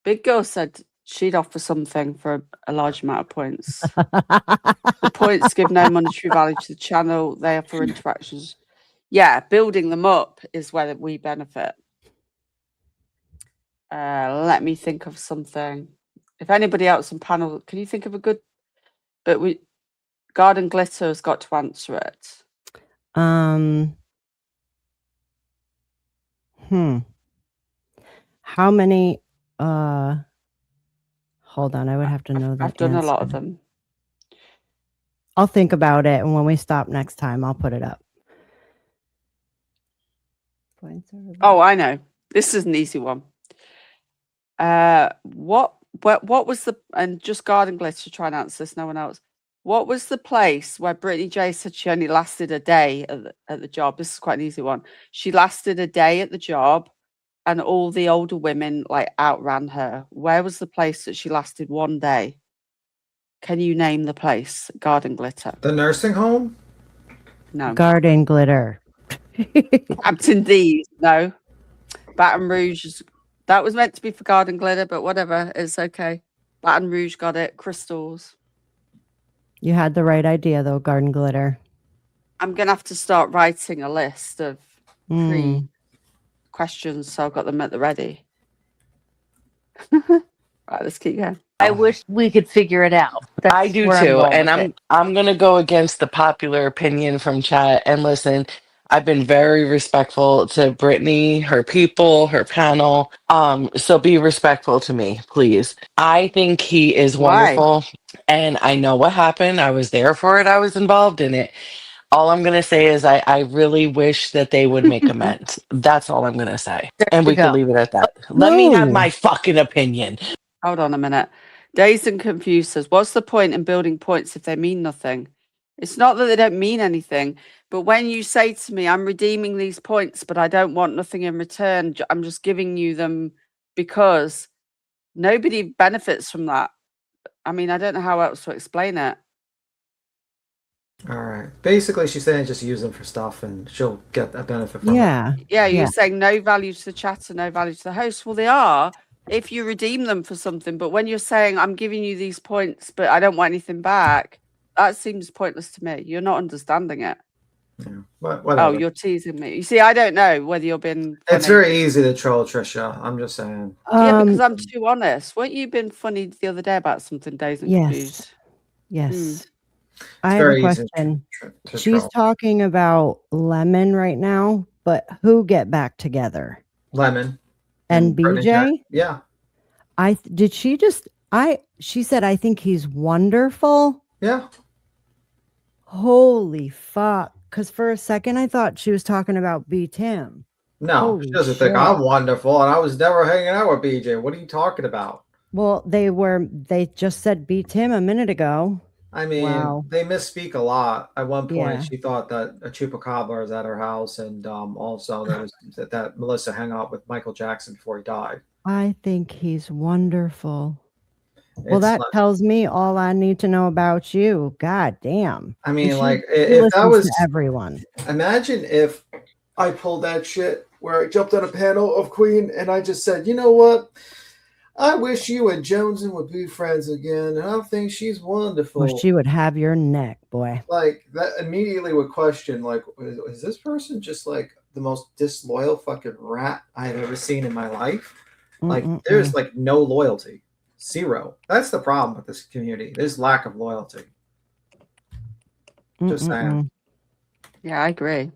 Big Girl said she'd offer something for a large amount of points. The points give no monetary value to the channel. They offer interactions. Yeah, building them up is where we benefit. Let me think of something. If anybody else on panel, can you think of a good? But Garden Glitter has got to answer it.
How many hold on, I would have to know that.
I've done
answer.
a lot of them.
I'll think about it, and when we stop next time, I'll put it up.
Oh, I know. This is an easy one. What was the, and just Garden Glitter try and answer this, no one else. What was the place where Brittney J said she only lasted a day at the job? This is quite an easy one. She lasted a day at the job and all the older women like outran her. Where was the place that she lasted one day? Can you name the place? Garden Glitter.
The nursing home?
No.
Garden Glitter.
Captain D's. No. Baton Rouge. That was meant to be for Garden Glitter, but whatever. It's okay. Baton Rouge got it. Crystals.
You had the right idea, though, Garden Glitter.
I'm going to have to start writing a list of questions so I've got them at the ready. Right, let's keep going.
I wish we could figure it out.
I do too, and I'm gonna go against the popular opinion from chat. And listen, I've been very respectful to Brittany, her people, her panel. So be respectful to me, please. I think he is wonderful, and I know what happened. I was there for it. I was involved in it. All I'm gonna say is I really wish that they would make amends. That's all I'm gonna say, and we can leave it at that. Let me have my fucking opinion.
Hold on a minute. Dazed and Confused says, what's the point in building points if they mean nothing? It's not that they don't mean anything, but when you say to me, I'm redeeming these points, but I don't want nothing in return, I'm just giving you them because nobody benefits from that. I mean, I don't know how else to explain it.
All right. Basically, she's saying just use them for stuff and she'll get a benefit from it.
Yeah, you're saying no value to the chatter, no value to the host. Well, they are if you redeem them for something. But when you're saying, I'm giving you these points, but I don't want anything back, that seems pointless to me. You're not understanding it.
Yeah. Whatever.
Oh, you're teasing me. You see, I don't know whether you're being funny.
It's very easy to troll Trisha. I'm just saying.
Yeah, because I'm too honest. Weren't you been funny the other day about something, Days and Confused?
Yes. I have a question. She's talking about Lemon right now, but who get back together?
Lemon.
And BJ?
Yeah.
She said, I think he's wonderful.
Yeah.
Holy fuck. Because for a second, I thought she was talking about B. Tim.
No,
Holy
she doesn't
shit.
think I'm wonderful, and I was never hanging out with BJ. What are you talking about?
Well, they just said B. Tim a minute ago.
I mean, they misspeak a lot. At one point,
Yeah.
she thought that a chupacabra is at her house, and also there was that Melissa hung out with Michael Jackson before he died.
I think he's wonderful. Well,
It's
that
like-
tells me all I need to know about you. God damn.
I mean,
She
like, if that
listens
was
to everyone.
Imagine if I pulled that shit where I jumped on a panel of Queen and I just said, you know what? I wish you and Joneson would be friends again, and I think she's wonderful.
Well, she would have your neck, boy.
Like, that immediately would question, like, is this person just like the most disloyal fucking rat I've ever seen in my life? Like, there's like no loyalty. Zero. That's the problem with this community. There's lack of loyalty. Just saying.
Yeah, I agree.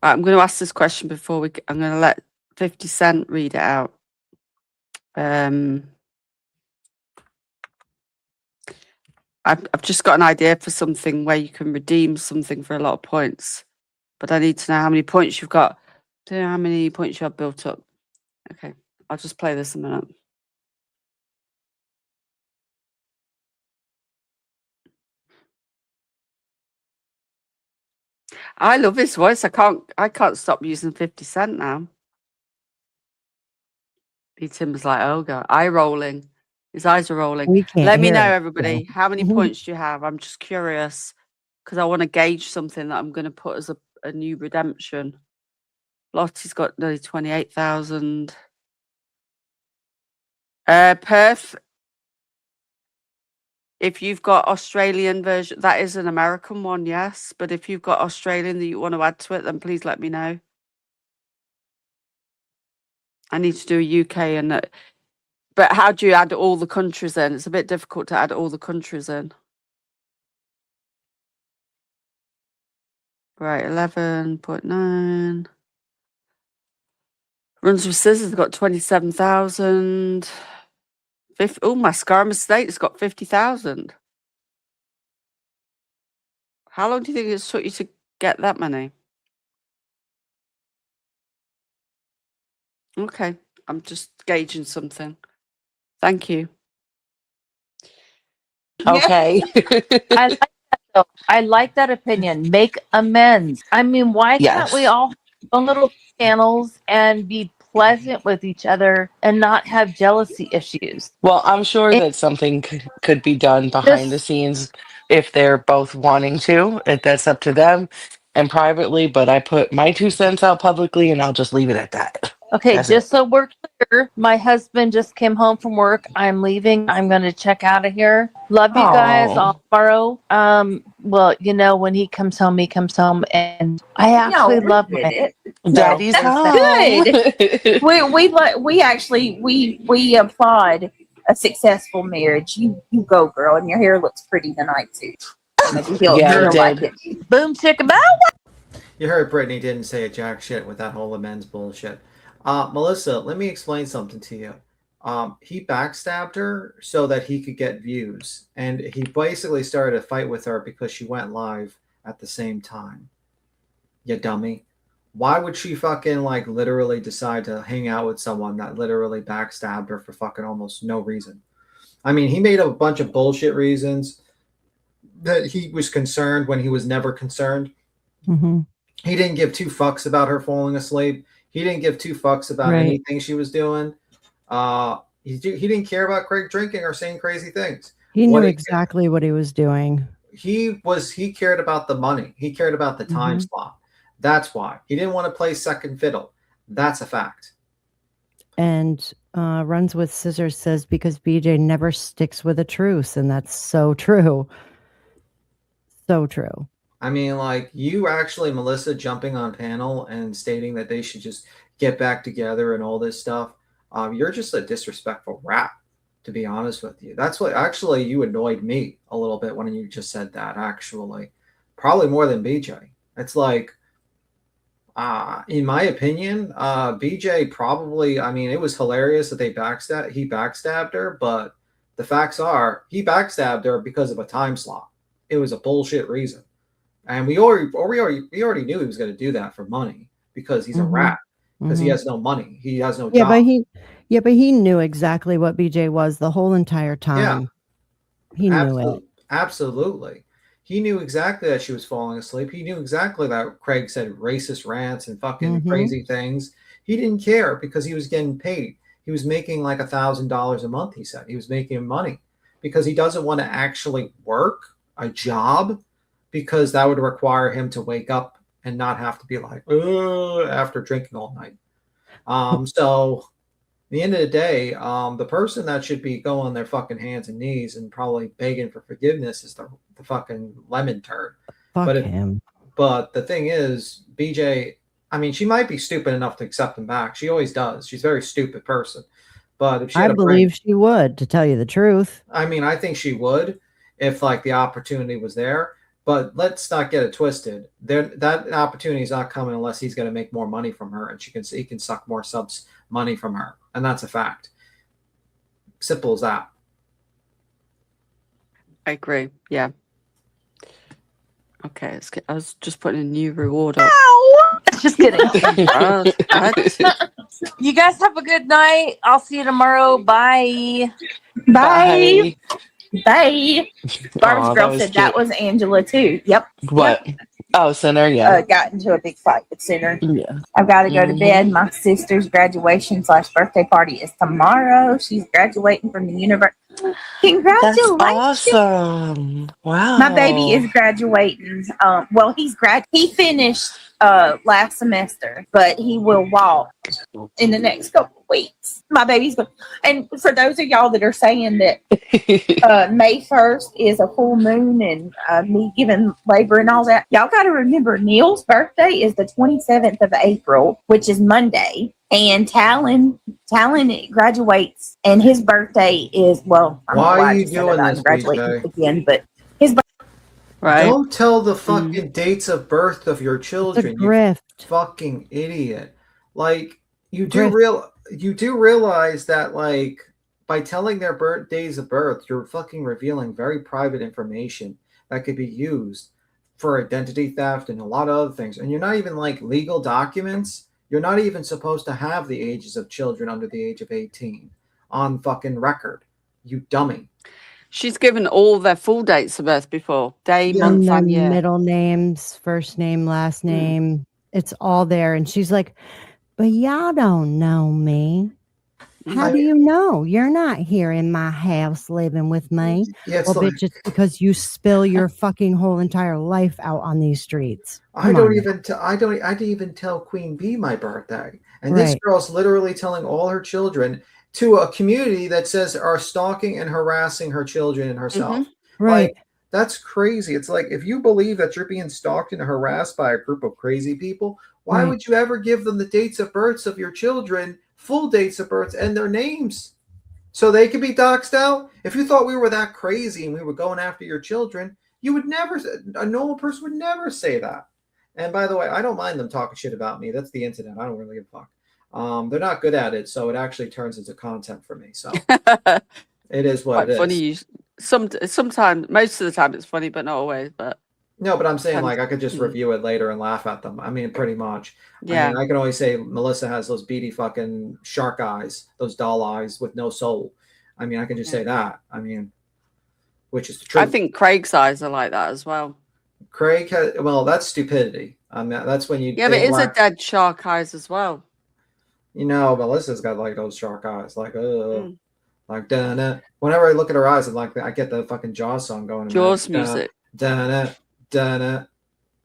Right, I'm going to ask this question before I'm going to let 50 Cent read it out. I've just got an idea for something where you can redeem something for a lot of points, but I need to know how many points you've got. Do you know how many points you have built up? Okay, I'll just play this a minute. I love his voice. I can't stop using 50 Cent now. Tim's like, oh god, eye rolling. His eyes are rolling.
We can't
Let me
hear
know,
it,
everybody.
so.
How many points do you have? I'm just curious because I want to gauge something that I'm going to put as a new redemption. Lottie's got nearly 28,000. Perth. If you've got Australian version, that is an American one, yes. But if you've got Australian that you want to add to it, then please let me know. I need to do a UK and. But how do you add all the countries in? It's a bit difficult to add all the countries in. Right, 11.9. Runs with Scissors got 27,000. Oh, Mascara State's got 50,000. How long do you think it took you to get that many? Okay, I'm just gauging something. Thank you.
Okay.
I like that though. I like that opinion. Make amends. I mean, why can't we
Yes.
all have our own little channels and be pleasant with each other and not have jealousy issues?
Well, I'm sure
It
that something could be done behind the
just
scenes if they're both wanting to. If that's up to them and privately, but I put my 2 cents out publicly and I'll just leave it at that.
okay,
That's it.
just so we're clear, my husband just came home from work. I'm leaving. I'm gonna check out of here. Love you guys
Oh,
all tomorrow. Well, you know, when he comes home, and I
No,
actually
we
love
get
my
it.
Daddy's
That's
home.
Good. We actually we applaud a successful marriage. You go, girl, and your hair looks pretty tonight too. Maybe
Yeah, it
he'll like
did.
it.
boom chicka bow.
You heard Brittany didn't say a jack shit with that whole amends bullshit. Melissa, let me explain something to you. He backstabbed her so that he could get views, and he basically started a fight with her because she went live at the same time. You dummy. Why would she fucking like literally decide to hang out with someone that literally backstabbed her for fucking almost no reason? I mean, he made up a bunch of bullshit reasons that he was concerned when he was never concerned.
Mm-hmm.
He didn't give two fucks about her falling asleep. He didn't give two fucks about
Right.
anything she was doing. He didn't care about Craig drinking or saying crazy things.
He
What
knew
he-
exactly what he was doing.
He cared about the money. He cared about the time slot. That's why. He didn't want to play second fiddle. That's a fact.
And Runs with Scissors says because BJ never sticks with a truce, and that's so true. So true.
I mean, like, you actually, Melissa, jumping on panel and stating that they should just get back together and all this stuff. You're just a disrespectful rat, to be honest with you. That's what actually you annoyed me a little bit when you just said that, actually. Probably more than BJ. It's like, in my opinion, BJ probably, I mean, it was hilarious that he backstabbed her, but the facts are he backstabbed her because of a time slot. It was a bullshit reason. And we already knew he was going to do that for money because he's a rat, because he has no money. He has no job.
But he knew exactly what BJ was the whole entire time. Yeah. He knew it.
Absolutely. He knew exactly that she was falling asleep. He knew exactly that Craig said racist rants and fucking crazy things. He didn't care because he was getting paid. He was making like $1,000 a month, he said. He was making money because he doesn't want to actually work a job, because that would require him to wake up and not have to be like, after drinking all night. So at the end of the day, the person that should be going on their fucking hands and knees and probably begging for forgiveness is the fucking lemon turd.
Fuck him.
But the thing is, BJ, I mean, she might be stupid enough to accept him back. She always does. She's a very stupid person. But if she
I believe she would, to tell you the truth.
I mean, I think she would if like the opportunity was there. But let's not get it twisted. That opportunity is not coming unless he's going to make more money from her, and he can suck more subs money from her, and that's a fact. Simple as that.
I agree. Yeah. Okay, let's get. I was just putting a new reward up.
Just kidding. You guys have a good night. I'll see you tomorrow. Bye.
Bye. Bye. Barb's
Aw,
girl
that was
said that
cute.
was Angela too. Yep.
What? Oh, Center, yeah.
got into a big fight with Center.
Yeah.
I've got to go to
Mhm.
bed. My sister's graduation/birthday party is tomorrow. She's graduating from the university.
That's
Congratulations.
awesome. Wow.
My baby is graduating. Well, he finished last semester, but he will walk in the next couple of weeks. My baby's going. And for those of y'all that are saying that May 1st is a full moon and me giving labor and all that, y'all got to remember Neil's birthday is the 27th of April, which is Monday. And Talon graduates, and his birthday is, well, I don't know
Why are
I
you
just said
doing
I'm
this,
graduating
BJ?
again, but
Right.
Don't tell the fucking dates of birth of your
It's a
children, you
grift.
fucking idiot. Like you
Grift.
do realize that, like, by telling their days of birth, you're fucking revealing very private information that could be used for identity theft and a lot of other things. And you're not even like legal documents. You're not even supposed to have the ages of children under the age of 18 on fucking record. You dummy.
She's given all their full dates of birth before. Day,
Yeah.
month,
And their
and year.
middle names, first name, last name. It's all there. And she's like, but y'all don't know me. How do you know? You're not here in my house living with me.
Yeah, it's
Well,
like,
bitch, it's because you spill your fucking whole entire life out on these streets.
I didn't even tell Queen Bee my birthday. And this
Right.
girl's literally telling all her children to a community that says are stalking and harassing her children and herself.
Right.
Like, that's crazy. It's like, if you believe that you're being stalked and harassed by a group of crazy people, why
Right.
would you ever give them the dates of births of your children, full dates of births and their names, so they could be doxed out? If you thought we were that crazy and we were going after your children, you would never, a normal person would never say that. And by the way, I don't mind them talking shit about me. That's the internet. I don't really give a fuck. They're not good at it, so it actually turns into content for me. So it is what
Quite
it is.
funny. Sometimes, most of the time, it's funny, but not always. But
No, but I'm saying,
Depends.
like, I could just review it later and laugh at them. I mean, pretty much.
yeah,
I mean, I can always say Melissa has those beady fucking shark eyes, those doll eyes with no soul. I mean, I can just say that. I mean, which is the truth.
I think Craig's eyes are like that as well.
Craig has, well, that's stupidity. I mean, that's when you.
Yeah, but it's a dead shark eyes as well.
You know, Melissa's got like those shark eyes, like like dun. Whenever I look at her eyes, I'm like, I get the fucking Jaws song going.
Jaws music.
Dun. Dun, dun,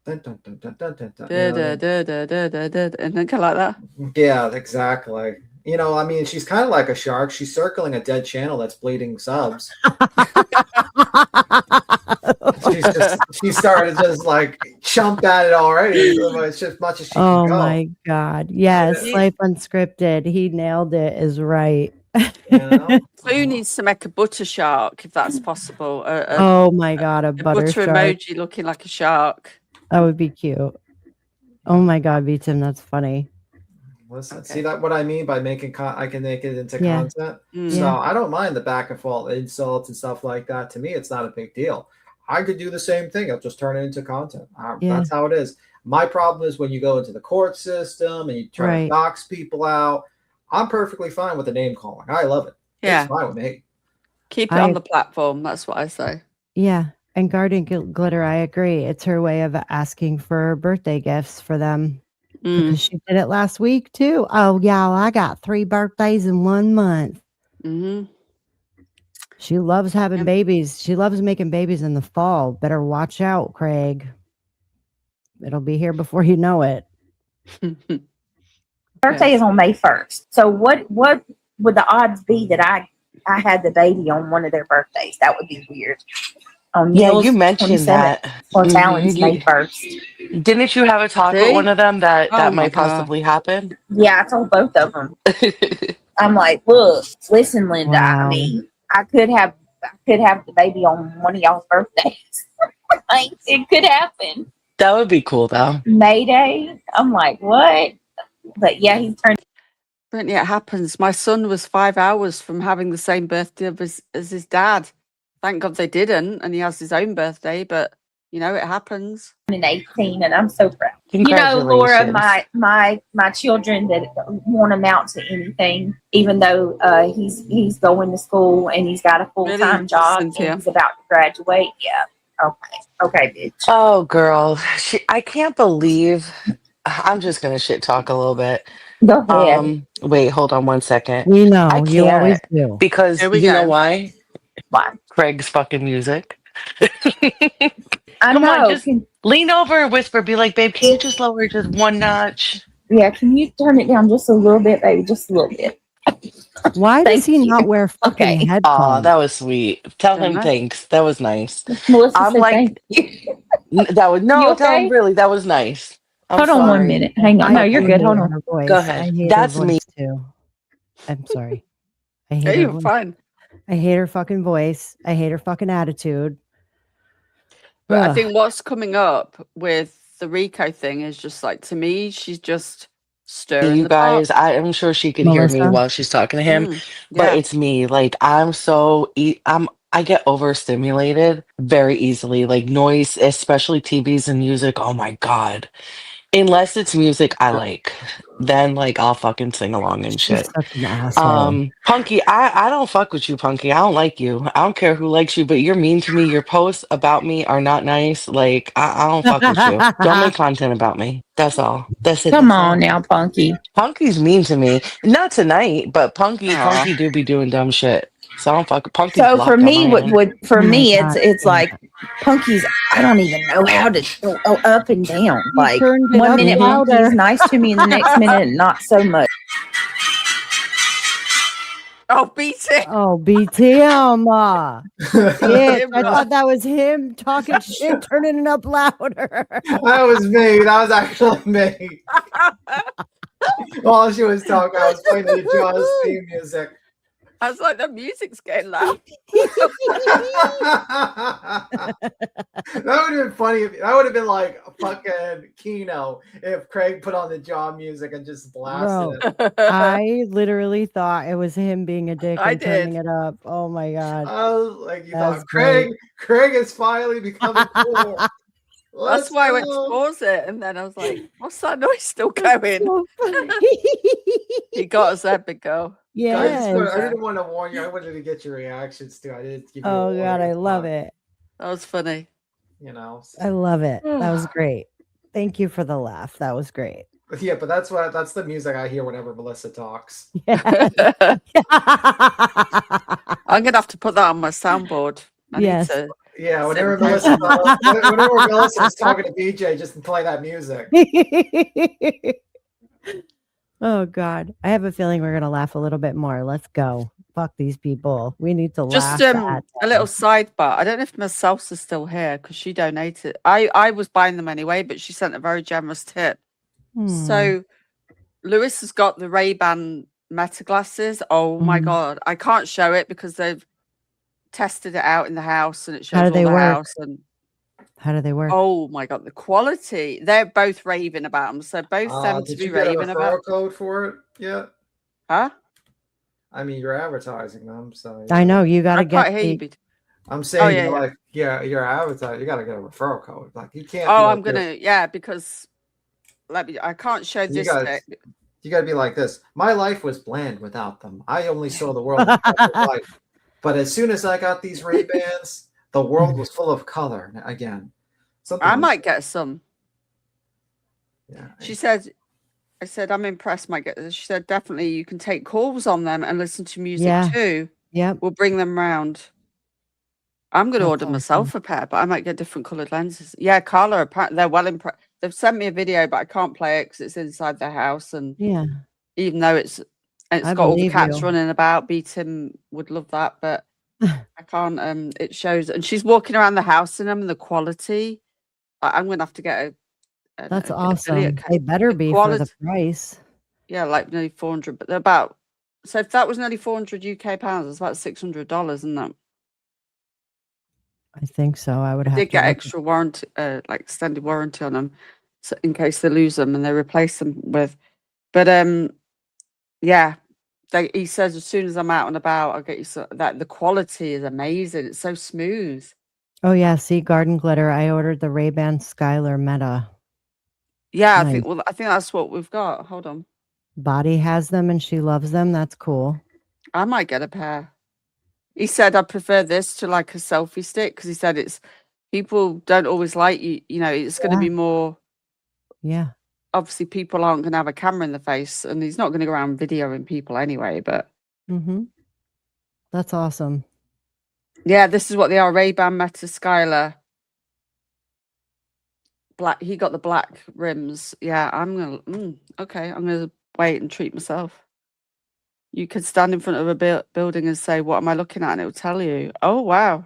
dun, dun, dun, dun, dun, you know?
And then like that.
Yeah, exactly. You know, I mean, she's kind of like a shark. She's circling a dead channel that's bleeding subs. She started just like chump at it already. It's just as much as she
Oh
can go.
my God. Yes.
Yeah.
Life Unscripted. He nailed it, is right.
You know?
Who needs to make a butter shark if that's possible?
Oh my God. A
a
butter
butter
shark.
emoji looking like a shark.
That would be cute. Oh my God, Beaton. That's funny.
Listen, see that what I mean by making I can make it into
Yeah.
content.
Mm.
So
Yeah.
I don't mind the back and forth insults and stuff like that. To me, it's not a big deal. I could do the same thing. I'll just turn it into content.
Yeah.
That's how it is. My problem is when you go into the court system and you try
Right.
to dox people out. I'm perfectly fine with the name calling. I love it.
Yeah.
It's fine with me.
Keep it on the platform. That's what I say.
Yeah. And Garden Glitter, I agree. It's her way of asking for birthday gifts for them.
Mm.
Because she did it last week too. Oh, y'all, I got 3 birthdays in 1 month.
Mm-hmm.
She loves having
Yep.
babies. She loves making babies in the fall. Better watch out, Craig. It'll be here before you know it.
birthday is on May 1st. So what would the odds be that I had the baby on one of their birthdays? That would be weird.
Yeah,
Neil's
you mentioned
27th
that.
or Talon's May 1st.
Didn't you have a talk with
See?
one of them that
Oh
that
my
might
God.
possibly happen?
Yeah, I told both of them. I'm like, look, listen, Linda.
Wow.
I mean, I could have the baby on one of y'all's birthdays. Like, it could happen.
That would be cool, though.
May Day. I'm like, what? But yeah, he's turned.
Brittney, it happens. My son was 5 hours from having the same birthday as his dad. Thank God they didn't, and he has his own birthday. But you know, it happens.
18, and I'm so proud. You know, Laura,
Congratulations.
my children that won't amount to anything, even though he's going to school and he's got a full-time
Really,
job
Cynthia?
and he's about to graduate. Yeah, Okay, bitch.
Oh, girl. I can't believe. I'm just going to shit talk a little bit.
Go ahead.
Wait, hold on 1 second.
We
I
know you always
can't
do.
because
Here we
you know
go.
why?
Why?
Craig's fucking music.
I
Come on,
know.
just lean over and whisper. Be like, babe, can you just lower it just one notch?
Can you turn it down just a little bit, baby? Just a little bit.
Why does
Thank
he
you.
not wear fucking
Okay.
Aw,
headphones?
that was sweet. Tell him
Gemma?
thanks. That was nice.
Melissa
I'm
said
like,
thank you.
that was
You
no, tell him
okay?
really, that was nice. I'm
Hold on 1
sorry.
minute. Hang on.
I
No, you're
do
good.
hate
Hold on.
her
Go
voice. I
ahead.
hate her
That's me.
voice too. I'm sorry. I hate
Yeah,
her
you're
voice.
fine.
I hate her fucking voice. I hate her fucking attitude.
But I
Ugh.
think what's coming up with the Rico thing is just like, to me, she's just stirring
You
the pot.
guys, I am sure she could hear me
Melissa?
while she's talking to him, but
Yeah.
it's me. Like I get overstimulated very easily. Like noise, especially TVs and music. Oh my God. Unless it's music I like, then like I'll fucking sing along and
She's
shit.
such an asshole.
Punky, I don't fuck with you, Punky. I don't like you. I don't care who likes you, but you're mean to me. Your posts about me are not nice. Like I don't fuck with you. Don't make content about me. That's all. That's it.
Come
That's
on
all.
now, Punky.
Punky's mean to me. Not tonight, but
Aw.
Punky do be doing dumb shit. So I don't fuck. Punky's
So for
blocked on
me,
my end.
for
Oh my
me,
God.
it's like Punky's. I don't even know how to go up and down.
He
Like
turned it
1
up
minute
Mhm.
Punky's
louder.
nice to me, and the next minute not so much.
Oh, beat it.
Oh, BTM. Bitch.
Him,
I
love.
thought that was him talking shit, turning it up louder.
That was me. That was actually me. While she was talking, I was playing the Jaws theme music.
I was like, the music's getting loud.
That would have been funny. That would have been like a fucking Kino if Craig put on the Jaw music and just blasted it.
I literally thought it was him being a dick
I
and turning
did.
it up. Oh my God.
I was like, you
That's
thought Craig is finally becoming cool.
That's
Let's
why I went to
go.
pause it. And then I was like, what's that noise still going?
So funny.
You got us there, big girl.
Yes.
I didn't want to warn you. I wanted to get your reactions too. I didn't give you.
Oh God, I love it.
That was funny.
You know.
I love it. That was great. Thank you for the laugh. That was great.
Yeah, but that's the music I hear whenever Melissa talks.
Yes.
I'm gonna have to put that on my soundboard. I
Yes.
need to.
Yeah,
Sit
whenever
and
Melissa was talking to BJ, just play that music.
Oh God. I have a feeling we're gonna laugh a little bit more. Let's go. Fuck these people. We need to laugh.
Just a little sidebar. I don't know if Miss Salsa's still here because she donated. I was buying them anyway, but she sent a very generous tip. So Lewis has got the Ray-Ban Meta glasses. Oh my God. I can't show it because they've tested it out in the house and it shows
How do
all
they
the
work?
house. And
How do they work?
oh my God, the quality. They're both raving about them. So both them to
Did
be
you get a
raving about.
referral code for it yet?
Huh?
I mean, you're advertising them, so
I know you gotta
I
get
can't hear you.
the,
I'm saying,
yeah,
like, you're advertising. You got to get a referral code. Like, you can't.
Oh,
be like
I'm gonna,
this.
because I can't show
You
this.
You got to be like this. My life was bland without them. I only saw the world in life. But as soon as I got these Ray-Bans, the world was full of color again.
I might get some.
Yeah.
She said, I said, I'm impressed, might get this. She said, definitely you can take calls on them and listen to music too.
Yep.
We'll bring them round. I'm going to order
awesome.
myself a pair, but I might get different coloured lenses. Yeah, Carla, they're well impressed. They've sent me a video, but I can't play it because it's inside their house. And
Yeah.
even though it's got all the cats running about, Tim would love that, but I can't. It shows, and she's walking around the house in them, and the quality. I'm going to have to get
That's awesome. They better be for the price.
Yeah, like nearly 400, but they're about. So if that was nearly 400 UK pounds, it's about $600, isn't that?
I think so. I would have
Did
to
get
look
extra warranty, like extended warranty on them, so in case they lose them and they replace them with. But yeah, he says as soon as I'm out and about, I'll get you that. The quality is amazing. It's so smooth.
Oh yeah, see Garden Glitter. I ordered the Ray-Ban Skylar Meta.
Yeah,
Nice.
I think that's what we've got. Hold on.
Body has them and she loves them. That's cool.
I might get a pair. He said I prefer this to like a selfie stick because he said it's People don't always like you. You know, it's going to be more.
Yeah.
Obviously, people aren't going to have a camera in the face, and he's not going to go around videoing people anyway. But
That's awesome.
yeah, this is what they are. Ray-Ban Meta Skylar. Black. He got the black rims. Yeah, I'm gonna. Okay, I'm gonna wait and treat myself. You could stand in front of a building and say, "What am I looking at?" and it will tell you. Oh wow.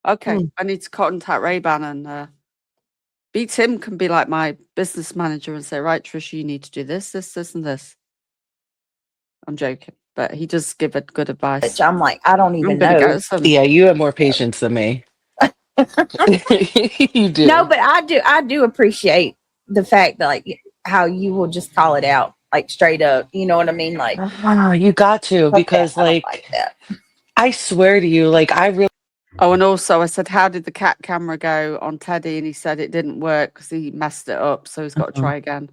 Okay, I need to contact Ray-Ban and Tim can be like my business manager and say, "Right, Trish, you need to do this, this, this, and this." I'm joking, but he does give it good advice.
Which I'm like, I don't even
I'm gonna
know.
go some.
Yeah, you have more patience than me. You do.
No, but I do appreciate the fact that like how you will just call it out like straight up. You know what I mean? Like,
you got to, because
I don't
like
like that.
I swear to you, like I really
Oh, and also I said, "How did the cat camera go on Teddy?" And he said it didn't work because he messed it up, so he's got to try again.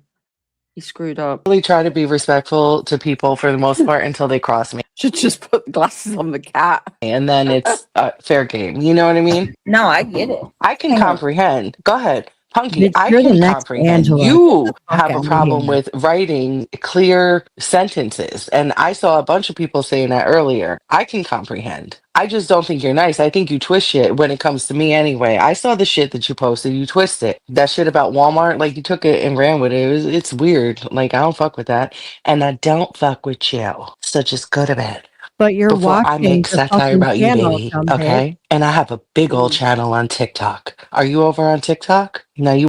He screwed up.
try to be respectful to people for the most part until they cross me,
Should just put glasses on the cat.
and then it's fair game. You know what I mean?
No, I get it.
I can
Hang on.
comprehend. Go ahead, Punky.
Bitch,
I
you're the
can
next
comprehend.
Angela.
You
Get the fuck
have a
outta
problem
here.
with writing clear sentences, and I saw a bunch of people saying that earlier. I can comprehend. I just don't think you're nice. I think you twist shit when it comes to me anyway. I saw the shit that you posted. You twist it. That shit about Walmart, like you took it and ran with it. It's weird. Like I don't fuck with that, and I don't fuck with you. So just go to bed
But you're
before I
watching
make
the
satire
fucking
about you,
channel,
baby.
dumb bitch.
Okay? And I have a big old channel on TikTok. Are you over on TikTok? No, you.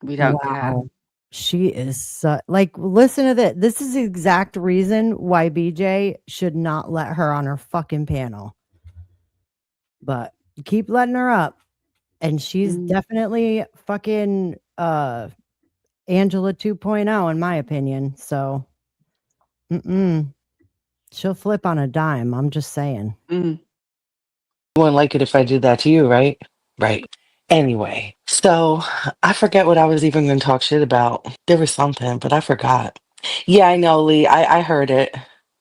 We don't care.
Wow. She is like, listen to this. This is the exact reason why BJ should not let her on her fucking panel. But you keep letting her up. And she's definitely fucking Angela 2.0 in my opinion. So she'll flip on a dime. I'm just saying.
You wouldn't like it if I did that to you, right? Right. Anyway, so I forget what I was even going to talk shit about. There was something, but I forgot. Yeah, I know, Lee. I heard it.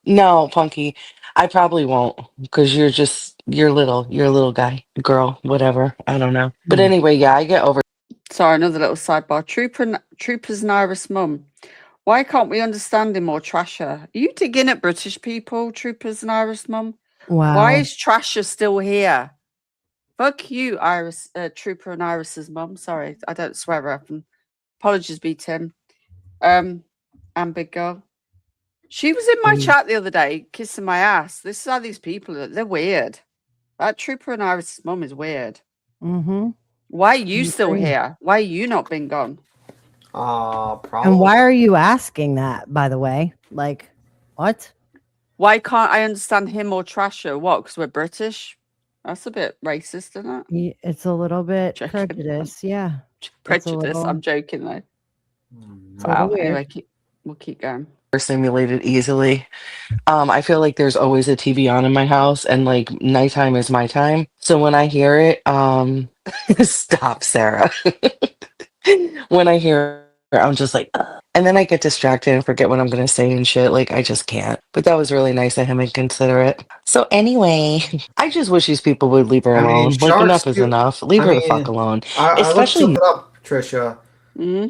No, Punky, I probably won't, because you're a little guy, girl, whatever. I don't know. But anyway, yeah, I get over.
Sorry, another little sidebar. Trooper's Naira's mum. Why can't we understand him or trash her? Are you digging at British people, Trooper's Naira's mum?
Wow.
Why is Trasher still here? Fuck you, Iris, Trooper and Iris's mum. Sorry, I don't swear often. Apologies, be Tim. And Big Girl. She was in my chat the other day, kissing my ass. This is how these people are. They're weird. That Trooper and Iris's mum is weird. Why are you still here? Why are you not been gone?
Probably.
And why are you asking that, by the way? Like, what?
Why can't I understand him or Trasher? What? Because we're British? That's a bit racist, isn't it?
It's a little bit
Joking.
prejudice, yeah.
Prejudice. I'm joking though.
Wow.
Anyway, we'll keep going.
Simulated easily. I feel like there's always a TV on in my house, and like nighttime is my time. So when I hear it, stop, Sarah. When I hear it, I'm just like, ugh. And then I get distracted and forget what I'm gonna say and shit. Like I just can't. But that was really nice of him and considerate. So anyway, I just wish these people would leave her
I mean,
alone. Like
sharks
enough is
do-
enough. Leave
I
her the
mean,
fuck alone.
I looked
Especially
it up, Trisha.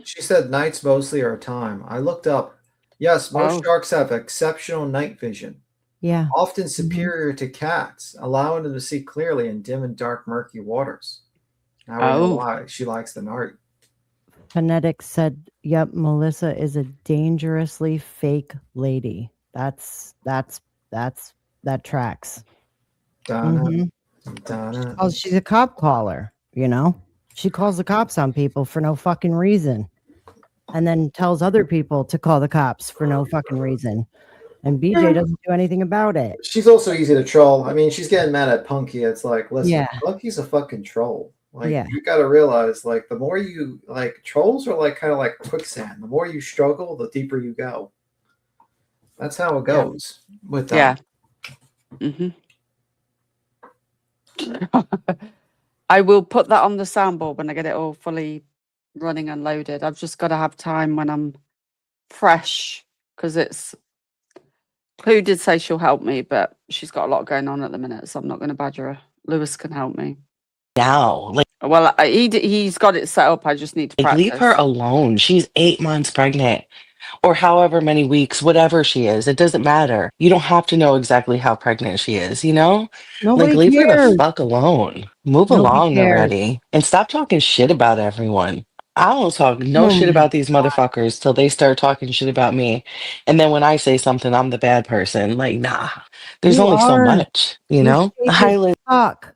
She said nights mostly are time. I looked up. Yes, most sharks have exceptional night vision.
Yeah.
Often superior to cats, allowing them to see clearly in dim and dark, murky waters. Now we know why she likes the night.
Phonetics said, "Yep, Melissa is a dangerously fake lady." That tracks.
Donna.
Oh, she's a cop caller. You know, she calls the cops on people for no fucking reason, and then tells other people to call the cops for no fucking reason. And BJ doesn't do anything about it.
She's also easy to troll. I mean, she's getting mad at Punky. It's like, listen,
Yeah.
Punky's a fucking troll. Like,
Yeah.
you got to realize, like, the more you, like, trolls are like kind of like quicksand. The more you struggle, the deeper you go. That's how it goes with them.
Yeah. I will put that on the soundboard when I get it all fully running and loaded. I've just got to have time when I'm fresh, because it's Clue did say she'll help me, but she's got a lot going on at the minute, so I'm not going to badger her. Lewis can help me.
now.
Well, he's got it set up. I just need to practice.
Leave her alone. She's 8 months pregnant. Or however many weeks, whatever she is, it doesn't matter. You don't have to know exactly how pregnant she is, you know?
Nobody
Leave her the
cares.
fuck alone. Move
Nobody
along
cares.
already. And stop talking shit about everyone. I don't talk no
Oh
shit
my
about these motherfuckers till they start talking shit about me. And then when I say something, I'm the bad person. Nah. There's
You
only so
are.
much, you
You're
know?
shady
Hi,
as
Liz.
fuck.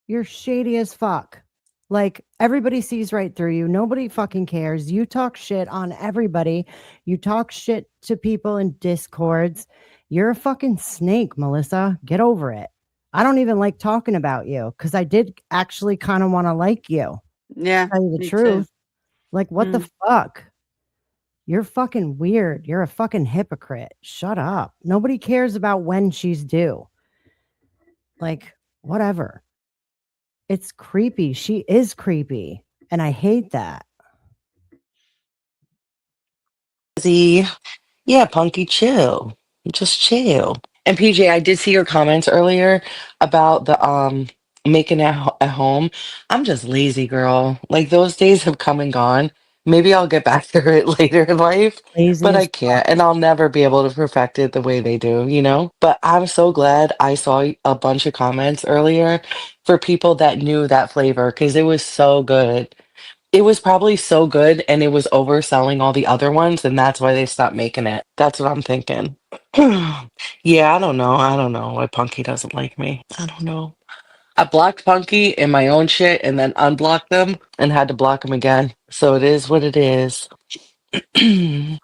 You're shady as fuck. Like, everybody sees right through you. Nobody fucking cares. You talk shit on everybody. You talk shit to people in discords. You're a fucking snake, Melissa. Get over it. I don't even like talking about you because I did actually kind of want to like you.
Yeah,
Tell you the
me
truth.
too.
Like, what the fuck? You're fucking weird. You're a fucking hypocrite. Shut up. Nobody cares about when she's due. Like, whatever. It's creepy. She is creepy. And I hate that.
Yeah, Punky, chill. Just chill. And PJ, I did see your comments earlier about the making it at home. I'm just lazy, girl. Those days have come and gone. Maybe I'll get back to it later in life,
Lazy
but I
as
can't, and I'll never be able to perfect it the way they do, you know? But I'm so glad I saw a bunch of comments earlier for people that knew that flavor because it was so good. It was probably so good and it was overselling all the other ones, and that's why they stopped making it. That's what I'm thinking. Yeah, I don't know. I don't know why Punky doesn't like me. I don't know. I blocked Punky in my own shit and then unblocked them and had to block them again. So it is what it is.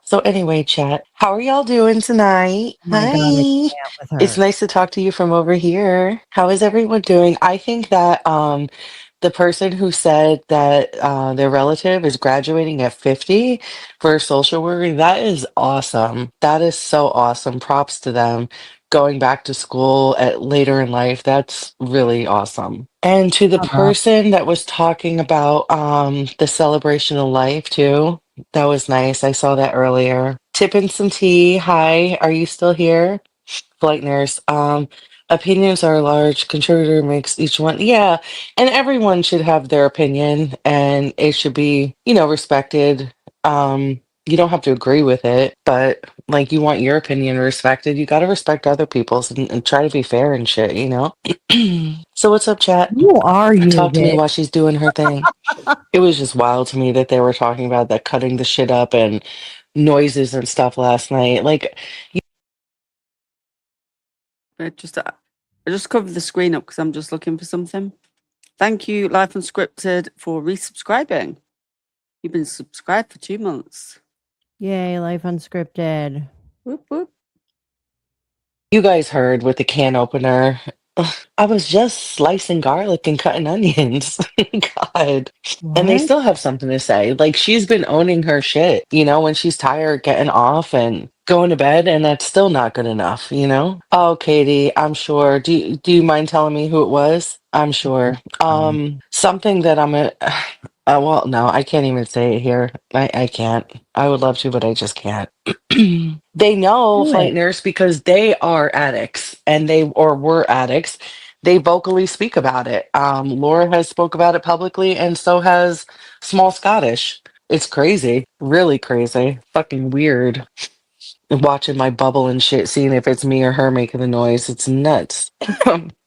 So anyway, chat, how are y'all doing tonight?
Oh my God, I
Hi.
can't with her.
It's nice to talk to you from over here. How is everyone doing? I think that the person who said that their relative is graduating at 50 for social worker, that is awesome. That is so awesome. Props to them. Going back to school at later in life, that's really awesome. And to the person that was talking about the celebration of life too, that was nice. I saw that earlier. Tipping some tea. Hi, are you still here? Flight nurse. Opinions are large. Contributor makes each one. Yeah, and everyone should have their opinion, and it should be, respected. You don't have to agree with it, but you want your opinion respected, you got to respect other people's and try to be fair and shit, you know? So what's up, chat?
Who are you?
Talk to me
bitch?
while she's doing her thing. It was just wild to me that they were talking about that cutting the shit up and noises and stuff last night.
I just covered the screen up because I'm just looking for something. Thank you, Life Unscripted, for resubscribing. You've been subscribed for 2 months.
Yay, Life Unscripted.
Whoop, whoop.
You guys heard with the can opener. Ugh, I was just slicing garlic and cutting onions. God. And they
What?
still have something to say. She's been owning her shit, when she's tired, getting off and going to bed, and that's still not good enough, you know? Oh, Katie, I'm sure. Do you mind telling me who it was? I'm sure. Something that I'm a well, no, I can't even say it here. I can't. I would love to, but I just can't. They know
Do
flight
it.
nurse because they are addicts and were addicts. They vocally speak about it. Laura has spoke about it publicly, and so has Small Scottish. It's crazy, really crazy, fucking weird. Watching my bubble and shit, seeing if it's me or her making the noise. It's nuts.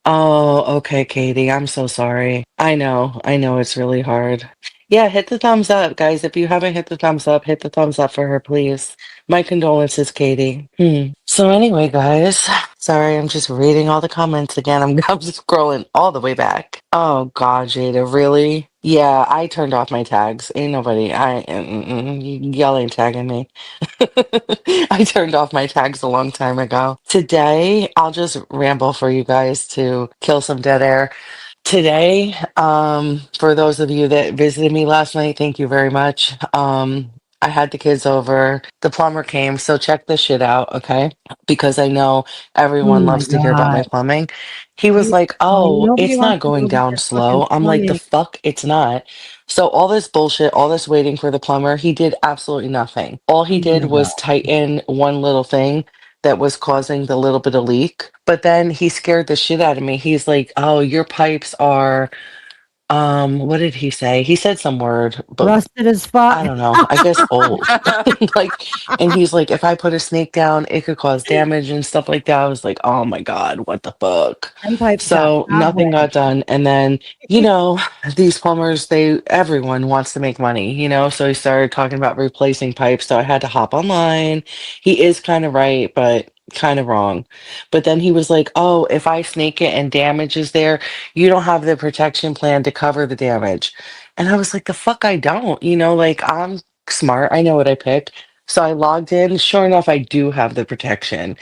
Oh, okay, Katie. I'm so sorry. I know it's really hard. Yeah, hit the thumbs up, guys. If you haven't hit the thumbs up, hit the thumbs up for her, please. My condolences, Katie. So anyway, guys, sorry, I'm just reading all the comments again. I'm just scrolling all the way back. Oh God, Jada, really? Yeah, I turned off my tags. Ain't nobody. Y'all ain't tagging me. I turned off my tags a long time ago. Today, I'll just ramble for you guys to kill some dead air. Today, for those of you that visited me last night, thank you very much. I had the kids over. The plumber came, so check this shit out, okay? Because I know
Oh
everyone
my
loves to hear about
God.
my plumbing. He was like, "Oh,
Nobody
it's
wants
not
to know
going
about
down
your fucking
slow." I'm like, "The
plumbing.
fuck, it's not." So all this bullshit, all this waiting for the plumber, he did absolutely nothing. All he
Oh
did
my
was
God.
tighten one little thing that was causing the little bit of leak. But then he scared the shit out of me. He's like, "Oh, your pipes are What did he say? He said some word, but
Rusted as fuck.
I don't know. I guess old. Like, and he's like, if I put a snake down, it could cause damage and stuff like that. I was like, oh my God, what the fuck?
And pipes
So
got
nothing got
cobwebs.
done. And then, these plumbers, everyone wants to make money, so he started talking about replacing pipes. So I had to hop online. He is kind of right, but kind of wrong. But then he was like, oh, if I snake it and damage is there, you don't have the protection plan to cover the damage. And I was like, the fuck I don't, like I'm smart. I know what I picked. So I logged in. Sure enough, I do have the protection.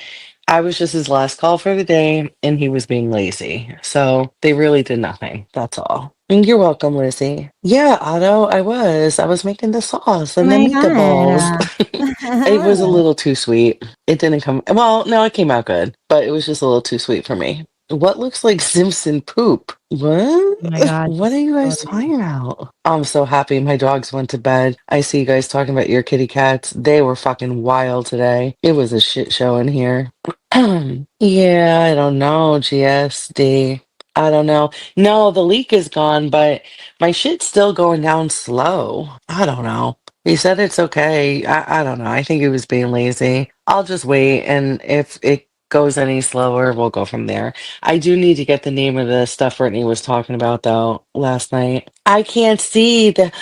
I was just his last call for the day, and he was being lazy. So they really did nothing. That's all. And you're welcome, Lizzie. Yeah, Otto, I was making the sauce and the
my
meatballs. It was a
God.
little too sweet. It didn't come, well, no, it came out good, but it was just a little too sweet for me. What looks like Simpson poop? What?
Oh my God.
What are you guys talking about? I'm so happy my dogs went to bed. I see you guys talking about your kitty cats. They were fucking wild today. It was a shit show in here. Yeah, I don't know, GSD. I don't know. No, the leak is gone, but my shit's still going down slow. I don't know. He said it's okay. I don't know. I think he was being lazy. I'll just wait, and if it goes any slower, we'll go from there. I do need to get the name of the stuff Brittany was talking about though last night. I can't see
The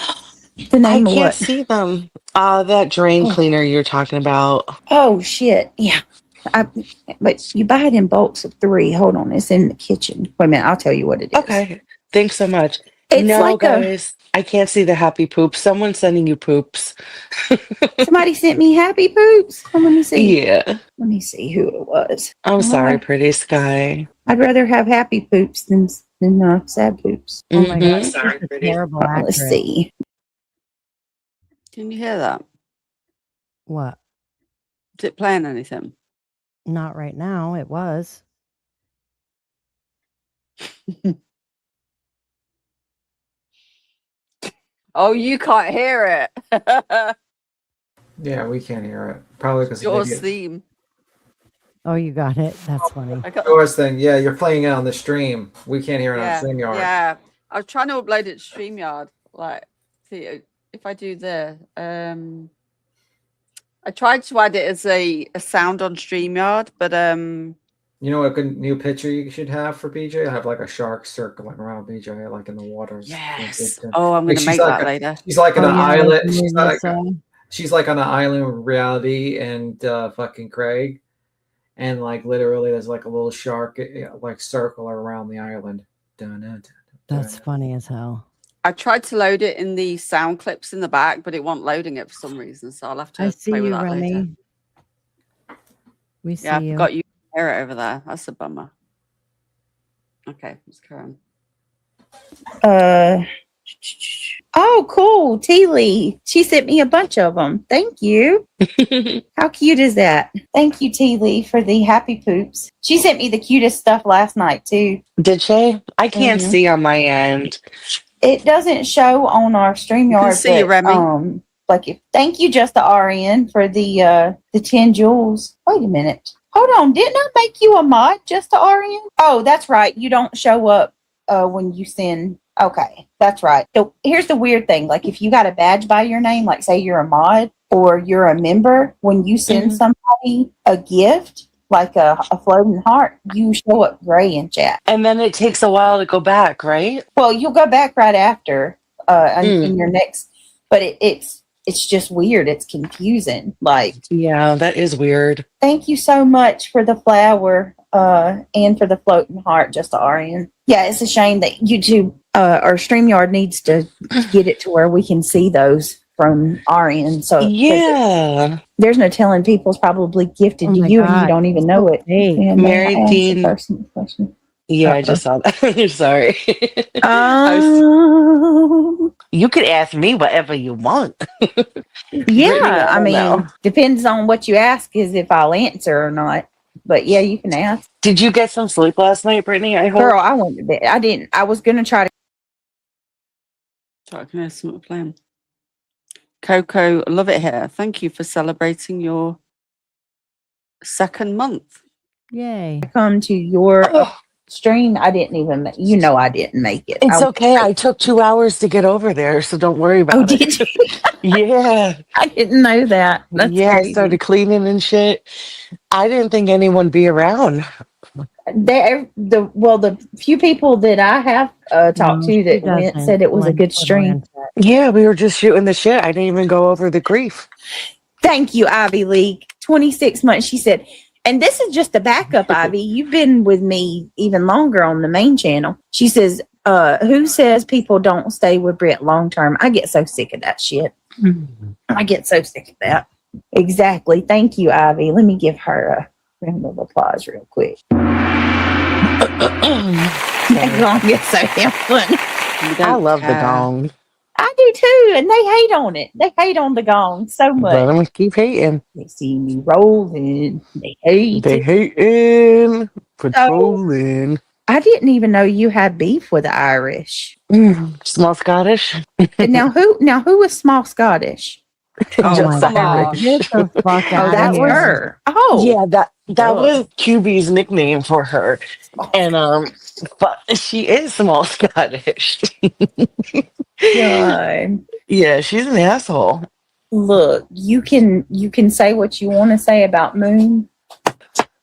I
name of
can't
what?
see them. That drain cleaner you're talking about.
Oh shit! Yeah, but you buy it in bulks of 3. Hold on, it's in the kitchen. Wait a minute, I'll tell you what it is.
Okay. Thanks so much.
It's
No,
like
guys, I can't see the happy poops. Someone's sending you poops.
somebody sent me happy poops. Oh, let me see.
Yeah.
Let me see who it was.
I'm sorry,
Oh,
pretty sky.
I'd rather have happy poops than sad poops.
Oh my God.
Mhm.
Sorry,
This is
pretty.
terrible.
Let's
Accurate.
see.
Can you hear that?
What?
Is it playing anything?
Not right now. It was.
Oh, you can't hear it.
Yeah, we can't hear it. Probably because
Yours theme.
Oh, you got it. That's funny.
I got,
yours thing. Yeah, you're playing it on the stream. We can't hear it
yeah,
on StreamYard.
yeah. I was trying to upload it to StreamYard. Like, see if I do the I tried to add it as a sound on StreamYard, but
You know what good new picture you should have for BJ? Have like a shark circling around BJ, like in the waters.
yes. Oh, I'm gonna
She's
make
like
that later.
She's like on
Oh,
an
yeah,
island.
like
She's like on an island with Reality and fucking Craig, and like literally there's like a little shark like circle around the island.
That's funny as hell.
I tried to load it in the sound clips in the back, but it wasn't loading it for some reason. So I'll have to
I see
play with
you,
that later.
Remy. We see
Yeah, I
you.
forgot you hear it over there. That's a bummer. Okay, let's carry on.
Oh, cool. T Lee. She sent me a bunch of them. Thank you. How cute is that? Thank you, T Lee, for the happy poops. She sent me the cutest stuff last night, too.
Did she? I can't
Mhm.
see on my end.
It doesn't show on our StreamYard.
see you, Remy.
Thank you, Just the RN, for the 10 jewels. Wait a minute. Hold on. Didn't I make you a mod, Just the RN? Oh, that's right. You don't show up when you send. Okay, that's right. So here's the weird thing. Like if you got a badge by your name, like say you're a mod or you're a member, when you send somebody a gift, like a floating heart, you show up gray in chat.
And then it takes a while to go back, right?
Well, you'll go back right after in your next, but it's just weird. It's confusing. Like,
yeah, that is weird.
Thank you so much for the flower and for the floating heart, Just the RN. Yeah, it's a shame that YouTube or StreamYard needs to get it to where we can see those from RN. So
yeah,
there's no telling people's probably gifted to you and you don't even know it.
Hey,
Mary Dean.
Question.
Yeah, I just saw that. Sorry. You could ask me whatever you want.
Yeah, I mean, depends on what you ask is if I'll answer or not. But yeah, you can ask.
Did you get some sleep last night, Brittany? I hope.
Girl, I went to bed. I didn't. I was going to try to.
Sorry, can I have something playing? Coco, love it here. Thank you for celebrating your 2nd month.
Yay.
Come to your stream. I didn't even, I didn't make it.
It's okay. I took 2 hours to get over there, so don't worry about it.
Did you?
Yeah.
I didn't know that. That's
I
crazy.
started cleaning and shit. I didn't think anyone would be around.
The few people that I have talked to that went said it was a good stream.
Yeah, we were just shooting the shit. I didn't even go over the grief.
Thank you, Ivy League. 26 months, she said. And this is just a backup, Ivy. You've been with me even longer on the main channel. She says, who says people don't stay with Britt long term? I get so sick of that shit. I get so sick of that. Exactly. Thank you, Ivy. Let me give her a round of applause real quick. That gong is so damn funny.
I love the gong.
I do too, and they hate on it. They hate on the gong so much.
Let them keep hating.
They see me rolling. They hate
They
it.
hating, patrolling.
I didn't even know you had beef with the Irish.
Small Scottish.
Now who is small Scottish?
Oh my
Just
God.
Irish.
Get the fuck out
That
of
was
here.
her. Oh,
Yeah, that was QB's nickname for her. And but she is small Scottish.
God.
Yeah, she's an asshole.
Look, you can say what you want to say about Moon.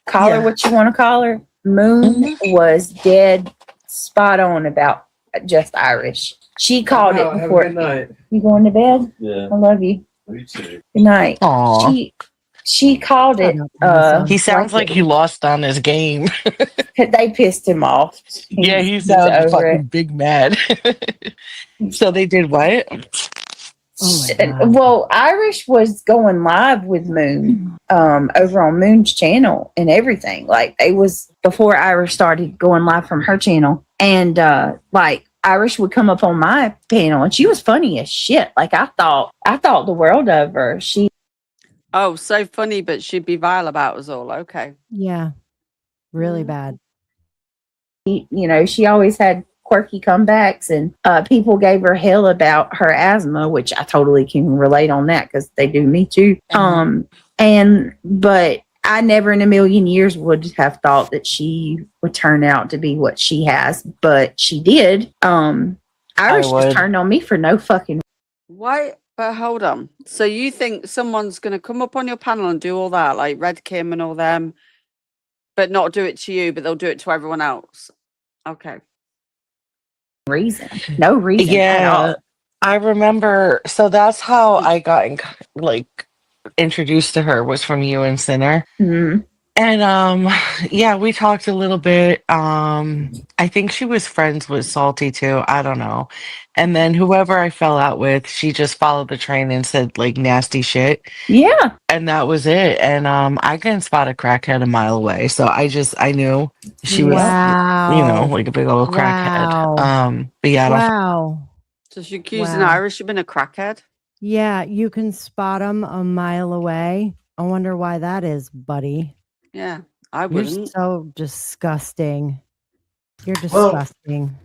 Call her what you want to call her. Moon was dead spot on about just Irish. She called it before.
Have a good night.
You going to bed?
Yeah.
I love you.
Me too.
Good night.
Aw.
She called it.
He sounds like he lost on his game.
They pissed him off.
Yeah, he
He's
sounds
over
fucking
it.
big mad. So they did what?
Oh my God.
Well, Irish was going live with Moon over on Moon's channel and everything. Like it was before Irish started going live from her channel, and like Irish would come up on my panel, and she was funny as shit. Like I thought the world of her.
Oh, so funny, but she'd be vile about us all. Okay.
Yeah. Really bad.
She always had quirky comebacks, and people gave her hell about her asthma, which I totally can relate on that because they do me too. But I never in a million years would have thought that she would turn out to be what she has, but she did. Irish just turned on me for no fucking.
Why? But hold on. So you think someone's going to come up on your panel and do all that, like Red Kim and all them, but not do it to you, but they'll do it to everyone else? Okay.
No reason at all.
I remember. So that's how I got introduced to her was from you and Sinner.
Mm-hmm.
And yeah, we talked a little bit. I think she was friends with Salty too. I don't know. And then whoever I fell out with, she just followed the train and said like nasty shit.
Yeah.
And that was it. And I couldn't spot a crackhead a mile away. So I knew she was like a big old crackhead. But yeah,
Wow.
So she's accusing Irish of being a crackhead?
Yeah, you can spot them a mile away. I wonder why that is, buddy.
Yeah, I wouldn't.
You're so disgusting. You're disgusting.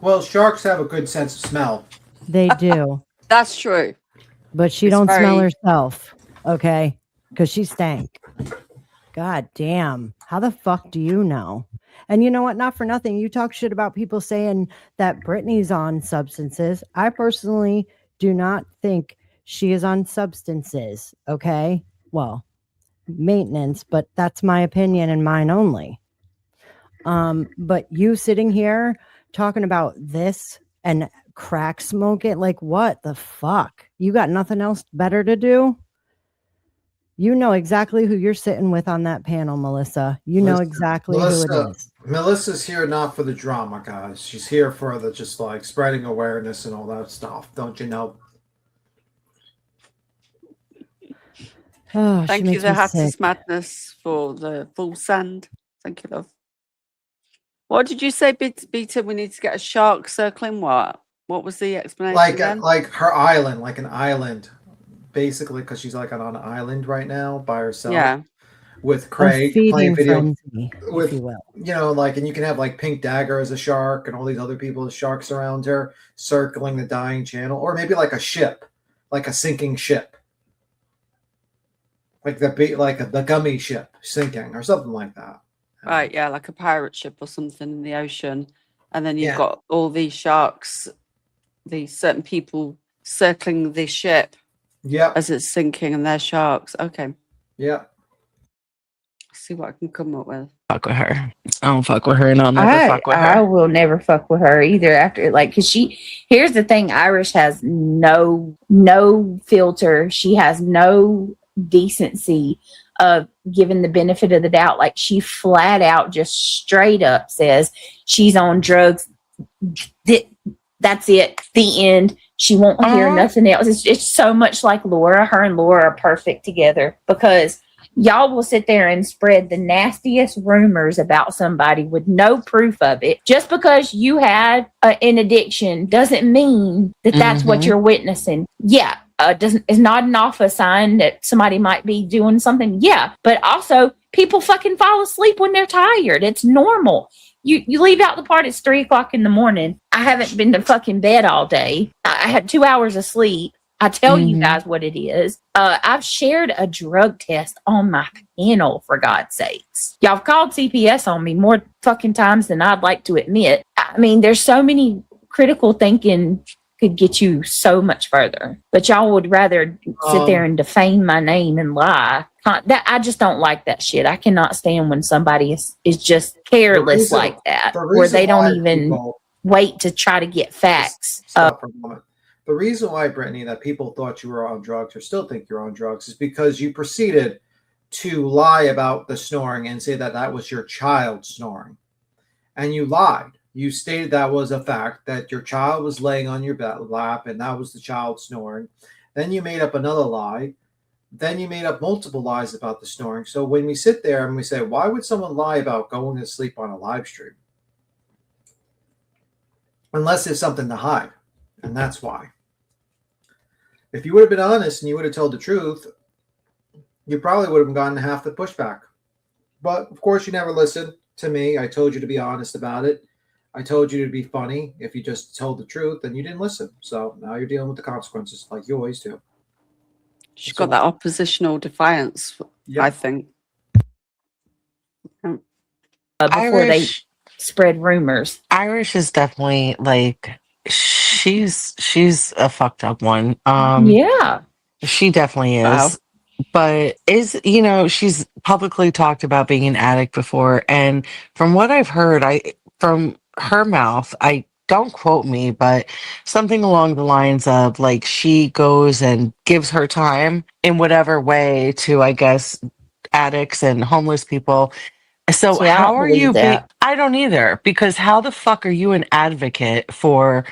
Well, sharks have a good sense of smell.
They do.
That's true.
But she don't smell herself, okay? Because she stank. God damn. How the fuck do you know? And you know what? Not for nothing. You talk shit about people saying that Brittney's on substances. I personally do not think she is on substances, okay? Well, maintenance, but that's my opinion and mine only. But you sitting here talking about this and crack smoking, like what the fuck? You got nothing else better to do? You know exactly who you're sitting with on that panel, Melissa. You know exactly who it is.
Melissa's here not for the drama, guys. She's here for the just like spreading awareness and all that stuff. Don't you know?
Oh,
Thank you, the Hattis Madness, for the full send. Thank you, love. What did you say, Beta? We need to get a shark circling what? What was the explanation?
Like her island, like an island, basically, because she's like on an island right now by herself.
Yeah.
With Craig playing video,
frenzy,
with
if you will.
And you can have like Pink Dagger as a shark and all these other people as sharks around her circling the dying channel, or maybe like a ship, like a sinking ship. Like the gummy ship sinking or something like that.
Right, yeah, like a pirate ship or something in the ocean. And then you've
Yeah.
got all these sharks, these certain people circling the ship
Yep.
as it's sinking, and they're sharks. Okay.
Yep.
See what I can come up with.
Fuck with her. I don't fuck with her, and I'll never fuck with
I
her.
will never fuck with her either. After because here's the thing: Irish has no filter. She has no decency of giving the benefit of the doubt. Like, she flat out, just straight up says she's on drugs. That's it. The end. She won't hear nothing else. It's so much like Laura. Her and Laura are perfect together, because y'all will sit there and spread the nastiest rumors about somebody with no proof of it. Just because you had an addiction doesn't mean that that's what you're witnessing. Yeah. Is not an alpha sign that somebody might be doing something. Yeah. But also, people fucking fall asleep when they're tired. It's normal. You leave out the part, it's 3 o'clock in the morning. I haven't been to fucking bed all day. I had 2 hours of sleep. I tell you guys what it is. I've shared a drug test on my panel, for God's sakes. Y'all have called CPS on me more fucking times than I'd like to admit. I mean, there's so many critical thinking could get you so much further. But y'all would rather sit there and defame my name and lie. I just don't like that shit. I cannot stand when somebody is just careless like that, where they don't even wait to try to get facts.
Stop for a moment. The reason why, Brittany, that people thought you were on drugs or still think you're on drugs is because you proceeded to lie about the snoring and say that that was your child snoring. And you lied. You stated that was a fact, that your child was laying on your lap and that was the child snoring. Then you made up another lie. Then you made up multiple lies about the snoring. So when we sit there and we say, why would someone lie about going to sleep on a live stream? Unless there's something to hide. And that's why. If you would have been honest and you would have told the truth, you probably would have gotten half the pushback. But of course, you never listened to me. I told you to be honest about it. I told you to be funny. If you just told the truth, then you didn't listen. So now you're dealing with the consequences like you always do.
She's got that oppositional defiance, I think.
Before they spread rumors.
Irish is definitely like, she's a fucked up one.
Yeah.
She definitely is.
Wow.
But she's publicly talked about being an addict before. And from what I've heard, from her mouth, I don't quote me, but something along the lines of like, she goes and gives her time in whatever way to, I guess, addicts and homeless people. So
See,
how are you?
that.
I don't either, because how the fuck are you an advocate for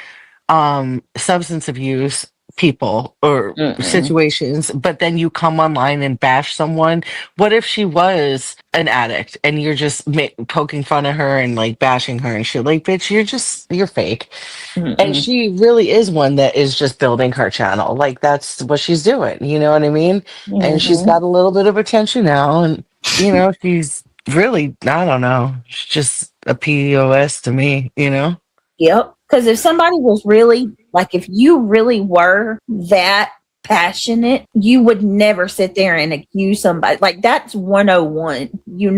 substance abuse people or situations, but then you come online and bash someone? What if she was an addict and you're just poking fun at her and like bashing her and shit? Like, bitch, you're fake. And she really is one that is just building her channel. Like, that's what she's doing, you know what I mean? And she's got a little bit of attention now, and she's really, I don't know, she's just a POS to me,
Yep. Because if somebody was really, like, if you really were that passionate, you would never sit there and accuse somebody. Like, that's 101. You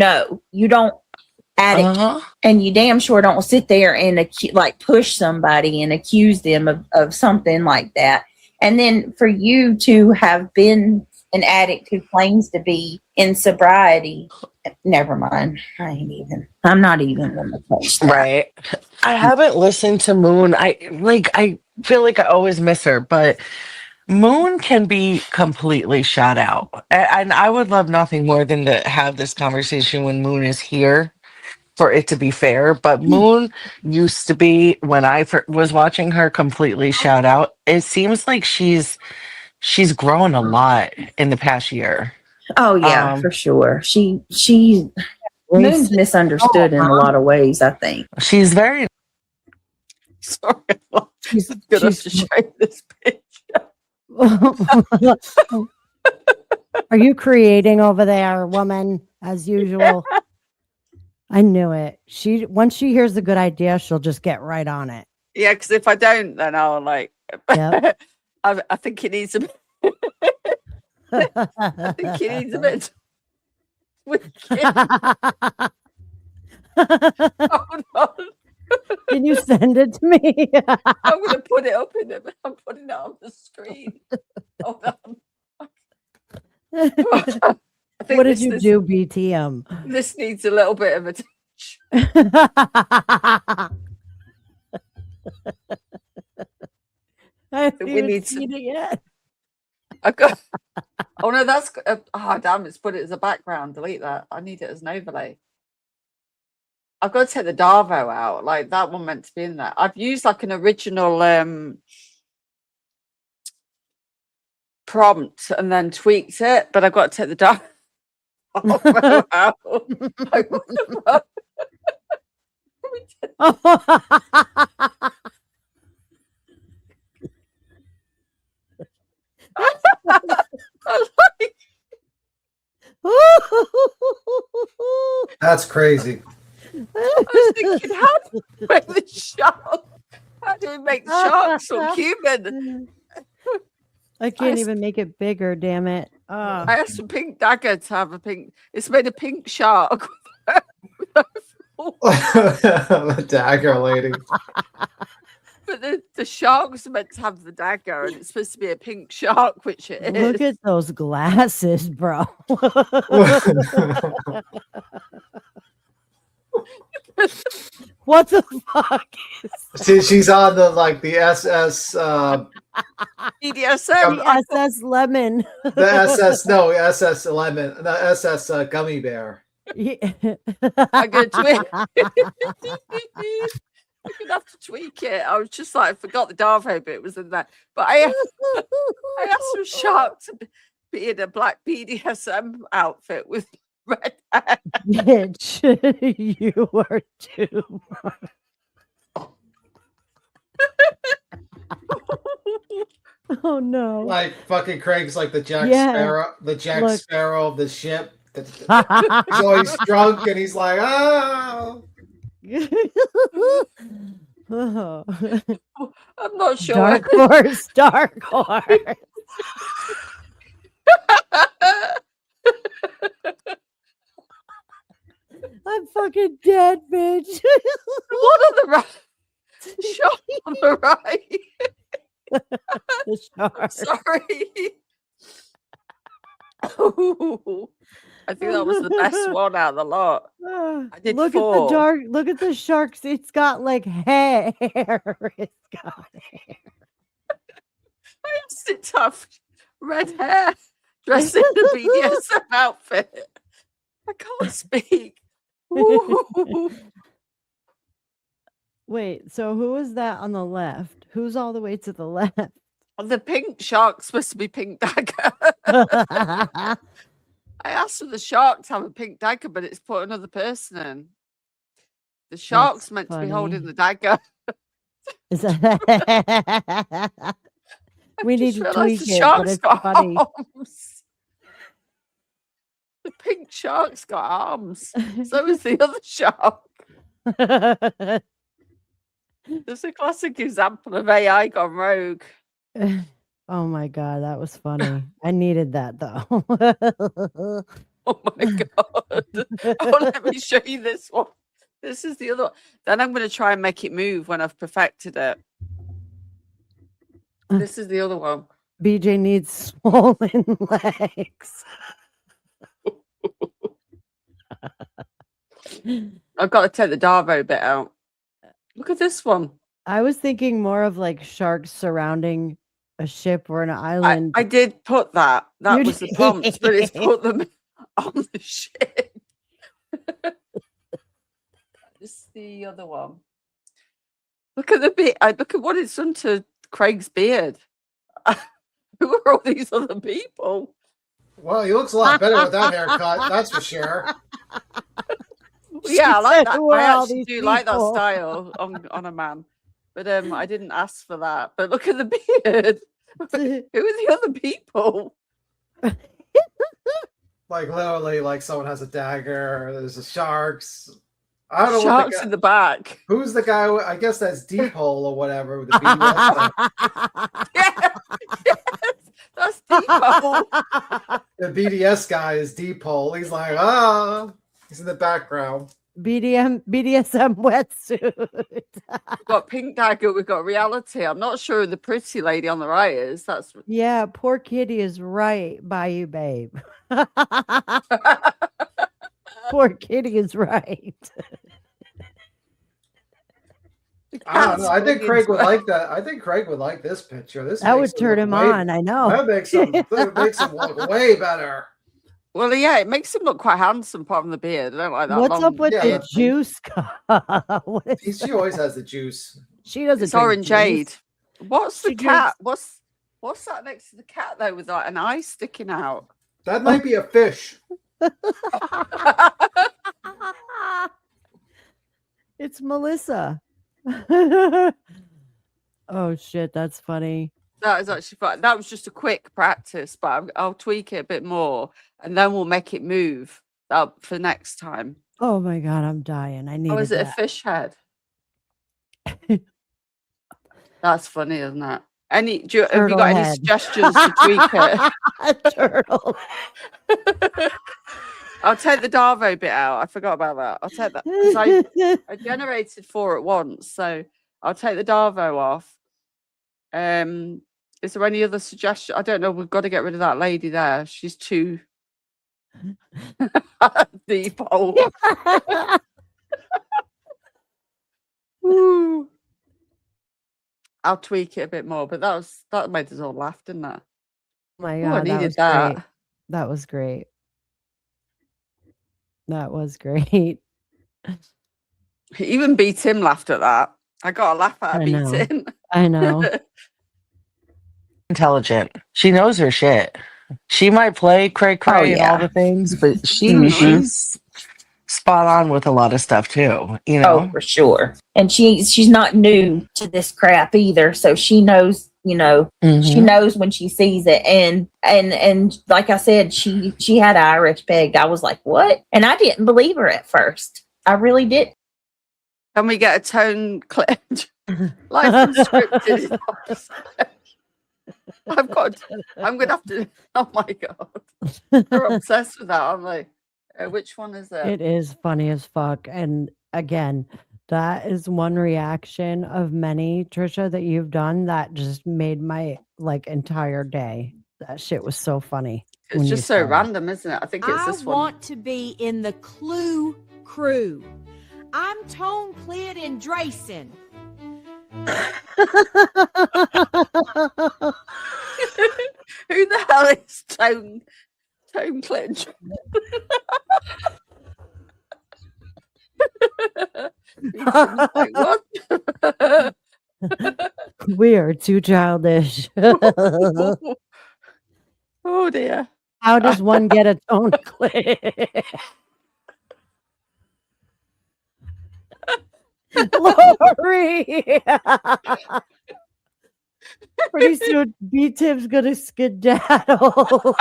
don't addict, and you damn sure don't sit there and push somebody and accuse them of something like that. And then for you to have been an addict who claims to be in sobriety, never mind. I'm not even going to touch that.
Right. I haven't listened to Moon. I feel like I always miss her, but Moon can be completely shut out. And I would love nothing more than to have this conversation when Moon is here, for it to be fair. But Moon used to be, when I was watching her, completely shout out. It seems like she's grown a lot in the past year.
Oh yeah, for sure. She Moon's misunderstood in a lot of ways, I think.
She's very
sorry. She's gonna have to show this picture.
Are you creating over there, woman, as usual? I knew it. Once she hears a good idea, she'll just get right on it.
Yeah, because if I don't, then I'll like.
Yep.
I think it needs a bit. I think it needs a bit. Hold on.
Can you send it to me?
I'm going to put it up in it. I'm putting it on the screen. Hold on. I think
What did you do, BTM?
This needs a little bit of attention.
I haven't
We
even
need
seen it yet.
I got. Oh no, that's. Oh damn! It's put it as a background. Delete that. I need it as an overlay. I've got to take the Darvo out. Like that one meant to be in there. I've used like an original prompt and then tweaked it, but I've got to take the Darvo out. Like, what the fuck?
That's crazy.
I was thinking, how do we make the shark? How do we make the sharks look human?
I can't even make it bigger, damn it.
I asked for Pink Dagger to have a pink. It's made a pink shark.
The dagger lady.
But the shark was meant to have the dagger, and it's supposed to be a pink shark, which it is.
Look at those glasses, bro. What the fuck?
She's on the SS
BDSM.
The SS Lemon.
the SS Lemon, the SS Gummy Bear.
Yeah.
I'm gonna tweak. I'm gonna have to tweak it. I was just like, I forgot the Darvo bit was in there. But I asked for shark to be in a black BDSM outfit with red hair.
Bitch, you are too much. Oh no.
Like fucking Craig's like the Jack
Yeah.
Sparrow,
Look.
Sparrow of the ship. He's always drunk and he's like, oh.
Oh.
I'm not sure.
Dark horse, dark horse. I'm fucking dead, bitch.
What on the right? Shark on the right.
The shark.
Sorry. I think that was the best one out of the lot. I did
Look
4.
at the dark. Look at the sharks. It's got like hair. It's got hair.
I asked it to have red hair, dressed in the BDSM outfit. I can't speak. Ooh.
Wait, so who is that on the left? Who's all the way to the left?
The pink shark's supposed to be Pink Dagger. I asked for the shark to have a pink dagger, but it's put another person in. The shark's meant to be holding
funny.
the dagger.
Is that... We need to tweak
the
it, but
shark's
it's
got
funny.
arms. The pink shark's got arms. So is the other shark. There's a classic example of AI gone rogue.
Oh my god, that was funny. I needed that though.
Oh my god. Oh, let me show you this one. This is the other one. Then I'm going to try and make it move when I've perfected it. This is the other one.
BJ needs swollen legs.
I've got to take the Darvo bit out. Look at this one.
I was thinking more of like sharks surrounding a ship or an island.
I did put that. That
You
was the prompt, but it's put them on the ship. This is the other one. Look at the bit. Look at what it's done to Craig's beard. Who are all these other people?
Well, he looks a lot better with that haircut, that's for sure.
Yeah, I like that.
Who are
I
all
actually
these
do like that
people?
style on a man. But I didn't ask for that. But look at the beard. Who are the other people?
Like literally, like someone has a dagger. There's the sharks. I don't know
Sharks
what
in the back.
who's the guy. I guess that's Deep Hole or whatever. With the BDS.
Yes, that's Deep Hole.
The BDS guy is Deep Hole. He's like, he's in the background.
BDSM wetsuit.
We've got Pink Dagger, we've got Reality. I'm not sure who the pretty lady on the right is. That's
Yeah, poor kitty is right by you, babe. Poor kitty is right.
I don't know. I think Craig would like that. I think Craig would like this picture. This
That
makes
would turn him
way-
on. I know.
That makes him look way better.
Well, yeah, it makes him look quite handsome, apart from the beard. I don't like that.
What's
long
up with
Yeah,
the
that's-
juice cup? What is
She always has the juice.
She doesn't.
It's
drink
orange
juice.
jade. What's the
She
cat? What's that next to the cat though, with like an eye sticking out?
That might be a fish.
It's Melissa. Oh shit, that's funny.
That is actually fun. That was just a quick practice, but I'll tweak it a bit more, and then we'll make it move up for next time.
Oh my god, I'm dying. I need.
Oh, is it a fish head? That's funny, isn't it? Have you
Turtle
got any
head.
suggestions to tweak it?
A turtle.
I'll take the Darvo bit out. I forgot about that. I'll take that because I generated 4 at once, so I'll take the Darvo off. Is there any other suggestion? I don't know. We've got to get rid of that lady there. She's too deep hole. Woo. I'll tweak it a bit more, but that made us all laugh, didn't it?
My
Oh, I
god,
needed
was
that.
great. That was great. That was great.
Even B Tim laughed at that. I got a laugh out of
I
B
know.
Tim.
I know.
Intelligent. She knows her shit. She might play cray cray and all the things, but she's spot on with a lot of stuff too. You know.
Oh, for sure. And she's not new to this crap either, so she knows. She knows when she sees it, and like I said, she had Irish pegged. I was like, what? And I didn't believe her at first. I really didn't.
Can we get a tone clip? Like unscripted. I'm gonna have to. Oh my god, they're obsessed with that, aren't they? Which one is it?
It is funny as fuck. And again, that is one reaction of many, Trisha, that you've done that just made my entire day. That shit was so funny.
It's just so random, isn't it? I think it's this one.
I want to be in the Clue crew. I'm Tone, Cled, and Drayson.
Who the hell is Tone Clinch? Like, what?
We are too childish.
Oh dear.
How does one get a tone clip? Lori! Pretty soon, B-Tim's gonna skedaddle.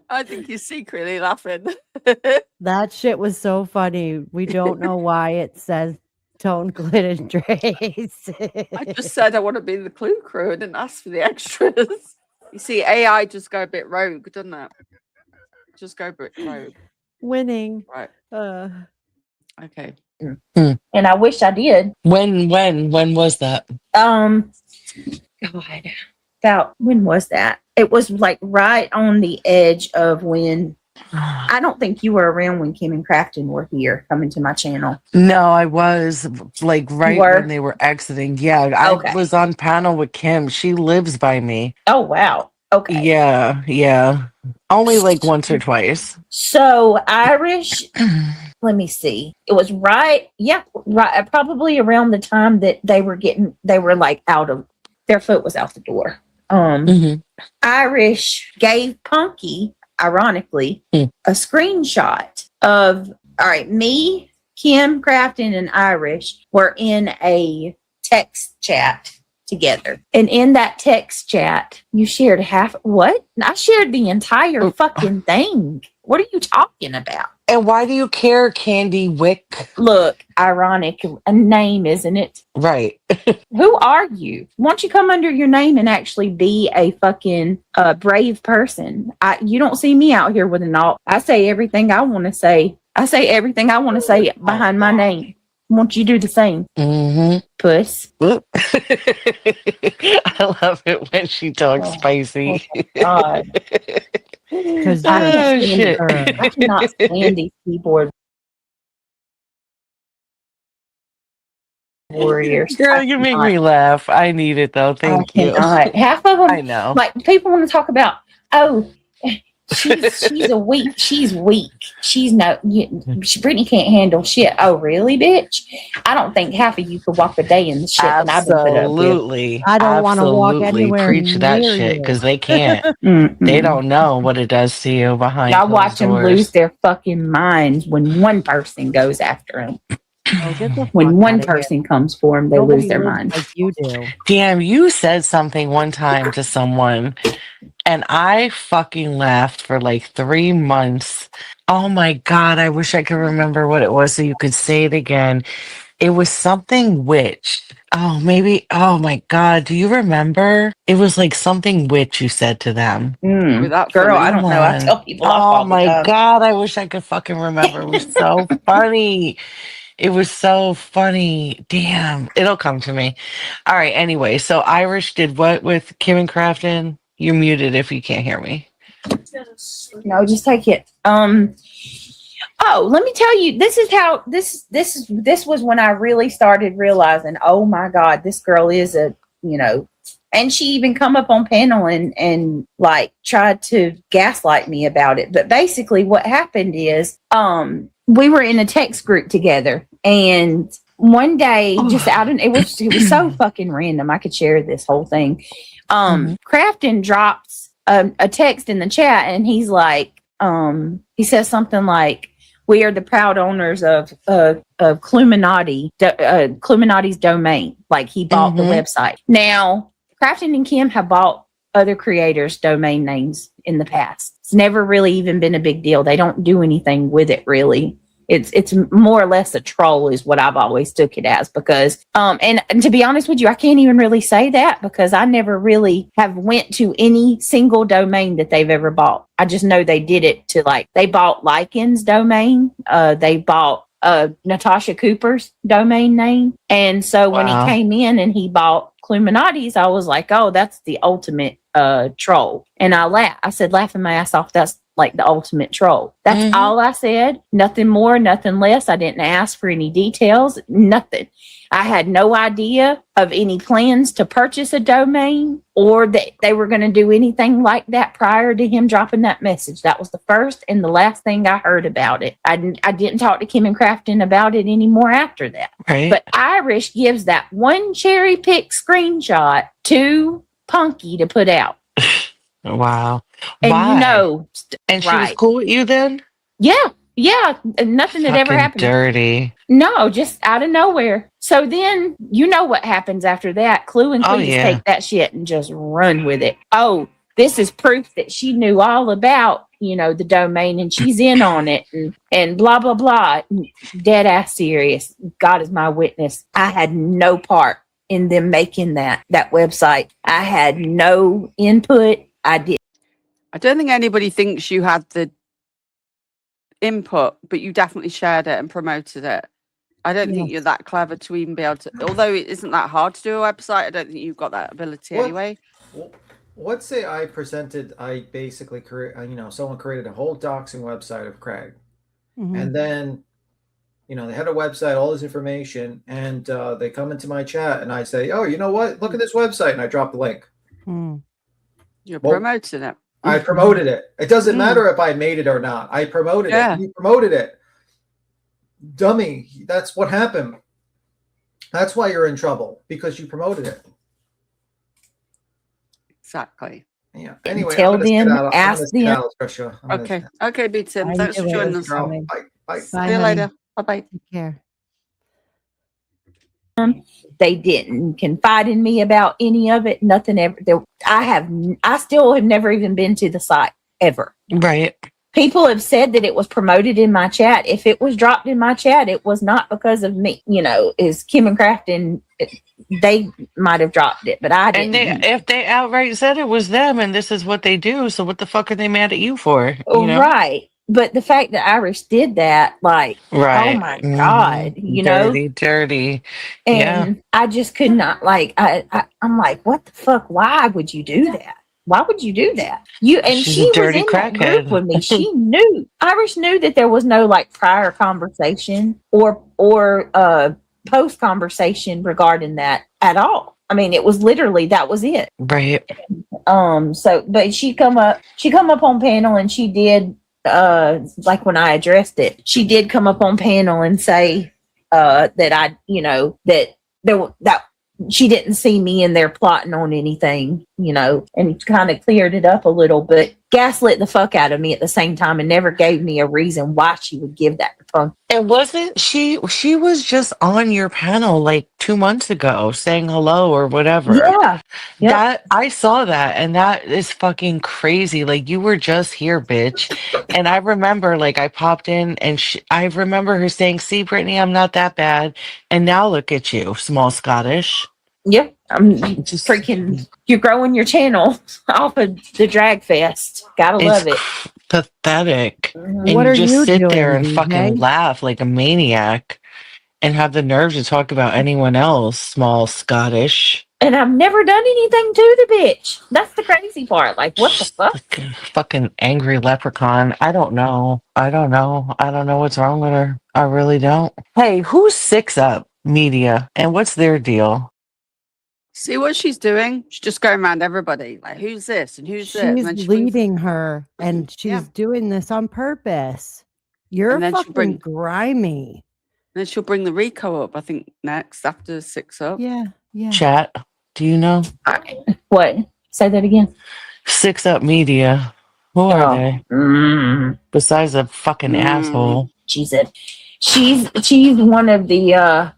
I think he's secretly laughing.
That shit was so funny. We don't know why it says Tone, Clit, and Trace.
I just said I want to be in the Clue crew. I didn't ask for the extras. You see, AI just go a bit rogue, doesn't it? Just go a bit rogue.
Winning.
Right. Okay.
And I wish I did.
When was that?
God, about when was that? It was like right on the edge of when. I don't think you were around when Kim and Crafton were here coming to my channel.
No, I was like right when they were exiting. Yeah, I was on panel with Kim. She lives by me.
Oh wow. Okay.
Yeah. Only like once or twice.
So Irish, let me see. It was right, probably around the time that they were like their foot was out the door. Irish gave Punky, ironically, a screenshot of, all right, me, Kim, Crafton, and Irish were in a text chat together. And in that text chat, you shared what? I shared the entire fucking thing. What are you talking about?
And why do you care, Candy Wick?
Look, ironic a name, isn't it?
Right.
Who are you? Why don't you come under your name and actually be a fucking brave person? You don't see me out here with an alt. I say everything I want to say. I say everything I want to say behind my name. Won't you do the same?
Mm-hmm.
Puss.
I love it when she talks spicy.
God.
Because
I
shit.
cannot stand these keyboard warriors.
Girl, you make me laugh. I need it though. Thank you.
Half of them,
I know.
like people want to talk about, oh, she's weak. She's Brittney can't handle shit. Oh, really, bitch? I don't think half of you could walk a day in the shit that I've been put up with.
Absolutely.
I don't want to walk anywhere
Preach that
near
shit
you.
because they can't.
Mm-mm.
They don't know what it does to you behind
Y'all
closed
watch them
doors.
lose their fucking minds when one person goes after them.
Oh, get the
When
fuck
one
outta here.
person comes for them, they
Nobody
lose their
lives
minds.
like you do.
Damn, you said something one time to someone and I fucking laughed for like 3 months. Oh my God, I wish I could remember what it was so you could say it again. It was something witch. Oh, maybe. Oh my God, do you remember? It was like something witch you said to them.
Without
Girl,
funny.
I don't know. I tell people off
Oh
all the
my
time.
God, I wish I could fucking remember. It was so funny. It was so funny. Damn. It'll come to me. All right. Anyway, so Irish did what with Kim and Crafton? You're muted if you can't hear me.
No, just take it. Oh, let me tell you, this is how this was when I really started realizing, oh my God, this girl is and she even come up on panel and like tried to gaslight me about it. But basically what happened is we were in a text group together, and one day just it was so fucking random. I could share this whole thing. Crafton drops a text in the chat, and he's like, he says something like, "We are the proud owners of Cluminati's domain." Like he bought the website. Now, Crafton and Kim have bought other creators' domain names in the past. It's never really even been a big deal. They don't do anything with it, really. It's more or less a troll is what I've always took it as, because and to be honest with you, I can't even really say that because I never really have went to any single domain that they've ever bought. I just know they did it to, like, they bought Lycan's domain, they bought Natasha Cooper's domain name, and so when he came in and he bought Cluminati's, I was like, oh, that's the ultimate troll. And I said, laughing my ass off, that's like the ultimate troll. That's all I said. Nothing more, nothing less. I didn't ask for any details, nothing. I had no idea of any plans to purchase a domain or that they were going to do anything like that prior to him dropping that message. That was the first and the last thing I heard about it. I didn't talk to Kim and Crafton about it anymore after that.
Right.
But Irish gives that one cherry pick screenshot to Punky to put out.
Wow.
And
why? And she was cool with you then?
Yeah. Nothing had ever happened.
Dirty.
No, just out of nowhere. So then you know what happens after that. Clue and Cletus take that shit and just run with it. Oh, this is proof that she knew all about, the domain, and she's in on it, and blah, blah, blah. Dead ass serious. God is my witness. I had no part in them making that website. I had no input. I
don't think anybody thinks you had the input, but you definitely shared it and promoted it. I don't think you're that clever to even be able to, although it isn't that hard to do a website, I don't think you've got that ability anyway.
Let's say I basically someone created a whole doxing website of Craig. And then, they had a website, all this information, and they come into my chat and I say, oh, you know what? Look at this website. And I drop the link.
You're promoting it.
I promoted it. It doesn't matter if I made it or not. I promoted it. You promoted it. Dummy. That's what happened. That's why you're in trouble, because you promoted it.
Exactly.
Yeah. Anyway,
tell them, ask them.
Okay, B Tim. Thanks for joining us.
Bye.
See you later. Bye-bye.
Take care.
They didn't confide in me about any of it. Nothing ever. I still have never even been to the site ever.
Right.
people have said that it was promoted in my chat. If it was dropped in my chat, it was not because of me. Is Kim and Crafton, they might have dropped it, but I didn't.
And if they outright said it was them and this is what they do, so what the fuck are they mad at you for?
Right. But the fact that Irish did that, like,
Right.
oh my God,
dirty.
And I just could not, like, I'm like, what the fuck? Why would you do that? Why would you do that? She was in that group with me. She knew. Irish knew that there was no like prior conversation or post conversation regarding that at all. I mean, it was literally that was it.
Right.
But she come up on panel and she did like when I addressed it, she did come up on panel and say that that she didn't see me in there plotting on anything, and kind of cleared it up a little, but gaslit the fuck out of me at the same time and never gave me a reason why she would give that response.
And wasn't she was just on your panel like 2 months ago saying hello or whatever.
Yeah. Yep.
That I saw that, and that is fucking crazy. Like, you were just here, bitch. And I remember, like, I popped in and I remember her saying, "See, Brittany, I'm not that bad." And now look at you, small Scottish.
Yep. I'm just freaking, you're growing your channel off of the drag fest. Gotta love it.
Pathetic. And
What are
just
you
sit
doing,
there and
DJ?
fucking laugh like a maniac and have the nerve to talk about anyone else, small Scottish.
And I've never done anything to the bitch. That's the crazy part. Like, what the fuck?
Fucking angry leprechaun. I don't know what's wrong with her. I really don't. Hey, who's Six Up Media and what's their deal?
See what she's doing? She's just going around everybody. Like, who's this and who's this? And then
She's
she brings-
leading her, and she's doing this on purpose. You're
And then she'll
fucking grimy.
And then she'll bring the Rico up, I think, next after Six Up.
Yeah.
Chat, do you know?
What? Say that again.
Six Up Media. Who are they? Besides a fucking asshole.
She's one of the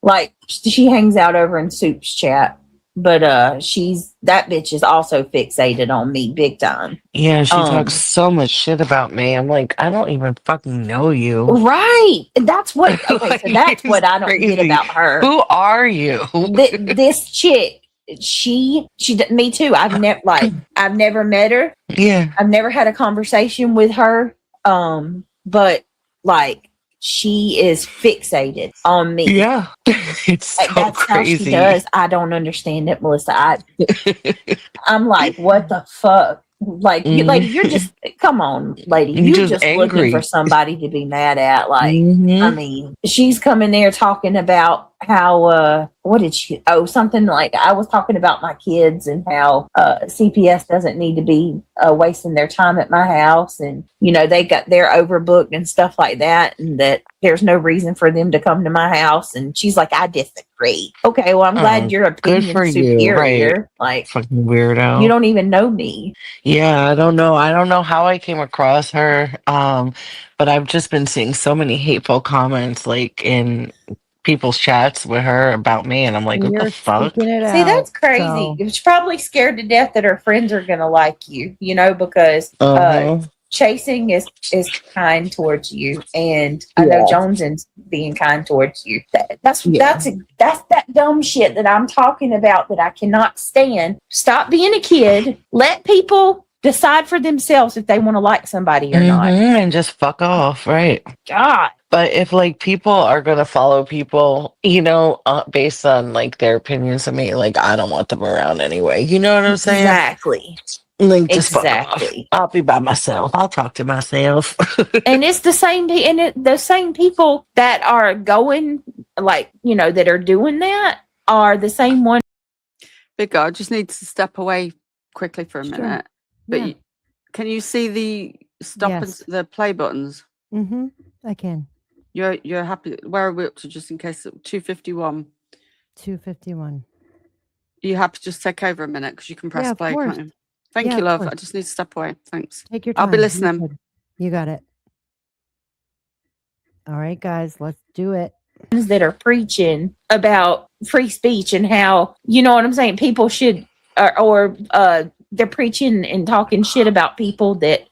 like, she hangs out over in Soup's chat, but that bitch is also fixated on me big time.
Yeah, she talks so much shit about me. I'm like, I don't even fucking know you.
Right. That's what okay, so that's what I don't get about her.
Who are you?
This chick, she me too. I've never met her.
Yeah.
I've never had a conversation with her. But like, she is fixated on me.
Yeah. It's so
that's
crazy.
How she does. I don't understand it, Melissa. I'm like, what the fuck? Like, you're just, come on, lady. You're just
angry.
Looking for somebody to be mad at. Like, I mean, she's coming there talking about how, something like, I was talking about my kids and how CPS doesn't need to be wasting their time at my house. And, they're overbooked and stuff like that. And that there's no reason for them to come to my house. And she's like, I disagree. Okay, well, I'm glad your opinion
for
superior.
You, right.
Like,
fucking weirdo.
You don't even know me.
Yeah, I don't know how I came across her. But I've just been seeing so many hateful comments like in people's chats with her about me, and I'm like, what the fuck?
See, that's crazy. She's probably scared to death that her friends are gonna like you, because Chasing is kind towards you, and I know Jones's being kind towards you. That's that dumb shit that I'm talking about that I cannot stand. Stop being a kid. Let people decide for themselves if they want to like somebody or not,
and just fuck off, right?
God.
But if like people are gonna follow people, based on like their opinions of me, like I don't want them around anyway. You know what I'm saying?
Exactly.
Like, just fuck off. I'll be by myself. I'll talk to myself.
And it's the same, the same people that are going, like, that are doing that are the same one.
Big God just needs to step away quickly for a minute. But can you see the stop and the play buttons?
I can.
You're happy. Where are we up to? Just in case 251.
251.
You have to just take over a minute because you can press play, can't you? Thank you, love. I just need to step away. Thanks.
Take your time.
I'll be listening.
You got it. All right, guys, let's do it.
That are preaching about free speech and how, you know what I'm saying, people should, or they're preaching and talking shit about people that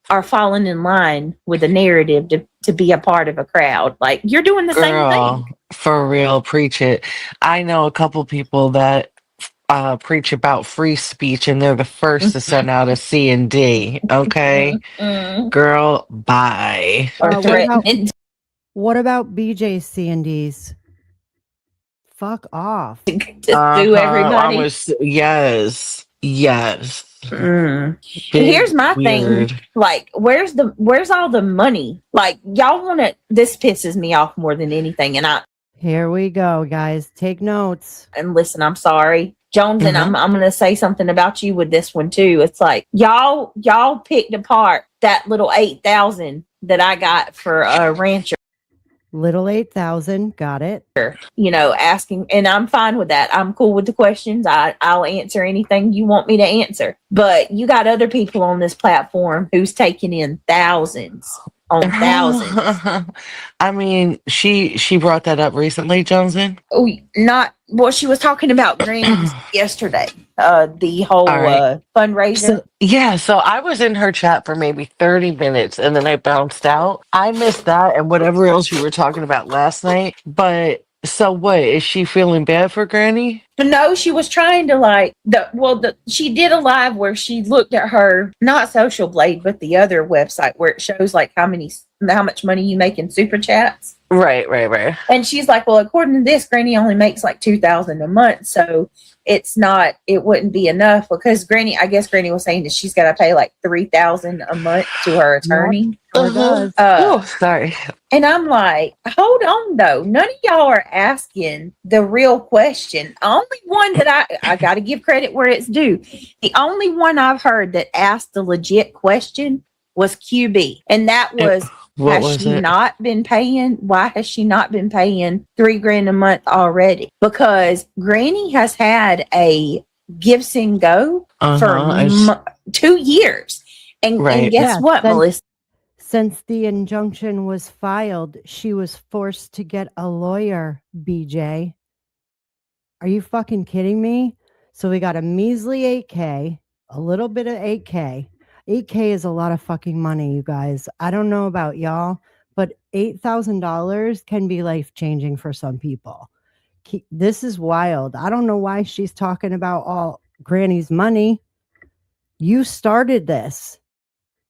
are falling in line with a narrative to be a part of a crowd. Like, you're doing the same
Girl,
thing.
for real, preach it. I know a couple people that preach about free speech, and they're the first to send out a C and D. Okay,
Mm-mm.
girl, bye.
Or threatening
What about BJ's C&Ds? Fuck off.
to sue everybody.
Yes.
And
Big,
here's my
weird.
thing. Like, where's all the money? Like, y'all want to, this pisses me off more than anything. And
Here we go, guys. Take notes.
listen, I'm sorry, Jones, and I'm going to say something about you with this one too. It's like, y'all picked apart that little 8,000 that I got for a rancher.
Little 8,000. Got it.
Asking, and I'm fine with that. I'm cool with the questions. I'll answer anything you want me to answer. But you got other people on this platform who's taking in thousands on thousands.
I mean, she brought that up recently, Johnson.
Oh, she was talking about Granny's yesterday. The whole fundraiser.
So I was in her chat for maybe 30 minutes and then I bounced out. I missed that and whatever else you were talking about last night. But so what? Is she feeling bad for Granny?
No, she was trying to she did a live where she looked at her, not Social Blade, but the other website where it shows like how much money you make in super chats.
Right.
And she's like, well, according to this, Granny only makes like $2,000 a month. So it wouldn't be enough because I guess Granny was saying that she's got to pay like $3,000 a month to her attorney.
Sorry.
And I'm like, hold on though. None of y'all are asking the real question. Only one that I got to give credit where it's due. The only one I've heard that asked the legit question was QB. And that was, why has she not been paying $3,000 a month already? Because Granny has had a Gives and Go for 2 years. And guess what, Melissa?
Since the injunction was filed, she was forced to get a lawyer, BJ. Are you fucking kidding me? So we got a measly 8K, a little bit of 8K. 8K is a lot of fucking money, you guys. I don't know about y'all, but $8,000 can be life-changing for some people. This is wild. I don't know why she's talking about all Granny's money. You started this.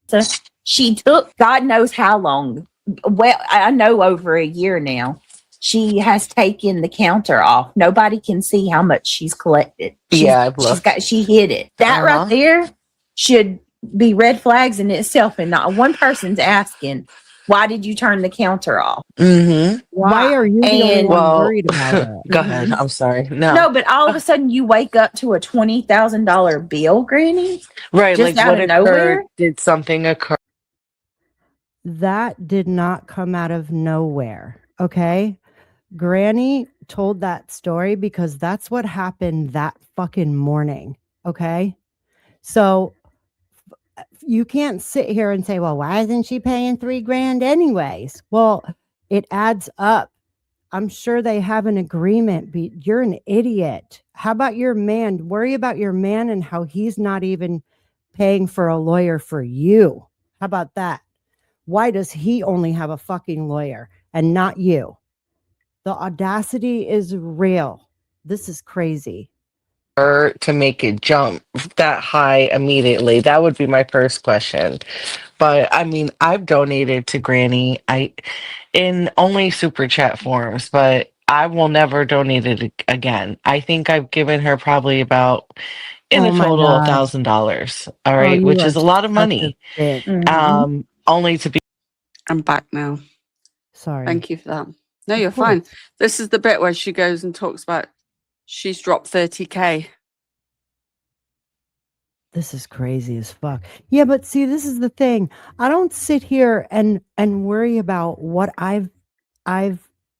So she took God knows how long. Well, I know over a year now. She has taken the counter off. Nobody can see how much she's collected. She hid it. That right there should be red flags in itself, and not one person's asking, why did you turn the counter off?
Why are you the only one worried about it?
Go ahead. I'm sorry.
No, but all of a sudden you wake up to a $20,000 bill, Granny.
Right,
just
like
out
what
of nowhere.
Did something occur?
That did not come out of nowhere. Okay. Granny told that story because that's what happened that fucking morning. Okay. So you can't sit here and say, well, why isn't she paying $3,000 anyways? Well, it adds up. I'm sure they have an agreement. You're an idiot. How about your man? Worry about your man and how he's not even paying for a lawyer for you. How about that? Why does he only have a fucking lawyer and not you? The audacity is real. This is crazy.
To make it jump that high immediately? That would be my first question. But I mean, I've donated to Granny in only super chat forms, but I will never donate it again. I think I've given her probably about in a total $1,000. All right, which is a lot of money. Only to be.
I'm back now.
Sorry.
Thank you for that. No, you're fine. This is the bit where she goes and talks about she's dropped 30K.
This is crazy as fuck. Yeah, but see, this is the thing. I don't sit here and worry about what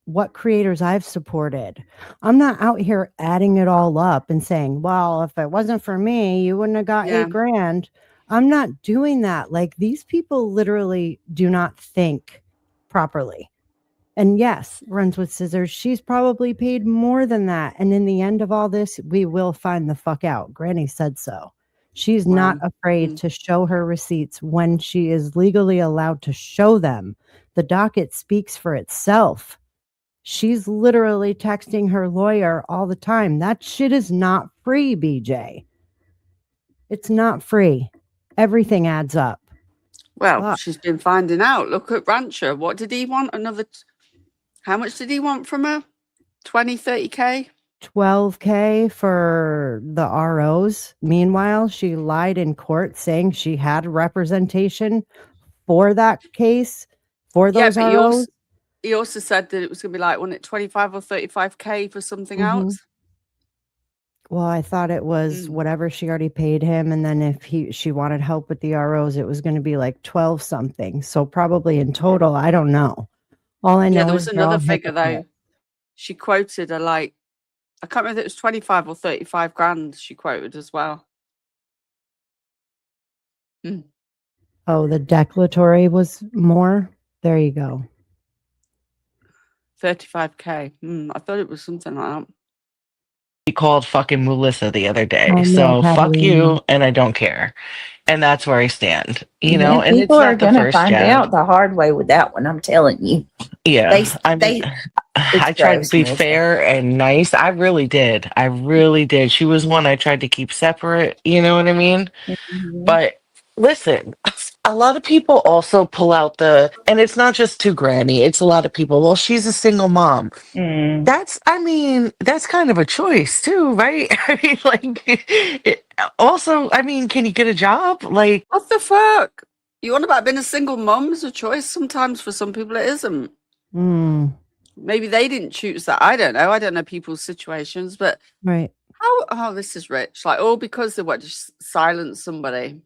what creators I've supported. I'm not out here adding it all up and saying, well, if it wasn't for me, you wouldn't have got $8,000. I'm not doing that. Like, these people literally do not think properly. And yes, Runs with Scissors, she's probably paid more than that. And in the end of all this, we will find the fuck out. Granny said so. She's not afraid to show her receipts when she is legally allowed to show them. The docket speaks for itself. She's literally texting her lawyer all the time. That shit is not free, BJ. It's not free. Everything adds up.
Well,
Fuck.
she's been finding out. Look at Rancher. What did he want? How much did he want from her? 20, 30K?
12K for the ROs. Meanwhile, she lied in court saying she had representation for that case for those
but
ROs.
he also said that it was going to be like, wasn't it 25 or 35K for something
Mhm.
else?
Well, I thought it was whatever she already paid him, and then if she wanted help with the ROs, it was going to be like 12 something. So probably in total, I don't know. All I know
There
is
was
they're all
another figure
hypocrites.
though. She quoted a like, I can't remember if it was 25 or 35 grand she quoted as well.
Oh, the declaratory was more? There you go.
35K. I thought it was something like that.
He called fucking Melissa the other day.
Oh, no,
So fuck
Catalina.
you, and I don't care. And that's where I stand. You know, and it's
people are
not the
going to
first
find
jab.
out the hard way with that one. I'm telling you.
Yeah,
They
I tried to be fair and nice. I really did. I really did. She was one I tried to keep separate. You know what I mean? But listen, a lot of people also pull out and it's not just to Granny. It's a lot of people. Well, she's a single mom. That's kind of a choice too, right? I mean, like, also, I mean, can you get a job? Like,
what the fuck? You want about being a single mom is a choice. Sometimes for some people it isn't. Maybe they didn't choose that. I don't know. I don't know people's situations, but
right.
Oh, this is rich. Like, because they just silence somebody.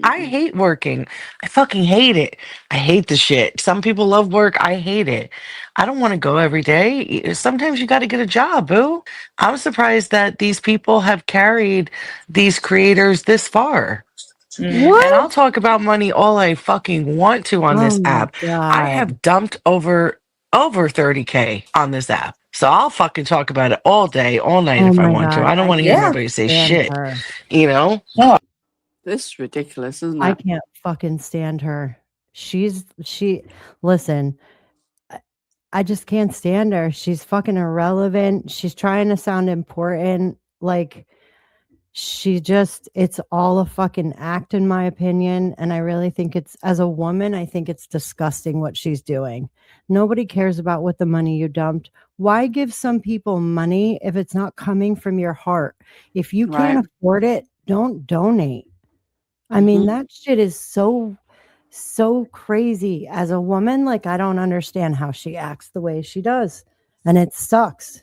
I hate working. I fucking hate it. I hate the shit. Some people love work. I hate it. I don't want to go every day. Sometimes you got to get a job, boo. I'm surprised that these people have carried these creators this far.
What?
And I'll talk about money all I fucking want to on this app. I have dumped over 30K on this app. So I'll fucking talk about it all day, all night if I want to. I don't want to hear nobody say shit. You know?
This is ridiculous, isn't it?
I can't fucking stand her. Listen, I just can't stand her. She's fucking irrelevant. She's trying to sound important. Like, it's all a fucking act, in my opinion. And I really think as a woman, I think it's disgusting what she's doing. Nobody cares about what the money you dumped. Why give some people money if it's not coming from your heart? If you can't afford it, don't donate. I mean, that shit is so crazy. As a woman, like, I don't understand how she acts the way she does. And it sucks.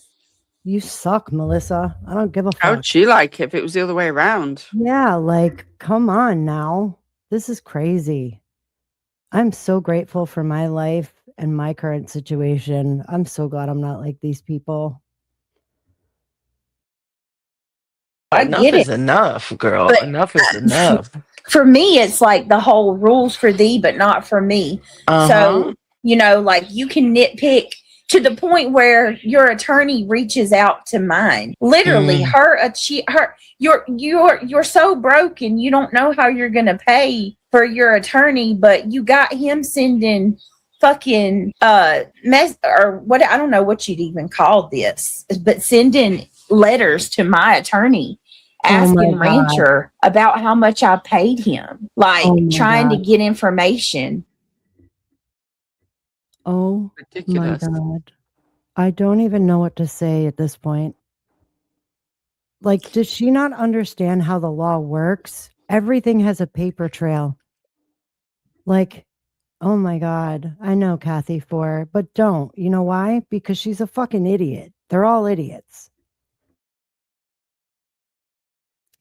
You suck, Melissa. I don't give a fuck.
How'd she like it if it was the other way around?
Yeah, like, come on now. This is crazy. I'm so grateful for my life and my current situation. I'm so glad I'm not like these people.
Enough is enough, girl.
But
enough is enough.
For me, it's like the whole rules for thee, but not for me. So, like, you can nitpick to the point where your attorney reaches out to mine. Literally, you're so broken, you don't know how you're gonna pay for your attorney, but you got him sending fucking or what, I don't know what you'd even call this, but sending letters to my attorney asking Rancher about how much I paid him, like trying to get information.
Oh,
ridiculous.
My God. I don't even know what to say at this point. Like, does she not understand how the law works? Everything has a paper trail. Like, oh my God. I know Kathy for, but don't. You know why? Because she's a fucking idiot. They're all idiots.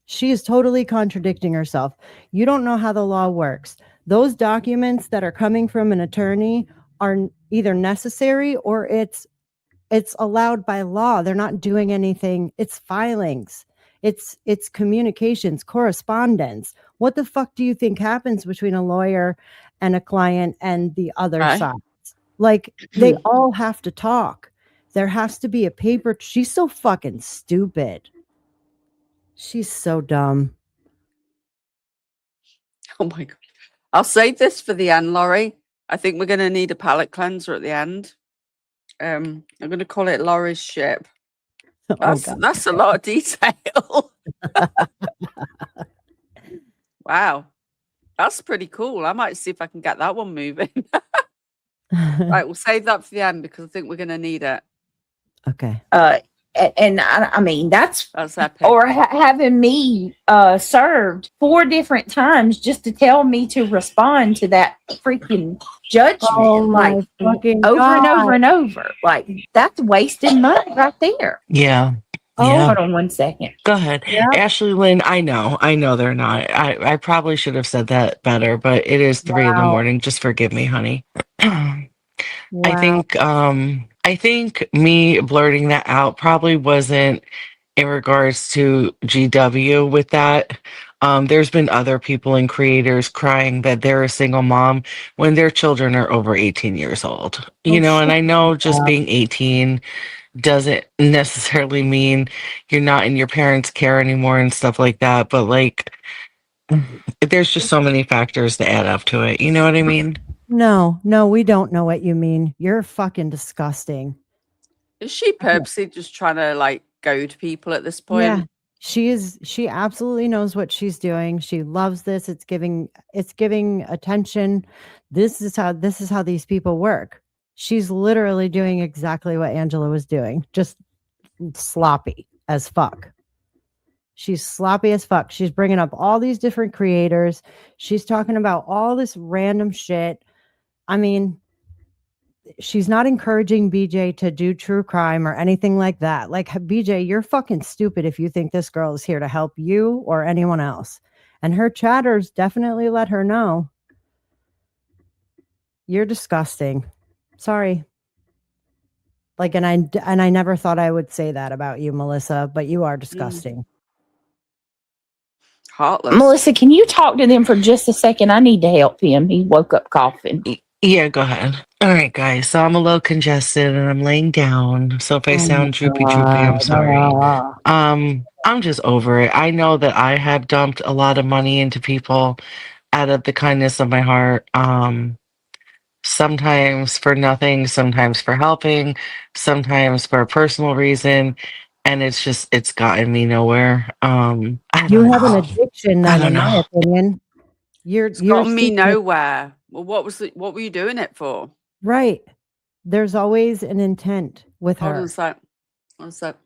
She is totally contradicting herself. You don't know how the law works. Those documents that are coming from an attorney are either necessary or it's allowed by law. They're not doing anything. It's filings. It's communications, correspondence. What the fuck do you think happens between a lawyer and a client and the other side? Like, they all have to talk. There has to be a paper. She's so fucking stupid. She's so dumb.
Oh my God. I'll save this for the end, Laurie. I think we're going to need a palate cleanser at the end. I'm going to call it Laurie's ship. That's a lot of detail. Wow. That's pretty cool. I might see if I can get that one moving. Right, we'll save that for the end because I think we're going to need it.
Okay.
And I mean, that's
epic.
Or having me served 4 different times just to tell me to respond to that freaking judgment, like over and over and over. Like, that's wasting money right there.
Yeah.
Oh,
Yeah.
hold on 1 second.
Go ahead. Ashley Lynn, I know they're not. I probably should have said that better, but it is 3 in the morning. Just forgive me, honey. I think me blurting that out probably wasn't in regards to GW with that. There's been other people and creators crying that they're a single mom when their children are over 18 years old. You know, and I know just being 18 doesn't necessarily mean you're not in your parents' care anymore and stuff like that, but like there's just so many factors to add up to it. You know what I mean?
No, we don't know what you mean. You're fucking disgusting.
Is she purposely just trying to like goad people at this point?
Yeah, she is. She absolutely knows what she's doing. She loves this. It's giving attention. This is how these people work. She's literally doing exactly what Angela was doing, just sloppy as fuck. She's sloppy as fuck. She's bringing up all these different creators. She's talking about all this random shit. I mean, she's not encouraging BJ to do true crime or anything like that. Like, BJ, you're fucking stupid if you think this girl is here to help you or anyone else. And her chatters definitely let her know. You're disgusting. Sorry. Like, and I never thought I would say that about you, Melissa, but you are disgusting.
Heartless.
Melissa, can you talk to them for just a second? I need to help him. He woke up coughing.
Yeah, go ahead. All right, guys. So I'm a little congested and I'm laying down. So if I sound droopy, I'm sorry. I'm just over it. I know that I have dumped a lot of money into people out of the kindness of my heart. Sometimes for nothing, sometimes for helping, sometimes for a personal reason. And it's gotten me nowhere.
You have an addiction, then, in my opinion. You're
gotten me nowhere. Well, what were you doing it for?
Right. There's always an intent with her.
Hold on a sec.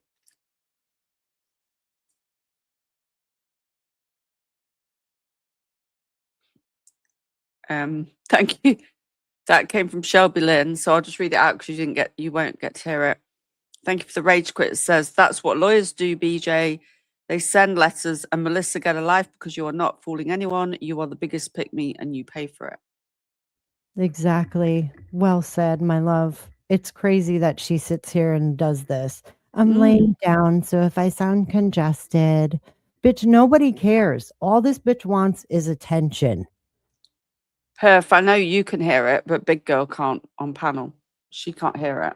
Thank you. That came from Shelby Lynn, so I'll just read it out because you won't get to hear it. Thank you for the rage quit. It says, that's what lawyers do, BJ. They send letters and Melissa get a life because you are not fooling anyone. You are the biggest pick-me and you pay for it.
Exactly. Well said, my love. It's crazy that she sits here and does this. I'm laying down, so if I sound congested, bitch, nobody cares. All this bitch wants is attention.
Perf, I know you can hear it, but Big Girl can't on panel. She can't hear it.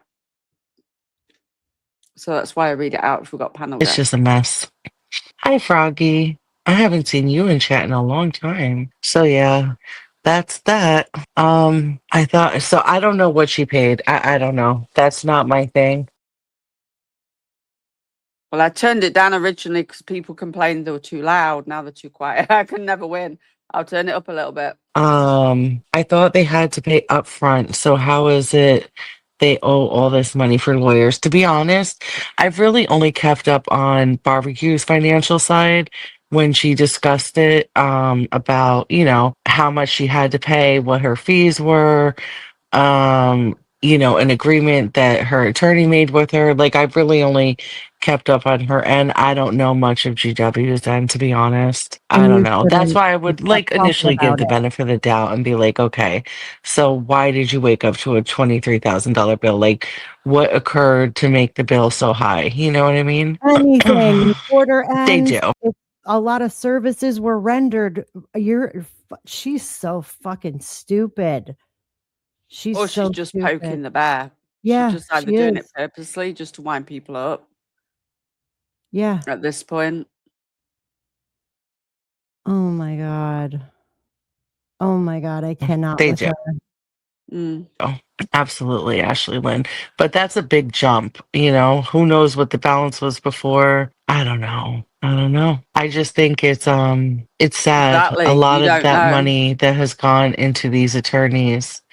So that's why I read it out if we've got panel.
It's just a mess. Hi, Froggy. I haven't seen you in chat in a long time. So yeah, that's that. I thought so. I don't know what she paid. I don't know. That's not my thing.
Well, I turned it down originally because people complained they were too loud. Now they're too quiet. I can never win. I'll turn it up a little bit.
I thought they had to pay upfront. So how is it they owe all this money for lawyers? To be honest, I've really only kept up on Barbecue's financial side when she discussed it, about, how much she had to pay, what her fees were, an agreement that her attorney made with her. Like, I've really only kept up on her end. I don't know much of GW's end, to be honest. I don't know. That's why I would initially give the benefit of the doubt and be like, okay, so why did you wake up to a $23,000 bill? Like, what occurred to make the bill so high? You know what I mean?
Anything. Quarter ends.
They do.
A lot of services were rendered. She's so fucking stupid. She's
just poking the bear.
Yeah,
she's just either doing it purposely just to wind people up.
Yeah.
At this point.
Oh my god. Oh my god, I cannot
They
with
do.
her.
Mm.
Oh, absolutely, Ashley Lynn. But that's a big jump, you know. Who knows what the balance was before? I don't know. I just think it's sad. A
Exactly.
lot
You
of
don't
that
know.
money that has gone into these attorneys,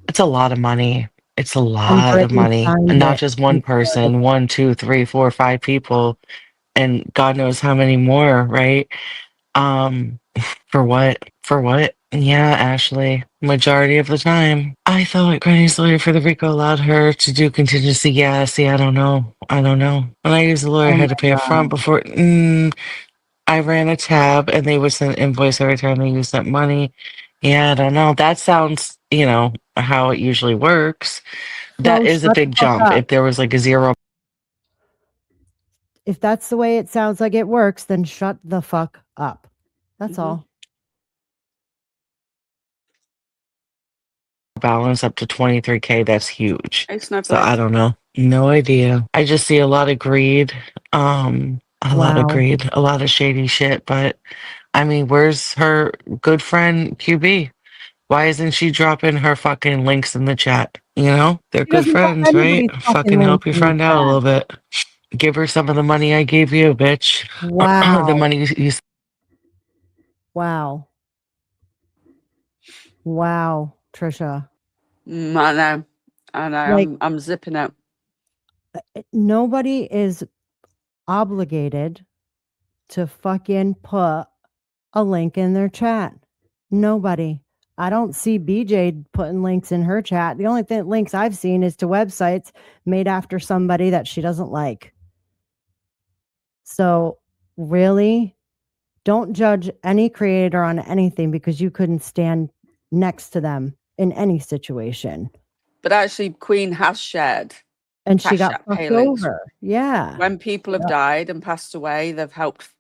it's a lot of money. It's a
And
lot of
Brittany
money. And
signed
not
it.
just one person, 1, 2, 3, 4, 5 people, and God knows how many more, right? Um, for what? For what? Yeah, Ashley. Majority of the time. I thought Granny's lawyer for the RICO allowed her to do contingency. Yeah, see, I don't know. When I used the lawyer, I
Oh
had to
my
pay a front
god.
before. I ran a tab and they would send an invoice every time they used that money. Yeah, I don't know. That sounds, how it usually works. That
So
is a
shut the
big
fuck
jump.
up.
If there was like a zero
If that's the way it sounds like it works, then shut the fuck up. That's
Mhm.
all.
balance up to 23K, that's huge.
Hey,
So I
Snowflake.
don't know. No idea. I just see a lot of greed. A lot of
Wow.
greed, a lot of shady shit. But I mean, where's her good friend QB? Why isn't she dropping her fucking links in the chat? They're
She
good
doesn't drop
friends, right?
anybody's fucking
Fucking help
links
your
in the
friend out a
chat.
little bit. Give her some of the money I gave you, bitch. The
Wow.
money you
Wow. Wow, Trisha.
I know.
Like,
I'm zipping it.
nobody is obligated to fucking put a link in their chat. Nobody. I don't see BJ putting links in her chat. The only links I've seen is to websites made after somebody that she doesn't like. So, really, don't judge any creator on anything because you couldn't stand next to them in any situation.
But actually, Queen has shared
And she
Cash
got
App
fucked
pay links.
over. Yeah.
When people have
Yeah.
died and passed away,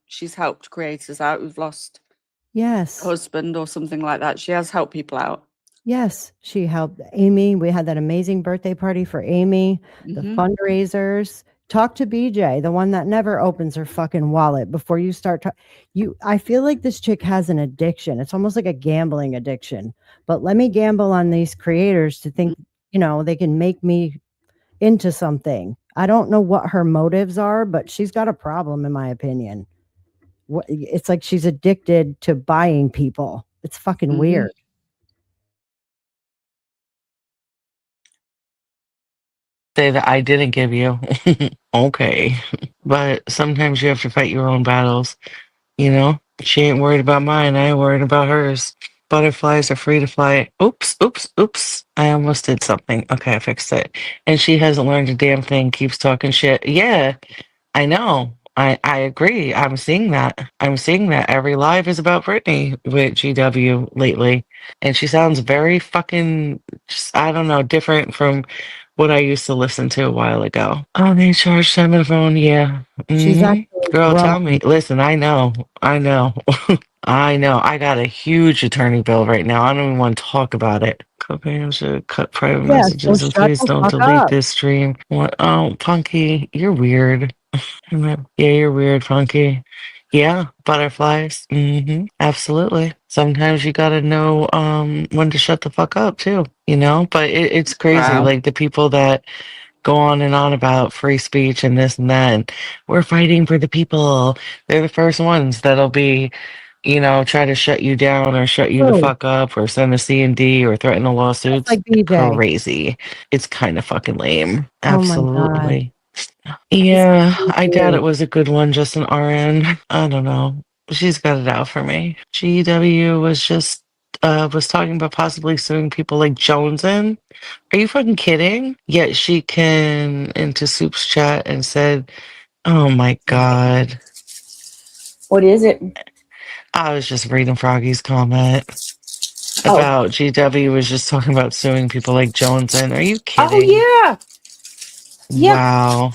she's helped creators out who've lost a
Yes.
husband or something like that. She has helped people out.
Yes. She helped Amy. We had that amazing birthday party for Amy, the
Mhm.
fundraisers. Talk to BJ, the one that never opens her fucking wallet before you start. I feel like this chick has an addiction. It's almost like a gambling addiction. But let me gamble on these creators to think, they can make me into something. I don't know what her motives are, but she's got a problem, in my opinion. It's like she's addicted to buying people. It's fucking
Mhm.
weird.
say that I didn't give you. Okay. But sometimes you have to fight your own battles. She ain't worried about mine. I ain't worried about hers. Butterflies are free to fly. Oops, oops, oops. I almost did something. Okay, I fixed it. And she hasn't learned a damn thing, keeps talking shit. Yeah, I know. I agree. I'm seeing that. Every live is about Brittany with GW lately. And she sounds very fucking, just, I don't know, different from what I used to listen to a while ago. Oh, they charge time on the phone. Yeah.
She's actually
Girl, tell me.
grown.
Listen, I know. I know. I know. I got a huge attorney bill right now. I don't even want to talk about it. Copain should cut private
Yeah, so
messages and
shut
please
the
don't
fuck
delete
up.
this stream. What? Oh, Punky, you're weird. Yeah, you're weird, Funky. Yeah, butterflies. Absolutely. Sometimes you gotta know when to shut the fuck up too, But it's crazy,
Wow.
like the people that go on and on about free speech and this and that, and we're fighting for the people. They're the first ones that'll be, try to shut you down or shut you the
True.
fuck up or send a C&D or threaten a
Just
lawsuits.
like BJ.
Crazy. It's kind of fucking lame.
Oh my God.
Absolutely. Yeah,
It's
I doubt
weird.
it was a good one, just an RN. I don't know. She's got it out for me. GW was talking about possibly suing people like Jonesin. Are you fucking kidding? Yet she can into Soup's chat and said, "Oh my God."
What is it?
I was just reading Froggy's comment
Oh.
about GW was just talking about suing people like Jonesin. Are you
Oh
kidding?
yeah. Yeah.
Wow.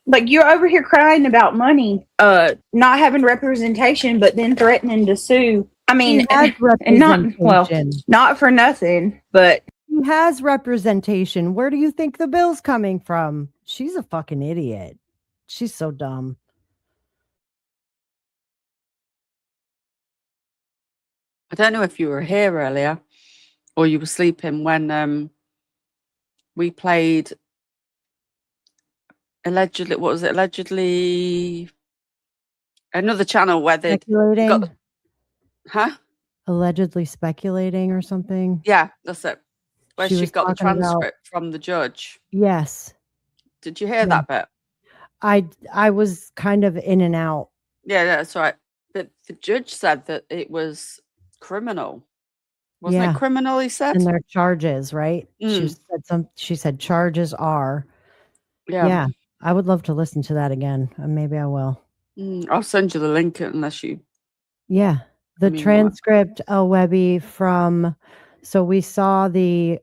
Like you're over here crying about money, not having representation, but then threatening to sue. I mean,
He has
and
representation.
not for nothing, but
He has representation. Where do you think the bill's coming from? She's a fucking idiot. She's so dumb.
I don't know if you were here earlier or you were sleeping when we played allegedly, what was it? Allegedly another channel where they
Speculating.
got, huh?
Allegedly speculating or something.
Yeah, that's it. Where
She
she
was
got the
talking about-
transcript from the judge.
Yes.
Did you hear
Yeah.
that bit?
I was kind of in and out.
Yeah, that's right. But the judge said that it was criminal. Wasn't
Yeah.
it criminal, he said?
And their charges, right?
Mm.
She said charges are. Yeah. I would love to listen to that again. Maybe I will.
I'll send you the link unless you.
Yeah. The
mean, what?
transcript, Webby, from so we saw the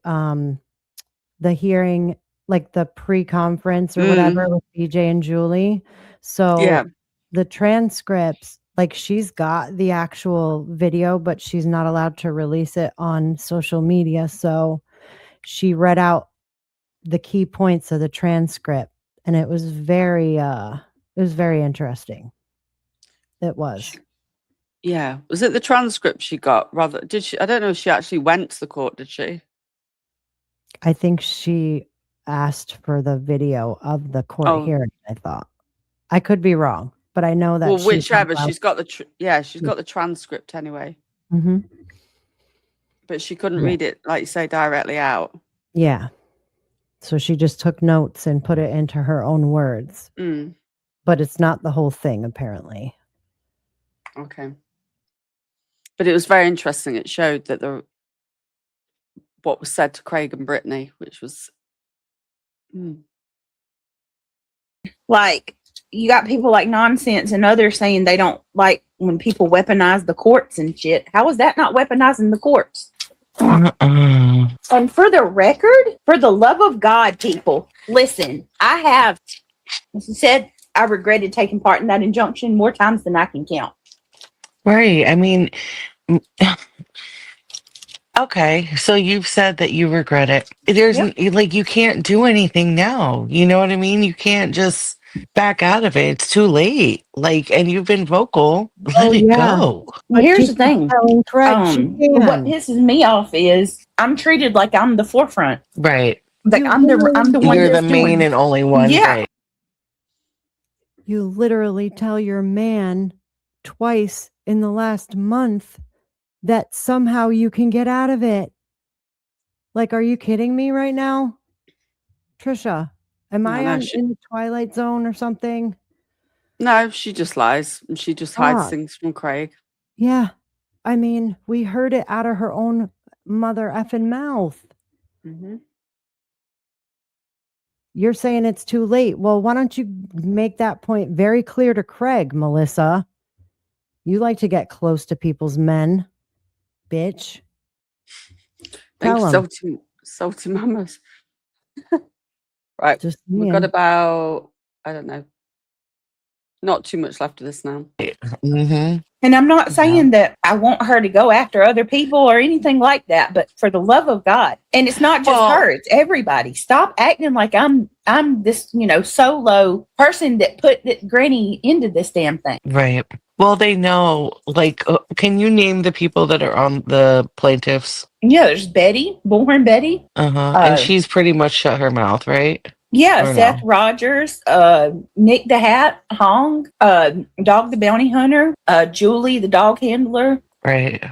hearing, like the pre-conference or whatever with BJ and Julie. So
Yeah.
the transcripts, like she's got the actual video, but she's not allowed to release it on social media. So she read out the key points of the transcript, and it was very interesting. It was.
Yeah. Was it the transcript she got? Rather, did she? I don't know if she actually went to the court, did she?
I think she asked for the video of the court hearing, I thought. I could be wrong, but I know that
whichever. She's got the she's got the transcript anyway.
Mm-hmm.
But she couldn't read it, like you say, directly out.
Yeah. So she just took notes and put it into her own words. But it's not the whole thing, apparently.
Okay. But it was very interesting. It showed that what was said to Craig and Brittney, which was
like, you got people like Nonsense and others saying they don't like when people weaponize the courts and shit. How is that not weaponizing the courts? And for the record, for the love of God, people, listen, I have, as I said, I regretted taking part in that injunction more times than I can count.
Right. I mean, okay. So you've said that you regret it. There's like, you can't do anything now. You know what I mean? You can't just back out of it. It's too late. Like, and you've been vocal. Let it go.
Well, here's the thing. What
What
pisses me off is I'm treated like I'm the forefront.
Right.
Like I'm the one.
You're the
that's
main
doing,
and only one.
Yeah.
Right.
You literally tell your man twice in the last month that somehow you can get out of it. Like, are you kidding me right now? Trisha, am I in the Twilight Zone or something?
No, she just lies. And she just hides things from Craig.
Yeah. I mean, we heard it out of her own mother effing mouth. You're saying it's too late. Well, why don't you make that point very clear to Craig, Melissa? You like to get close to people's men, bitch.
Thank
Tell
you,
him.
salty mamas. Right.
Just
We've got about, I don't know, not too much left of this now.
And I'm not saying that I want her to go after other people or anything like that, but for the love of God, and it's not just her, it's everybody. Stop acting like I'm this, solo person that put Granny into this damn thing.
Right. Well, they know, like, can you name the people that are on the plaintiffs?
Yeah, there's Betty, Bullhorn Betty.
And she's pretty much shut her mouth, right?
Yeah, Seth Rogers, Nick the Hat, Hong, Dog the Bounty Hunter, Julie the dog handler.
Right.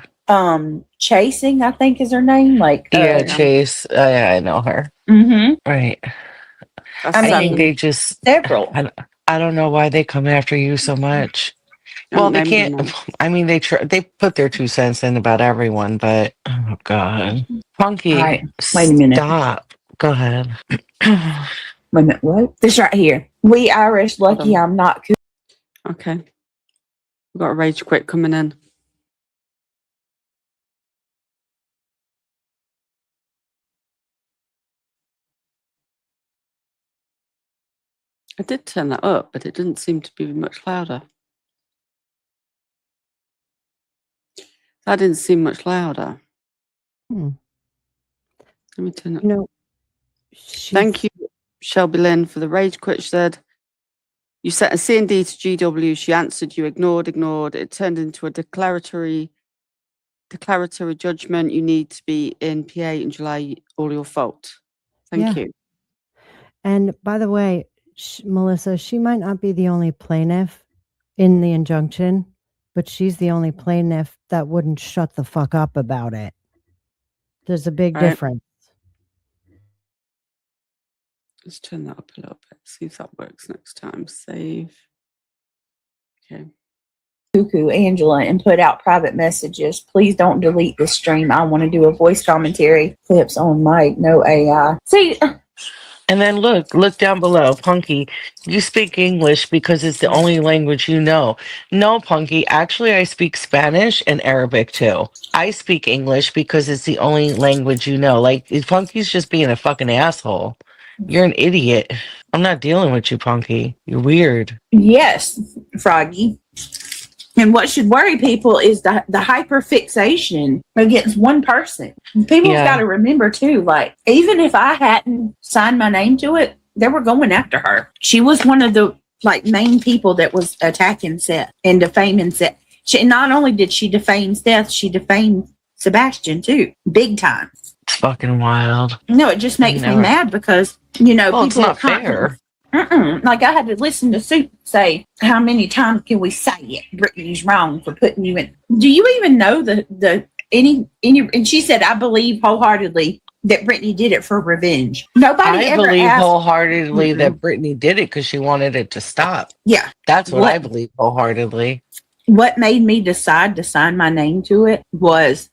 Chasing, I think is her name.
Chase. I know her. Right.
I
think they just
several.
I don't know why they come after you so much. Well, they can't. I mean, they put their 2 cents in about everyone, but oh god, Punky,
right. Wait a minute.
Stop. Go ahead.
Wait a minute. What? This right here. We Irish lucky I'm not.
Okay. We've got a rage quit coming in. I did turn that up, but it didn't seem to be much louder. That didn't seem much louder. Let me turn it. Thank you, Shelby Lynn, for the rage quit. She said, you sent a C&D to GW. She answered, you ignored. It turned into a declaratory declaratory judgment. You need to be in PA in July. All your fault. Thank you.
And by the way, Melissa, she might not be the only plaintiff in the injunction, but she's the only plaintiff that wouldn't shut the fuck up about it. There's a big difference.
Let's turn that up a little bit. See if that works next time. Save. Okay.
Cuckoo Angela and put out private messages. Please don't delete this stream. I want to do a voice commentary. Clips on mic, no AI. See,
And then look down below, Punky. You speak English because it's the only language you know. No, Punky. Actually, I speak Spanish and Arabic too. I speak English because it's the only language you know. Like, Punky's just being a fucking asshole. You're an idiot. I'm not dealing with you, Punky. You're weird.
yes, Froggy. And what should worry people is the hyperfixation against one person. People's got to remember too, like, even if I hadn't signed my name to it, they were going after her. She was one of the main people that was attacking Seth and defaming Seth. Not only did she defame Seth, she defamed Sebastian too, big time.
It's fucking wild.
No, it just makes me mad because, people
it's not fair.
Like, I had to listen to Sue say, how many times can we say it? Brittany's wrong for putting you in. Do you even know any, and she said, I believe wholeheartedly that Brittany did it for revenge. Nobody
I
ever
believe
asked,
wholeheartedly that Brittany did it because she wanted it to stop.
Yeah.
That's what I believe wholeheartedly.
What made me decide to sign my name to it was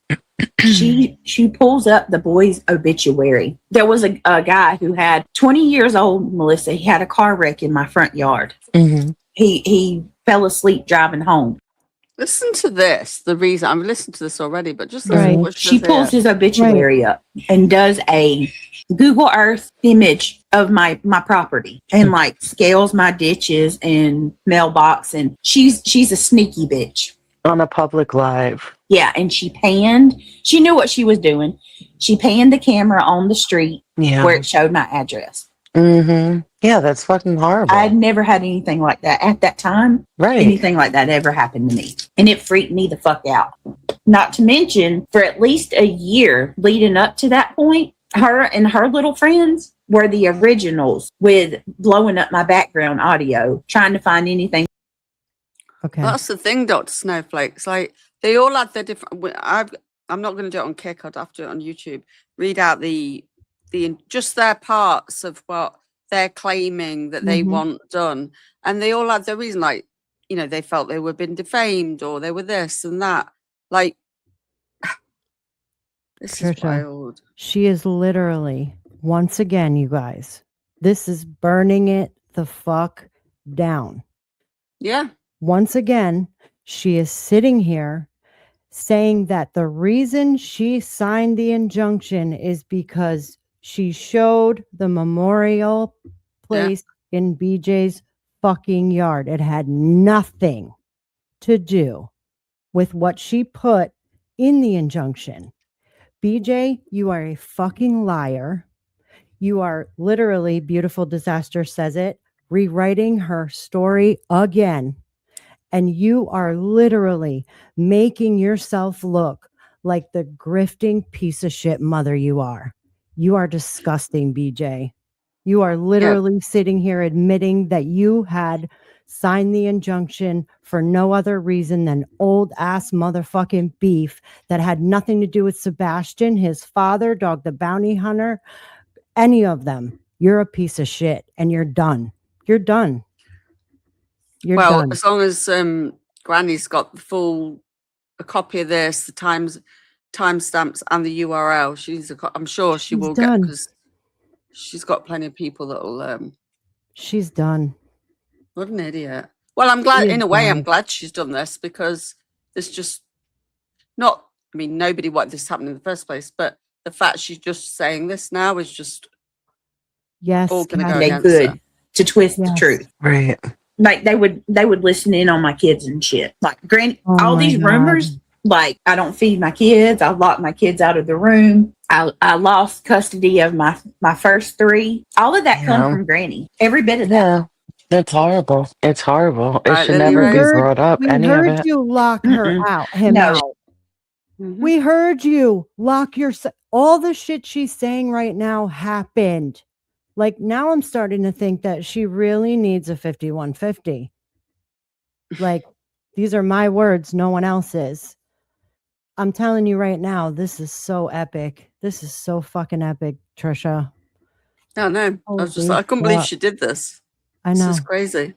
she pulls up the boy's obituary. There was a guy who had 20 years old, Melissa. He had a car wreck in my front yard.
Mm-hmm.
He fell asleep driving home.
Listen to this. The reason I've listened to this already, but just listen to what
she pulls his obituary up and does a Google Earth image of my property and scales my ditches and mailbox, and she's a sneaky bitch.
On a public live.
Yeah, and she knew what she was doing. She panned the camera on the street where it showed my address.
Mm-hmm. Yeah, that's fucking horrible.
I'd never had anything like that at that time.
Right.
Anything like that ever happened to me. And it freaked me the fuck out. Not to mention, for at least a year leading up to that point, her and her little friends were the originals with blowing up my background audio, trying to find anything.
Okay.
That's the thing, Dr. Snowflakes. Like, they all had their different. I'm not going to do it on Kick. I'd have to do it on YouTube. Read out the just their parts of what they're claiming that they want done, and they all had their reason. Like, they felt they were being defamed, or they were this and that. Like, this is wild.
She is literally, once again, you guys, this is burning it the fuck down.
Yeah.
Once again, she is sitting here saying that the reason she signed the injunction is because she showed the memorial place in BJ's fucking yard. It had nothing to do with what she put in the injunction. BJ, you are a fucking liar. You are literally, Beautiful Disaster says it, rewriting her story again. And you are literally making yourself look like the grifting piece of shit mother you are. You are disgusting, BJ. You are literally sitting here admitting that you had signed the injunction for no other reason than old ass motherfucking beef that had nothing to do with Sebastian, his father, Dog the Bounty Hunter, any of them. You're a piece of shit and you're done. You're done. You're done.
As long as Granny's got a copy of this, the timestamps and the URL, I'm sure she will get, because she's got plenty of people that will. She's
done.
What an idiot. Well, I'm glad, in a way, I'm glad she's done this, because there's just nobody wanted this to happen in the first place, but the fact she's just saying this now is just all going to go against her.
To twist the truth.
Right.
Like, they would listen in on my kids and shit. Like, Granny, all these rumors, like, I don't feed my kids. I lock my kids out of the room. I lost custody of my first 3. All of that come from Granny. Every bit of that.
Yeah. That's horrible. It's horrible. It should never be brought up.
We heard you lock her out. We heard you. Lock your. All the shit she's saying right now happened. Like, now I'm starting to think that she really needs a 5150. Like, these are my words, no one else's. I'm telling you right now, this is so epic. This is so fucking epic, Trisha.
I know. I was just like, I couldn't believe she did this.
I know.
This is crazy.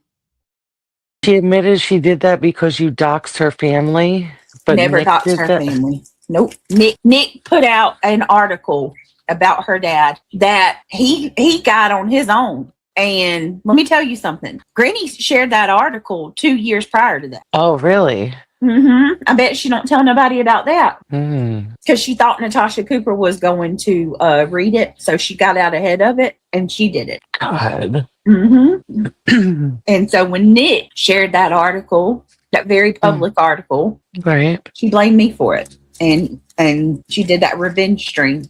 She admitted she did that because you doxed her family, but
Never
Nick
doxed
did
her
that.
family. Nope. Nick put out an article about her dad that he got on his own. And let me tell you something. Granny shared that article 2 years prior to that.
Oh, really?
I bet she don't tell nobody about that
Mm.
because she thought Natasha Cooper was going to read it, so she got out ahead of it and she did it.
God.
And so when Nick shared that article, that very public article,
Right.
she blamed me for it, and she did that revenge stream.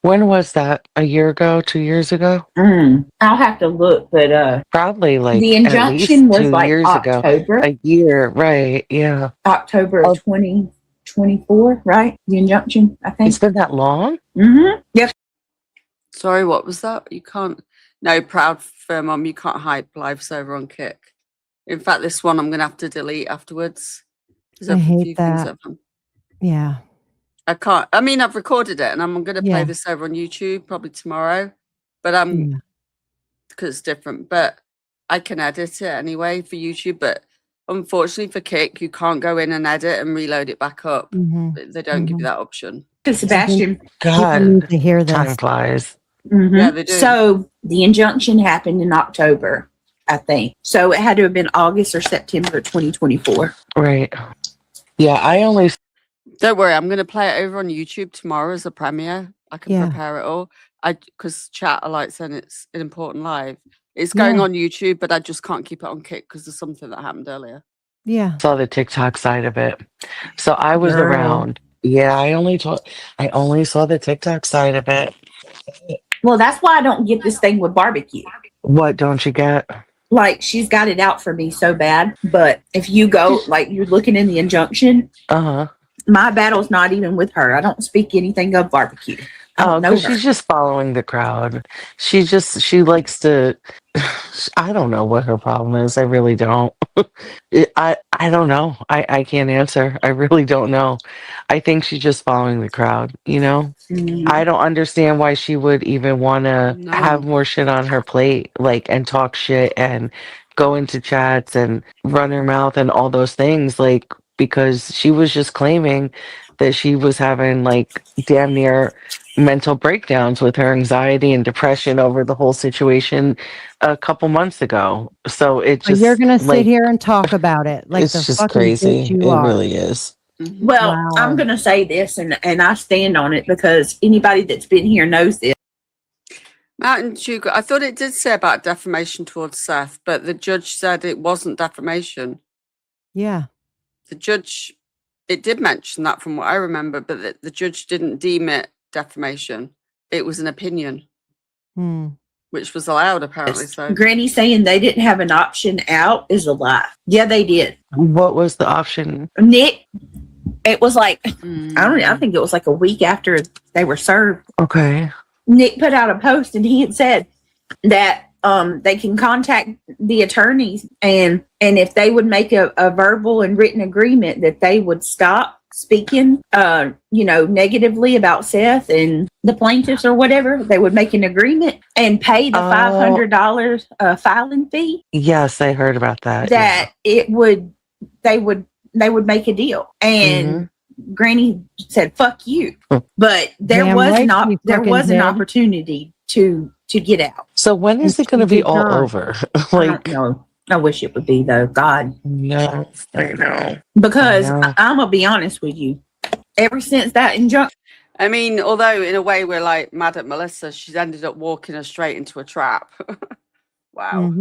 When was that? A year ago? 2 years ago?
I'll have to look, but
Probably like
the
at
injunction
least
was
2
like
years ago.
October.
A year, right? Yeah.
October of 2024, right? The injunction, I think.
It's been that long?
Yep.
Sorry, what was that? You can't. No, proud for mum. You can't hype live server on Kick. In fact, this one I'm going to have to delete afterwards.
I hate that. Yeah.
I can't. I mean, I've recorded it and I'm going to play this over on YouTube probably tomorrow. But because it's different. But I can edit it anyway for YouTube. But unfortunately for Kick, you can't go in and edit and reload it back up. They don't give you that option.
Sebastian.
God,
need to hear this.
time flies.
Yeah, they do.
So the injunction happened in October, I think. So it had to have been August or September 2024.
Right. Yeah, I only.
Don't worry, I'm going to play it over on YouTube tomorrow as a premiere. I can prepare it all. Because chat, I like saying it's an important live. It's going on YouTube, but I just can't keep it on Kick because there's something that happened earlier.
Yeah.
Saw the TikTok side of it. So I was around. Yeah, I only saw the TikTok side of it.
Well, that's why I don't get this thing with barbecue.
What don't you get?
Like, she's got it out for me so bad. But if you go, like, you're looking in the injunction, my battle's not even with her. I don't speak anything of barbecue.
Oh, because she's just following the crowd. She likes to. I don't know what her problem is. I really don't. I don't know. I can't answer. I really don't know. I think she's just following the crowd, you know? I don't understand why she would even want to have more shit on her plate, like, and talk shit and go into chats and run her mouth and all those things, like, because she was just claiming that she was having, like, damn near mental breakdowns with her anxiety and depression over the whole situation a couple months ago. So it just,
you're gonna sit here and talk about it like
it's
the
just
fucking
crazy.
bitch you
It
are.
really is.
Well, I'm going to say this, and I stand on it because anybody that's been here knows this.
Mountain Sugar, I thought it did say about defamation towards Seth, but the judge said it wasn't defamation.
Yeah.
The judge, it did mention that from what I remember, but the judge didn't deem it defamation. It was an opinion, which was allowed apparently. So
Granny saying they didn't have an option out is a lie. Yeah, they did.
What was the option?
Nick, it was like, I think it was like a week after they were served.
Okay.
Nick put out a post and he had said that they can contact the attorneys and if they would make a verbal and written agreement that they would stop speaking, negatively about Seth and the plaintiffs or whatever, they would make an agreement and pay the $500 filing fee.
Yes, I heard about that.
They would make a deal. And Granny said, "Fuck you." But there was an opportunity to get out.
So when is it going to be all over?
Like, I don't know. I wish it would be though. God.
No, I know.
Because I'm gonna be honest with you. Ever since that injunction,
I mean, although in a way we're like mad at Melissa, she's ended up walking us straight into a trap. Wow.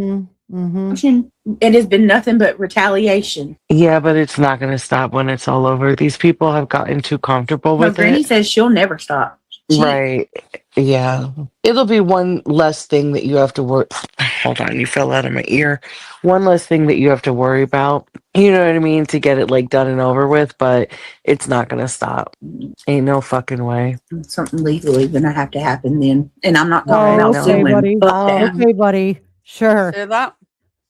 it has been nothing but retaliation.
Yeah, but it's not going to stop when it's all over. These people have gotten too comfortable with
Granny
it.
says she'll never stop.
Right. Yeah. It'll be one less thing that you have to worry. Hold on, you fell out of my ear. One less thing that you have to worry about. You know what I mean? To get it like done and over with, but it's not gonna stop. Ain't no fucking way.
Something legally gonna have to happen then. And I'm not talking
Oh,
about
okay,
suing.
buddy.
Fuck that.
Okay, buddy. Sure.
Hear that?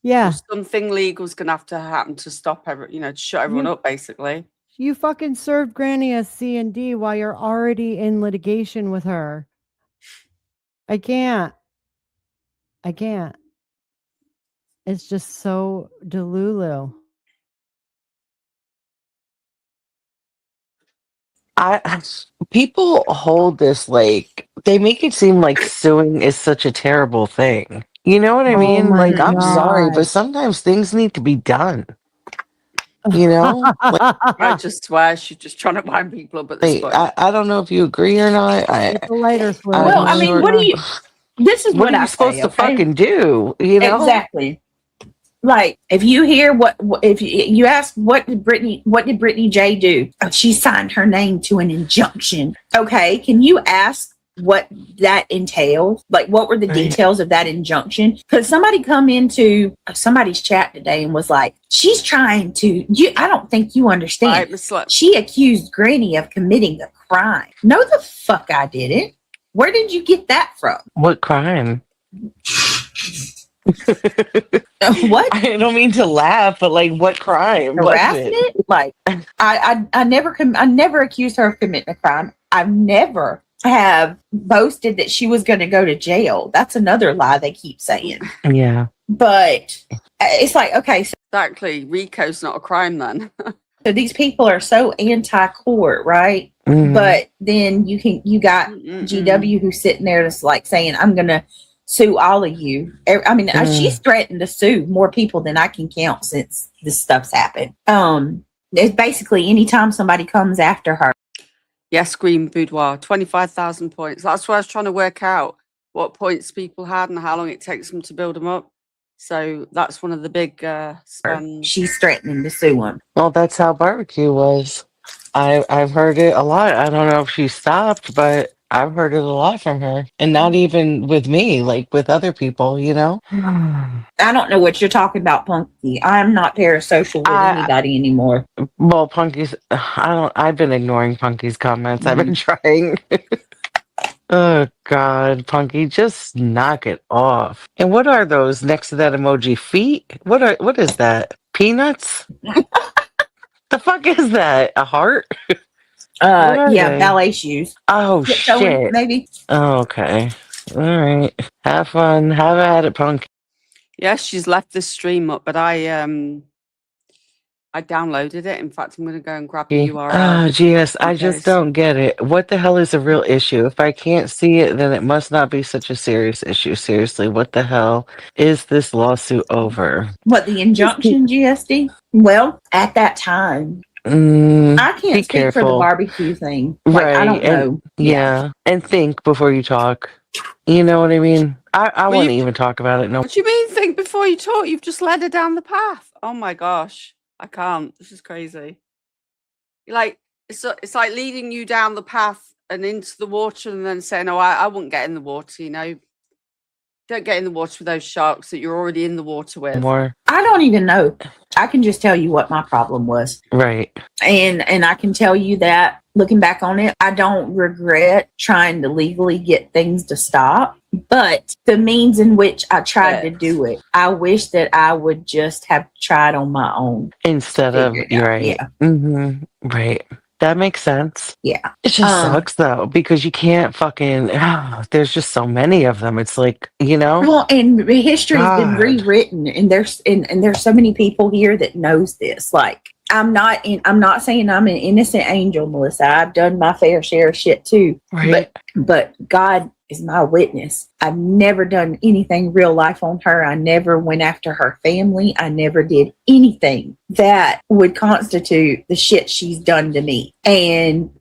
Yeah.
Something legal's gonna have to happen to stop to shut everyone up, basically.
You fucking served Granny a C&D while you're already in litigation with her. I can't. It's just so delulu.
People hold this like they make it seem like suing is such a terrible thing. You know what I
Oh
mean?
my
Like, I'm sorry,
God.
but sometimes things need to be done. You know?
I just swear she's just trying to wind people up at this point.
I don't know if you agree or not.
It's a lighter fluid.
Well, I mean, what do you? This is
what
what
are you
I
supposed
say,
to
okay?
fucking do? You know?
Exactly. Like, if you hear if you ask what did Brittney J do? Oh, she signed her name to an injunction. Okay, can you ask what that entails? Like, what were the details of that injunction? Because somebody come into somebody's chat today and was like, she's trying to. I don't think you understand.
Right,
she accused Granny of committing a crime. No, the fuck I didn't. Where did you get that from?
What crime?
What?
I don't mean to laugh, but like, what crime?
Harassment? Like, I never accused her of committing a crime. I never have boasted that she was going to go to jail. That's another lie they keep saying.
Yeah.
But it's like, okay, so
exactly. RICO's not a crime then.
so these people are so anti-court, right?
Mhm.
But then you got GW who's sitting there that's like saying, I'm going to sue all of you. I mean, she's threatened to sue more people than I can count since this stuff's happened. It's basically anytime somebody comes after her.
Yes, Green Boudoir, 25,000 points. That's what I was trying to work out, what points people had and how long it takes them to build them up. So that's one of the big spends.
She's threatening to sue him.
Well, that's how barbecue was. I've heard it a lot. I don't know if she stopped, but I've heard it a lot from her. And not even with me, like with other people, you know?
I don't know what you're talking about, Punky. I'm not parasocial with anybody anymore.
Well, Punky's, I've been ignoring Punky's comments. I've been trying. Oh, God, Punky, just knock it off. And what are those next to that emoji? Feet? What is that? Peanuts? The fuck is that? A heart?
Yeah,
they?
ballet shoes.
Oh,
Showing,
shit.
maybe.
Oh, okay. All right. Have fun. Have at it, Punk.
Yes, she's left this stream up, but I downloaded it. In fact, I'm going to go and grab the URL.
Oh, GS, I just don't get it. What the hell is a real issue? If I can't see it, then it must not be such a serious issue. Seriously, what the hell is this lawsuit over?
What, the injunction, GSD? Well, at that time, I can't speak for the barbecue thing. Like,
right.
I don't know.
Yeah. And think before you talk. You know what I mean? I won't even talk about it. No.
What do you mean think before you talk? You've just led her down the path. Oh my gosh. I can't. This is crazy. Like, it's like leading you down the path and into the water and then saying, oh, I wouldn't get in the water, you know. Don't get in the water with those sharks that you're already in the water with.
I don't even know. I can just tell you what my problem was.
Right.
And I can tell you that, looking back on it, I don't regret trying to legally get things to stop. But the means in which I tried to do it, I wish that I would just have tried on my own.
Instead of, right.
Yeah.
Mm-hmm. Right. That makes sense.
Yeah.
It just sucks though, because you can't fucking, there's just so many of them. It's like, you know?
Well, and history has been rewritten, and there's so many people here that knows this. Like, I'm not saying I'm an innocent angel, Melissa. I've done my fair share of shit too.
Right.
But God is my witness. I've never done anything real life on her. I never went after her family. I never did anything that would constitute the shit she's done to me. And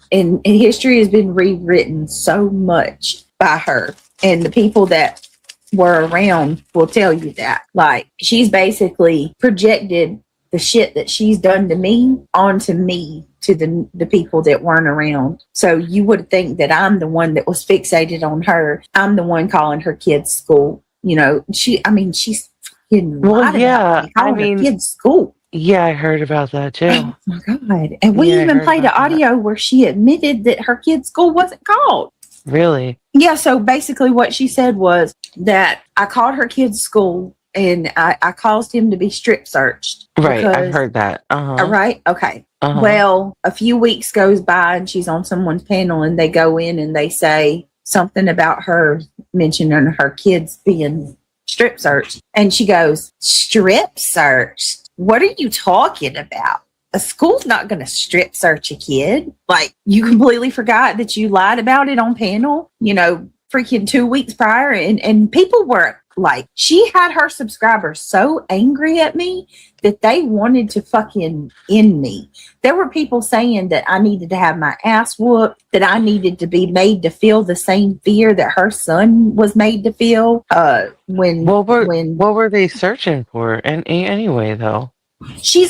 history has been rewritten so much by her. And the people that were around will tell you that. Like, she's basically projected the shit that she's done to me onto me to the people that weren't around. So you would think that I'm the one that was fixated on her. I'm the one calling her kids school. You know, she's fucking lied about me, calling her kids school.
Yeah, I heard about that too.
Oh my God. And we
Yeah, I
even
heard
played an
about that.
audio where she admitted that her kid's school wasn't called.
Really?
Yeah, so basically what she said was that I called her kid's school and I caused him to be strip searched.
Right, I've heard that.
Right? Okay.
Uh-huh.
Well, a few weeks goes by and she's on someone's panel and they go in and they say something about her mentioning her kids being strip searched. And she goes, strip searched? What are you talking about? A school's not going to strip search a kid. Like, you completely forgot that you lied about it on panel, you know, freaking 2 weeks prior. And people were like, she had her subscribers so angry at me that they wanted to fucking end me. There were people saying that I needed to have my ass whooped, that I needed to be made to feel the same fear that her son was made to feel.
What were they searching for? And anyway, though,
she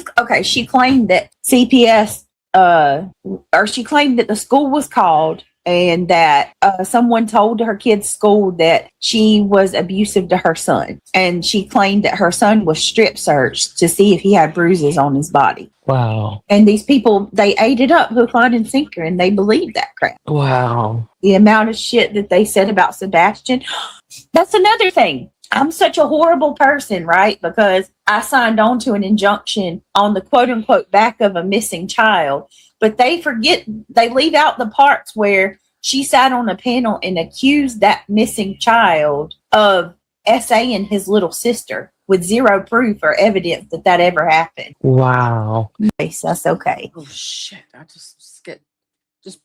claimed that CPS, or she claimed that the school was called and that someone told her kid's school that she was abusive to her son. And she claimed that her son was strip searched to see if he had bruises on his body.
Wow.
And these people, they ate it up hook, line, and sinker, and they believed that crap.
Wow.
The amount of shit that they said about Sebastian. That's another thing. I'm such a horrible person, right? Because I signed on to an injunction on the quote unquote back of a missing child, but they leave out the parts where she sat on a panel and accused that missing child of SAing his little sister with zero proof or evidence that ever happened.
Wow.
Yes, that's okay.
Oh shit! I just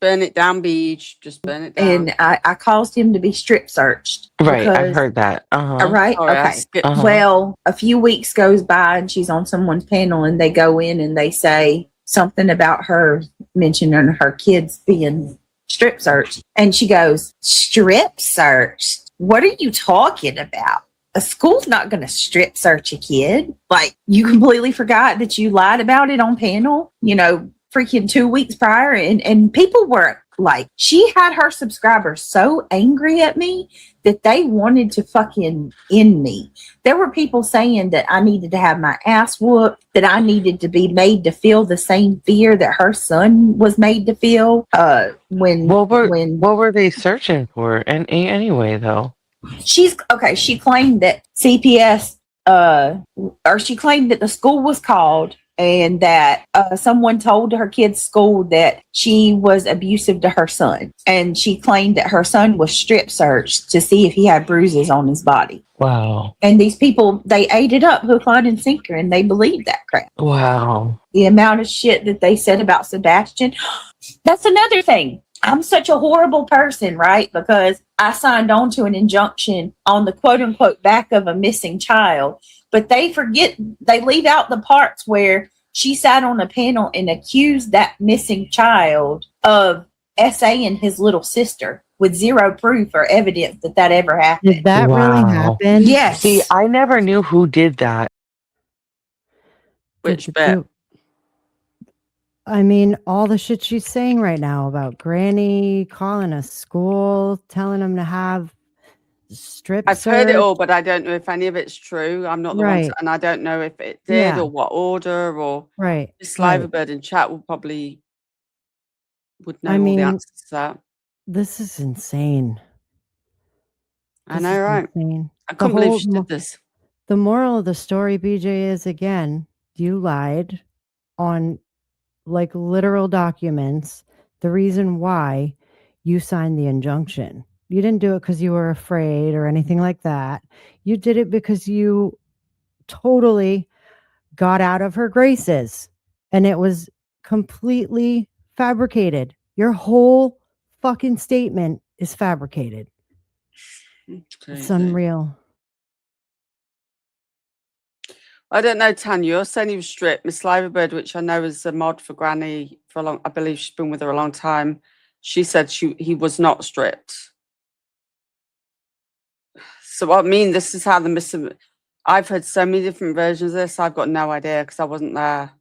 burn it down, Beach. Just burn it down.
And I caused him to be strip searched.
Right, I've heard that.
Right?
Sorry,
Okay. Well, a few weeks goes by and she's on someone's panel and they go in and they say something about her mentioning her kids being strip searched. And she goes, strip searched? What are you talking about? A school's not going to strip search a kid. Like, you completely forgot that you lied about it on panel, you know, freaking 2 weeks prior. And people were like, she had her subscribers so angry at me that they wanted to fucking end me. There were people saying that I needed to have my ass whooped, that I needed to be made to feel the same fear that her son was made to feel.
What were they searching for? And anyway, though,
she claimed that CPS, or she claimed that the school was called and that someone told her kid's school that she was abusive to her son. And she claimed that her son was strip searched to see if he had bruises on his body.
Wow.
And these people, they ate it up hook, line, and sinker, and they believed that crap.
Wow.
The amount of shit that they said about Sebastian. That's another thing. I'm such a horrible person, right? Because I signed on to an injunction on the quote unquote back of a missing child. But they leave out the parts where she sat on a panel and accused that missing child of SAing his little sister with zero proof or evidence that ever happened.
Did that really happen?
Yes.
See, I never knew who did that.
Which bit?
I mean, all the shit she's saying right now about Granny calling a school, telling them to have strip
I've
search.
heard it all, but I don't know if any of it's true. I'm not the one,
Right.
and I don't know if it did or what order or.
Right.
This Sliverbird in chat would know
I
all
mean,
the answers to that.
This is insane.
I know, right?
Insane.
I couldn't believe she did this.
The moral of the story, BJ, is again, you lied on like literal documents. The reason why you signed the injunction. You didn't do it because you were afraid or anything like that. You did it because you totally got out of her graces and it was completely fabricated. Your whole fucking statement is fabricated. It's unreal.
I don't know, Tanya. You're saying he was stripped. Miss Sliverbird, which I know is a mod for Granny for a long. I believe she's been with her a long time. She said he was not stripped. So I mean, this is how the missing. I've heard so many different versions of this. I've got no idea because I wasn't there.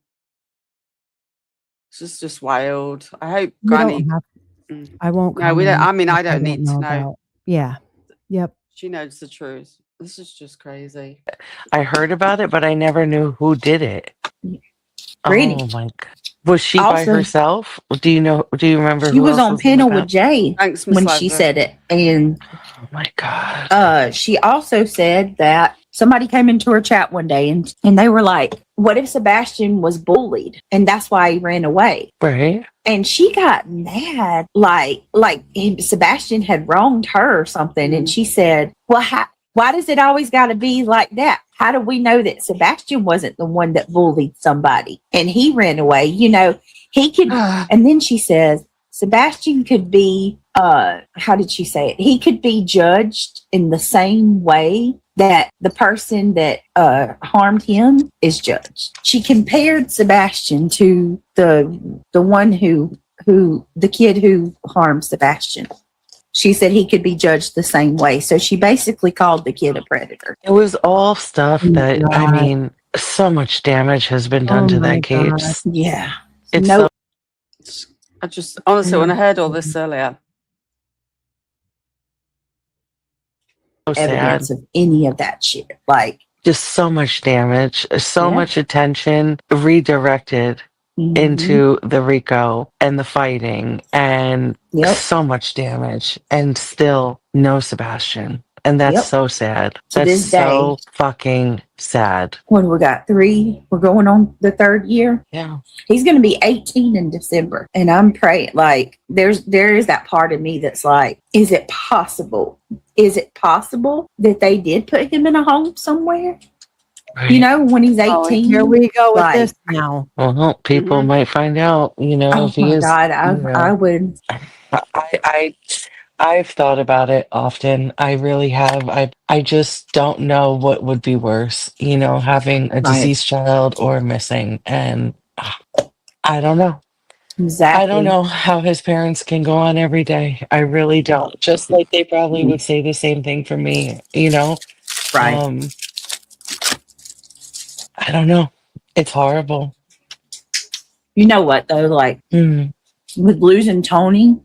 This is just wild. I hope
We
Granny.
don't have,
Mm.
I won't.
No, we don't.
comment
I mean,
on
I
stuff
don't need to know.
about. Yeah. Yep.
She knows the truth. This is just crazy.
I heard about it, but I never knew who did it.
Brittany.
Oh my god. Was she by
Also-
herself? Do you remember
She
who
was
else
on
was in the
panel with
panel?
Jay
Thanks, Miss
when she
Leslie.
said it. And
Oh my god.
she also said that somebody came into her chat one day and they were like, what if Sebastian was bullied and that's why he ran away?
Right?
And she got mad, like Sebastian had wronged her or something. And she said, well, why does it always got to be like that? How do we know that Sebastian wasn't the one that bullied somebody and he ran away? You know, he could. And then she says, Sebastian could be, how did she say it? He could be judged in the same way that the person that harmed him is judged. She compared Sebastian to the one who the kid who harmed Sebastian. She said he could be judged the same way. So she basically called the kid a predator.
It was all stuff
Oh my
that I
God.
mean, so much damage has been done
Oh
to
my
that case.
Yeah.
It's
No.
I just honestly, when I heard all this earlier,
so sad.
Evidence of any of that shit. Like,
Just so much damage, so
Yeah.
much attention redirected into the RICO and the fighting, and
Yep.
so much damage, and still no Sebastian. And that's
Yep.
so sad.
To
That's
this
so fucking sad.
when we got 3, we're going on the 3rd year.
Yeah.
He's going to be 18 in December. And I'm praying, like, there is that part of me that's like, is it possible? Is it possible that they did put him in a home somewhere?
Right.
You know, when he's 18?
Oh, here we go with
Like-
this now.
Well, people might find out, you know,
Oh
if he
my
is.
God,
you know.
I would.
I've thought about it often. I really have. I just don't know what would be worse, you know, having a
Right.
deceased child or missing. And I don't know.
Exactly.
I don't know how his parents can go on every day. I really don't. Just like they probably would say the same thing for me, you know?
Right.
I don't know. It's horrible.
You know what, though? Like,
Mm-hmm.
with losing Tony,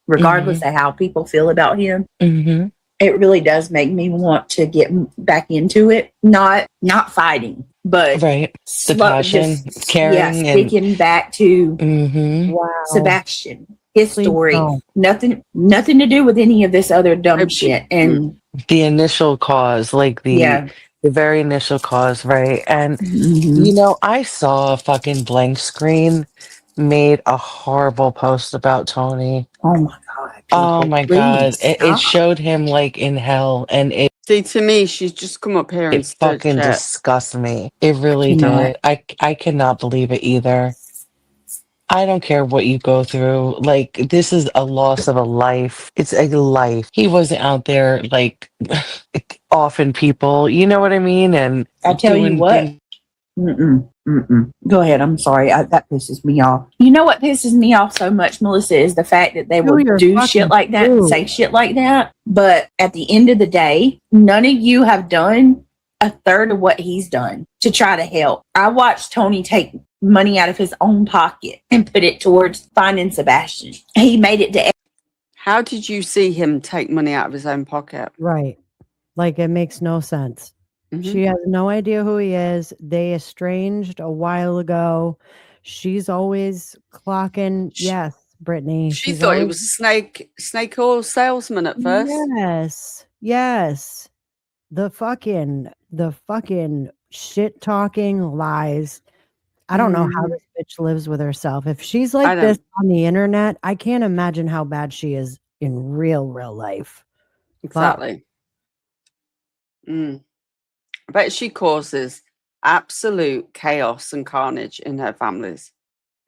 regardless of how people feel about him,
Mm-hmm.
it really does make me want to get back into it. Not fighting, but
Right. The passion, caring,
yeah,
and
sticking back to
mm-hmm.
Wow.
Sebastian, his
Please
story.
don't.
Nothing to do with any of this other dumb
Nope.
shit. And
the initial cause, like
yeah,
the very initial cause, right? And
Mhm.
you know, I saw a fucking blank screen made a horrible post about Tony.
Oh my God.
Oh
people,
my
please
god. It
stop.
showed him like in hell, and it
see, to me, she's just come up here and
it
stirred
fucking
shit.
disgusts me. It really
Cannot.
did. I cannot believe it either. I don't care what you go through. Like, this is a loss of a life. It's a life. He wasn't out there like offing people, you know what I mean? And
I tell you
doing
what.
things-
Go ahead. I'm sorry. That pisses me off. You know what pisses me off so much, Melissa, is the fact that they
Do
would
your
do
fucking
shit like that and
food.
say shit like that. But at the end of the day, none of you have done a third of what he's done to try to help. I watched Tony take money out of his own pocket and put it towards finding Sebastian. He made it to.
How did you see him take money out of his own pocket?
Right. Like, it makes no sense.
Mhm.
She has no idea who he is. They estranged a while ago. She's always clocking. Yes, Brittany.
She
she's
thought it
always-
was a snake oil salesman at first.
Yes. Yes. The fucking shit talking lies. I don't know how this bitch lives with herself. If she's like this on the internet, I can't imagine how bad she is in real life.
Exactly. I bet she causes absolute chaos and carnage in her families,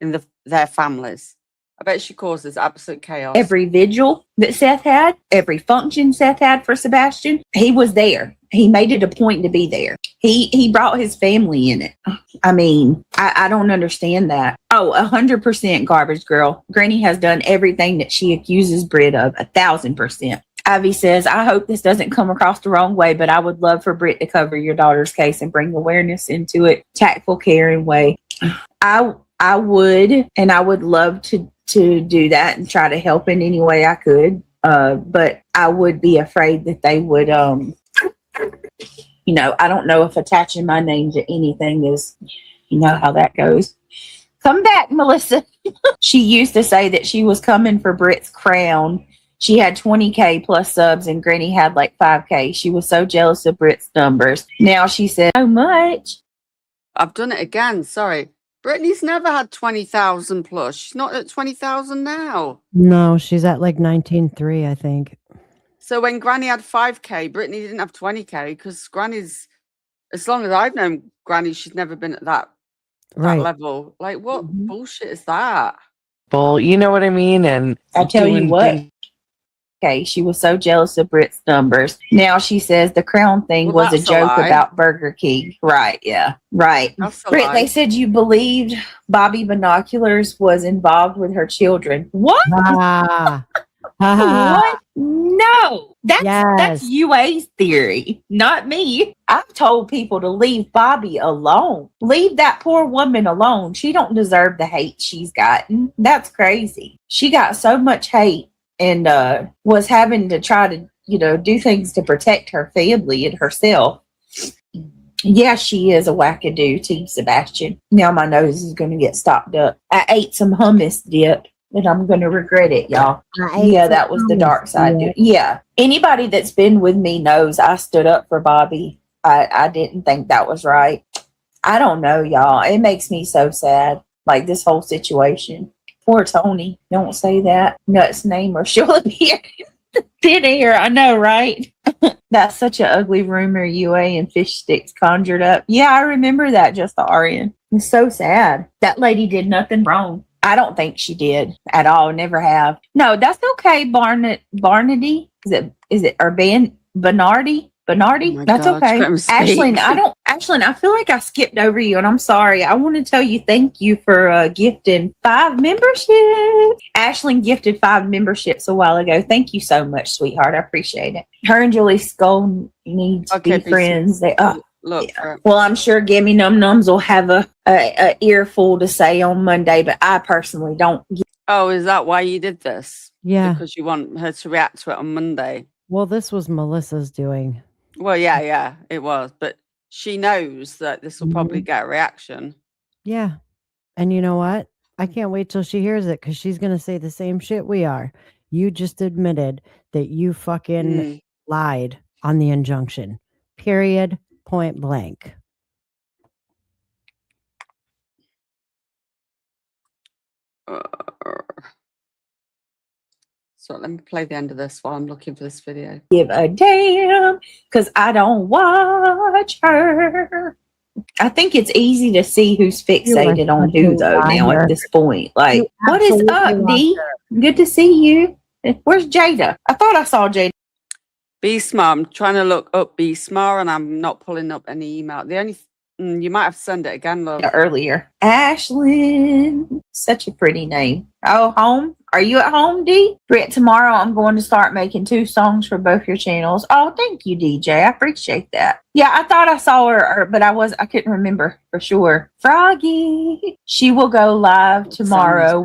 in their families. I bet she causes absolute chaos.
Every vigil that Seth had, every function Seth had for Sebastian, he was there. He made it a point to be there. He brought his family in it. I mean, I don't understand that. Oh, 100% garbage girl. Granny has done everything that she accuses Britt of, 1,000%. Ivy says, I hope this doesn't come across the wrong way, but I would love for Britt to cover your daughter's case and bring awareness into it. Tactful, caring way. I would, and I would love to do that and try to help in any way I could. But I would be afraid that they would, you know, I don't know if attaching my name to anything is, you know how that goes. Come back, Melissa. She used to say that she was coming for Britt's crown. She had 20K plus subs and Granny had like 5K. She was so jealous of Britt's numbers. Now she said, so much.
I've done it again. Sorry. Brittany's never had 20,000 plus. She's not at 20,000 now.
No, she's at like 19.3, I think.
So when Granny had 5K, Brittany didn't have 20K because Granny's, as long as I've known Granny, she's never been at that level. Like, what bullshit is that?
Well, you know what I mean? And
I tell you what. Okay, she was so jealous of Britt's numbers. Now she says the crown thing was a joke about Burger King. Right, yeah, right. Britt, they said you believed Bobby Binoculars was involved with her children. What? What? No, that's UA's theory, not me. I've told people to leave Bobby alone. Leave that poor woman alone. She don't deserve the hate she's gotten. That's crazy. She got so much hate and was having to try to, you know, do things to protect her family and herself. Yeah, she is a wackadoo, Team Sebastian. Now my nose is going to get stopped up. I ate some hummus dip. And I'm going to regret it, y'all. Yeah, that was the dark side. Yeah. Anybody that's been with me knows I stood up for Bobby. I didn't think that was right. I don't know, y'all. It makes me so sad. Like this whole situation. Poor Tony. Don't say that. Nuts name or she'll appear. Thin air. I know, right? That's such an ugly rumor UA and fish sticks conjured up. Yeah, I remember that, just the Arian. It's so sad. That lady did nothing wrong. I don't think she did at all. Never have. No, that's okay. Barnady. Is it or Bernardi? Bernardi?
Oh
that's
God,
okay. Ashlyn, I feel like I skipped over you and I'm sorry. I want to tell you thank you for gifting 5 memberships. Ashlyn gifted 5 memberships a while ago. Thank you so much, sweetheart. I appreciate it. Her and Julie Skull need to be friends. They
Look,
yeah. Well, I'm sure Gimme Num Nums will have a earful to say on Monday, but I personally don't.
Oh, is that why you did this?
Yeah.
Because you want her to react to it on Monday.
Well, this was Melissa's doing.
Well, yeah, it was. But she knows that this will probably get a reaction.
Yeah. And you know what? I can't wait till she hears it because she's going to say the same shit we are. You just admitted that you fucking lied on the injunction. Period. Point blank.
So let me play the end of this while I'm looking for this video.
Give a damn, because I don't watch her. I think it's easy to see who's fixated on who, though, now at this point. Like, what is up, D? Good to see you. Where's Jada? I thought I saw Jada.
Beastmar, I'm trying to look up Beastmar and I'm not pulling up any email. The only you might have to send it again, love.
Earlier. Ashlyn. Such a pretty name. Oh, home? Are you at home, D? Britt, tomorrow I'm going to start making 2 songs for both your channels. Oh, thank you, DJ. I appreciate that. Yeah, I thought I saw her, but I couldn't remember for sure. Froggy. She will go live tomorrow.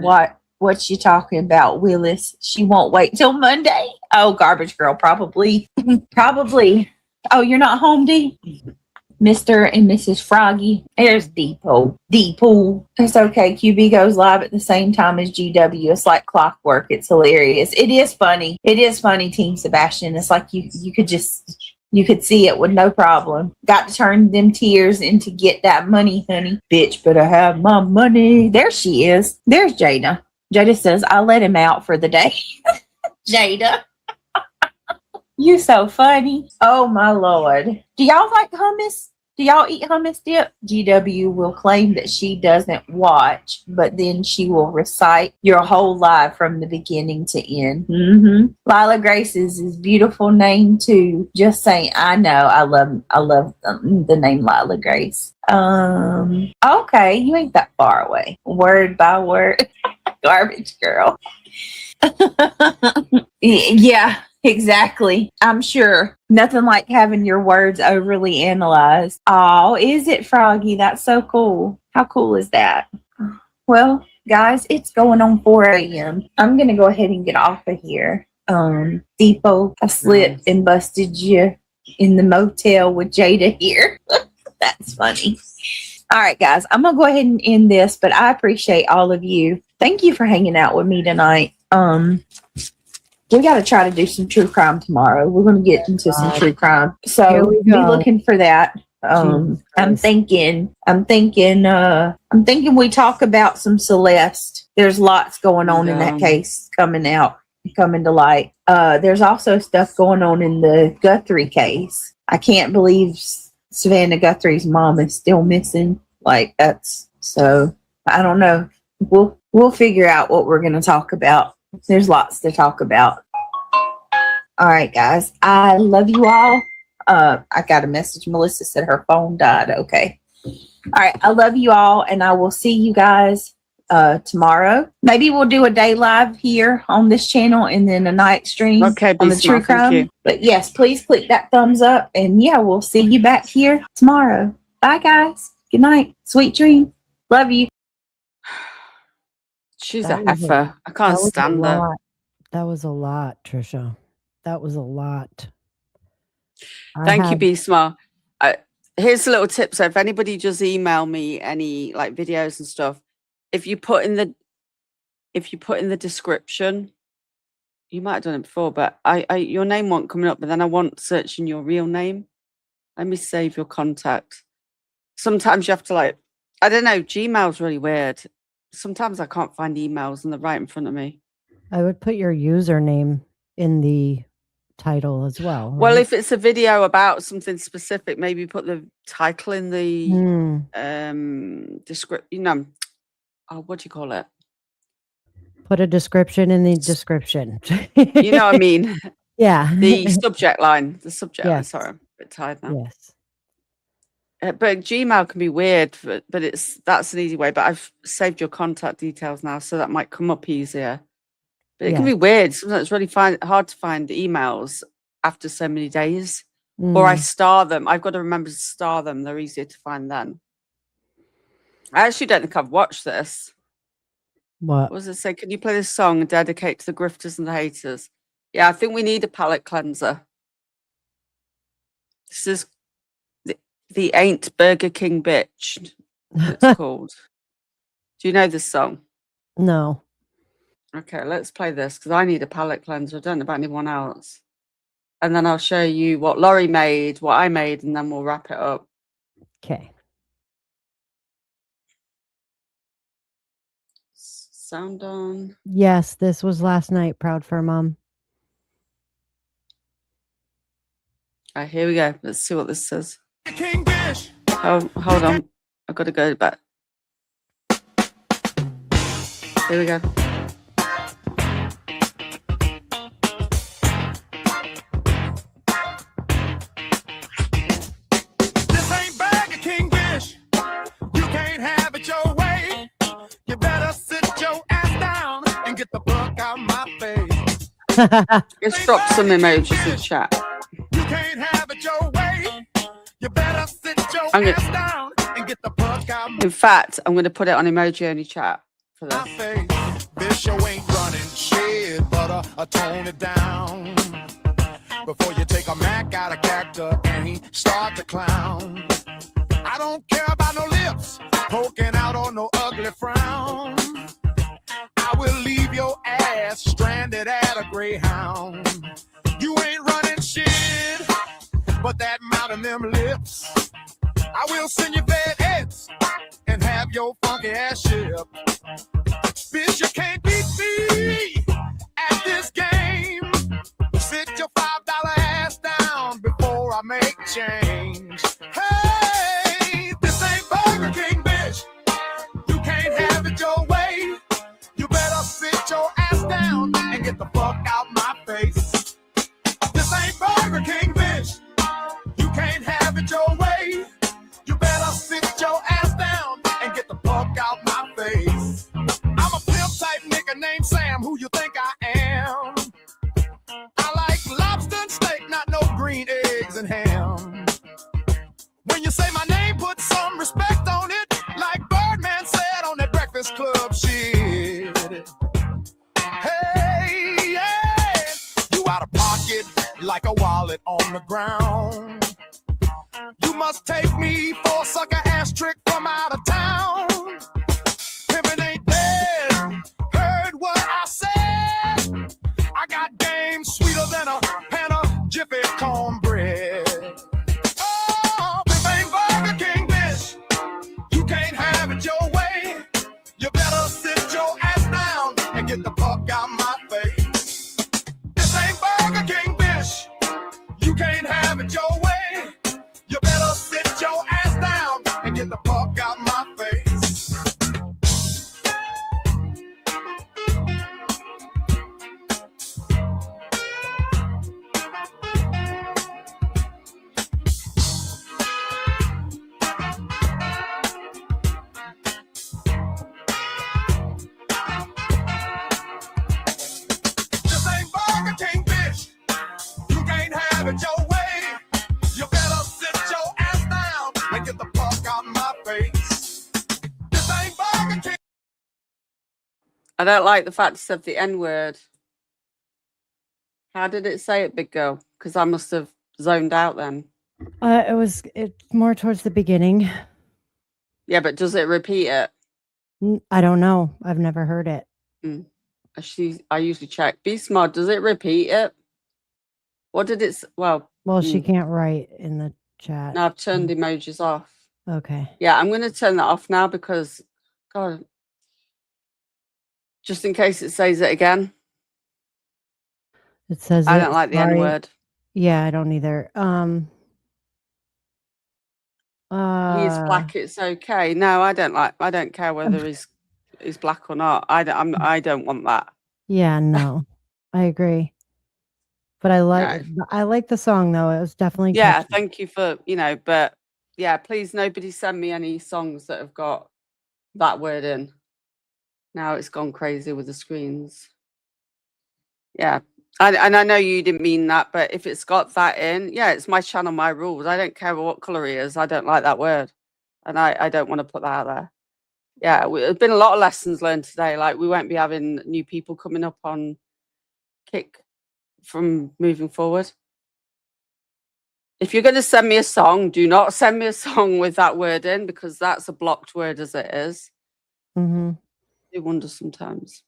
What's she talking about, Willis? She won't wait till Monday. Oh, garbage girl, probably. Probably. Oh, you're not home, D? Mr. and Mrs. Froggy. There's Deepo. It's okay. QB goes live at the same time as GW. It's like clockwork. It's hilarious. It is funny. Team Sebastian. It's like you could see it with no problem. Got to turn them tears into get that money, honey. Bitch, better have my money. There she is. There's Jada. Jada says, I let him out for the day. Jada. You so funny. Oh, my Lord. Do y'all like hummus? Do y'all eat hummus dip? GW will claim that she doesn't watch, but then she will recite your whole life from the beginning to end. Lila Grace is his beautiful name, too. Just saying, I know. I love the name Lila Grace. Okay, you ain't that far away. Word by word. Garbage girl. Yeah, exactly. I'm sure. Nothing like having your words overly analyzed. Oh, is it, Froggy? That's so cool. How cool is that? Well, guys, it's going on 4 a.m. I'm going to go ahead and get off of here. Depot, I slipped and busted you in the motel with Jada here. That's funny. All right, guys, I'm going to go ahead and end this, but I appreciate all of you. Thank you for hanging out with me tonight. We got to try to do some true crime tomorrow. We're going to get into some true crime. So be looking for that. I'm thinking we talk about some Celeste. There's lots going on in that case coming to light. There's also stuff going on in the Guthrie case. I can't believe Savannah Guthrie's mom is still missing. Like, that's so, I don't know. We'll figure out what we're going to talk about. There's lots to talk about. All right, guys. I love you all. I got a message. Melissa said her phone died. Okay. All right. I love you all, and I will see you guys tomorrow. Maybe we'll do a day live here on this channel and then a night stream on the true crime. But yes, please click that thumbs up, and yeah, we'll see you back here tomorrow. Bye, guys. Good night. Sweet dream. Love you.
She's a heifer. I can't stand her.
That was a lot, Trisha. That was a lot.
Thank you, Be Smart. Here's a little tip. So if anybody just email me any like videos and stuff, if you put in the description, you might have done it before, but your name won't come up, but then I want searching your real name. Let me save your contact. Sometimes you have to like, I don't know, Gmail's really weird. Sometimes I can't find emails and they're right in front of me.
I would put your username in the title as well. Right?
Well, if it's a video about something specific, maybe put the title in the description. You know, what do you call it?
Put a description in the description.
You know what I mean?
Yeah.
The subject line. The subject line. Sorry, I'm a bit tired now.
Yes.
But Gmail can be weird, but that's an easy way. But I've saved your contact details now, so that might come up easier. But it can be weird. Sometimes it's really hard to find emails after so many days. Or I star them. I've got to remember to star them. They're easier to find then. I actually don't think I've watched this.
What
does it say? Can you play this song and dedicate to the grifters and the haters? Yeah, I think we need a palate cleanser. This is the Ain't Burger King Bitch, it's called. Do you know this song?
No.
Okay, let's play this because I need a palate cleanser. I don't know about anyone else. And then I'll show you what Laurie made, what I made, and then we'll wrap it up.
Okay.
Sound on.
Yes, this was last night. Proud for Mom.
All right, here we go. Let's see what this says. Oh, hold on. I've got to go back. Here we go.
This ain't Burger King fish. You can't have it your way. You better sit your ass down and get the fuck out my face.
Let's drop some emojis in chat.
You can't have it your way. You better sit your ass down and get the fuck out my face.
In fact, I'm going to put it on emoji only chat for this.
This show ain't running shit, but I tone it down. Before you take a Mac out of character and start to clown. I don't care about no lips poking out on no ugly frown. I will leave your ass stranded at a Greyhound. You ain't running shit, but that mouth and them lips. I will send you bed heads and have your funky ass ship. Bitch, you can't beat me at this game. Sit your $5 ass down before I make change. Hey, this ain't Burger King, bitch. You can't have it your way. You better sit your ass down and get the fuck out my face. This ain't Burger King, bitch. You can't have it your way. You better sit your ass down and get the fuck out my face. I'm a pimp type nigga named Sam. Who you think I am? I like lobster and steak, not no green eggs and ham. When you say my name, put some respect on it, like Birdman said on that breakfast Breakfast Club shit. Hey, yeah. You out of pocket like a wallet on the ground. You must take me for a sucker ass trick from out of town. Pimpin' ain't dead. Heard what I said. I got game sweeter than a pan of Jiffy cornbread. Oh, this ain't Burger King, bitch. You can't have it your way. You better sit your ass down and get the fuck out my face. This ain't Burger King, bitch. You can't have it your way. You better sit your ass down and get the fuck out my face. This ain't Burger King, bitch. You can't have it your way. You better sit your ass down and get the fuck out my face. This ain't Burger King.
I don't like the fact it said the N word. How did it say it, big girl? Because I must have zoned out then.
It's more towards the beginning.
Yeah, but does it repeat it?
I don't know. I've never heard it.
I usually check. Be smart. Does it repeat it? What did it? Well,
She can't write in the chat.
no, I've turned emojis off.
Okay.
Yeah, I'm going to turn that off now because, God, just in case it says it again.
It says
I
it,
don't like the
sorry.
N word.
Yeah, I don't either.
He's black. It's okay. No, I don't care whether he's black or not. I don't want that.
Yeah, no, I agree. But I like the song though. It was definitely
Yeah.
catchy.
Thank you for but yeah, please nobody send me any songs that have got that word in. Now it's gone crazy with the screens. Yeah. And I know you didn't mean that, but if it's got that in, yeah, it's my channel, my rules. I don't care what color he is. I don't like that word. And I don't want to put that out there. Yeah, there's been a lot of lessons learned today. Like we won't be having new people coming up on Kick from moving forward. If you're going to send me a song, do not send me a song with that word in because that's a blocked word as it is.
Mm-hmm.
I wonder sometimes.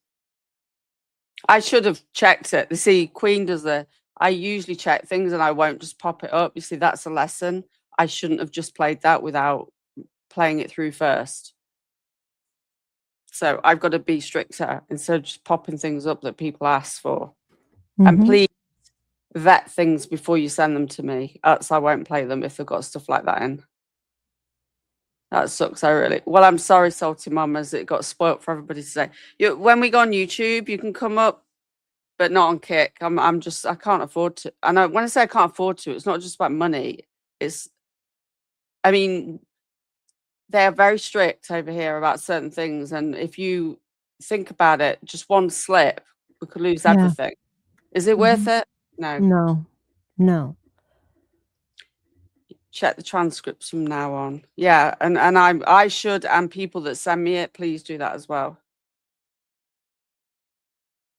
I should have checked it. You see, Queen does I usually check things and I won't just pop it up. You see, that's a lesson. I shouldn't have just played that without playing it through first. So I've got to be stricter instead of just popping things up that people ask for.
Mm-hmm.
And please vet things before you send them to me. Else I won't play them if they've got stuff like that in. That sucks. I'm sorry, Salty Mamas. It got spoilt for everybody today. When we go on YouTube, you can come up, but not on Kick. I can't afford to. I know when I say I can't afford to, it's not just about money. They're very strict over here about certain things. And if you think about it, just one slip, we could lose everything. Is it worth it? No.
No.
Check the transcripts from now on. Yeah, and I should, and people that send me it, please do that as well.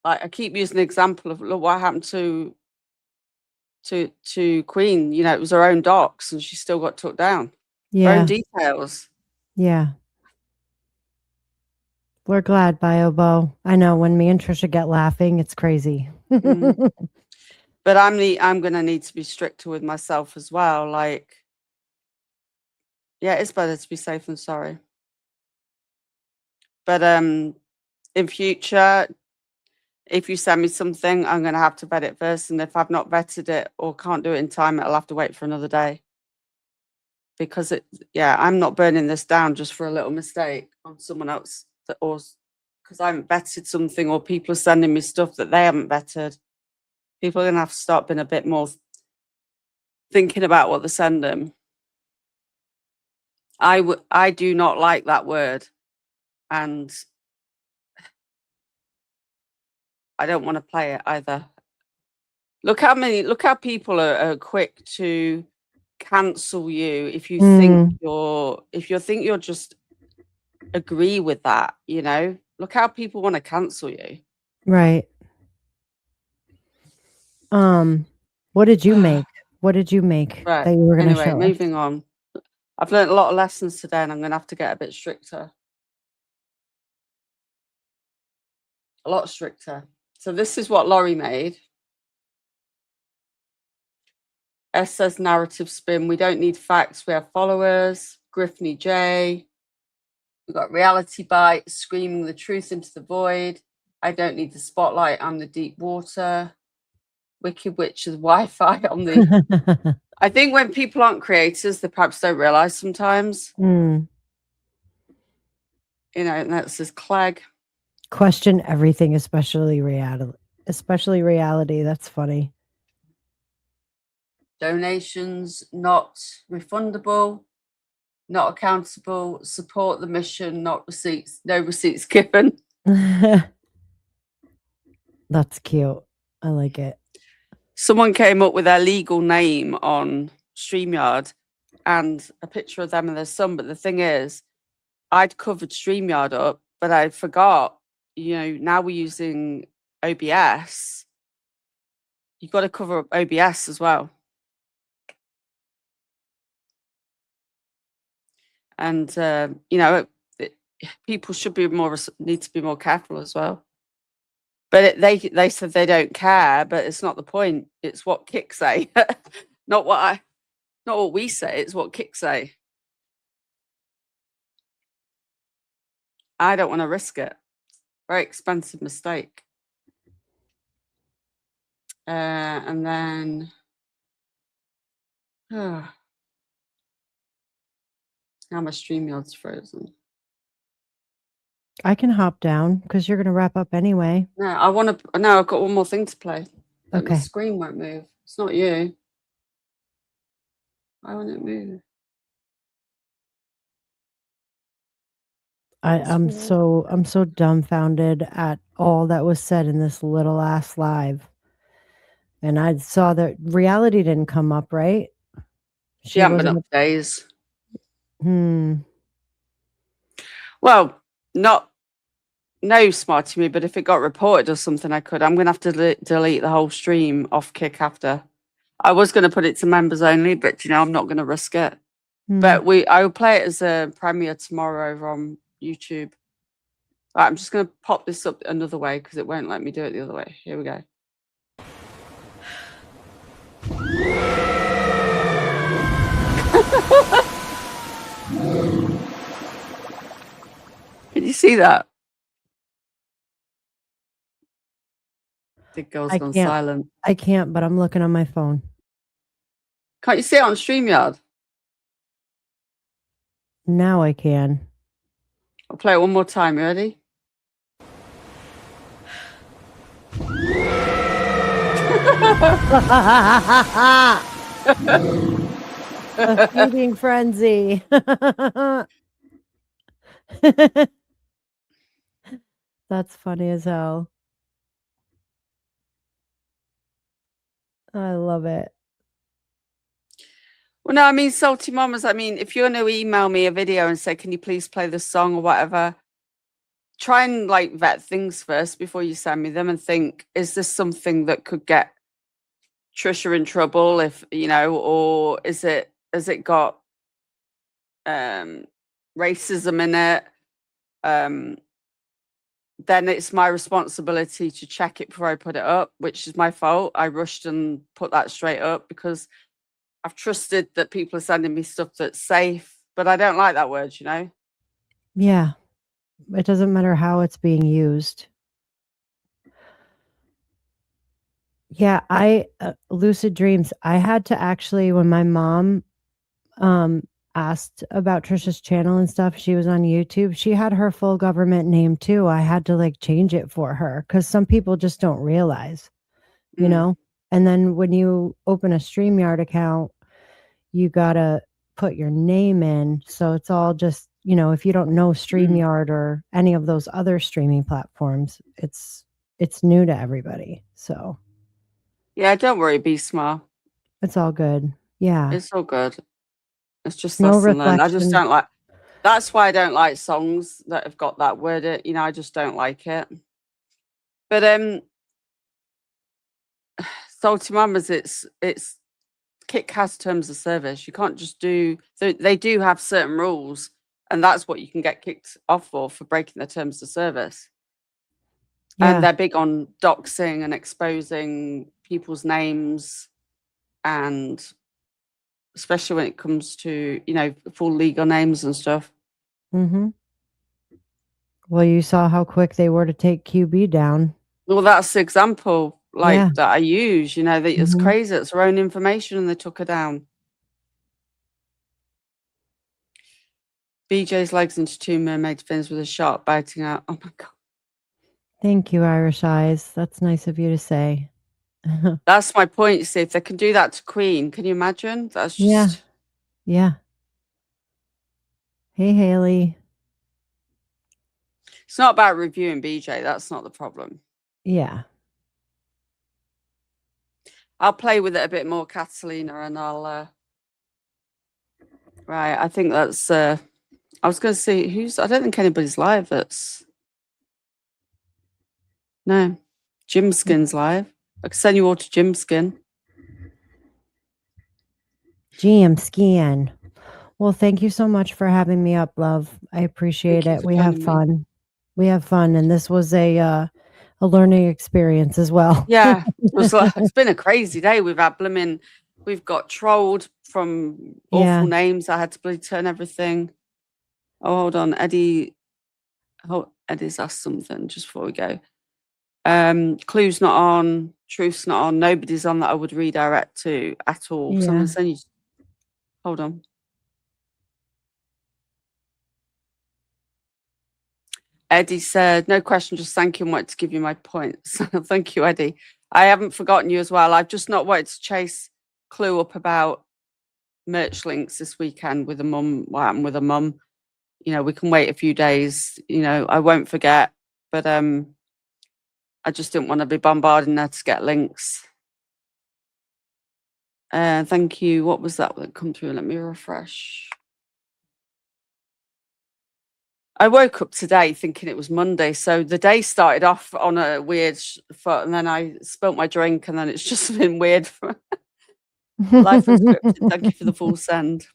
Like I keep using an example of look what happened to Queen. It was her own docs, and she still got took down.
Yeah.
Her own details.
Yeah. We're glad, Bio-Bo. I know when me and Trisha get laughing, it's crazy.
But I'm going to need to be stricter with myself as well. Like, yeah, it's better to be safe than sorry. But in future, if you send me something, I'm going to have to vet it first. And if I've not vetted it or can't do it in time, it'll have to wait for another day. Because I'm not burning this down just for a little mistake on someone else or because I haven't vetted something or people are sending me stuff that they haven't vetted. People are going to have to start being a bit more thinking about what they're sending. I do not like that word. And I don't want to play it either. Look how people are quick to cancel you if you think you're just agree with that, you know? Look how people want to cancel you.
Right. What did you make? What did you make
Right.
that you were going to
Anyway,
show us?
moving on. I've learned a lot of lessons today and I'm going to have to get a bit stricter. A lot stricter. So this is what Laurie made. S says narrative spin. We don't need facts. We have followers. Brittney J. We've got reality bites, screaming the truth into the void. I don't need the spotlight. I'm the deep water. Wicked Witch's Wi-Fi on the... I think when people aren't creators, they perhaps don't realize sometimes.
Mm.
You know, and that says Clegg.
Question everything, especially reality. Especially reality. That's funny.
Donations not refundable, not accountable, support the mission, not receipts, no receipts given.
That's cute. I like it.
Someone came up with their legal name on StreamYard and a picture of them and their son. But the thing is, I'd covered StreamYard up, but I forgot, you know, now we're using OBS. You've got to cover up OBS as well. And, you know, people should be need to be more careful as well. But they said they don't care, but it's not the point. It's what Kick say, not what we say. It's what Kick say. I don't want to risk it. Very expensive mistake. And then, now my StreamYard's frozen.
I can hop down because you're going to wrap up anyway.
No, I've got one more thing to play. But
Okay.
the screen won't move. It's not you. Why won't it move?
I'm so dumbfounded at all that was said in this little ass live. And I saw that reality didn't come up, right?
She hasn't been up days. Well, no smarty me, but if it got reported or something, I'm going to have to delete the whole stream off Kick after. I was going to put it to members only, but, you know, I'm not going to risk it. But I will play it as a premiere tomorrow over on YouTube. Right, I'm just going to pop this up another way because it won't let me do it the other way. Here we go. Can you see that? The girl's gone silent.
I can't, but I'm looking on my phone.
Can't you see it on StreamYard?
Now I can.
I'll play it one more time. You ready?
A feeding frenzy. That's funny as hell. I love it.
Well, no, I mean, salty mamas, I mean, if you're going to email me a video and say, can you please play this song or whatever, try and like vet things first before you send me them and think, is this something that could get Trisha in trouble if, you know, or has it got racism in it? Then it's my responsibility to check it before I put it up, which is my fault. I rushed and put that straight up because I've trusted that people are sending me stuff that's safe, but I don't like that word, you know?
Yeah. It doesn't matter how it's being used. Yeah, lucid dreams. I had to actually, when my mom asked about Trisha's channel and stuff, she was on YouTube. She had her full government name too. I had to like change it for her because some people just don't realize, you know? And then when you open a StreamYard account, you got to put your name in. So it's all just, you know, if you don't know StreamYard or any of those other streaming platforms, it's new to everybody. So
yeah, don't worry, be smart.
It's all good. Yeah.
It's all good. It's just
No
lesson learned. I just
reflection.
don't like That's why I don't like songs that have got that word. I just don't like it. But Salty Mamas, it's Kick has terms of service. You can't just do. They do have certain rules, and that's what you can get kicked off for breaking their terms of service.
Yeah.
And they're big on doxing and exposing people's names, and especially when it comes to full legal names and stuff.
Mm-hmm. Well, you saw how quick they were to take QB down.
Well, that's the example
Yeah.
that I use. That it's
Mhm.
crazy. It's their own information, and they took her down. BJ's legs into two mermaid fins with a shark biting out. Oh my god.
Thank you, Irish Eyes. That's nice of you to say.
That's my point. You see, if they can do that to Queen, can you imagine? That's just
Yeah. Yeah. Hey, Haley.
It's not about reviewing BJ. That's not the problem.
Yeah.
I'll play with it a bit more, Catalina, and I'll. Right. I think that's. I was going to see who's. I don't think anybody's live. No. Jim Skin's live. I can send you all to Jim Skin.
GM Skin. Well, thank you so much for having me up, love. I appreciate
Thank you
it.
for
We have
joining me.
fun. We have fun, and this was a learning experience as well.
Yeah, it's been a crazy day. We've got trolled from awful
Yeah.
names. I had to bloody turn everything. Oh, hold on, Eddie. Oh, Eddie's asked something just before we go. Clue's not on. Truth's not on. Nobody's on that I would redirect to at all. So I'm
Yeah.
gonna send you. Hold on. Eddie said, no question, just thank you and wanted to give you my points. Thank you, Eddie. I haven't forgotten you as well. I've just not wanted to chase Clue up about merch links this weekend with a mum. What happened with a mum? We can wait a few days. I won't forget. But I just didn't want to be bombarding her to get links. Thank you. What was that come through? Let me refresh. I woke up today thinking it was Monday, so the day started off on a weird foot, and then I spilt my drink, and then it's just been weird. Life unscripted. Thank you for the full send.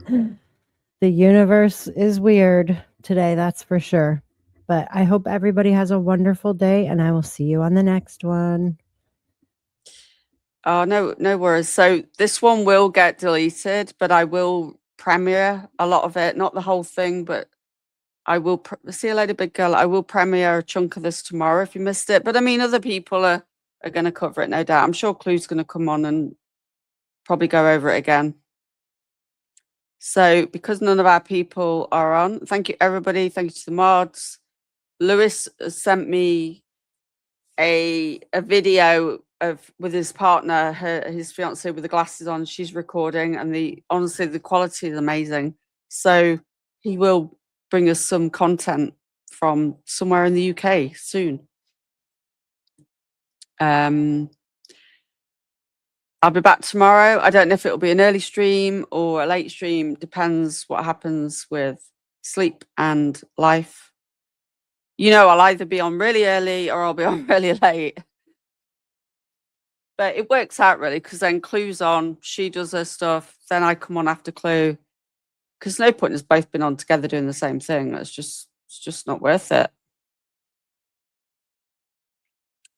The universe is weird today, that's for sure. But I hope everybody has a wonderful day, and I will see you on the next one.
Oh, no worries. So this one will get deleted, but I will premiere a lot of it, not the whole thing, but I will see you later, big girl. I will premiere a chunk of this tomorrow if you missed it. But I mean, other people are going to cover it, no doubt. I'm sure Clue's going to come on and probably go over it again. So because none of our people are on, thank you, everybody. Thank you to the mods. Lewis sent me a video with his partner, his fiance with the glasses on. She's recording, and honestly, the quality is amazing. So he will bring us some content from somewhere in the UK soon. I'll be back tomorrow. I don't know if it'll be an early stream or a late stream. Depends what happens with sleep and life. I'll either be on really early or I'll be on really late. But it works out really, because then Clue's on, she does her stuff, then I come on after Clue. Because no point in us both been on together doing the same thing. It's just not worth it.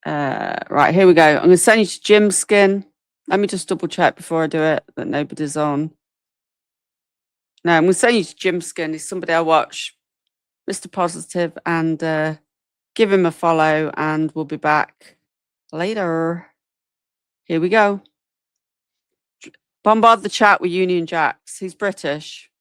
Right, here we go. I'm going to send you to Jim Skin. Let me just double check before I do it that nobody's on. No, I'm going to send you to Jim Skin. He's somebody I watch, Mr. Positive, and give him a follow, and we'll be back later. Here we go. Bombard the chat with Union Jacks. He's British.